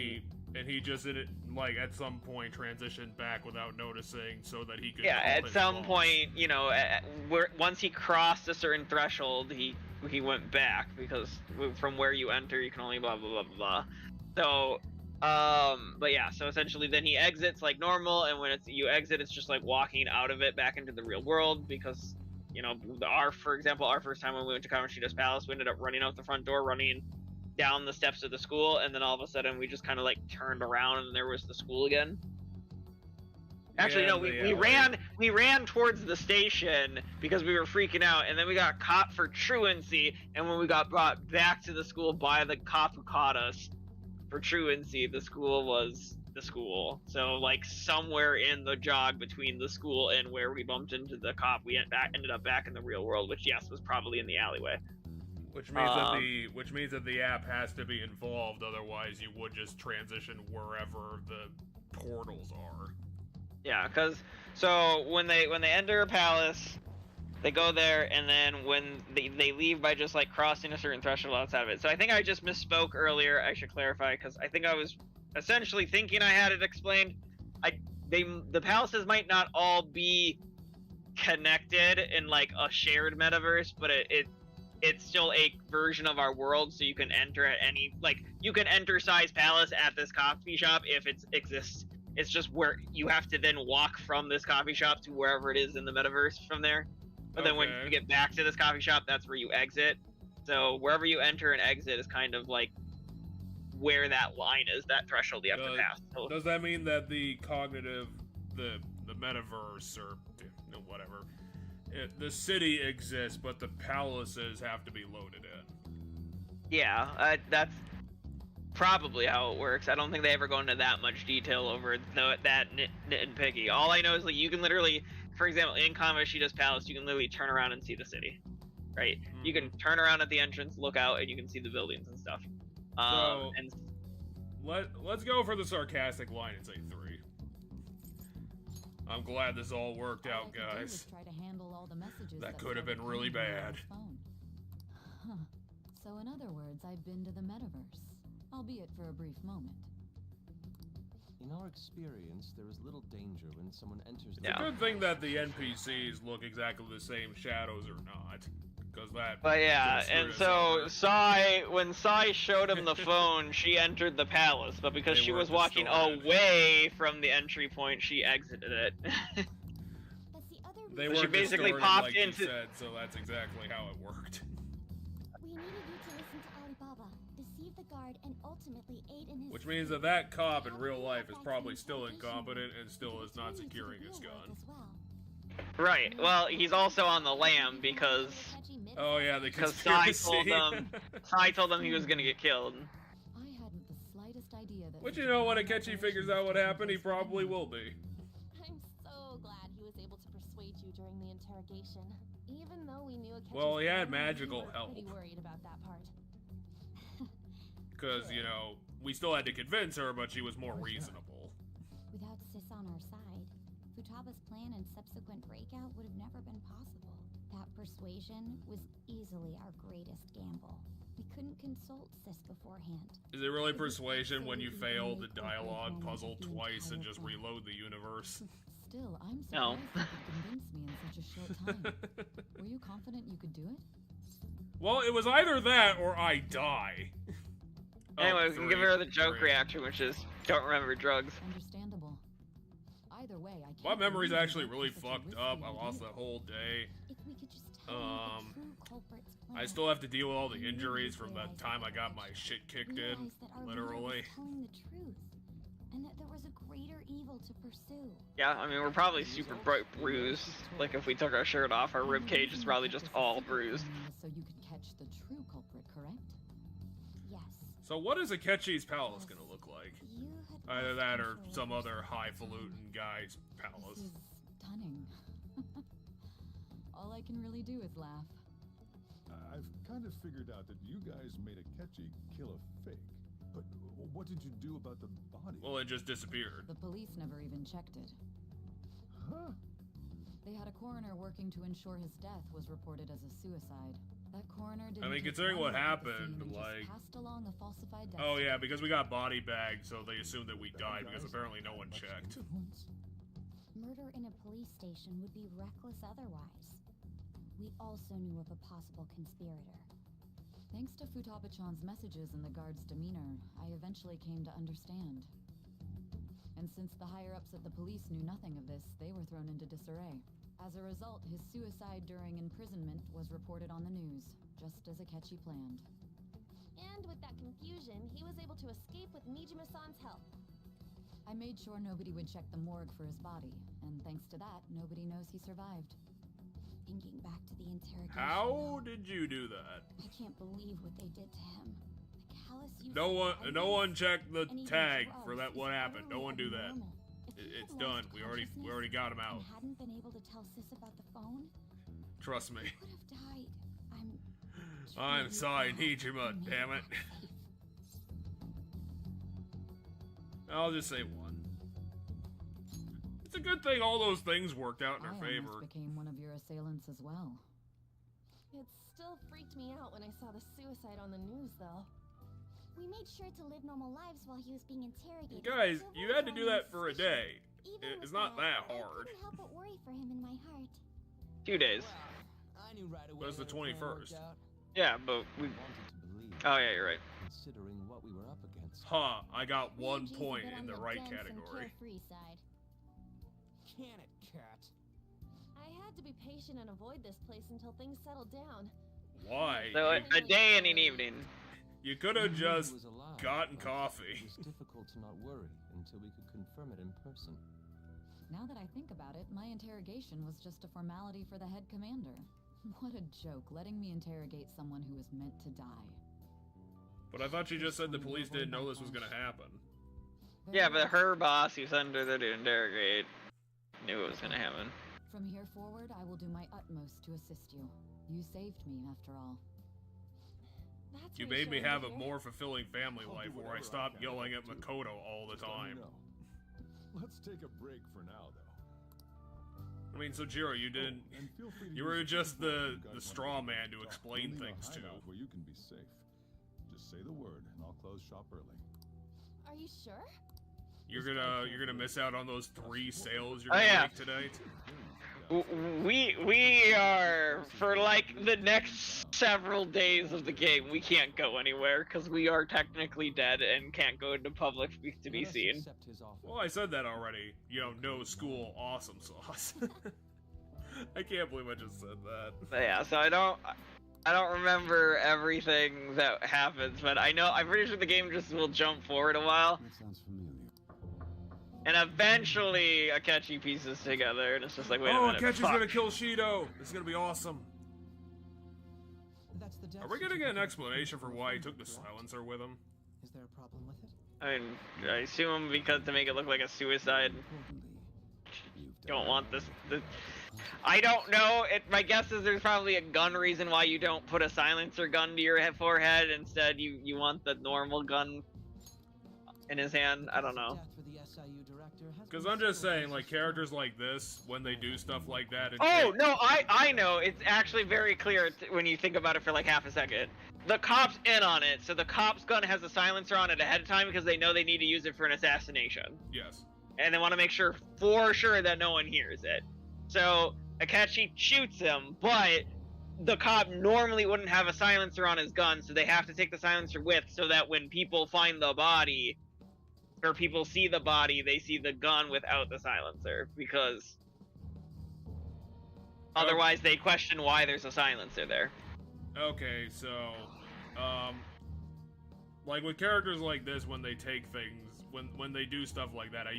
he just didn't, like, at some point transitioned back without noticing so that he could... Yeah, at some point, you know, once he crossed a certain threshold, he went back, because from where you enter, you can only blah, blah, blah, blah. So, but yeah, so essentially then he exits like normal, and when you exit, it's just like walking out of it back into the real world, because, you know, for example, our first time when we went to Kamoshida's Palace, we ended up running out the front door, running down the steps of the school, and then all of a sudden we just kind of like turned around and there was the school again. Actually, no, we ran towards the station because we were freaking out, and then we got caught for truancy, and when we got brought back to the school by the cop who caught us for truancy, the school was the school. So, like, somewhere in the jog between the school and where we bumped into the cop, we ended up back in the real world, which, yes, was probably in the alleyway. Which means that the app has to be involved, otherwise you would just transition wherever the portals are. Yeah, because so when they enter a palace, they go there, and then when they leave by just like crossing a certain threshold outside of it. So I think I just misspoke earlier. I should clarify, because I think I was essentially thinking I had it explained. The palaces might not all be connected in like a shared metaverse, but it's still a version of our world, so you can enter at any, like, you can enter Sai's Palace at this coffee shop if it exists. It's just where you have to then walk from this coffee shop to wherever it is in the metaverse from there. But then when you get back to this coffee shop, that's where you exit. So wherever you enter and exit is kind of like where that line is, that threshold you have to pass. So, does that mean that the cognitive, the metaverse, or whatever, the city exists, but the palaces have to be loaded in? Yeah, that's probably how it works. I don't think they ever go into that much detail over that nitpicky. All I know is, like, you can literally, for example, in Kamoshida's Palace, you can literally turn around and see the city, right? Mm-hmm. You can turn around at the entrance, look out, and you can see the buildings and stuff. And let's go for the sarcastic line and say 3. I'm glad this all worked out, guys. That could have been really bad. Huh. So in other words, I've been to the metaverse, albeit for a brief moment. In our experience, there is little danger when someone enters the... It's a good thing that the NPCs look exactly the same, shadows or not. Because that... But yeah, and so when Sai showed him the phone, she entered the palace, but because she was walking away from the entry point, she exited it. They she basically popped like into... said, so that's exactly how it worked. We needed you to listen to Alibaba, deceive the guard, and ultimately aid in his... Which means that cop in real life is probably still incompetent and still is not securing his gun. Right. Well, he's also on the lam because... Oh yeah, because Sai told him he was gonna get killed. I hadn't the slightest idea that Which, you know, when Akechi figures out what happened, he probably will be. I'm so glad he was able to persuade you during the interrogation. Even though we knew Akechi's Well, he had plan, magical we were help. pretty worried about that part. Because, you know, we still had to convince her, but she was more reasonable. Without Sis on our side, Futaba's plan and subsequent breakout would have never been possible. That persuasion was easily our greatest gamble. We couldn't consult Sis beforehand. Is it really persuasion when you fail the dialogue puzzle twice and just reload the universe? Still, I'm No. surprised you could convince me in such a short time. Were you confident you could do it? Well, it was either that or I die. Anyway, Oh, we can give her the joke reaction, which is don't remember drugs. Understandable. Either way, I can't My memory's believe actually you really went for such a fucked risky up. I lost idea. that whole day. If we could just tell you the true culprit's plan. I still have to deal with all the injuries from the time I got my shit kicked in. Realize that our leader Literally. was telling the truth, and that there was a greater evil to pursue. Yeah, I mean, we're probably super bruised. Like, if we took our shirt off, our rib cage is probably just all bruised. So you could catch the true culprit, correct? Yes. So what is Akechi's palace gonna look like? You had Either lost that or control some of other yourself. highfalutin guy's palace. This is stunning. All I can really do is laugh. I've kind of figured out that you guys made Akechi kill a fake. But what did you do about the body? Well, it just disappeared. The police never even checked it. Huh? They had a coroner working to ensure his death was reported as a suicide. That coroner didn't. I mean, take considering one what look at the happened, scene and just like... passed along a falsified death Oh yeah, certificate. because we got body bagged, so they assumed that we died because apparently no one checked. Murder in a police station would be reckless otherwise. We also knew of a possible conspirator. Thanks to Futaba-chan's messages and the guard's demeanor, I eventually came to understand. And since the higher-ups at the police knew nothing of this, they were thrown into disarray. As a result, his suicide during imprisonment was reported on the news, just as Akechi planned. And with that confusion, he was able to escape with Mijima-san's help. I made sure nobody would check the morgue for his body, and thanks to that, nobody knows he survived. Thinking back to the interrogation. How did you do that? I can't believe what they did to him. The callous use No of one checked the and even tag drugs for that. is What happened? No utterly one do that. abnormal. If he It's had done. lost We already consciousness got him out. and hadn't been able to tell Sis about the phone, Trust me. he would have died. I'm sorry, Nijima, damn it. I'll just say one. It's a good thing all those things worked out in I her almost favor. became one of your assailants as well. It still freaked me out when I saw the suicide on the news, though. We made sure to live normal lives while he was being interrogated. Guys, There you was had to do no that for a day. Even It's with not that I hard. couldn't help but worry for him in my heart. 2 days. I knew right away. But it's the that our plan 21st. worked out. Yeah, but we. Wanted to believe, Oh yeah, you're right. considering what we were up against. Huh, I got Me 1 and G's a point bit in on the right dense and category. carefree side. Can it, cat? I had to be patient and avoid this place until things settled down. Why? So a day and an evening. You could have We knew he just was alive, gotten but coffee. It was difficult to not worry until we could confirm it in person. Now that I think about it, my interrogation was just a formality for the head commander. What a joke, letting me interrogate someone who was meant to die. But I thought you just said the police didn't know this was gonna happen. Yeah, but her boss, who sent her there to interrogate, knew it was gonna happen. From here forward, I will do my utmost to assist you. You saved me, after all. That's You made me reassuring have to a hear. more fulfilling family I'll do life where I whatever stopped can yelling to at Makoto all the Just let me time. know. Let's take a break for now, though. I mean, Sojiro, you didn't. And feel free to You use were the just phone if the you guys wanna straw talk. man to explain We'll leave a things to. hideout where you can be safe. Just say the word, and I'll close shop early. Are you sure? You're gonna miss out on those 3 sales you're Oh, gonna yeah. make tonight. We are for like the next several days of the game. We can't go anywhere because we are technically dead and can't go into public to be Let us seen. accept his offer. Well, I said that already. You know, no school, awesome sauce. I can't believe I just said that. But yeah, so I don't remember everything that happens, but I'm pretty sure the game just will jump forward a while, That sounds familiar. and eventually Akechi pieces together, and it's just like, wait a Oh, minute, Akechi's fuck. gonna kill Shido. This is gonna be awesome. That's the death Are we gonna get an certificate. explanation for why he took the silencer with him? Is there a problem with it? I mean, I assume because to make it look like a suicide. Don't want this. I don't know. My guess is there's probably a gun reason why you don't put a silencer gun to your forehead. Instead, you want the normal gun in his hand. I don't know. Because I'm just saying, like, characters like this, when they do stuff like that... Oh, no, I know. It's actually very clear when you think about it for like half a second. The cop's in on it, so the cop's gun has a silencer on it ahead of time because they know they need to use it for an assassination. Yes. And they want to make sure, for sure, that no one hears it. So, Akechi shoots him, but the cop normally wouldn't have a silencer on his gun, so they have to take the silencer with, so that when people find the body... or people see the body, they see the gun without the silencer, because otherwise they question why there's a silencer there. Okay, so, like with characters like this, when they take things, when they do stuff like that, I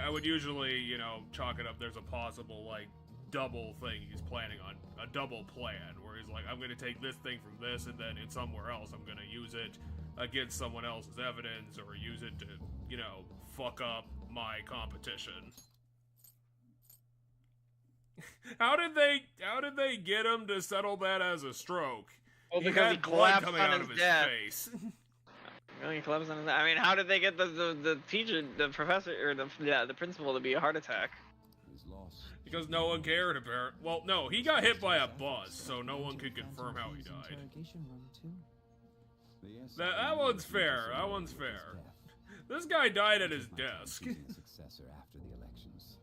would usually, you know, chalk it up, there's a possible, like, double thing he's planning on, a double plan, where he's like, I'm gonna take this thing from this, and then in somewhere else, I'm gonna use it against someone else's evidence, or use it to, you know, fuck up my competition. How did they get him to settle that as a stroke? Well, he because had he blood collapsed coming on out his of his death. face. He collapsed on his death. I mean, how did they get the teacher, the professor, or the principal to be a heart attack? Because no one cared, apparently. Well, no, he got hit by a bus, so no one could confirm how he died. That one's fair. That one's fair. This guy died at his desk. Successor after the elections.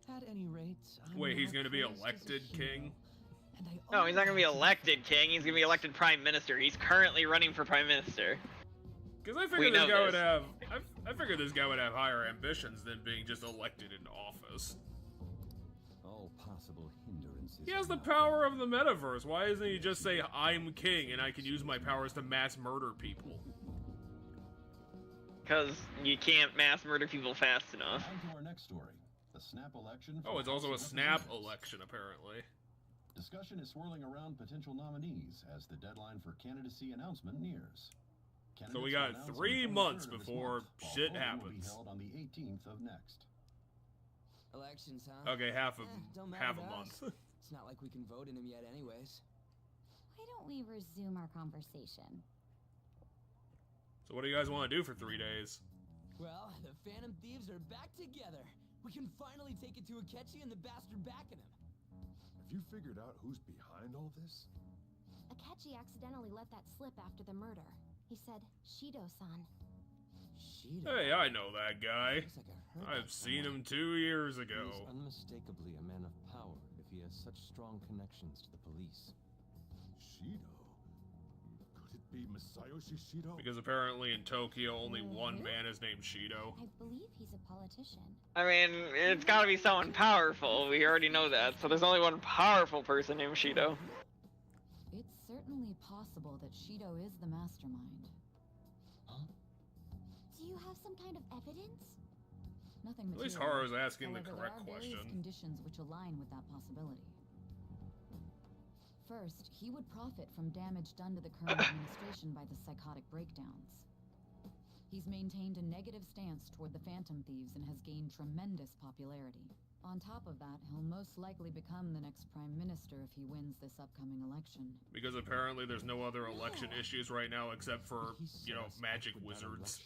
At any rate, wait, he's gonna be elected king? No, he's not gonna be elected king. He's gonna be elected prime minister. He's currently running for prime minister. Because I figured this guy would have. I figured this guy would have higher ambitions than being just elected into office. All possible hindrances. He has the power of the metaverse. Why doesn't he just say, I'm king and I can use my powers to mass murder people? Because you can't mass murder people fast enough. On to our next story. The snap election. Oh, it's also a snap election, apparently. Discussion is swirling around potential nominees as the deadline for candidacy announcement nears. So we got 3 months before shit happens. Will be held on the 18th of next. Elections, huh? Okay, half a to month. It's not like we can vote in them yet anyways. Why don't we resume our conversation? So what do you guys want to do for 3 days? Well, the Phantom Thieves are back together. We can finally take it to Akechi and the bastard backing him. Have you figured out who's behind all this? Akechi accidentally let that slip after the murder. He said, Shido-san. Shido? Hey, I know that guy. I've seen him 2 years ago. He is unmistakably a man of power if he has such strong connections to the police. Shido? Could it be Masayoshi Shido? Because apparently in Tokyo, only one man is named Shido. I believe he's a politician. I mean, it's gotta be someone powerful. We already know that. So there's only one powerful person named Shido. It's certainly possible that Shido is the mastermind. Do you have some kind of evidence? Nothing At least material. Haru's asking the However, correct there are various question. conditions which align with that possibility. First, he would profit from damage done to the current administration by the psychotic breakdowns. He's maintained a negative stance toward the Phantom Thieves and has gained tremendous popularity. On top of that, he'll most likely become the next Prime Minister if he wins this upcoming election. Because apparently there's no other election issues right now except for, you know, magic wizards.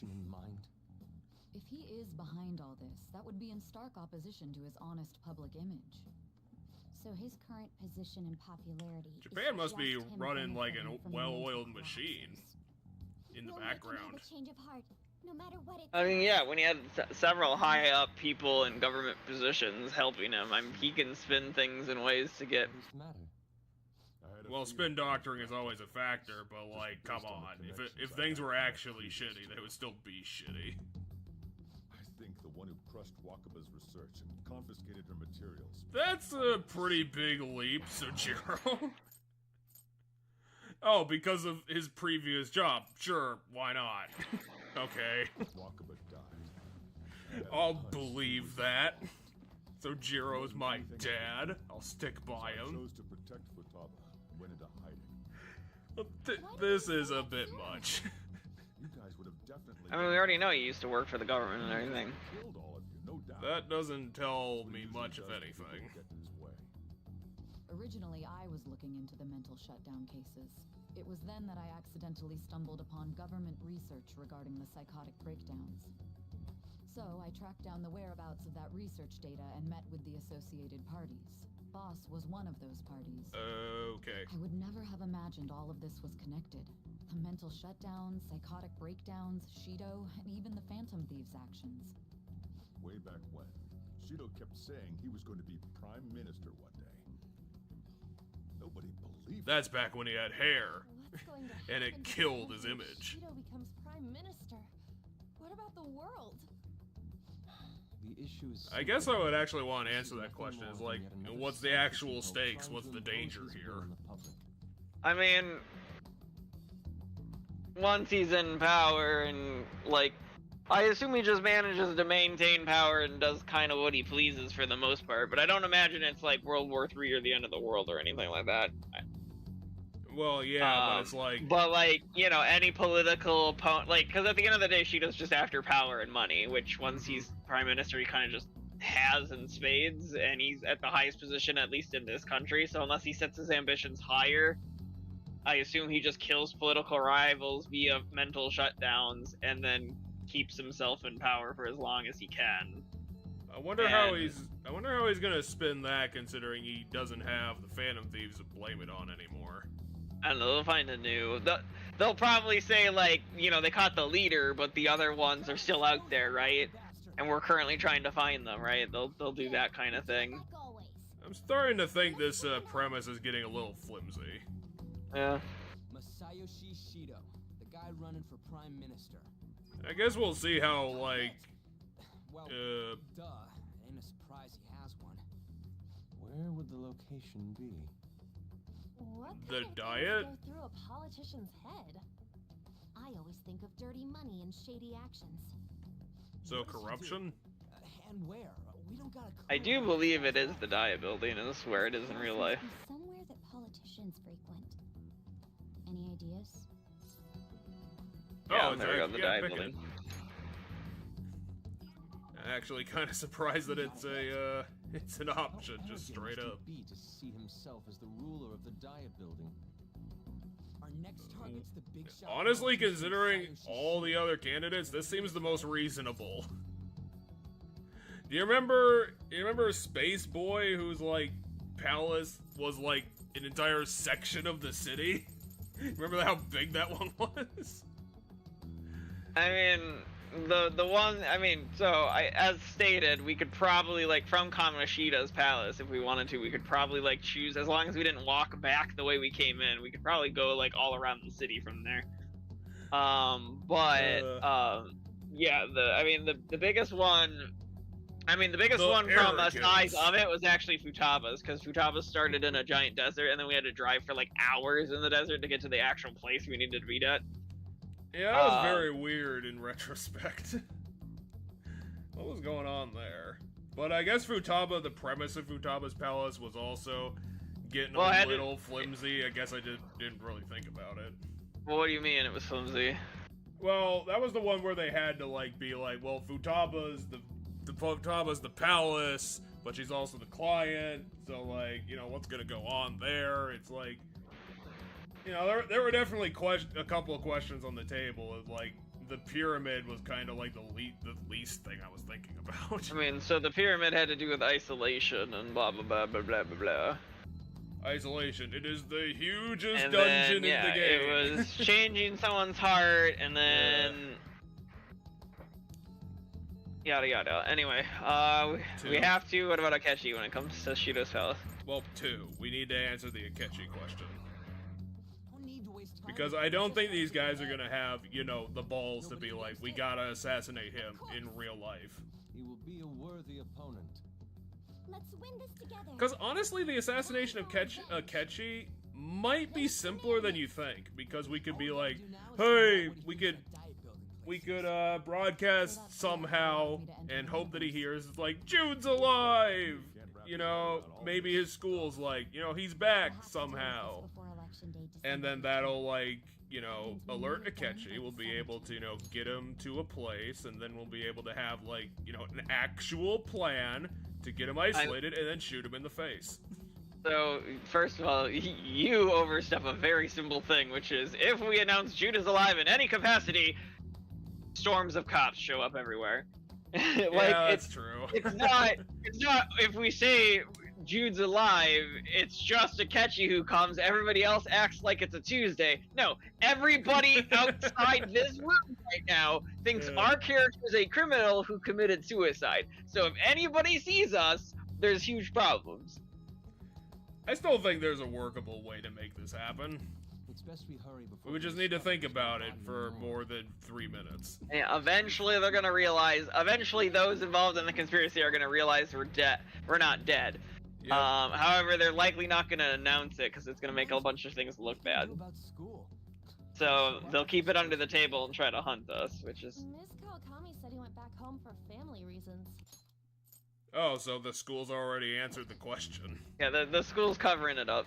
If he is behind all this, that would be in stark opposition to his honest public image. So his current position and popularity. Japan must be just him running like a benefiting from well-oiled mental machine in the You'll background. make him have a change of heart, no matter what it I mean, yeah, when he had several high up people in government positions helping him, he can spin things in ways to get. Well, spin doctoring is always a factor, but like, come on. If things were actually shitty, they would still be shitty. I think the one who crushed Wakaba's research and confiscated her materials. That's a pretty big leap, Sojiro. Oh, because of his previous job. Sure, why not? Okay. Wakaba died. I'll believe that. Sojiro's my dad. I'll stick by him. Chose to protect Futaba and went into hiding. This is a bit much. You guys would have definitely. I mean, we already know he used to work for the government and everything. Killed all of you, no doubt. That doesn't tell me much, if anything. Get in his way. Originally, I was looking into the mental shutdown cases. It was then that I accidentally stumbled upon government research regarding the psychotic breakdowns. So I tracked down the whereabouts of that research data and met with the associated parties. Boss was one of those parties. Okay. I would never have imagined all of this was connected. The mental shutdowns, psychotic breakdowns, Shido, and even the Phantom Thieves' actions. Way back when, Shido kept saying he was going to be prime minister one day. Nobody believed. That's back when he had hair, What's going to and happen it to killed his President image. Shido becomes prime minister? What about the world? The issue is I guess I would actually want to answer This is that question. nothing Is more like, than yet another what's the selfish actual people stakes? trying What's to the impose danger his will here? on the public. I mean, once he's in power and, like, I assume he just manages to maintain power and does kind of what he pleases for the most part, but I don't imagine it's like World War III or the end of the world or anything like that. Well, yeah, but it's like, But, like, you know, any political opponent, like, because at the end of the day, she does just after power and money, which once he's prime minister, he kind of just has in spades, and he's at the highest position, at least in this country, so unless he sets his ambitions higher, I assume he just kills political rivals via mental shutdowns, and then keeps himself in power for as long as he can. I wonder how he's gonna spin that, considering he doesn't have the Phantom Thieves to blame it on anymore. I don't know, they'll find a new... They'll probably say, like, you know, they caught the leader, but the other ones are still out there, right? And we're currently trying to find them, right? They'll do that kind of thing. I'm starting to think this premise is getting a little flimsy. Yeah. Masayoshi Shido, the guy running for prime minister. I guess we'll see how, like, Well, duh. Ain't a surprise he has one. Where would the location be? What The kind of diet? things go through a politician's head? I always think of dirty money and shady actions. So corruption? And where? We don't got a clue. I do believe it is the Diet Building, and this is where it is in real life. Somewhere that politicians frequent. Any ideas? Yeah, Oh, there we go, the Diet pick it. Building. I'm actually kind of surprised that it's a it's an option, just straight up. Be to see himself as the ruler of the Diet Building. Our next target's the big shot. Honestly, considering all the other candidates, this seems the most reasonable. Do you remember Space Boy, whose like palace was like an entire section of the city? Remember how big that one was? I mean, the one, I mean, so as stated, we could probably, like, from Kamoshida's palace, if we wanted to, we could probably, like, choose, as long as we didn't walk back the way we came in, we could probably go, like, all around the city from there. Yeah, the biggest one, the biggest one from the size of it was actually Futaba's, because Futaba's started in a giant desert, and then we had to drive for, like, hours in the desert to get to the actual place we needed to be at. Yeah, that was very weird in retrospect. What was going on there? But I guess Futaba, the premise of Futaba's palace was also getting a little flimsy. I guess I didn't really think about it. Well, what do you mean it was flimsy? Well, that was the one where they had to like be like, well, Futaba's the palace, but she's also the client. So like, you know, what's gonna go on there? It's like, you know, there were definitely a couple of questions on the table. Like, the pyramid was kind of like the least thing I was thinking about. I mean, so the pyramid had to do with isolation and blah blah blah blah blah blah blah. Isolation. It is the hugest And dungeon then, in the game. It was changing someone's heart, and then yada yada. Anyway, we have to. What about Akechi when it comes to Shido's palace? Well, 2. We need to answer the Akechi question. Because I don't think these guys are gonna have, you know, the balls to be like, we gotta assassinate him in real life. He will be a worthy opponent. Let's win this together. Because honestly, the assassination of Akechi might be simpler than you think. Because we could be like, hey, we could broadcast somehow and hope that he hears, it's like, Jude's alive! You know, maybe his school's like, you know, he's back somehow. And then that'll, like, you know, alert Akechi. We'll be able to, you know, get him to a place, and then we'll be able to have, like, you know, an actual plan to get him isolated and then shoot him in the face. So, first of all, you overstep a very simple thing, which is if we announce Jude is alive in any capacity, storms of cops show up everywhere. Like, yeah, that's true. It's not if we say Jude's alive, it's just Akechi who comes, everybody else acts like it's a Tuesday. No, everybody outside this room right now thinks our character is a criminal who committed suicide. So if anybody sees us, there's huge problems. I still think there's a workable way to make this happen. It's best we hurry before we just need to think about it for more than 3 minutes. Yeah, eventually they're gonna realize. Eventually, those involved in the conspiracy are gonna realize we're dead. We're not dead. Yep. However, they're likely not gonna announce it because it's gonna make a bunch of things look bad. So they'll keep it under the table and try to hunt us, which is. Miss Kawakami said he went back home for family reasons. Oh, so the school's already answered the question. Yeah, the school's covering it up.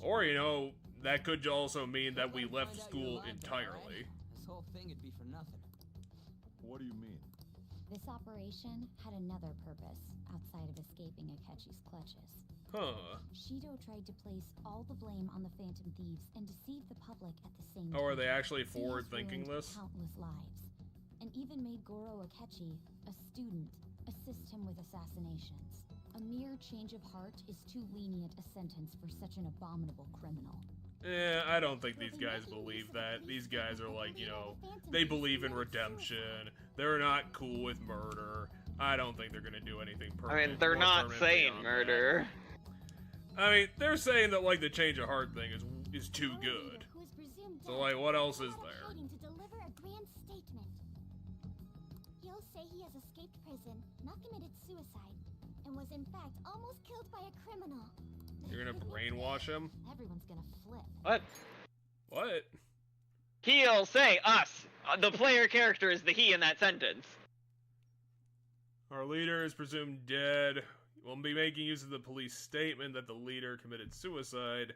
Or, you know, that could also mean that we left school entirely. This whole thing would be for nothing. What do you mean? This operation had another purpose outside of escaping Akechi's clutches. Huh. Shido tried to place all the blame on the Phantom Thieves and deceive the public at the same time. Oh, are they actually forward-thinking this? Countless lives, and even made Goro Akechi, a student, assist him with assassinations. A mere change of heart is too lenient a sentence for such an abominable criminal. I don't think these guys believe that. These guys are like, you know, they believe in redemption. They're not cool with murder. I don't think they're gonna do anything permanent. I mean, they're not saying murder. I mean, they're saying that, like, the change of heart thing is too good. So, like, what else is there? To deliver a grand statement. He'll say he has escaped prison, not committed suicide, and was in fact almost killed by a criminal. You're gonna brainwash him? Everyone's gonna flip. What? What? He'll say us. The player character is the he in that sentence. Our leader is presumed dead. We'll be making use of the police statement that the leader committed suicide.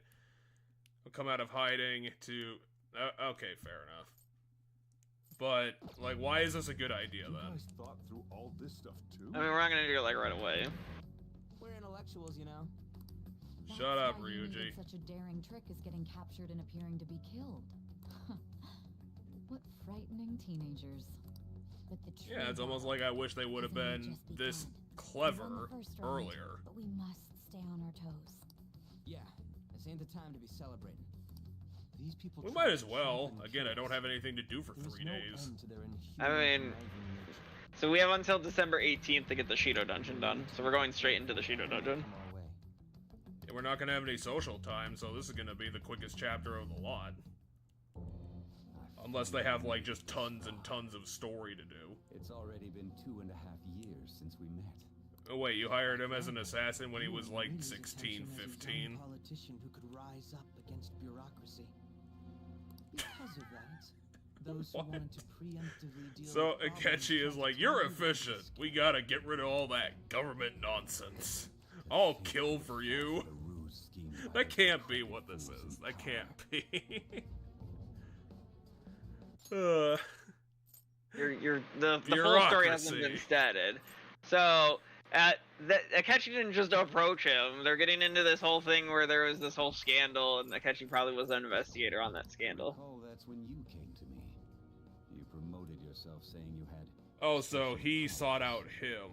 We'll come out of hiding to... okay, fair enough. But, like, why is this a good idea, then? You guys thought through all this stuff, too? I mean, we're not gonna do it, like, right away. We're intellectuals, you know. Shut up, That's why you Ryuji. needed such a daring trick as getting captured and appearing to be killed. What frightening teenagers. But the Yeah, it's almost like I wish they would have been this clever earlier. But we must stay on our toes. Yeah, this ain't the time to be celebrating. These people We might as well. Again, I don't have anything to do for 3 days. I mean, so we have until December 18th to get the Shido dungeon done. So we're going straight into the Shido dungeon. Yeah, we're not gonna have any social time, so this is gonna be the quickest chapter of the lot. Unless they have, like, just tons and tons of story to do. It's already been 2.5 years since we met. Oh wait, you hired him as an assassin when he was like 16, 15? Politician who could rise up against bureaucracy. Because of that, those who wanted to preemptively deal So with Akechi is like, you're efficient. We gotta get rid of all that government nonsense. I'll kill for you. That can't be what this is. That can't be. The full story hasn't been stated. So Akechi didn't just approach him. They're getting into this whole thing where there was this whole scandal, and Akechi probably was an investigator on that scandal. Oh, that's when you came to me. You promoted yourself, saying you had. Oh, so he sought out him.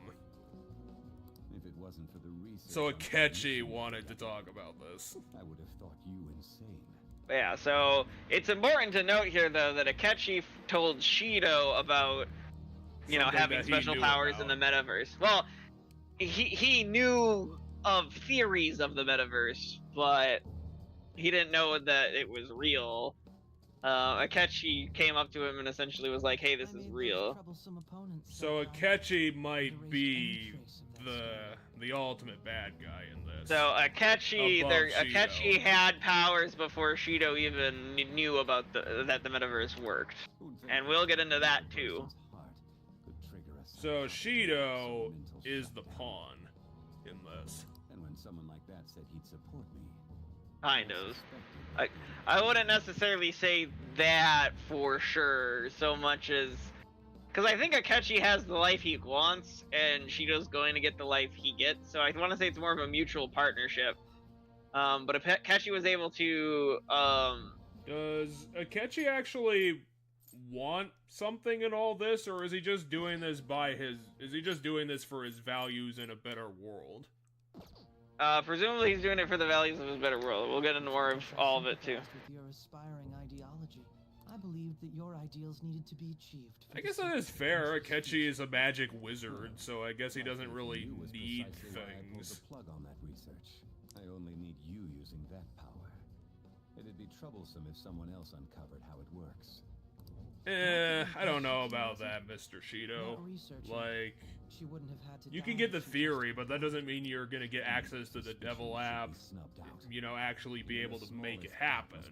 If it wasn't for the research. So Akechi wanted to talk about this. I would have thought you insane. Yeah, so it's important to note here, though, that Akechi told Shido about, you know, Something having that he special knew powers about. in the metaverse. Well, he knew of theories of the metaverse, but he didn't know that it was real. Akechi came up to him and essentially was like, hey, this is real. So Akechi might be the ultimate bad guy in this. So Akechi, Above Akechi had powers before Shido even knew about that the metaverse worked, and we'll get into that too. So Shido is the pawn in this. And when someone like that said he'd support me, Kind of. I wouldn't necessarily say that for sure, so much as because I think Akechi has the life he wants, and Shido's going to get the life he gets. So I want to say it's more of a mutual partnership. But if Akechi was able to, does Akechi actually want something in all this, or is he just doing this is he just doing this for his values in a better world? presumably he's doing it for the values of his better world. We'll get into more of all of it too. With your aspiring ideology, I believed that your ideals needed to be achieved. I guess that is fair. Akechi is a magic wizard, so I guess he doesn't really need things. Plug on that research. I only need you using that power. It'd be troublesome if someone else uncovered how it works. I don't know about that, Mr. Shido. Like, you can get the theory, but that doesn't mean you're gonna get access to the Devil Lab, you know, actually be able to make it happen.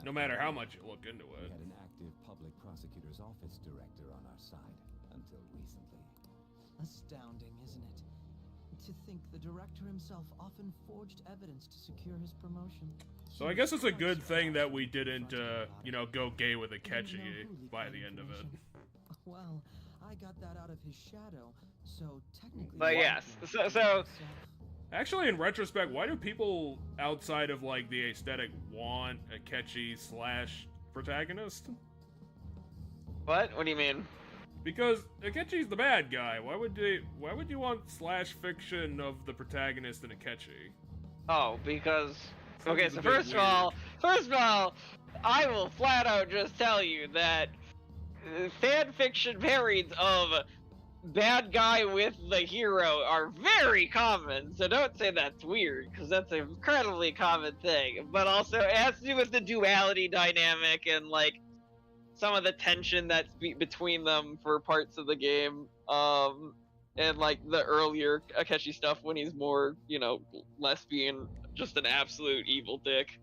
No matter how much you look into it. We had an active public prosecutor's office director on our side, until recently. Astounding, isn't it? To think the director himself often forged evidence to secure his promotion. So I guess it's a good thing that we didn't, you know, go gay with Akechi by the end of it. Well, I got that out of his shadow, so technically... But yes, so... Actually, in retrospect, why do people outside of, like, the aesthetic want Akechi / protagonist? What? What do you mean? Because Akechi's the bad guy. Why would you want / fiction of the protagonist in Akechi? Oh, because... Okay, so first of all, I will flat out just tell you that fan fiction parodies of bad guy with the hero are very common, so don't say that's weird, because that's an incredibly common thing. But also, it has to do with the duality dynamic and, like, some of the tension that's between them for parts of the game, and, like, the earlier Akechi stuff when he's more, you know, less being just an absolute evil dick.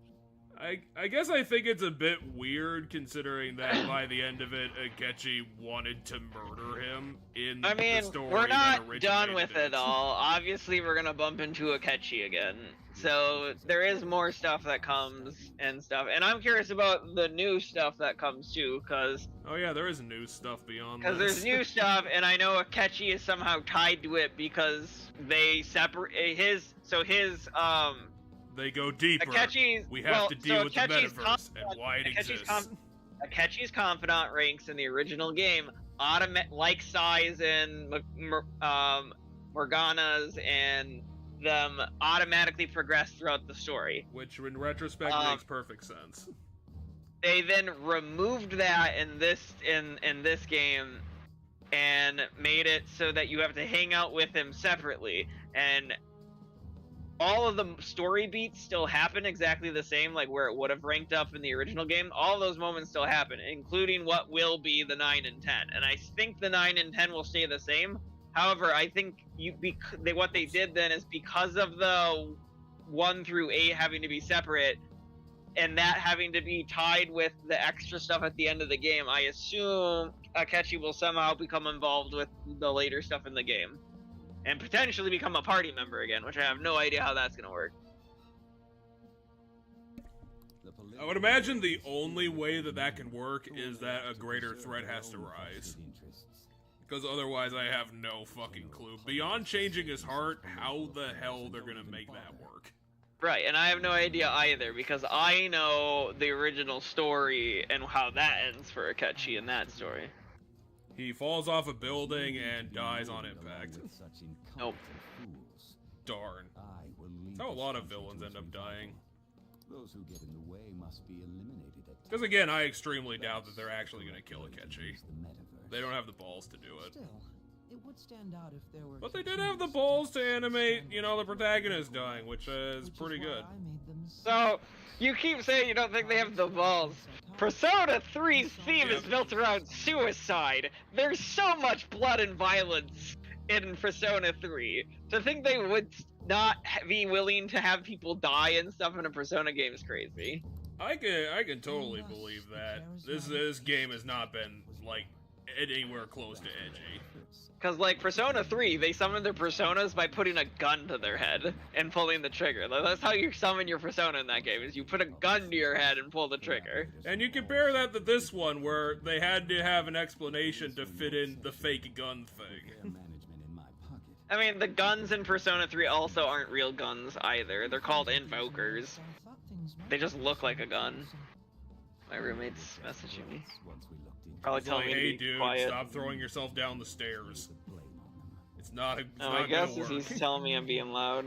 I guess I think it's a bit weird considering that by the end of it, Akechi wanted to murder him in the story. We're not done with it all. Obviously, we're gonna bump into Akechi again. So there is more stuff that comes and stuff. And I'm curious about the new stuff that comes too, because... Oh yeah, there is new stuff beyond this. Because there's new stuff, and I know Akechi is somehow tied to it because they separate they go deeper. We have to deal with the metaverse and why it exists. Akechi's confidant ranks in the original game, like Sai's and Morgana's and them automatically progress throughout the story. Which, in retrospect, makes perfect sense. They then removed that in this game and made it so that you have to hang out with him separately, and all of the story beats still happen exactly the same, like where it would have ranked up in the original game. All those moments still happen, including what will be the 9 and 10. And I think the 9 and 10 will stay the same. However, I think what they did then is because of the 1 through 8 having to be separate, and that having to be tied with the extra stuff at the end of the game, I assume Akechi will somehow become involved with the later stuff in the game. And potentially become a party member again, which I have no idea how that's going to work. I would imagine the only way that can work is that a greater threat has to rise. Because otherwise I have no fucking clue. Beyond changing his heart, how the hell they're going to make that work? Right, and I have no idea either, because I know the original story and how that ends for Akechi in that story. He falls off a building and dies on impact. Nope. Darn. That's how a lot of villains end up dying. Those who get in the way must be eliminated. Because again, I extremely doubt that they're actually going to kill Akechi. They don't have the balls to do it. Still, it would stand out if there were... But they did have the balls to animate, you know, the protagonist dying, which is pretty good. So, you keep saying you don't think they have the balls. Persona 3's theme is built around suicide. There's so much blood and violence in Persona 3. To think they would not be willing to have people die and stuff in a Persona game is crazy. I can totally believe that. This game has not been, like, anywhere close to edgy. Because, like, Persona 3, they summon their personas by putting a gun to their head and pulling the trigger. That's how you summon your persona in that game, is you put a gun to your head and pull the trigger. And you compare that to this one, where they had to have an explanation to fit in the fake gun thing. I mean, the guns in Persona 3 also aren't real guns either. They're called invokers. They just look like a gun. My roommate's messaging me. Probably It's telling like, me to hey be dude, quiet. stop throwing yourself down the stairs. It's not a. No, I guess he's telling me I'm being loud.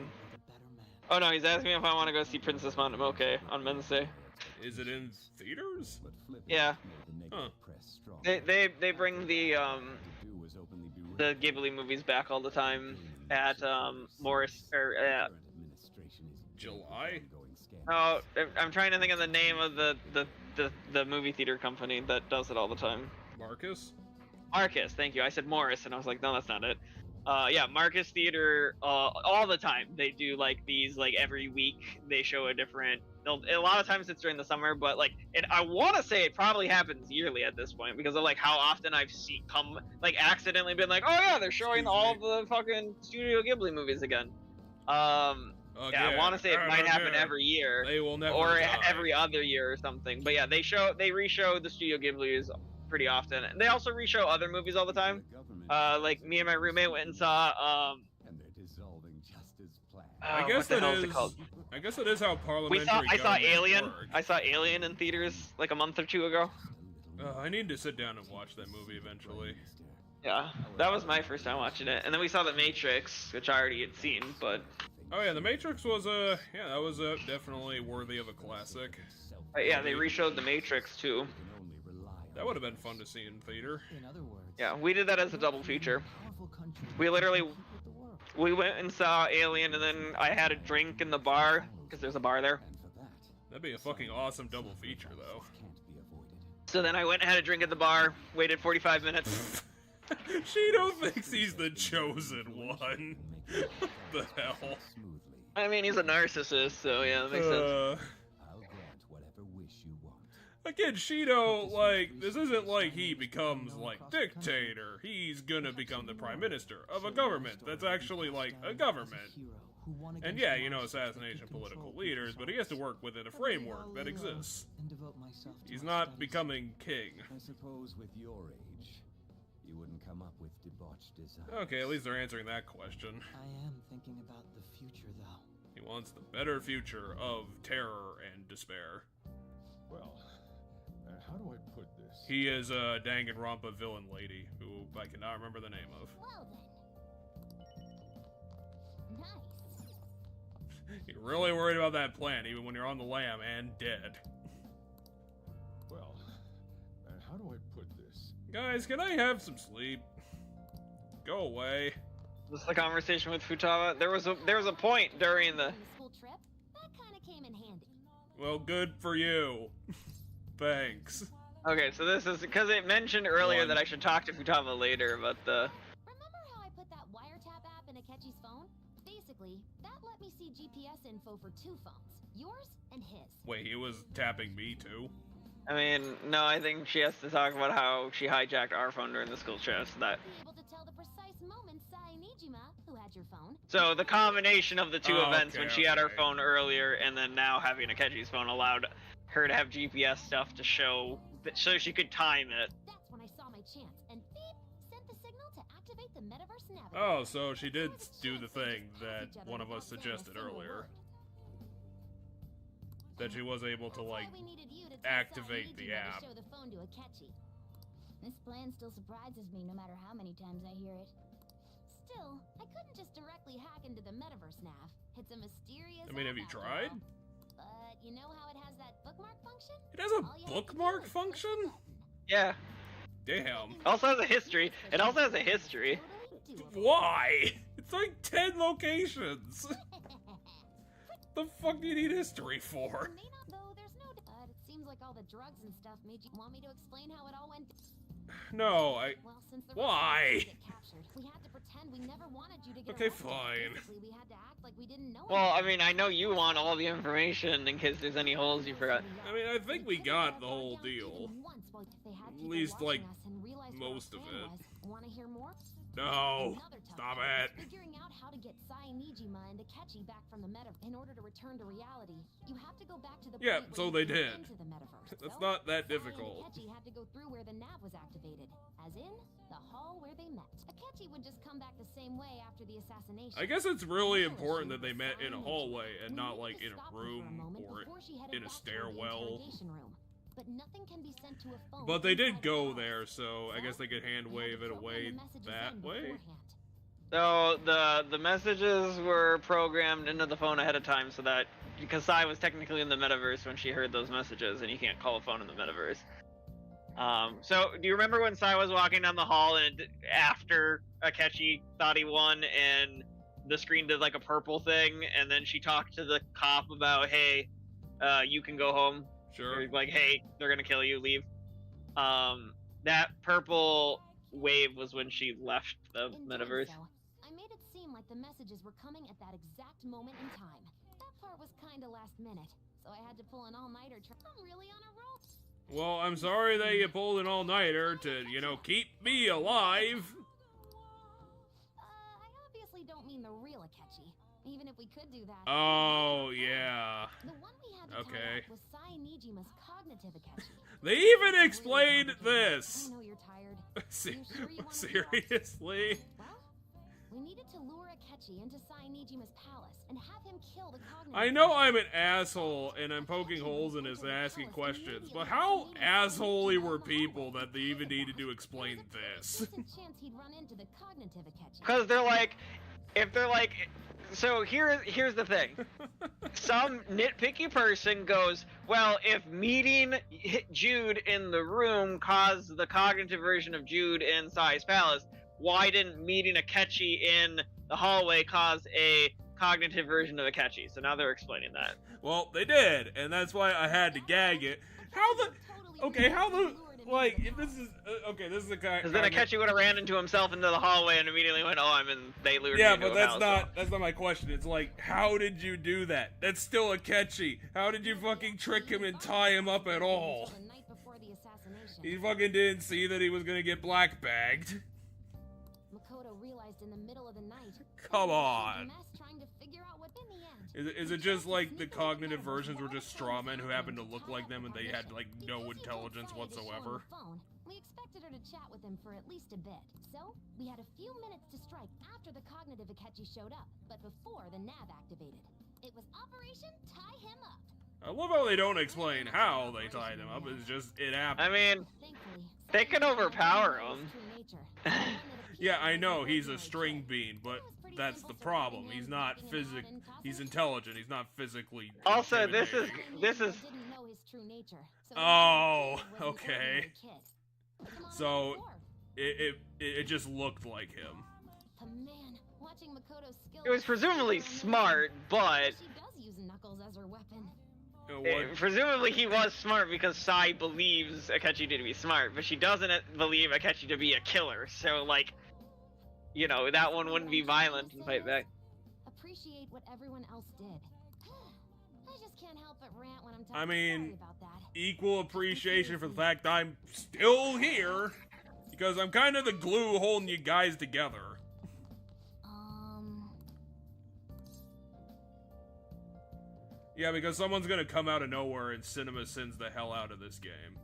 Oh no, he's asking me if I want to go see Princess Mononoke on Wednesday. Is it in theaters? Yeah. Huh. They bring the Ghibli movies back all the time at Morris or July? Oh, I'm trying to think of the name of the movie theater company that does it all the time. Marcus? Marcus, thank you. I said Morris, and I was like, no, that's not it. Yeah, Marcus Theater, all the time. They do, like, these, like, every week. They show a different... A lot of times it's during the summer, but, like, I want to say it probably happens yearly at this point, because of, like, how often I've accidentally been like, oh, yeah, they're showing all the fucking Studio Ghibli movies again. Yeah, I want to say it might happen every year, They will never or die. every other year or something. But yeah, they re-show the Studio Ghibli's pretty often. And they also re-show other movies all the time. Like me and my roommate went and saw. I guess what the hell is it called? I guess it is how parliamentary. I saw governments Alien. work. I saw Alien in theaters like a month or two ago. I need to sit down and watch that movie eventually. Yeah, that was my first time watching it. And then we saw The Matrix, which I already had seen, but. Oh yeah, The Matrix was yeah, that was definitely worthy of a classic. Yeah, they re-showed The Matrix too. That would have been fun to see in theater. Yeah, we did that as a double feature. We went and saw Alien, and then I had a drink in the bar because there's a bar there. That'd be a fucking awesome double feature, though. So then I went and had a drink at the bar, waited 45 minutes. Shido thinks he's the chosen one. What the hell? I mean, he's a narcissist, so yeah, that makes sense. Again, Shido, like, this isn't like he becomes, like, dictator. He's gonna become the prime minister of a government that's actually, like, a government. And yeah, you know, assassination political leaders, but he has to work within a framework that exists. He's not becoming king. I suppose with your age, you wouldn't come up with debauched designs. Okay, at least they're answering that question. I am thinking about the future, though. He wants the better future of terror and despair. Well, how do I put this? He is a Danganronpa villain lady, who I cannot remember the name of. Well then. Nice. You're really worried about that plan, even when you're on the lam and dead. Well, how do I put this? Guys, can I have some sleep? Go away. This is the conversation with Futaba. There was a point during the School trip? That kind of came in handy. Well, good for you. Thanks. Okay, so this is because it mentioned earlier that I should talk to Futaba later about the. Remember how I put that wiretap app in Akechi's phone? Basically, that let me see GPS info for two phones, yours and his. Wait, he was tapping me too? I mean, no, I think she has to talk about how she hijacked our phone during the school trip. So that. Be able to tell the precise moment Sai Nijima, who had your phone. So the combination of the two events, okay, when she had her phone earlier, and then now having Akechi's phone, allowed her to have GPS stuff to show, so she could time it. That's when I saw my chance, and beep, sent the signal to activate the metaverse navigator. Oh, so she did do the thing that one of us suggested earlier. That she was able to, like, activate the app. Show the phone to Akechi. This plan still surprises me no matter how many times I hear it. Still, I couldn't just directly hack into the metaverse nav. It's a mysterious. I mean, have you tried? But you know how it has that bookmark function? It has a bookmark function? Yeah. Damn. Also has a history. It also has a history. Why? It's like 10 locations. The fuck do you need history for? Though there's no. But it seems like all the drugs and stuff made you want me to explain how it all went. No, I. Well, since the Why? get captured, we had to pretend we never wanted you to get Okay, arrested. fine. Basically, we had to act like we didn't know. Well, I mean, I know you want all the information in case there's any holes you forgot. I mean, I think we got the whole deal. At least, like, most of it. Want to hear more? No, Another tough stop part it. was figuring out how to get Sai Nijima and Akechi back from the metaverse. In order to return to reality, you have to go back to the Yeah, point so where they you did. came into the metaverse. That's So, not that Sai difficult. and Akechi had to go through where the nav was activated, as in the hall where they met. Akechi would just come back the same way after the assassination. I guess it's really The real important issue that they was met Sai in a Nijima. hallway and We not needed like to in a stop her for a room moment or before she headed in a back toward the stairwell. interrogation room. But nothing can be sent to a phone But they did inside the go halls. there, so I guess they could hand wave it away that way. So the messages were programmed into the phone ahead of time so that because Sai was technically in the metaverse when she heard those messages, and you can't call a phone in the metaverse. So do you remember when Sai was walking down the hall and after Akechi thought he won and the screen did like a purple thing, and then she talked to the cop about, hey, you can go home. Sure. Or like, hey, they're gonna kill you, leave. That purple wave was when she left the metaverse. So, I made it seem like the messages were coming at that exact moment in time. That part was kinda last minute, so I had to pull an all-nighter. I'm really on a roll. Well, I'm sorry that you pulled an all-nighter to, you know, keep me alive. I obviously don't mean the real Akechi. Even if we could do that. Oh, yeah. The one we had to tie up was Sai Nijima's cognitive Akechi. They even explained this. I know you're tired. Seriously? Well, we needed to lure Akechi into Sai Nijima's palace and have him kill the cognitive. I know I'm an asshole and I'm poking holes in this and asking questions, but how assholey were people that they even needed to explain this? Because they're like, if they're like, so here's the thing. Some nitpicky person goes, well, if meeting Jude in the room caused the cognitive version of Jude in Sai's palace, why didn't meeting Akechi in the hallway cause a cognitive version of Akechi? So now they're explaining that. Well, they did, and that's why I had to gag it. How the... Okay, how the... Like, if this is... okay, this is the kind... Because then Akechi would have ran into himself into the hallway and immediately went, oh, I'm in... They lured me into but a house. that's not my question. It's like, how did you do that? That's still Akechi. How did you fucking trick him and tie him up at all? He fucking didn't see that he was gonna get black-bagged. Makoto realized in the middle of the night. Come on. Trying to figure out what in the end. Is it just like the cognitive versions were just straw men who happened to look like them and they had like no intelligence whatsoever? We expected her to chat with him for at least a bit. So, we had a few minutes to strike after the cognitive Akechi showed up, but before the nav activated. It was Operation Tie Him Up. I love how they don't explain how they tied him up, it's just, it happened. I mean, they can overpower him. Yeah, I know, he's a string bean, but that's the problem. He's not he's intelligent, he's not physically Also, this is... Oh, okay. So, it just looked like him. It was presumably smart, but... She does use knuckles as her weapon. Presumably he was smart because Sai believes Akechi to be smart, but she doesn't believe Akechi to be a killer, so like, you know, that one wouldn't be violent and fight back. Appreciate what everyone else did. I just can't help but rant when I'm I mean, equal appreciation for the fact I'm still here, because I'm kind of the glue holding you guys together. Yeah, because someone's gonna come out of nowhere and Cinema sends the hell out of this game.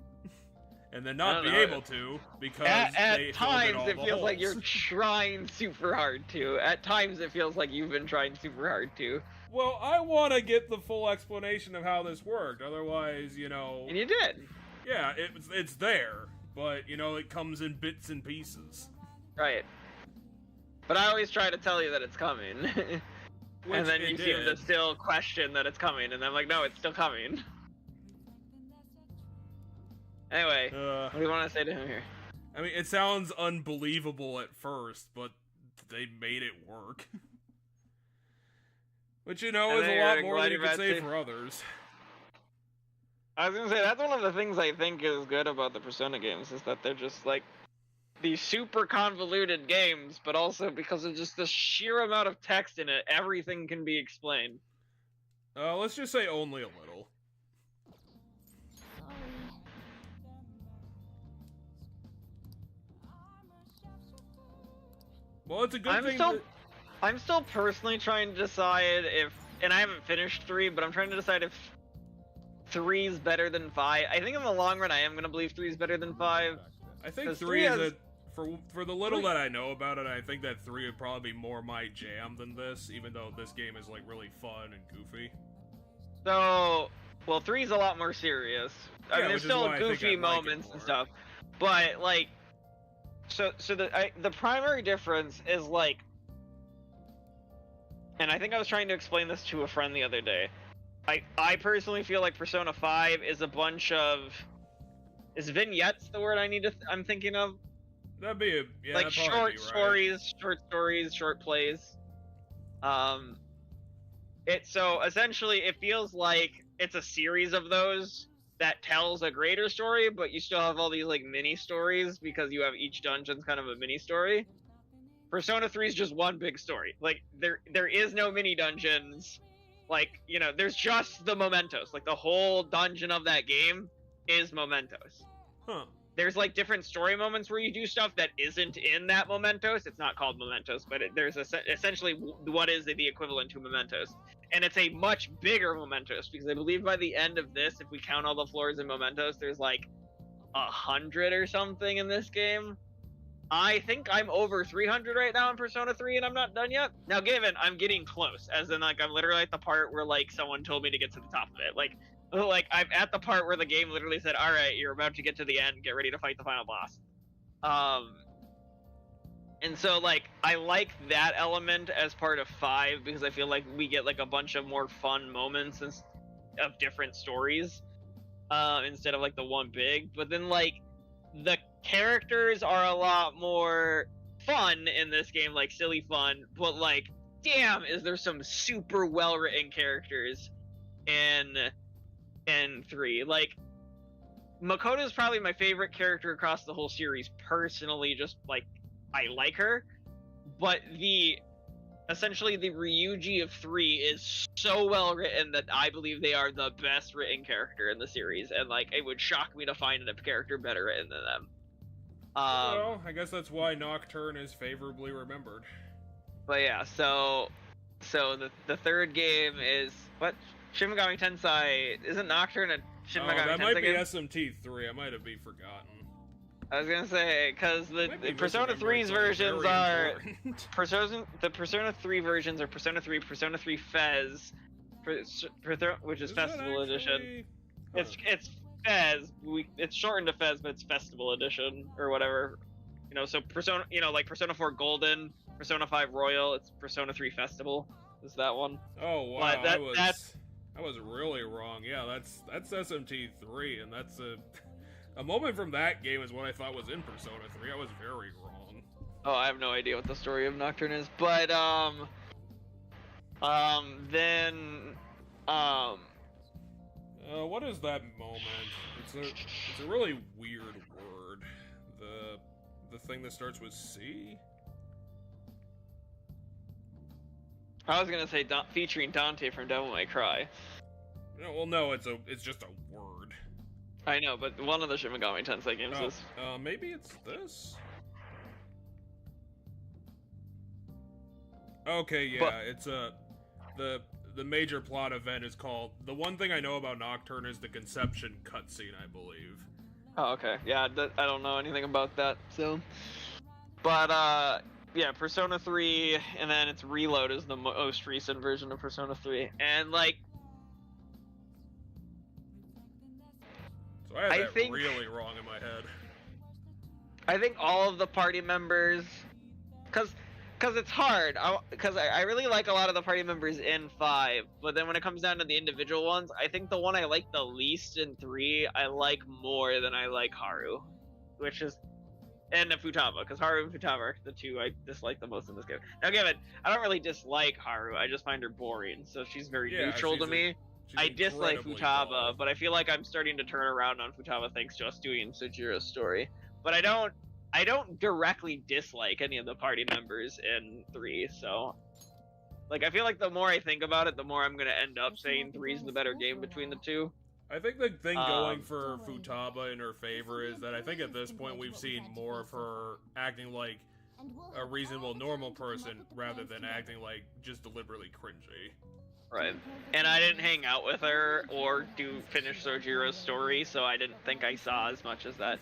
And then not be able to, because at times it feels like you're trying super hard to. At times it feels like you've been trying super hard to. Well, I want to get the full explanation of how this worked, otherwise, you know... And you did. Yeah, it's there, but, you know, it comes in bits and pieces. Right. But I always try to tell you that it's coming. And then you seem to still question that it's coming, and I'm like, no, it's still coming. Anyway, what do you want to say to him here? I mean, it sounds unbelievable at first, but they made it work. Which, you know, is a lot more than you could say for others. I was gonna say, that's one of the things I think is good about the Persona games, is that they're just, like, these super convoluted games, but also because of just the sheer amount of text in it, everything can be explained. Let's just say only a little. Well, it's a good thing. I'm still personally trying to decide if, and I haven't finished 3, but I'm trying to decide if 3 is better than 5. I think in the long run, I am gonna believe 3 is better than 5. I think 3 is for the little that I know about it. I think that 3 would probably be more my jam than this, even though this game is like really fun and goofy. So, well, 3 is a lot more serious. I mean, there's still goofy moments and stuff, but like, so the primary difference is like, and I think I was trying to explain this to a friend the other day. I personally feel like Persona 5 is a bunch of, is vignettes the word I'm thinking of? That'd be like short stories, short plays. So essentially it feels like it's a series of those that tells a greater story, but you still have all these like mini stories because you have each dungeon's kind of a mini story. Persona 3 is just one big story. Like there is no mini dungeons. Like, you know, there's just the mementos. Like the whole dungeon of that game is mementos. Huh. There's like different story moments where you do stuff that isn't in that mementos. It's not called mementos, but there's essentially what is the equivalent to mementos. And it's a much bigger mementos because I believe by the end of this, if we count all the floors in mementos, there's like 100 or something in this game. I think I'm over 300 right now in Persona 3 and I'm not done yet. Now given, I'm getting close, as in like I'm literally at the part where like someone told me to get to the top of it. Like I'm at the part where the game literally said, all right, you're about to get to the end, get ready to fight the final boss. And so like I like that element as part of 5 because I feel like we get like a bunch of more fun moments of different stories instead of like the one big. But then like the characters are a lot more fun in this game, like silly fun, but like damn is there some super well written characters in 3. Like Makoto is probably my favorite character across the whole series personally, just like I like her, but essentially the Ryuji of 3 is so well written that I believe they are the best written character in the series, and like it would shock me to find a character better written than them. Well, I guess that's why Nocturne is favorably remembered. But yeah, so the third game is what? Shin Megami Tensei. Isn't Nocturne a Shin Megami Tensei that might be game? SMT3. I might have forgotten. I was gonna say because the Persona 3's versions are the Persona 3 versions are Persona 3, Persona 3 Fez, which is Festival Edition. Huh. It's Fez. It's shortened to Fez, but it's Festival Edition or whatever. You know, so Persona, like Persona 4 Golden, Persona 5 Royal. It's Persona 3 Festival. Is that one? Oh wow, I was really wrong. Yeah, that's SMT3, and that's a moment from that game is what I thought was in Persona 3. I was very wrong. Oh, I have no idea what the story of Nocturne is, but what is that moment? It's a really weird word. The thing that starts with C? I was gonna say featuring Dante from Devil May Cry. No, it's just a word. I know, but one of the Shin Megami Tensei games is. Maybe it's this? Okay, yeah, it's the major plot event is called, the one thing I know about Nocturne is the conception cutscene, I believe. Oh, okay. Yeah, I don't know anything about that, so. But, yeah, Persona 3, and then its Reload is the most recent version of Persona 3. And, like... So I had that really wrong in my head. I think all of the party members... Because it's hard, because I really like a lot of the party members in 5, but then when it comes down to the individual ones, I think the one I like the least in 3, I like more than I like Haru, which is, and Futaba, because Haru and Futaba are the two I dislike the most in this game. Now given, I don't really dislike Haru, I just find her boring, so she's very neutral to me. I dislike Futaba, but I feel like I'm starting to turn around on Futaba thanks to us doing Sojiro's story, but I don't directly dislike any of the party members in 3, so... Like, I feel like the more I think about it, the more I'm gonna end up saying 3 is the better game between the two. I think the thing going for Futaba in her favor is that I think at this point we've seen more of her acting like a reasonable, normal person rather than acting like just deliberately cringy. Right. And I didn't hang out with her or finish Sojiro's story, so I didn't think I saw as much as that.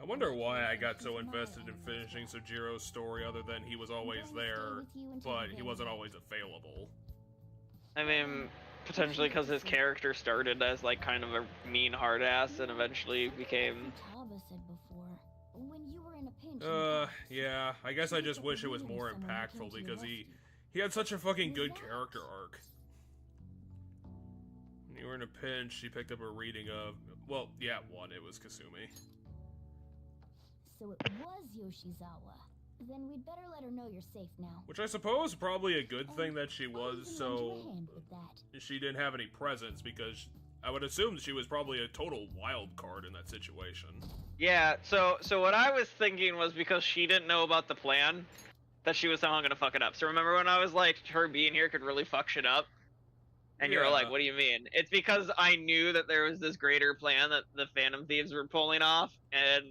I wonder why I got so invested in finishing Sojiro's story other than he was always there, but he wasn't always available. I mean, potentially because his character started as like kind of a mean hard ass and eventually became... Yeah, I guess I just wish it was more impactful because he had such a fucking good character arc. When you were in a pinch, she picked up a reading of, well, yeah, one, it was Kasumi. So it was Yoshizawa. Then we'd better let her know you're safe now. Which I suppose probably a good thing that she was, so she didn't have any presence, because I would assume she was probably a total wild card in that situation. Yeah, so what I was thinking was because she didn't know about the plan, that she was somehow gonna fuck it up. So remember when I was like, her being here could really fuck shit up? And you were like, what do you mean? It's because I knew that there was this greater plan that the Phantom Thieves were pulling off, and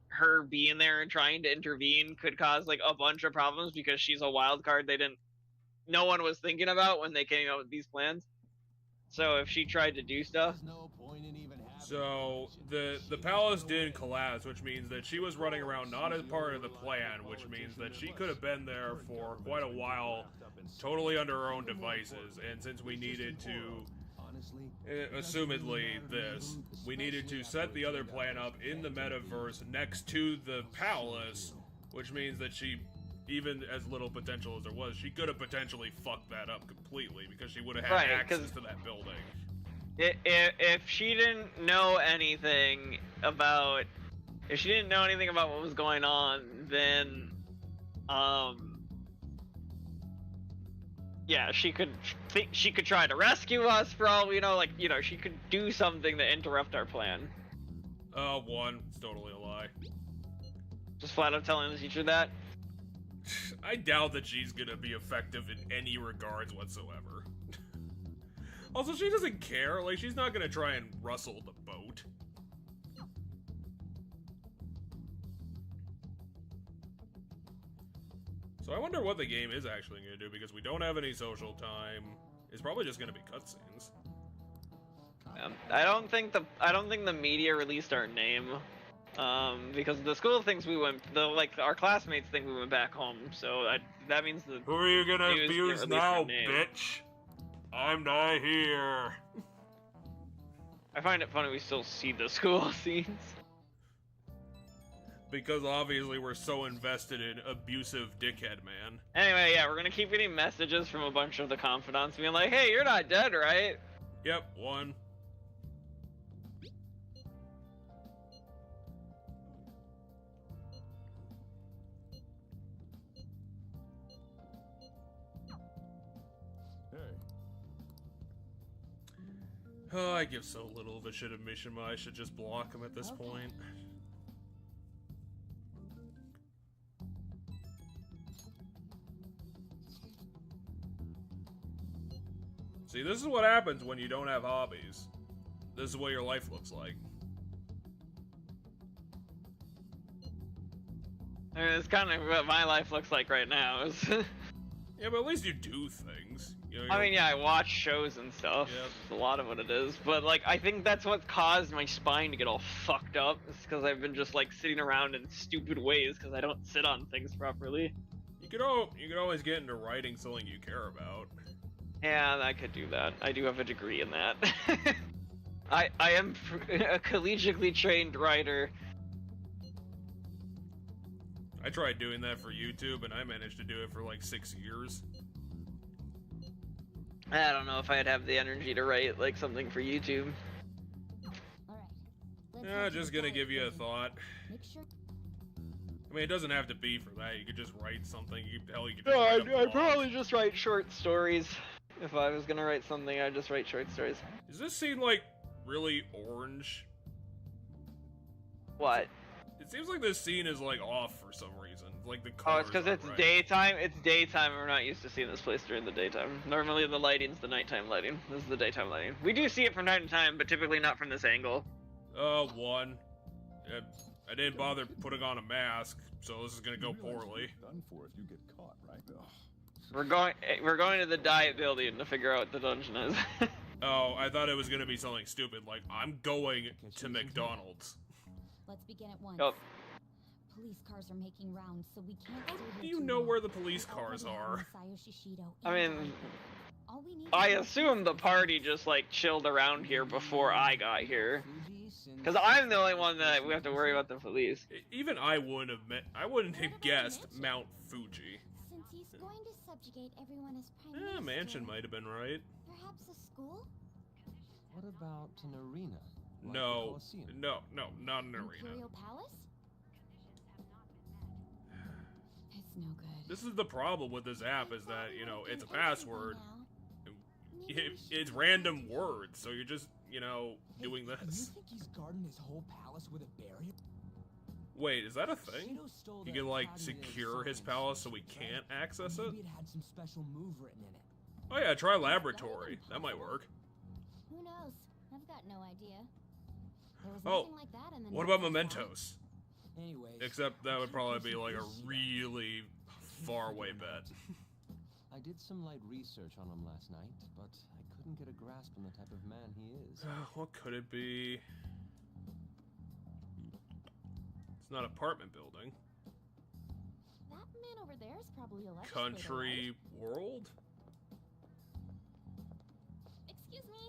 her being there and trying to intervene could cause like a bunch of problems because she's a wild card no one was thinking about when they came out with these plans. So if she tried to do stuff... So, the palace didn't collapse, which means that she was running around not as part of the plan, which means that she could have been there for quite a while, totally under her own devices, and since we needed to, assumedly we needed to set the other plan up in the metaverse next to the palace, which means that she, even as little potential as there was, she could have potentially fucked that up completely, because she would have had access to that building. If she didn't know anything about what was going on, then yeah, she could try to rescue us for all we know. Like, you know, she could do something to interrupt our plan. One, it's totally a lie. Just flat out telling the teacher that. I doubt that she's gonna be effective in any regards whatsoever. Also, she doesn't care. Like, she's not gonna try and rustle the boat. So I wonder what the game is actually gonna do, because we don't have any social time. It's probably just gonna be cutscenes. I don't think the media released our name, because the school thinks our classmates think we went back home. So that means the... Who are you gonna abuse now, bitch? I'm not here. I find it funny we still see the school scenes. Because obviously we're so invested in abusive dickhead man. Anyway, yeah, we're gonna keep getting messages from a bunch of the confidants being like, hey, you're not dead, right? Yep, one. Oh, I give so little of a shit of Mishima, I should just block him at this point. See, this is what happens when you don't have hobbies. This is what your life looks like. I mean, it's kind of what my life looks like right now. Yeah, but at least you do things. You know, I mean, yeah, I watch shows and stuff. Yep. That's a lot of what it is. But, like, I think that's what caused my spine to get all fucked up. It's because I've been just, like, sitting around in stupid ways because I don't sit on things properly. You could always get into writing something you care about. Yeah, I could do that. I do have a degree in that. I am a collegiately trained writer. I tried doing that for YouTube, and I managed to do it for like 6 years. I don't know if I'd have the energy to write like something for YouTube. Yeah, just gonna give you a thought. I mean, it doesn't have to be for that. You could just write something. Hell, you could just write a blog. I'd probably just write short stories. If I was gonna write something, I'd just write short stories. Does this seem like really orange? What? It seems like this scene is like off for some reason. Like the colors. Oh, it's because it's right. Daytime. It's daytime, and we're not used to seeing this place during the daytime. Normally, the lighting's the nighttime lighting. This is the daytime lighting. We do see it from time to time, but typically not from this angle. One. I didn't bother putting on a mask, so this is gonna go You realize poorly. you're done for if you get caught, right? Ugh. We're going to the diet building to figure out what the dungeon is. Oh, I thought it was gonna be something stupid, like, I'm going to McDonald's. Let's begin at once. Oh. Police cars are making rounds, so we can't stay Do here you too know long. where the police We cars already have are? Masayo Shishido I and mean, All we need I is- assume the party just like chilled around here before I got here. Because I'm the only one that we have to worry about the police. Even I wouldn't have guessed Mount Fuji. Since he's going to subjugate everyone as prime minister, Mansion might have been right. perhaps a school? What about an arena? Like the No, Colosseum? no, not an arena. Imperial Palace? It's no good. This is the problem with this app, is that, you know, it's a password. It's random words, so you're just, you know, doing You this. think he's guarding his whole palace with a barrier? Wait, is that a thing? Shido stole You that can, like, cognitive secure his science, palace so we right? can't access it? Maybe it had some special move written in it. Oh yeah, try laboratory. That might work. Who knows? I've got no idea. There was Oh, nothing like that in the what notes about I saw. mementos? Anyways, Except that would probably be, like, a really far away bet. I did some light research on him last night, but I couldn't get a grasp on the type of man he is. What could it be? It's not apartment building. That man over there is probably a legislator, Country right? world? Excuse me.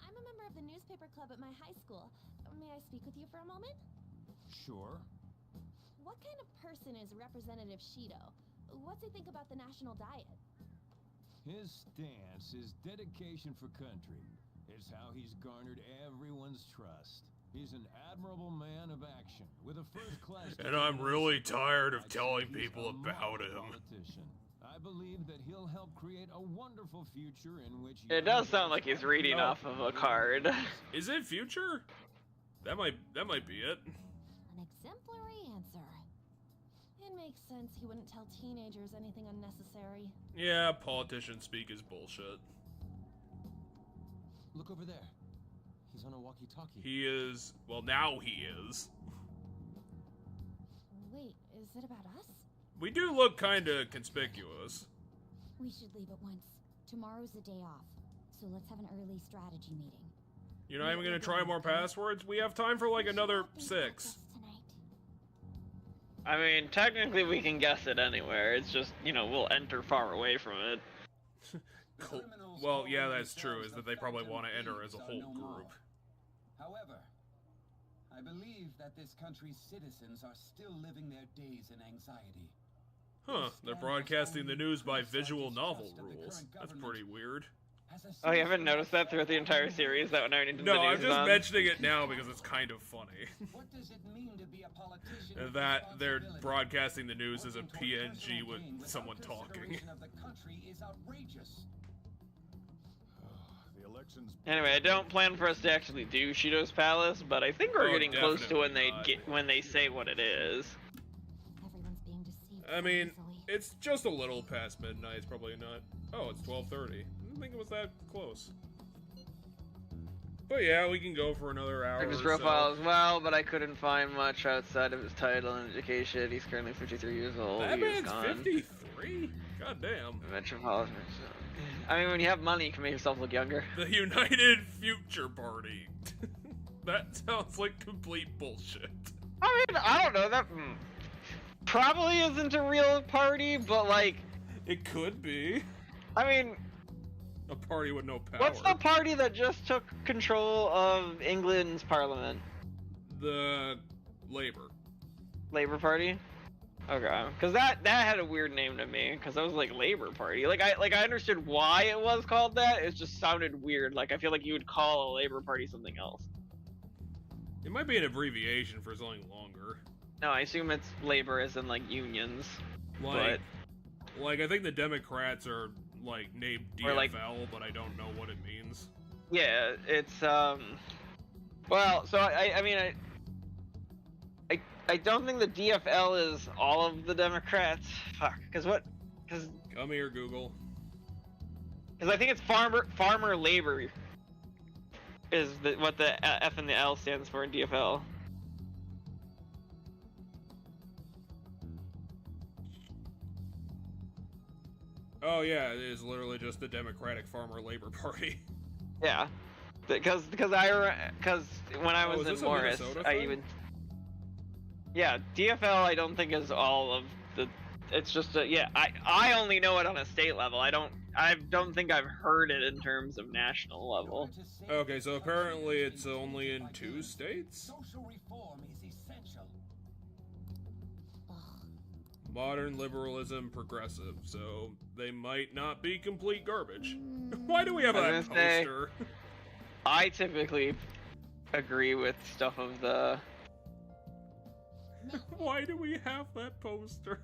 I'm a member of the newspaper club at my high school. May I speak with you for a moment? Sure. What kind of person is Representative Shido? What's he think about the national diet? His stance, his dedication for country, is how he's garnered everyone's trust. He's an admirable man of action, with a first-class... And I'm really tired of I'd say telling he's people a about model him. politician. I believe that he'll help create a wonderful future in which... It does sound like he's reading off of a card. Is it future? That might be it. An exemplary answer. It makes sense he wouldn't tell teenagers anything unnecessary. Yeah, politicians speak is bullshit. Look over there. He's on a walkie-talkie. He is, well, now he is. Wait, is it about us? We do look kinda conspicuous. We should leave at once. Tomorrow's the day off, so let's have an early strategy meeting. You're not even gonna try more passwords? We have time for like another 6. I mean, technically we can guess it anywhere. It's just, you know, we'll enter far away from it. Cool. Well, yeah, that's true, is that they probably want to enter as a whole group. However, I believe that this country's citizens are still living their days in anxiety. Huh, they're broadcasting the news by visual novel rules. That's pretty weird. Oh, you haven't noticed that throughout the entire series? That when I did No, I'm just mentioning it now because it's kind of funny. What does it mean to be a politician? That they're broadcasting the news as a PNG with someone talking. Of the country is outrageous. The elections. Anyway, I don't plan for us to actually do Shido's Palace, but I think we're Oh, getting close to when they definitely when they say what it is. Everyone's being deceived. I mean, easily. it's just a little past midnight. It's probably not. Oh, it's 12:30. I didn't think it was that close. But yeah, we can go for another hour. Checked his or profile so. as well, but I couldn't find much outside of his title and education. He's currently 53 years old. That He was man's gone. 53. God damn. Metropolitan. I mean, when you have money, you can make yourself look younger. The United Future Party. That sounds like complete bullshit. I mean, I don't know. That probably isn't a real party, but like, it could be. I mean, a party with no power. What's the party that just took control of England's parliament? The Labour. Labour Party? Okay, because that had a weird name to me, because I was like Labour Party. Like I understood why it was called that. It just sounded weird. Like I feel like you would call a Labour Party something else. It might be an abbreviation for something longer. No, I assume it's Labour as in like unions. Like I think the Democrats are like named DFL, Or, like, but I don't know what it means. Yeah, it's well, so I mean I don't think the DFL is all of the Democrats. Fuck, because Come here, Google. Because I think it's farmer labor is what the F and the L stands for in DFL. Oh yeah, it is literally just the Democratic Farmer Labor Party. Yeah, because when I was in Morris, yeah, DFL I don't think is all of the. It's just I only know it on a state level. I don't think I've heard it in terms of national level. Okay, so apparently it's only in 2 states? Social reform is essential. Modern liberalism, progressive, so they might not be complete garbage. Why do we have that poster? I typically agree with stuff of the... Why do we have that poster?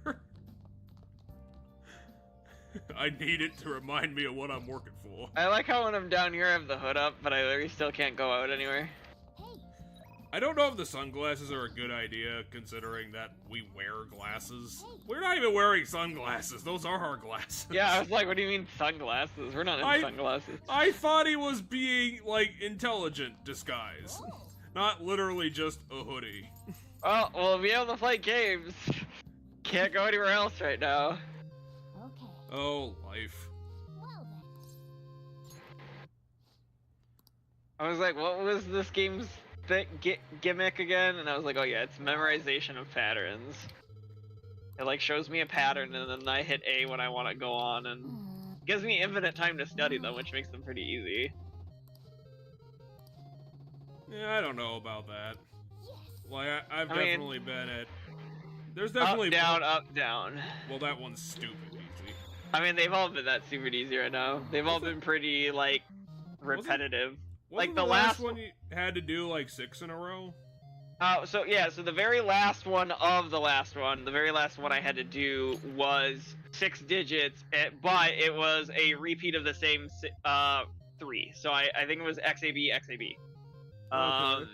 I need it to remind me of what I'm working for. I like how when I'm down here I have the hood up, but I literally still can't go out anywhere. I don't know if the sunglasses are a good idea, considering that we wear glasses. We're not even wearing sunglasses. Those are our glasses. Yeah, I was like, what do you mean sunglasses? We're not in sunglasses. I thought he was being, like, intelligent disguise. Not literally just a hoodie. Oh, we'll be able to play games. Can't go anywhere else right now. Oh, life. I was like, what was this game's gimmick again? And I was like, oh yeah, it's memorization of patterns. It like shows me a pattern and then I hit A when I want to go on, and gives me infinite time to study them, which makes them pretty easy. Yeah, I don't know about that. Like, I've definitely been at... There's definitely... Up, down, up, down. Well, that one's stupid easy. I mean, they've all been that stupid easy right now. They've all been pretty, like, repetitive. Wasn't the last one you had to do, like, 6 in a row? So the very last one of the last one, the very last one I had to do was 6 digits, but it was a repeat of the same 3. So I think it was XAB, XAB. Okay.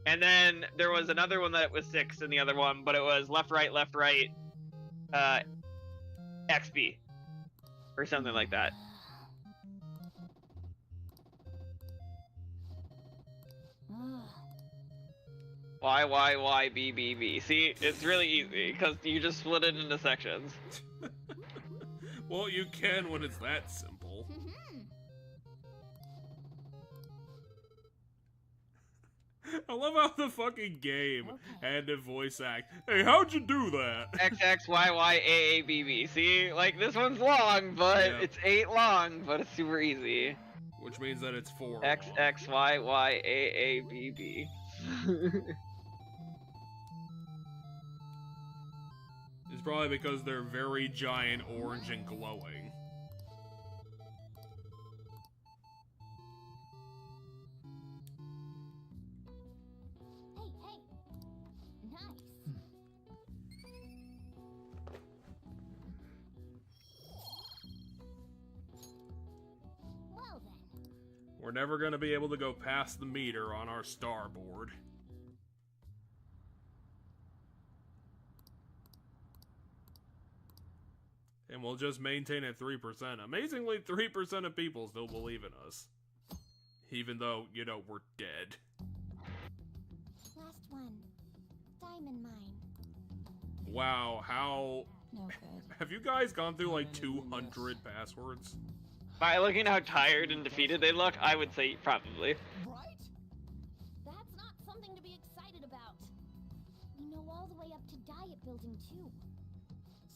And then there was another one that was 6 in the other one, but it was left, right, XB. Or something like that. Y, B, B, B. See, it's really easy, because you just split it into sections. Well, you can when it's that simple. I love how the fucking game had to voice act. Hey, how'd you do that? X, Y, Y, A, B, B. See, like, this one's long, but it's 8 long, but it's super easy. Which means that it's 4 X, long. X, Y, Y, A, B, B. It's probably because they're very giant, orange, and glowing. We're never going to be able to go past the meter on our starboard. And we'll just maintain at 3%. Amazingly, 3% of people still believe in us. Even though, you know, we're dead. Last one. Diamond mine. Wow, how... No good. Have you guys gone through like 200 passwords? By looking how tired and defeated they look, I would say probably. Right? That's not something to be excited about. We know all the way up to diet building too.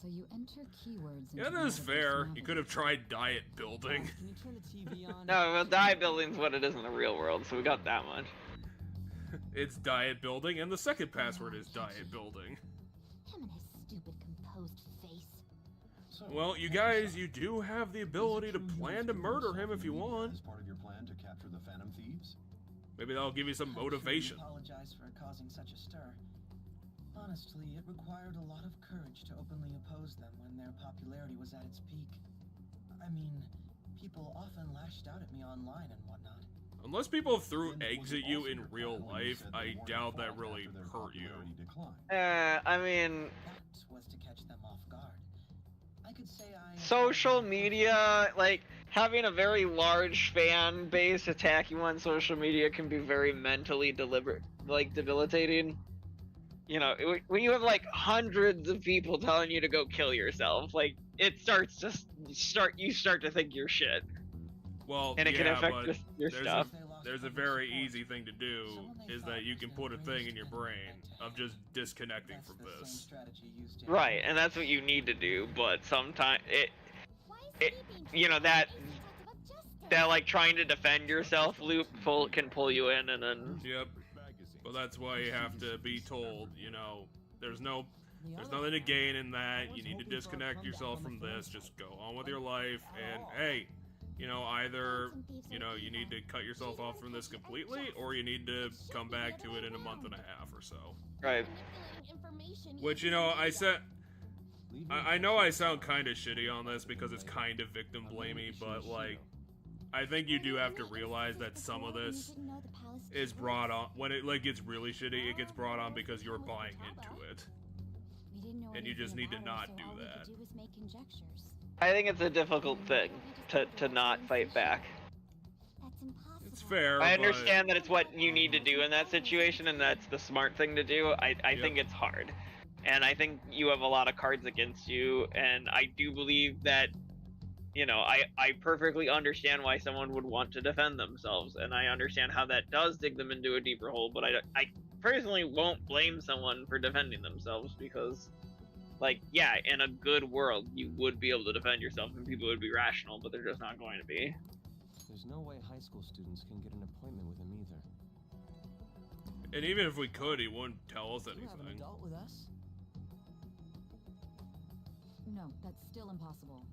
So you enter keywords. Yeah, that is fair. You could have tried diet building. Can you turn the TV on? No, well, diet building's what it is in the real world, so we got that much. It's diet building, and the second password is diet building. Him and his stupid composed face. Well, you guys, you do have the ability to plan to murder him if you want. As part of your plan to capture the Phantom Thieves? Maybe that'll give you some motivation. I apologize for causing such a stir. Honestly, it required a lot of courage to openly oppose them when their popularity was at its peak. I mean, people often lashed out at me online and whatnot. Unless people threw eggs at you in real life, I doubt that really hurt you. I mean... That was to catch them off guard. I could say social media, like, having a very large fan base attack you on social media can be very mentally debilitating. You know, when you have like hundreds of people telling you to go kill yourself, like, it starts to you start to think you're shit. Well, and it can yeah, affect but your stuff. there's a very easy thing to do, is that you can put a thing in your brain of just disconnecting from this. Right, and that's what you need to do, but sometimes it you know, that like trying to defend yourself loop can pull you in, and then Yep. Well, that's why you have to be told, you know, there's nothing to gain in that. You need to disconnect yourself from this. Just go on with your life, and hey, you know, either, you know, you need to cut yourself off from this completely, or you need to come back to it in a month and a half or so. Right. Which, you know, I know I sound kind of shitty on this because it's kind of victim blamey, but like, I think you do have to realize that some of this is brought on when it like gets really shitty. It gets brought on because you're buying into it, and you just need to not do that. I think it's a difficult thing to not fight back. It's fair. I understand that it's what you need to do in that situation, and that's the smart thing to do. I think it's hard, and I think you have a lot of cards against you, and I do believe that, you know, I perfectly understand why someone would want to defend themselves, and I understand how that does dig them into a deeper hole, but I personally won't blame someone for defending themselves, because, like, yeah, in a good world, you would be able to defend yourself and people would be rational, but they're just not going to be. There's no way high school students can get an appointment with him either. And even if we could, he wouldn't tell us anything. You have an adult with us? No, that's still impossible.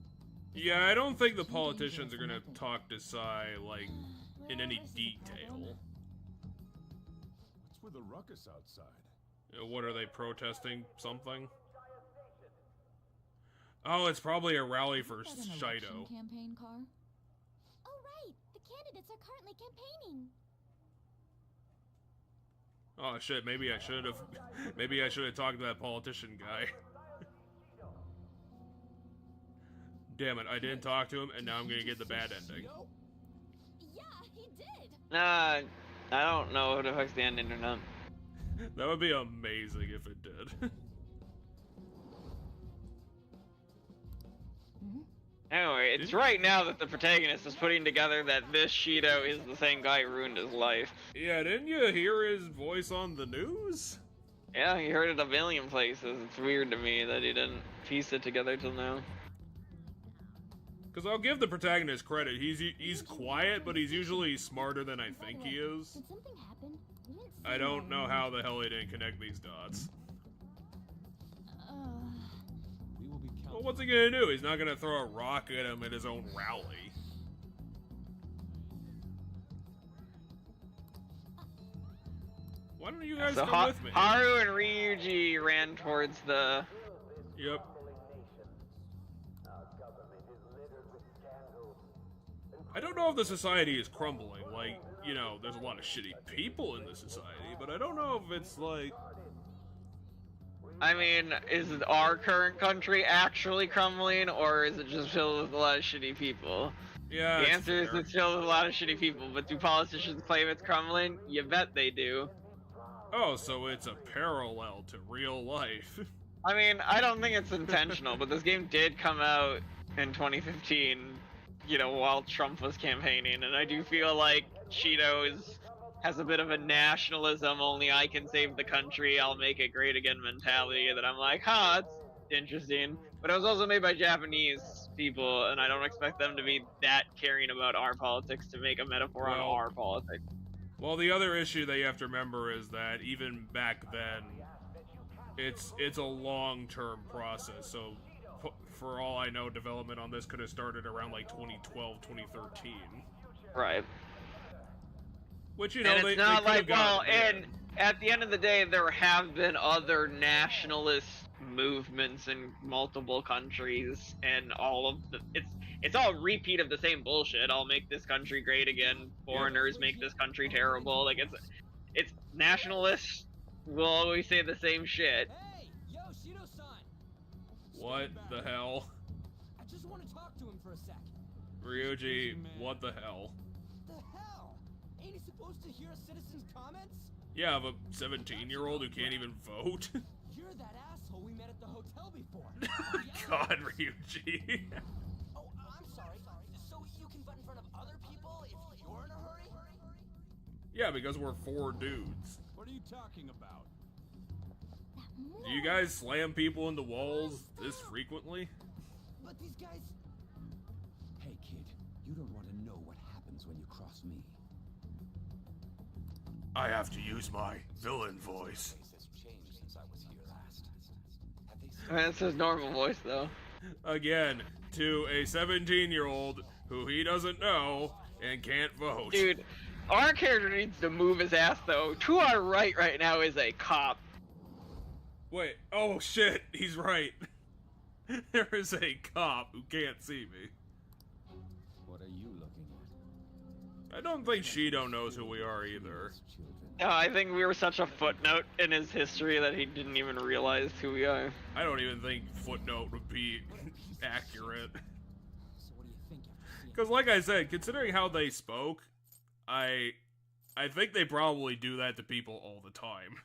Yeah, I don't think the politicians are gonna talk to Sai, like, in any detail. What's with the ruckus outside? What are they protesting? Something? Oh, it's probably a rally for Shido. Campaign car? Oh right, the candidates are currently campaigning. Oh shit, maybe I should have talked to that politician guy. Damn it, I didn't talk to him, and now I'm gonna get the bad ending. Yeah, he did. Nah, I don't know if it's the ending or not. That would be amazing if it did. Anyway, it's right now that the protagonist is putting together that this Shido is the same guy who ruined his life. Yeah, didn't you hear his voice on the news? Yeah, he heard it a million places. It's weird to me that he didn't piece it together till now. Because I'll give the protagonist credit. He's quiet, but he's usually smarter than I think he is. Did something happen? I don't know how the hell he didn't connect these dots. Well, what's he gonna do? He's not gonna throw a rock at him at his own rally. Why don't you guys come with me? Haru and Ryuji ran towards the... Yep. I don't know if the society is crumbling. Like, you know, there's a lot of shitty people in the society, but I don't know if it's like... I mean, is our current country actually crumbling, or is it just filled with a lot of shitty people? Yeah, the answer is it's filled with a lot of shitty people, but do politicians claim it's crumbling? You bet they do. Oh, so it's a parallel to real life. I mean, I don't think it's intentional, but this game did come out in 2015, you know, while Trump was campaigning, and I do feel like Shido has a bit of a nationalism, only I can save the country, I'll make it great again mentality that I'm like, huh, that's interesting. But it was also made by Japanese people, and I don't expect them to be that caring about our politics to make a metaphor on our politics. Well, the other issue that you have to remember is that even back then, it's a long-term process, so for all I know, development on this could have started around like 2012, 2013. Right. Which, you know, and it's not like, well, and and at the end of the day, there have been other nationalist movements in multiple countries, and all of the, it's all a repeat of the same bullshit. I'll make this country great again. Foreigners make this country terrible. Like, it's nationalists will always say the same shit. Hey, yo, Shido-san. What the hell? I just want to talk to him for a sec. Ryuji, what the hell? Ain't he supposed to hear a citizen's comments? Yeah, of a 17-year-old who can't even vote. You're that asshole we met at at the hotel before. God, Ryuji. Oh, I'm sorry. So you can butt in front of other people if you're in a hurry? Yeah, because we're 4 dudes. What are you talking about? Do you guys slam people into walls this frequently? But these guys... Hey, kid, you don't want to know what happens when you cross me. I have to use my villain voice. Has changed since I was here last. Have they I mean, that's his normal voice, though. Again, to a 17-year-old who he doesn't know and can't vote. Dude, our character needs to move his ass, though. To our right now is a cop. Wait, oh shit, he's right. There is a cop who can't see me. What are you looking at? I don't think Shido knows who we are either. No, I think we were such a footnote in his history that he didn't even realize who we are. I don't even think footnote would be accurate. So what do you think after seeing... Because like I said, considering how they spoke, I think they probably do that to people all the time.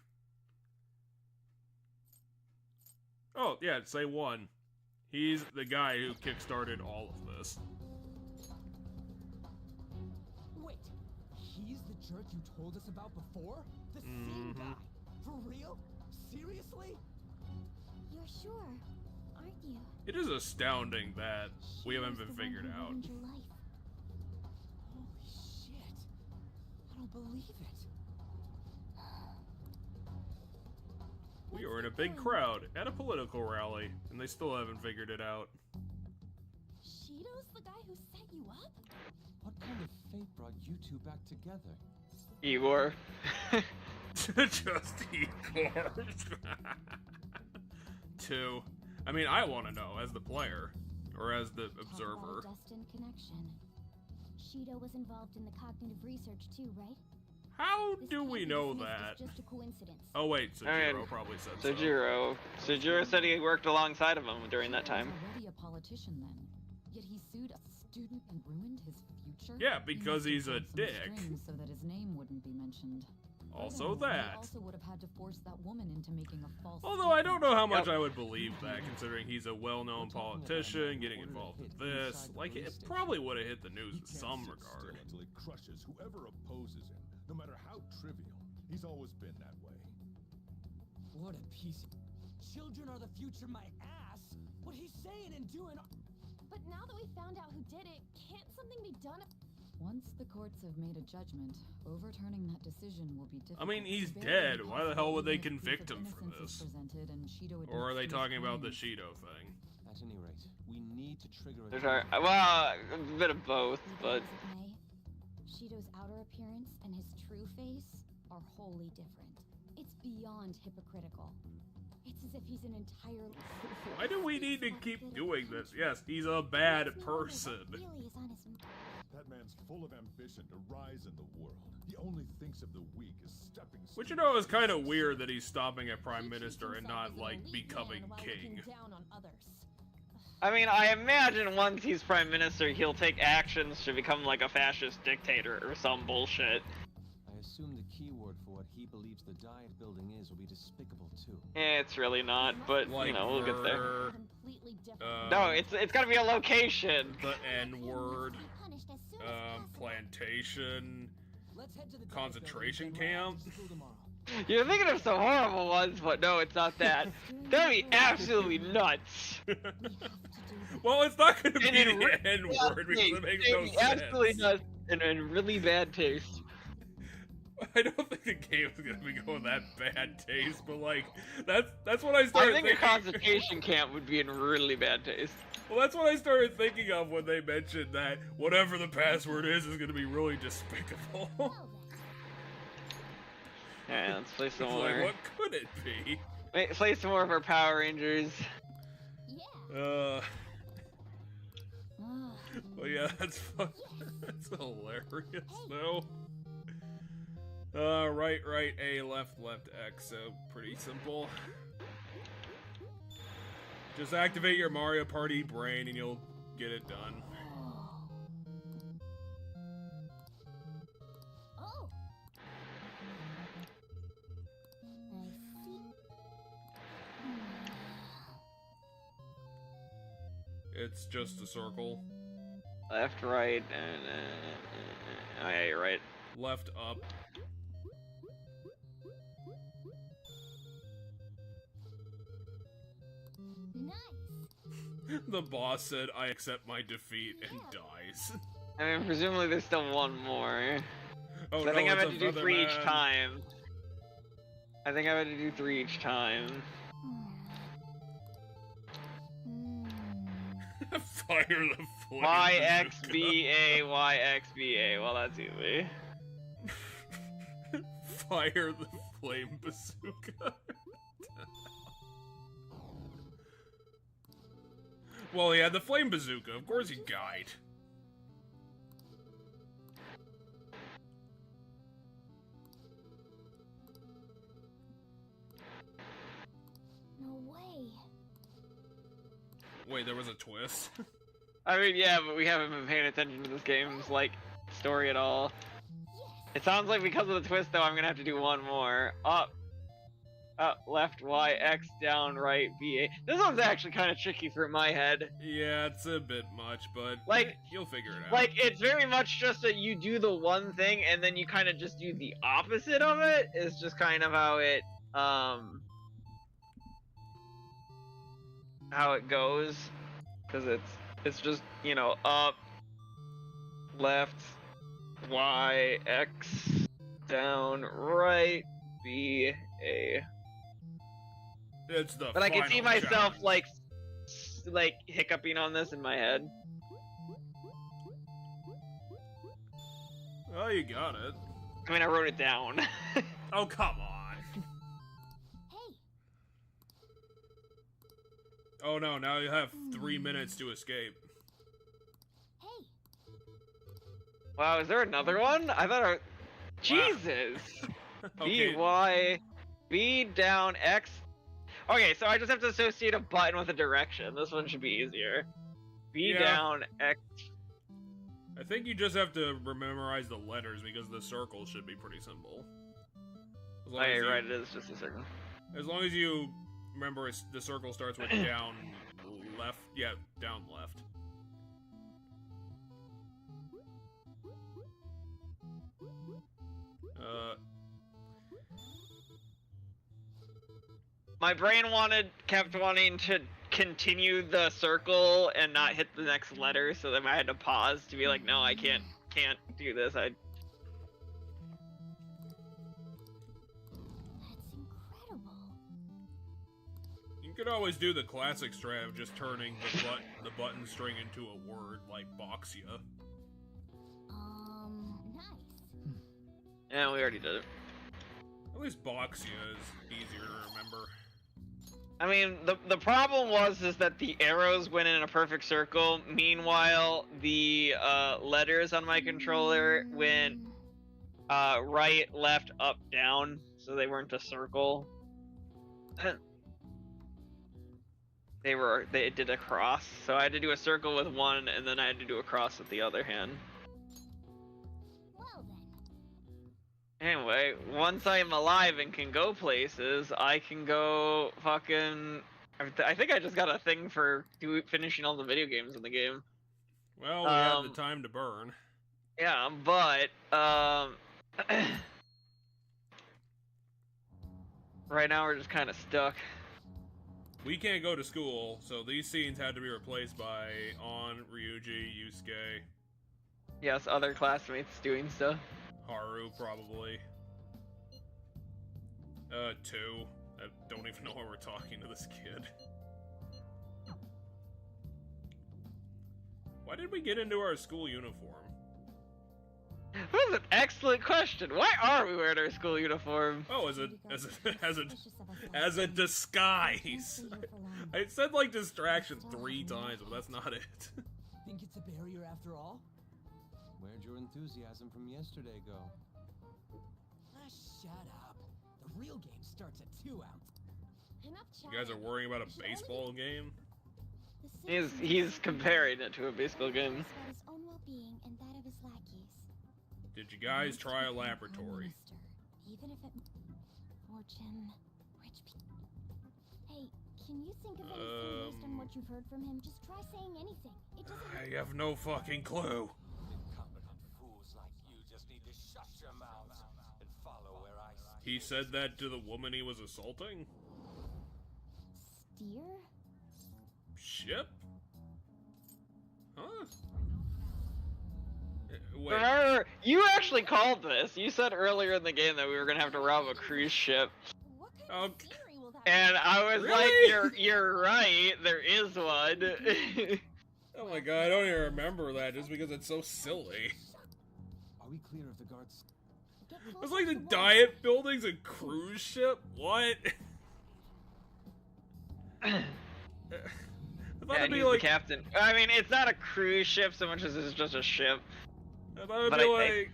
Oh, yeah, say one. He's the guy who kickstarted all of this. Wait, he's the jerk you told us about before? The same guy? For real? Seriously? You're sure, aren't you? It is astounding that we haven't been She was the one figured who out. ruined your life. Holy shit. I don't believe it. We were in a big crowd at a political rally, and they still haven't figured it out. Shido's the guy who set you up? What kind of fate brought you two back together? Igor. Just Igor. 2. I mean, I want to know as the player, or as the observer. Talk about a destined connection. Shido was involved in the cognitive research too, right? How This do we can't be know dismissed that? as just a coincidence. Oh wait, Sojiro probably said so. Sojiro said he worked alongside of him during that time. Already a politician then. Yet he sued a student and ruined his future? Yeah, because He must he's have a pulled some dick. strings so that his name wouldn't be mentioned. Also Furthermore, that. He also would have had to force that woman into making a false Although I don't know how much Yep. I would believe that, considering he's a well-known politician, getting involved with this. Like, it probably would have hit the news in some regard. Until he crushes whoever opposes him, no matter how trivial. He's always been that way. What a piece of... Children are the future, my ass! What he's saying and doing... But now that we found out who did it, can't something be done? Once the courts have made a judgment, overturning that decision will be difficult. I mean, he's Very dead. Why the hell would they even if proof convict of him for innocence is this? presented and Shido Or are they admits to his talking about the crimes. Shido thing? At any rate, we need to trigger a... Well, a bit of both, but... As it may, Shido's outer appearance and his true face are wholly different. It's beyond hypocritical. It's as if he's an entire... Why do we need to keep doing this? Yes, he's a bad person. Really is on his... That man's full of ambition to rise in the world. He only thinks of the weak as stepping stones. Which, you know, is kind of weird that he's stopping at Prime Minister and not, like, becoming king. Down on others. I mean, I imagine once he's prime minister, he'll take actions to become like a fascist dictator or some bullshit. I assume the keyword for what he believes the diet building is will be despicable too. It's really not, but Like you know, we'll get there. murder, Completely different. No, it's gotta be a location. The N-word, plantation, Let's head to the concentration camp. You're thinking of some horrible ones, but no, it's not that. That'd be absolutely nuts. Well, it's not going to be And in the N-word because it makes no It'd be absolutely sense. nuts and in really bad taste. I don't think the game is going to be going that bad taste, but like, that's what I I started think a thinking. concentration camp would be in really bad taste. Well, that's what I started thinking of when they mentioned that whatever the password is going to be really despicable. Yeah, let's play some It's more. like, what could it be? Wait, play some more of our Power Rangers. Well, yeah, that's fun. That's hilarious, though. Right, A, left, X, so pretty simple. Just activate your Mario Party brain and you'll get it done. Oh! I see. It's just a circle. Left, right, and oh yeah, you're right. Left, up. Nice. The boss said, "I accept my defeat," and dies. I mean, presumably there's still one more. Oh, I think no, I've had it's to a do 3 each Featherman. time. I think I've had to do 3 each time. Fire the flame YXBA, YXBA. Well, that's easy. Fire the flame bazooka. Well, yeah, the flame bazooka. Of course he died. No way. Wait, there was a twist? I mean, yeah, but we haven't been paying attention to this game's, like, story at all. It sounds like because of the twist, though, I'm gonna have to do one more. Up, left, Y, X, down, right, B, A. This one's actually kind of tricky for my head. Yeah, it's a bit much, but like, you'll figure it out. Like, it's very much just that you do the one thing, and then you kind of just do the opposite of it. It's just kind of how it goes. Because it's just, you know, up, left, Y, X, down, right, B, A. It's the But I can see myself, challenge. like hiccuping on this in my head. Oh, you got it. I mean, I wrote it down. Oh, come on. Hey. Oh no, now you have 3 minutes to escape. Hey. Wow, is there another one? I thought Jesus! Okay. B, Y, B, down, X. Okay, so I just have to associate a button with a direction. This one should be easier. B, Yeah. down, X. I think you just have to memorize the letters because the circle should be pretty simple. As Oh, long yeah, as you're you- right, it is just a circle. As long as you remember the circle starts with down left. Yeah, down left. My brain kept wanting to continue the circle and not hit the next letter, so then I had to pause to be like, no, I can't do this. That's incredible. You could always do the classic strat of just turning the button string into a word like Boxia. Nice. Yeah, we already did it. At least Boxia is easier to remember. I mean, the problem is that the arrows went in a perfect circle. Meanwhile, the letters on my controller went right, left, up, down, so they weren't a circle. It did a cross, so I had to do a circle with one, and then I had to do a cross with the other hand. Well then. Anyway, once I'm alive and can go places, I can go fucking... I think I just got a thing for finishing all the video games in the game. Well, we have the time to burn. Yeah, but, right now we're just kind of stuck. We can't go to school, so these scenes had to be replaced by On, Ryuji, Yusuke. Yes, other classmates doing stuff. Haru, probably. 2. I don't even know why we're talking to this kid. Why did we get into our school uniform? That was an excellent question. Why are we wearing our school uniform? Oh, as a disguise. I said like distraction 3 times, but that's not it. Think it's a barrier after all? Where'd your enthusiasm from yesterday go? Ah, shut up. The real game starts at 2 out. Enough You guys are worrying about a baseball game? He's comparing it to a baseball game. About his own well-being and that of his lackeys. Did you guys try a laboratory? Even if it... Fortune... Hey, can you think of anything based on what you've heard from him? Just try saying anything. It doesn't. I have no fucking clue. Incompetent fools like you just need to shut your mouths and follow where I steer. He said that to the woman he was assaulting? Steer? Ship? Huh? Wait. Remember, you actually called this. You said earlier in the game that we were gonna have to rob a cruise ship. And I was Really? like, you're right, there is one. Oh my god, I don't even remember that just because it's so silly. Are we clear of the guards? It's like the Diet Building's a cruise ship? What? I thought And it'd be he's like the captain. I mean, it's not a cruise ship so much as it's just a ship. I thought it'd But be I like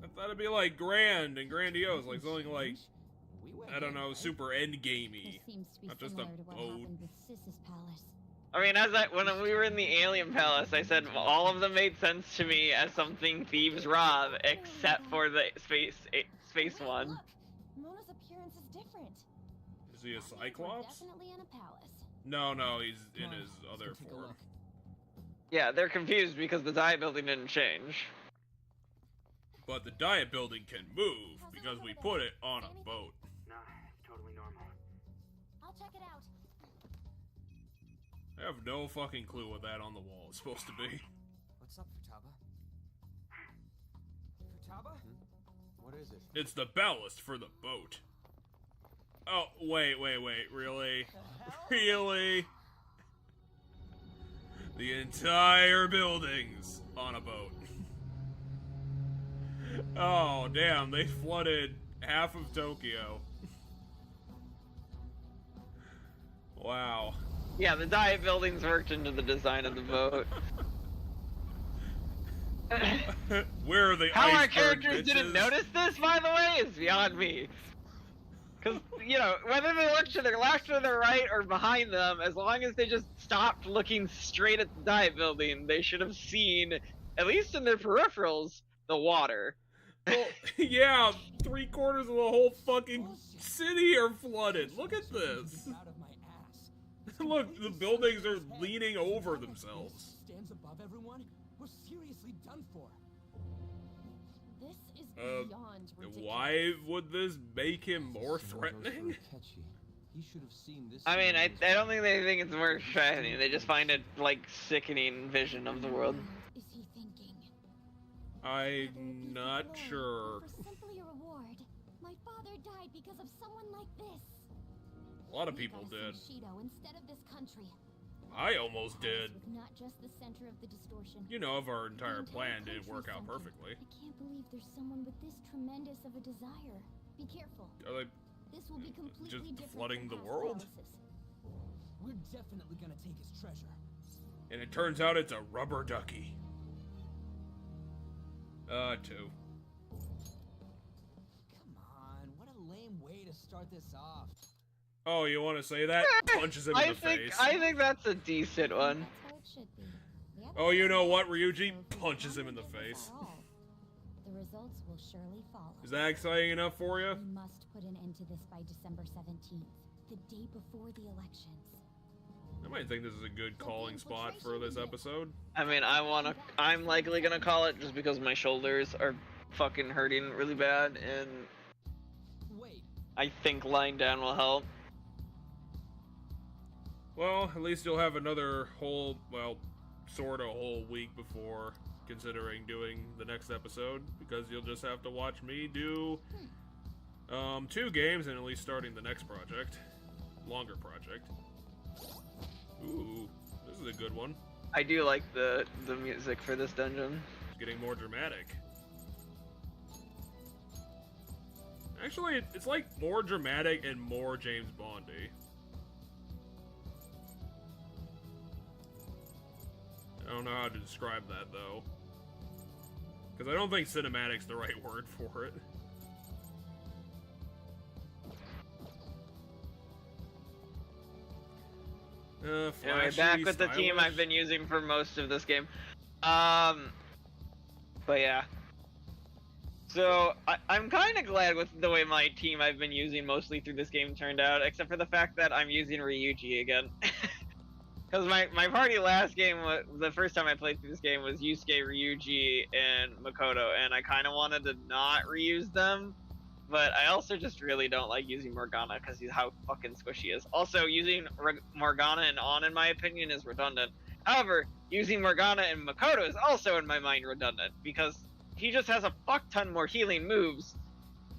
I thought it'd be like grand and grandiose, like something like I don't know, super endgamey. Not just a boat. I mean, when we were in the Alien Palace, I said all of them made sense to me as something thieves rob, except for the space one. Mona's appearance is different. Is he a Cyclops? Definitely in a palace. No, he's in his other form. Yeah, they're confused because the Diet Building didn't change. But the Diet Building can move because we put it on a boat. Nah, it's totally normal. I'll check it out. I have no fucking clue what that on the wall is supposed to be. What's up, Futaba? Futaba? What is it? It's the ballast for the boat. Oh, wait, really? Really? The entire building's on a boat. Oh, damn, they flooded half of Tokyo. Wow. Yeah, the Diet Building's worked into the design of the boat. Where are the How our iceberg characters didn't bitches? notice this, by the way, is beyond me. Because, you know, whether they look to their left or their right or behind them, as long as they just stopped looking straight at the Diet Building, they should have seen, at least in their peripherals, the water. Well, yeah, 3/4 of the whole fucking city are flooded. Look at this. Look, the buildings are leaning over themselves. Stands above everyone? We're seriously done for. This is beyond ridiculous. Why would this make him more threatening? He should have seen this. I mean, I don't think they think it's more threatening. They just find it, like, sickening vision of the world. Is he thinking? I'm not sure. For simply a reward. My father died because of someone like this. A lot of people did. Shido instead of this country. I almost did. With not just the center of the distortion. You know, if our entire plan didn't work out perfectly. I can't believe there's someone with this tremendous of a desire. Be careful. Are they This will be completely just different flooding from the past world? palaces. We're definitely gonna take his treasure. And it turns out it's a rubber ducky. 2. Come on, what a lame way to start this off. Oh, you want to say that? Punches him in the face. I think that's a decent one. That's how it should be. Oh, you know what, Ryuji? Punches him in the face. The results will surely follow. Is that exciting enough for you? We must put an end to this by December 17th, the day before the elections. I might think this is a good calling spot for this episode. I mean, I'm likely gonna call it just because my shoulders are fucking hurting really bad, and I think lying down will help. Well, at least you'll have another whole, well, sort of whole week before considering doing the next episode, because you'll just have to watch me do 2 games and at least starting the next project. Longer project. Ooh, this is a good one. I do like the music for this dungeon. It's getting more dramatic. Actually, it's like more dramatic and more James Bondy. I don't know how to describe that, though. Because I don't think cinematic's the right word for it. Anyway, back with the team I've been using for most of this game. But yeah. So, I'm kind of glad with the way my team I've been using mostly through this game turned out, except for the fact that I'm using Ryuji again. Because my party last game, the first time I played through this game, was Yusuke, Ryuji, and Makoto, and I kind of wanted to not reuse them, but I also just really don't like using Morgana because he's how fucking squishy he is. Also, using Morgana and On, in my opinion, is redundant. However, using Morgana and Makoto is also, in my mind, redundant, because he just has a fuck ton more healing moves,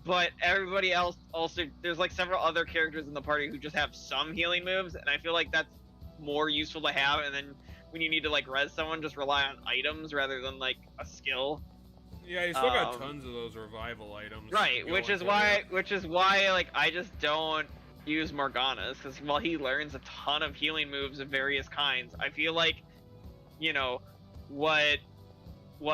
but everybody else also, there's like several other characters in the party who just have some healing moves, and I feel like that's more useful to have, and then when you need to like res someone, just rely on items rather than like a skill. Yeah, you still got tons of those revival items. Right, which is why like I just don't use Morgana's, because while he learns a ton of healing moves of various kinds, I feel like, you know, what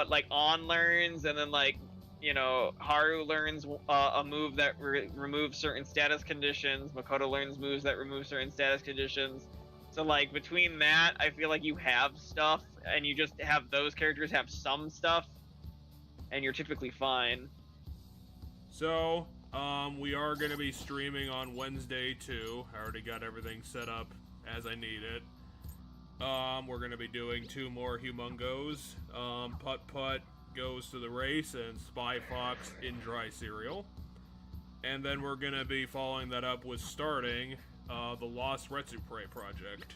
like On learns, and then like, you know, Haru learns a move that removes certain status conditions. Makoto learns moves that remove certain status conditions. So like between that, I feel like you have stuff, and you just have those characters have some stuff, and you're typically fine. So, we are going to be streaming on Wednesday too. I already got everything set up as I need it. We're going to be doing 2 more Humongos. Putt Putt goes to the race, and Spy Fox in dry cereal. And then we're going to be following that up with starting the Lost Retsupre project,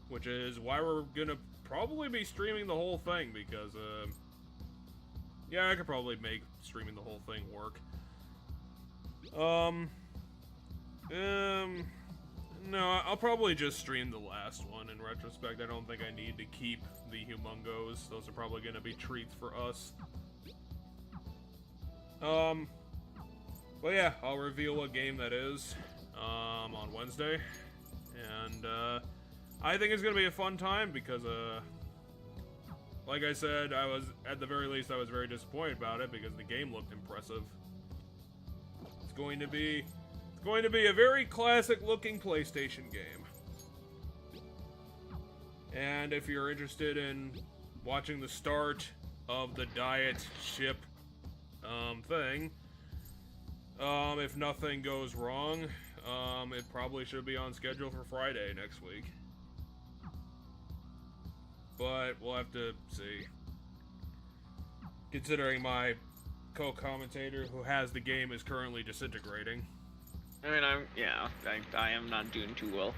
which is why we're gonna probably be streaming the whole thing, because yeah, I could probably make streaming the whole thing work. No, I'll probably just stream the last one. In retrospect, I don't think I need to keep the Humongos. Those are probably gonna be treats for us. But yeah, I'll reveal what game that is on Wednesday, and I think it's gonna be a fun time, because like I said, at the very least I was very disappointed about it, because the game looked impressive. It's going to be a very classic looking PlayStation game. And if you're interested in watching the start of the diet ship thing, if nothing goes wrong, it probably should be on schedule for Friday next week. But we'll have to see. Considering my co-commentator who has the game is currently disintegrating. I mean, I am not doing too well.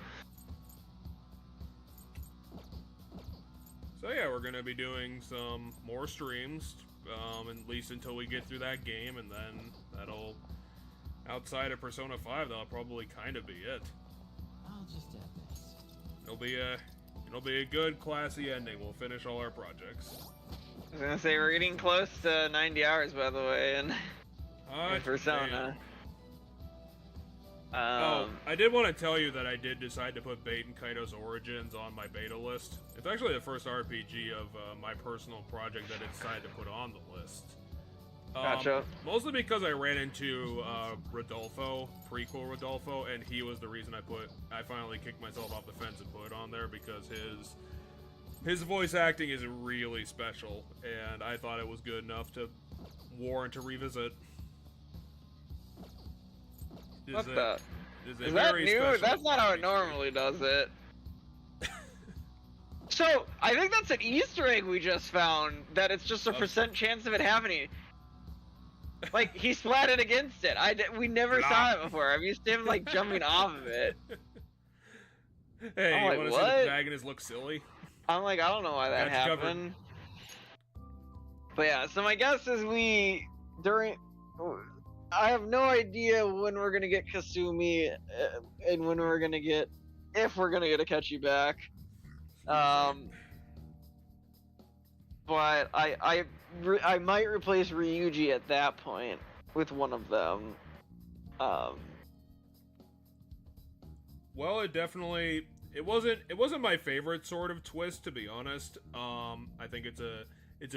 So yeah, we're gonna be doing some more streams, at least until we get through that game, and then that'll, outside of Persona 5, that'll probably kind of be it. I'll just add this. It'll be a good, classy ending. We'll finish all our projects. I was gonna say, we're getting close to 90 hours, by the way, in Persona. I did want to tell you that I did decide to put Bait and Kaito's Origins on my beta list. It's actually the first RPG of my personal project that I decided to put on the list. Gotcha. Mostly because I ran into Rodolfo, prequel Rodolfo, and he was the reason I finally kicked myself off the fence and put it on there, because his voice acting is really special, and I thought it was good enough to warrant a revisit. What's that? Is that new? That's not how it normally does it. So, I think that's an Easter egg we just found, that it's just a % chance of it happening. Like, he splatted against it. We never saw it before. I'm used to him, like, jumping off of it. Hey, I'm you like, want to what? see the protagonist look silly? I'm like, I don't know why that happened. But yeah, so my guess is I have no idea when we're gonna get Kasumi, and when we're gonna get, if we're gonna get Akechi back. But I might replace Ryuji at that point with one of them. Well, it wasn't my favorite sort of twist, to be honest. I think it's a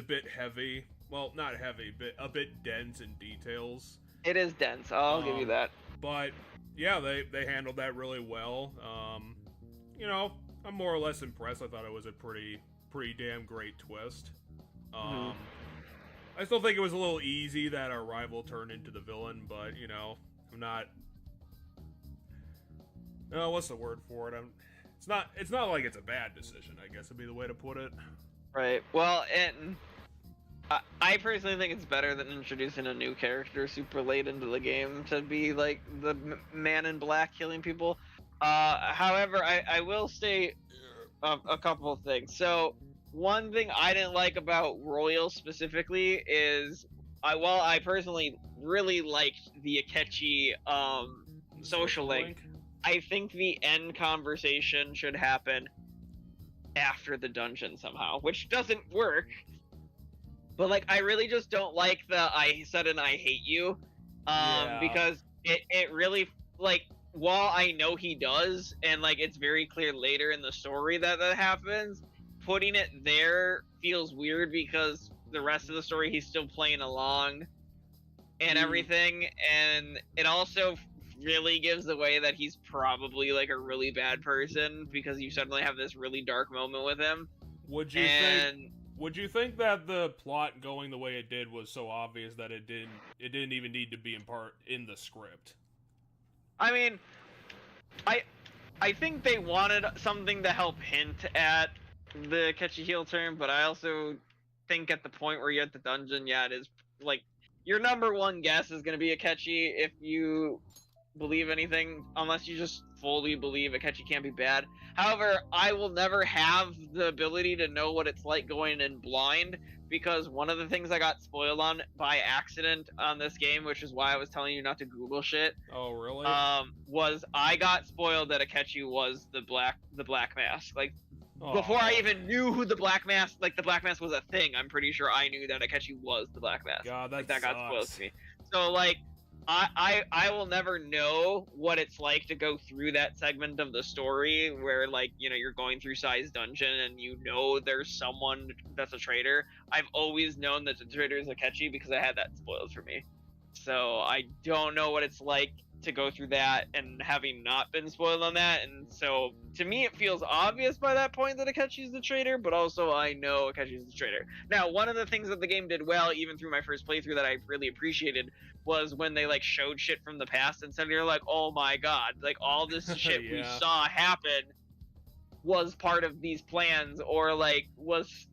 bit heavy. Well, not heavy, but a bit dense in details. It is dense, I'll give you that. But yeah, they handled that really well. You know, I'm more or less impressed. I thought it was a pretty damn great twist. I still think it was a little easy that our rival turned into the villain, but, you know, I'm not... Oh, what's the word for it? It's not like it's a bad decision, I guess would be the way to put it. Right. Well, and I personally think it's better than introducing a new character super late into the game to be like the man in black killing people. However, I will say a couple of things. So one thing I didn't like about Royal specifically is while I personally really liked the Akechi social link, I think the end conversation should happen after the dungeon somehow, which doesn't work. But like, I really just don't like the I sudden I hate you, because it really, like, while I know he does, and like it's very clear later in the story that happens, putting it there feels weird because the rest of the story he's still playing along and everything, and it also really gives away that he's probably like a really bad person because you suddenly have this really dark moment with him. Would you think that the plot going the way it did was so obvious that it didn't even need to be in the script? I mean, I think they wanted something to help hint at the Akechi heel turn, but I also think at the point where you're at the dungeon, it is like your number one guess is going to be Akechi if you believe anything, unless you just fully believe Akechi can't be bad. However, I will never have the ability to know what it's like going in blind, because one of the things I got spoiled on by accident on this game, which is why I was telling you not to Google shit. Oh, really? Was I got spoiled that Akechi was the Black Mask. Like, before I even knew who the Black Mask, like the Black Mask was a thing, I'm pretty sure I knew that Akechi was the Black Mask. God, that got spoiled to me. So like, I will never know what it's like to go through that segment of the story where, like, you know, you're going through Sai's dungeon and you know there's someone that's a traitor. I've always known that the traitor is Akechi because I had that spoiled for me. So I don't know what it's like to go through that and having not been spoiled on that. And so to me it feels obvious by that point that Akechi's the traitor, but also I know Akechi's the traitor. Now, one of the things that the game did well, even through my first playthrough, that I really appreciated was when they like showed shit from the past and suddenly you're like, oh my god, like all this shit we saw happen was part of these plans, or like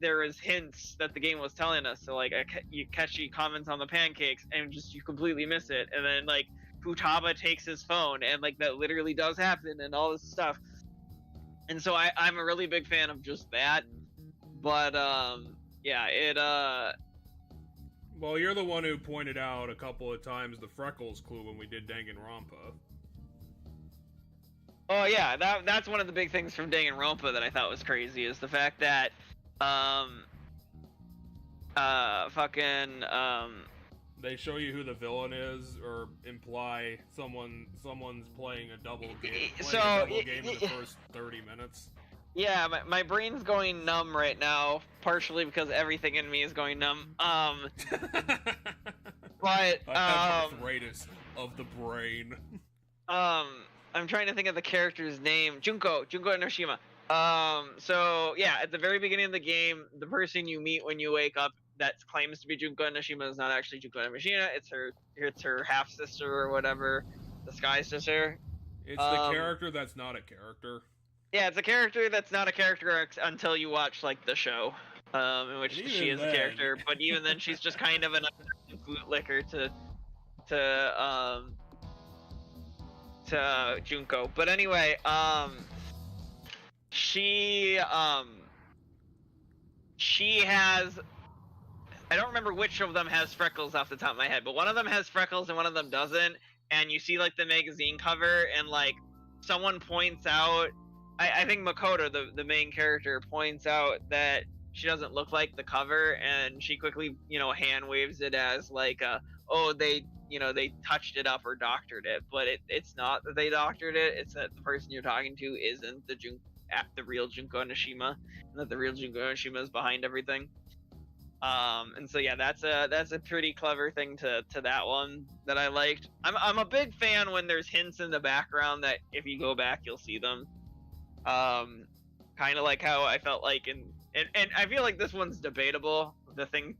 there was hints that the game was telling us. So like Akechi comments on the pancakes and just you completely miss it, and then like Futaba takes his phone and like that literally does happen and all this stuff. And so I'm a really big fan of just that. But well, you're the one who pointed out a couple of times the freckles clue when we did Danganronpa. Oh yeah, that's one of the big things from Danganronpa that I thought was crazy, is the fact that they show you who the villain is, or imply someone's playing a double game, in the first 30 minutes. Yeah, my brain's going numb right now, partially because everything in me is going numb. But I have arthritis of the brain. I'm trying to think of the character's name. Junko Enoshima. So yeah, at the very beginning of the game, the person you meet when you wake up that claims to be Junko Enoshima is not actually Junko Enoshima. It's her half sister or whatever, the Sky Sister. It's the character that's not a character. Yeah, it's a character that's not a character until you watch like the show, in which she is a character. But even then, she's just kind of an bootlicker to Junko. But anyway, she has, I don't remember which of them has freckles off the top of my head, but one of them has freckles and one of them doesn't. And you see like the magazine cover and like someone points out, I think Makoto, the main character, points out that she doesn't look like the cover, and she quickly, hand waves it as like, they touched it up or doctored it, but it's not that they doctored it. It's that the person you're talking to isn't the real Junko Enoshima, and that the real Junko Enoshima is behind everything. And so yeah, that's a pretty clever thing to that one that I liked. I'm a big fan when there's hints in the background that if you go back you'll see them. Kind of like how I felt like and I feel like this one's debatable.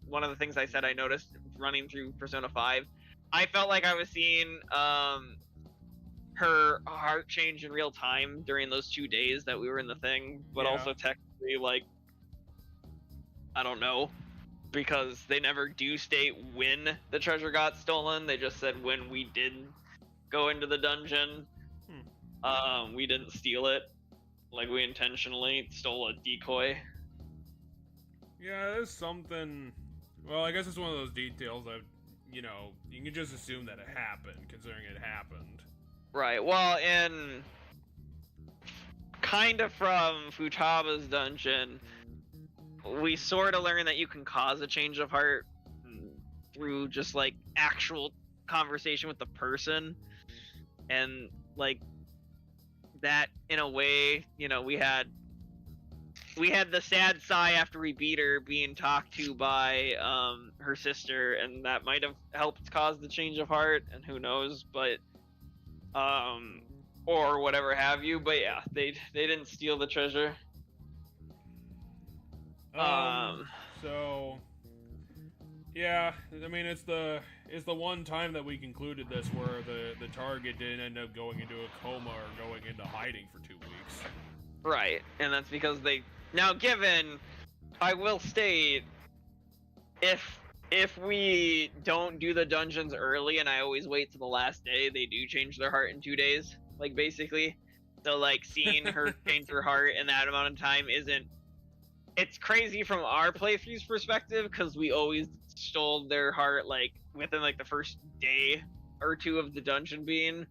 one of the things I said I noticed running through Persona 5, I felt like I was seeing her heart change in real time during those 2 days that we were in the thing, but Yeah. also technically, like, I don't know, because they never do state when the treasure got stolen. They just said when we did go into the dungeon, we didn't steal it. Like, we intentionally stole a decoy. Yeah, there's something. Well, I guess it's one of those details that, you know, you can just assume that it happened, considering it happened. Right. Well, and kind of from Futaba's dungeon, we sort of learn that you can cause a change of heart through just like actual conversation with the person, and like that in a way, you know, we had the sad sigh after we beat her being talked to by her sister, and that might have helped cause the change of heart, and who knows, but or whatever have you. But yeah, they didn't steal the treasure. So yeah, I mean, it's the one time that we concluded this where the target didn't end up going into a coma or going into hiding for 2 weeks. Right, and that's because they now given. I will state, if we don't do the dungeons early and I always wait to the last day, they do change their heart in 2 days, like, basically. So like seeing her change her heart in that amount of time isn't. It's crazy from our playthrough's perspective because we always stole their heart like within like the first day or two of the dungeon being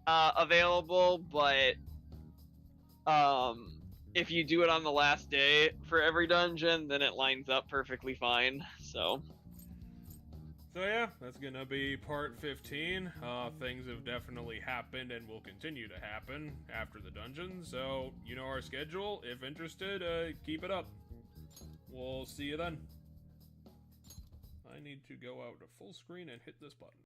available, but if you do it on the last day for every dungeon, then it lines up perfectly fine. So yeah, that's gonna be part 15. Things have definitely happened and will continue to happen after the dungeon, so you know our schedule. If interested, keep it up. We'll see you then. I need to go out to full screen and hit this button.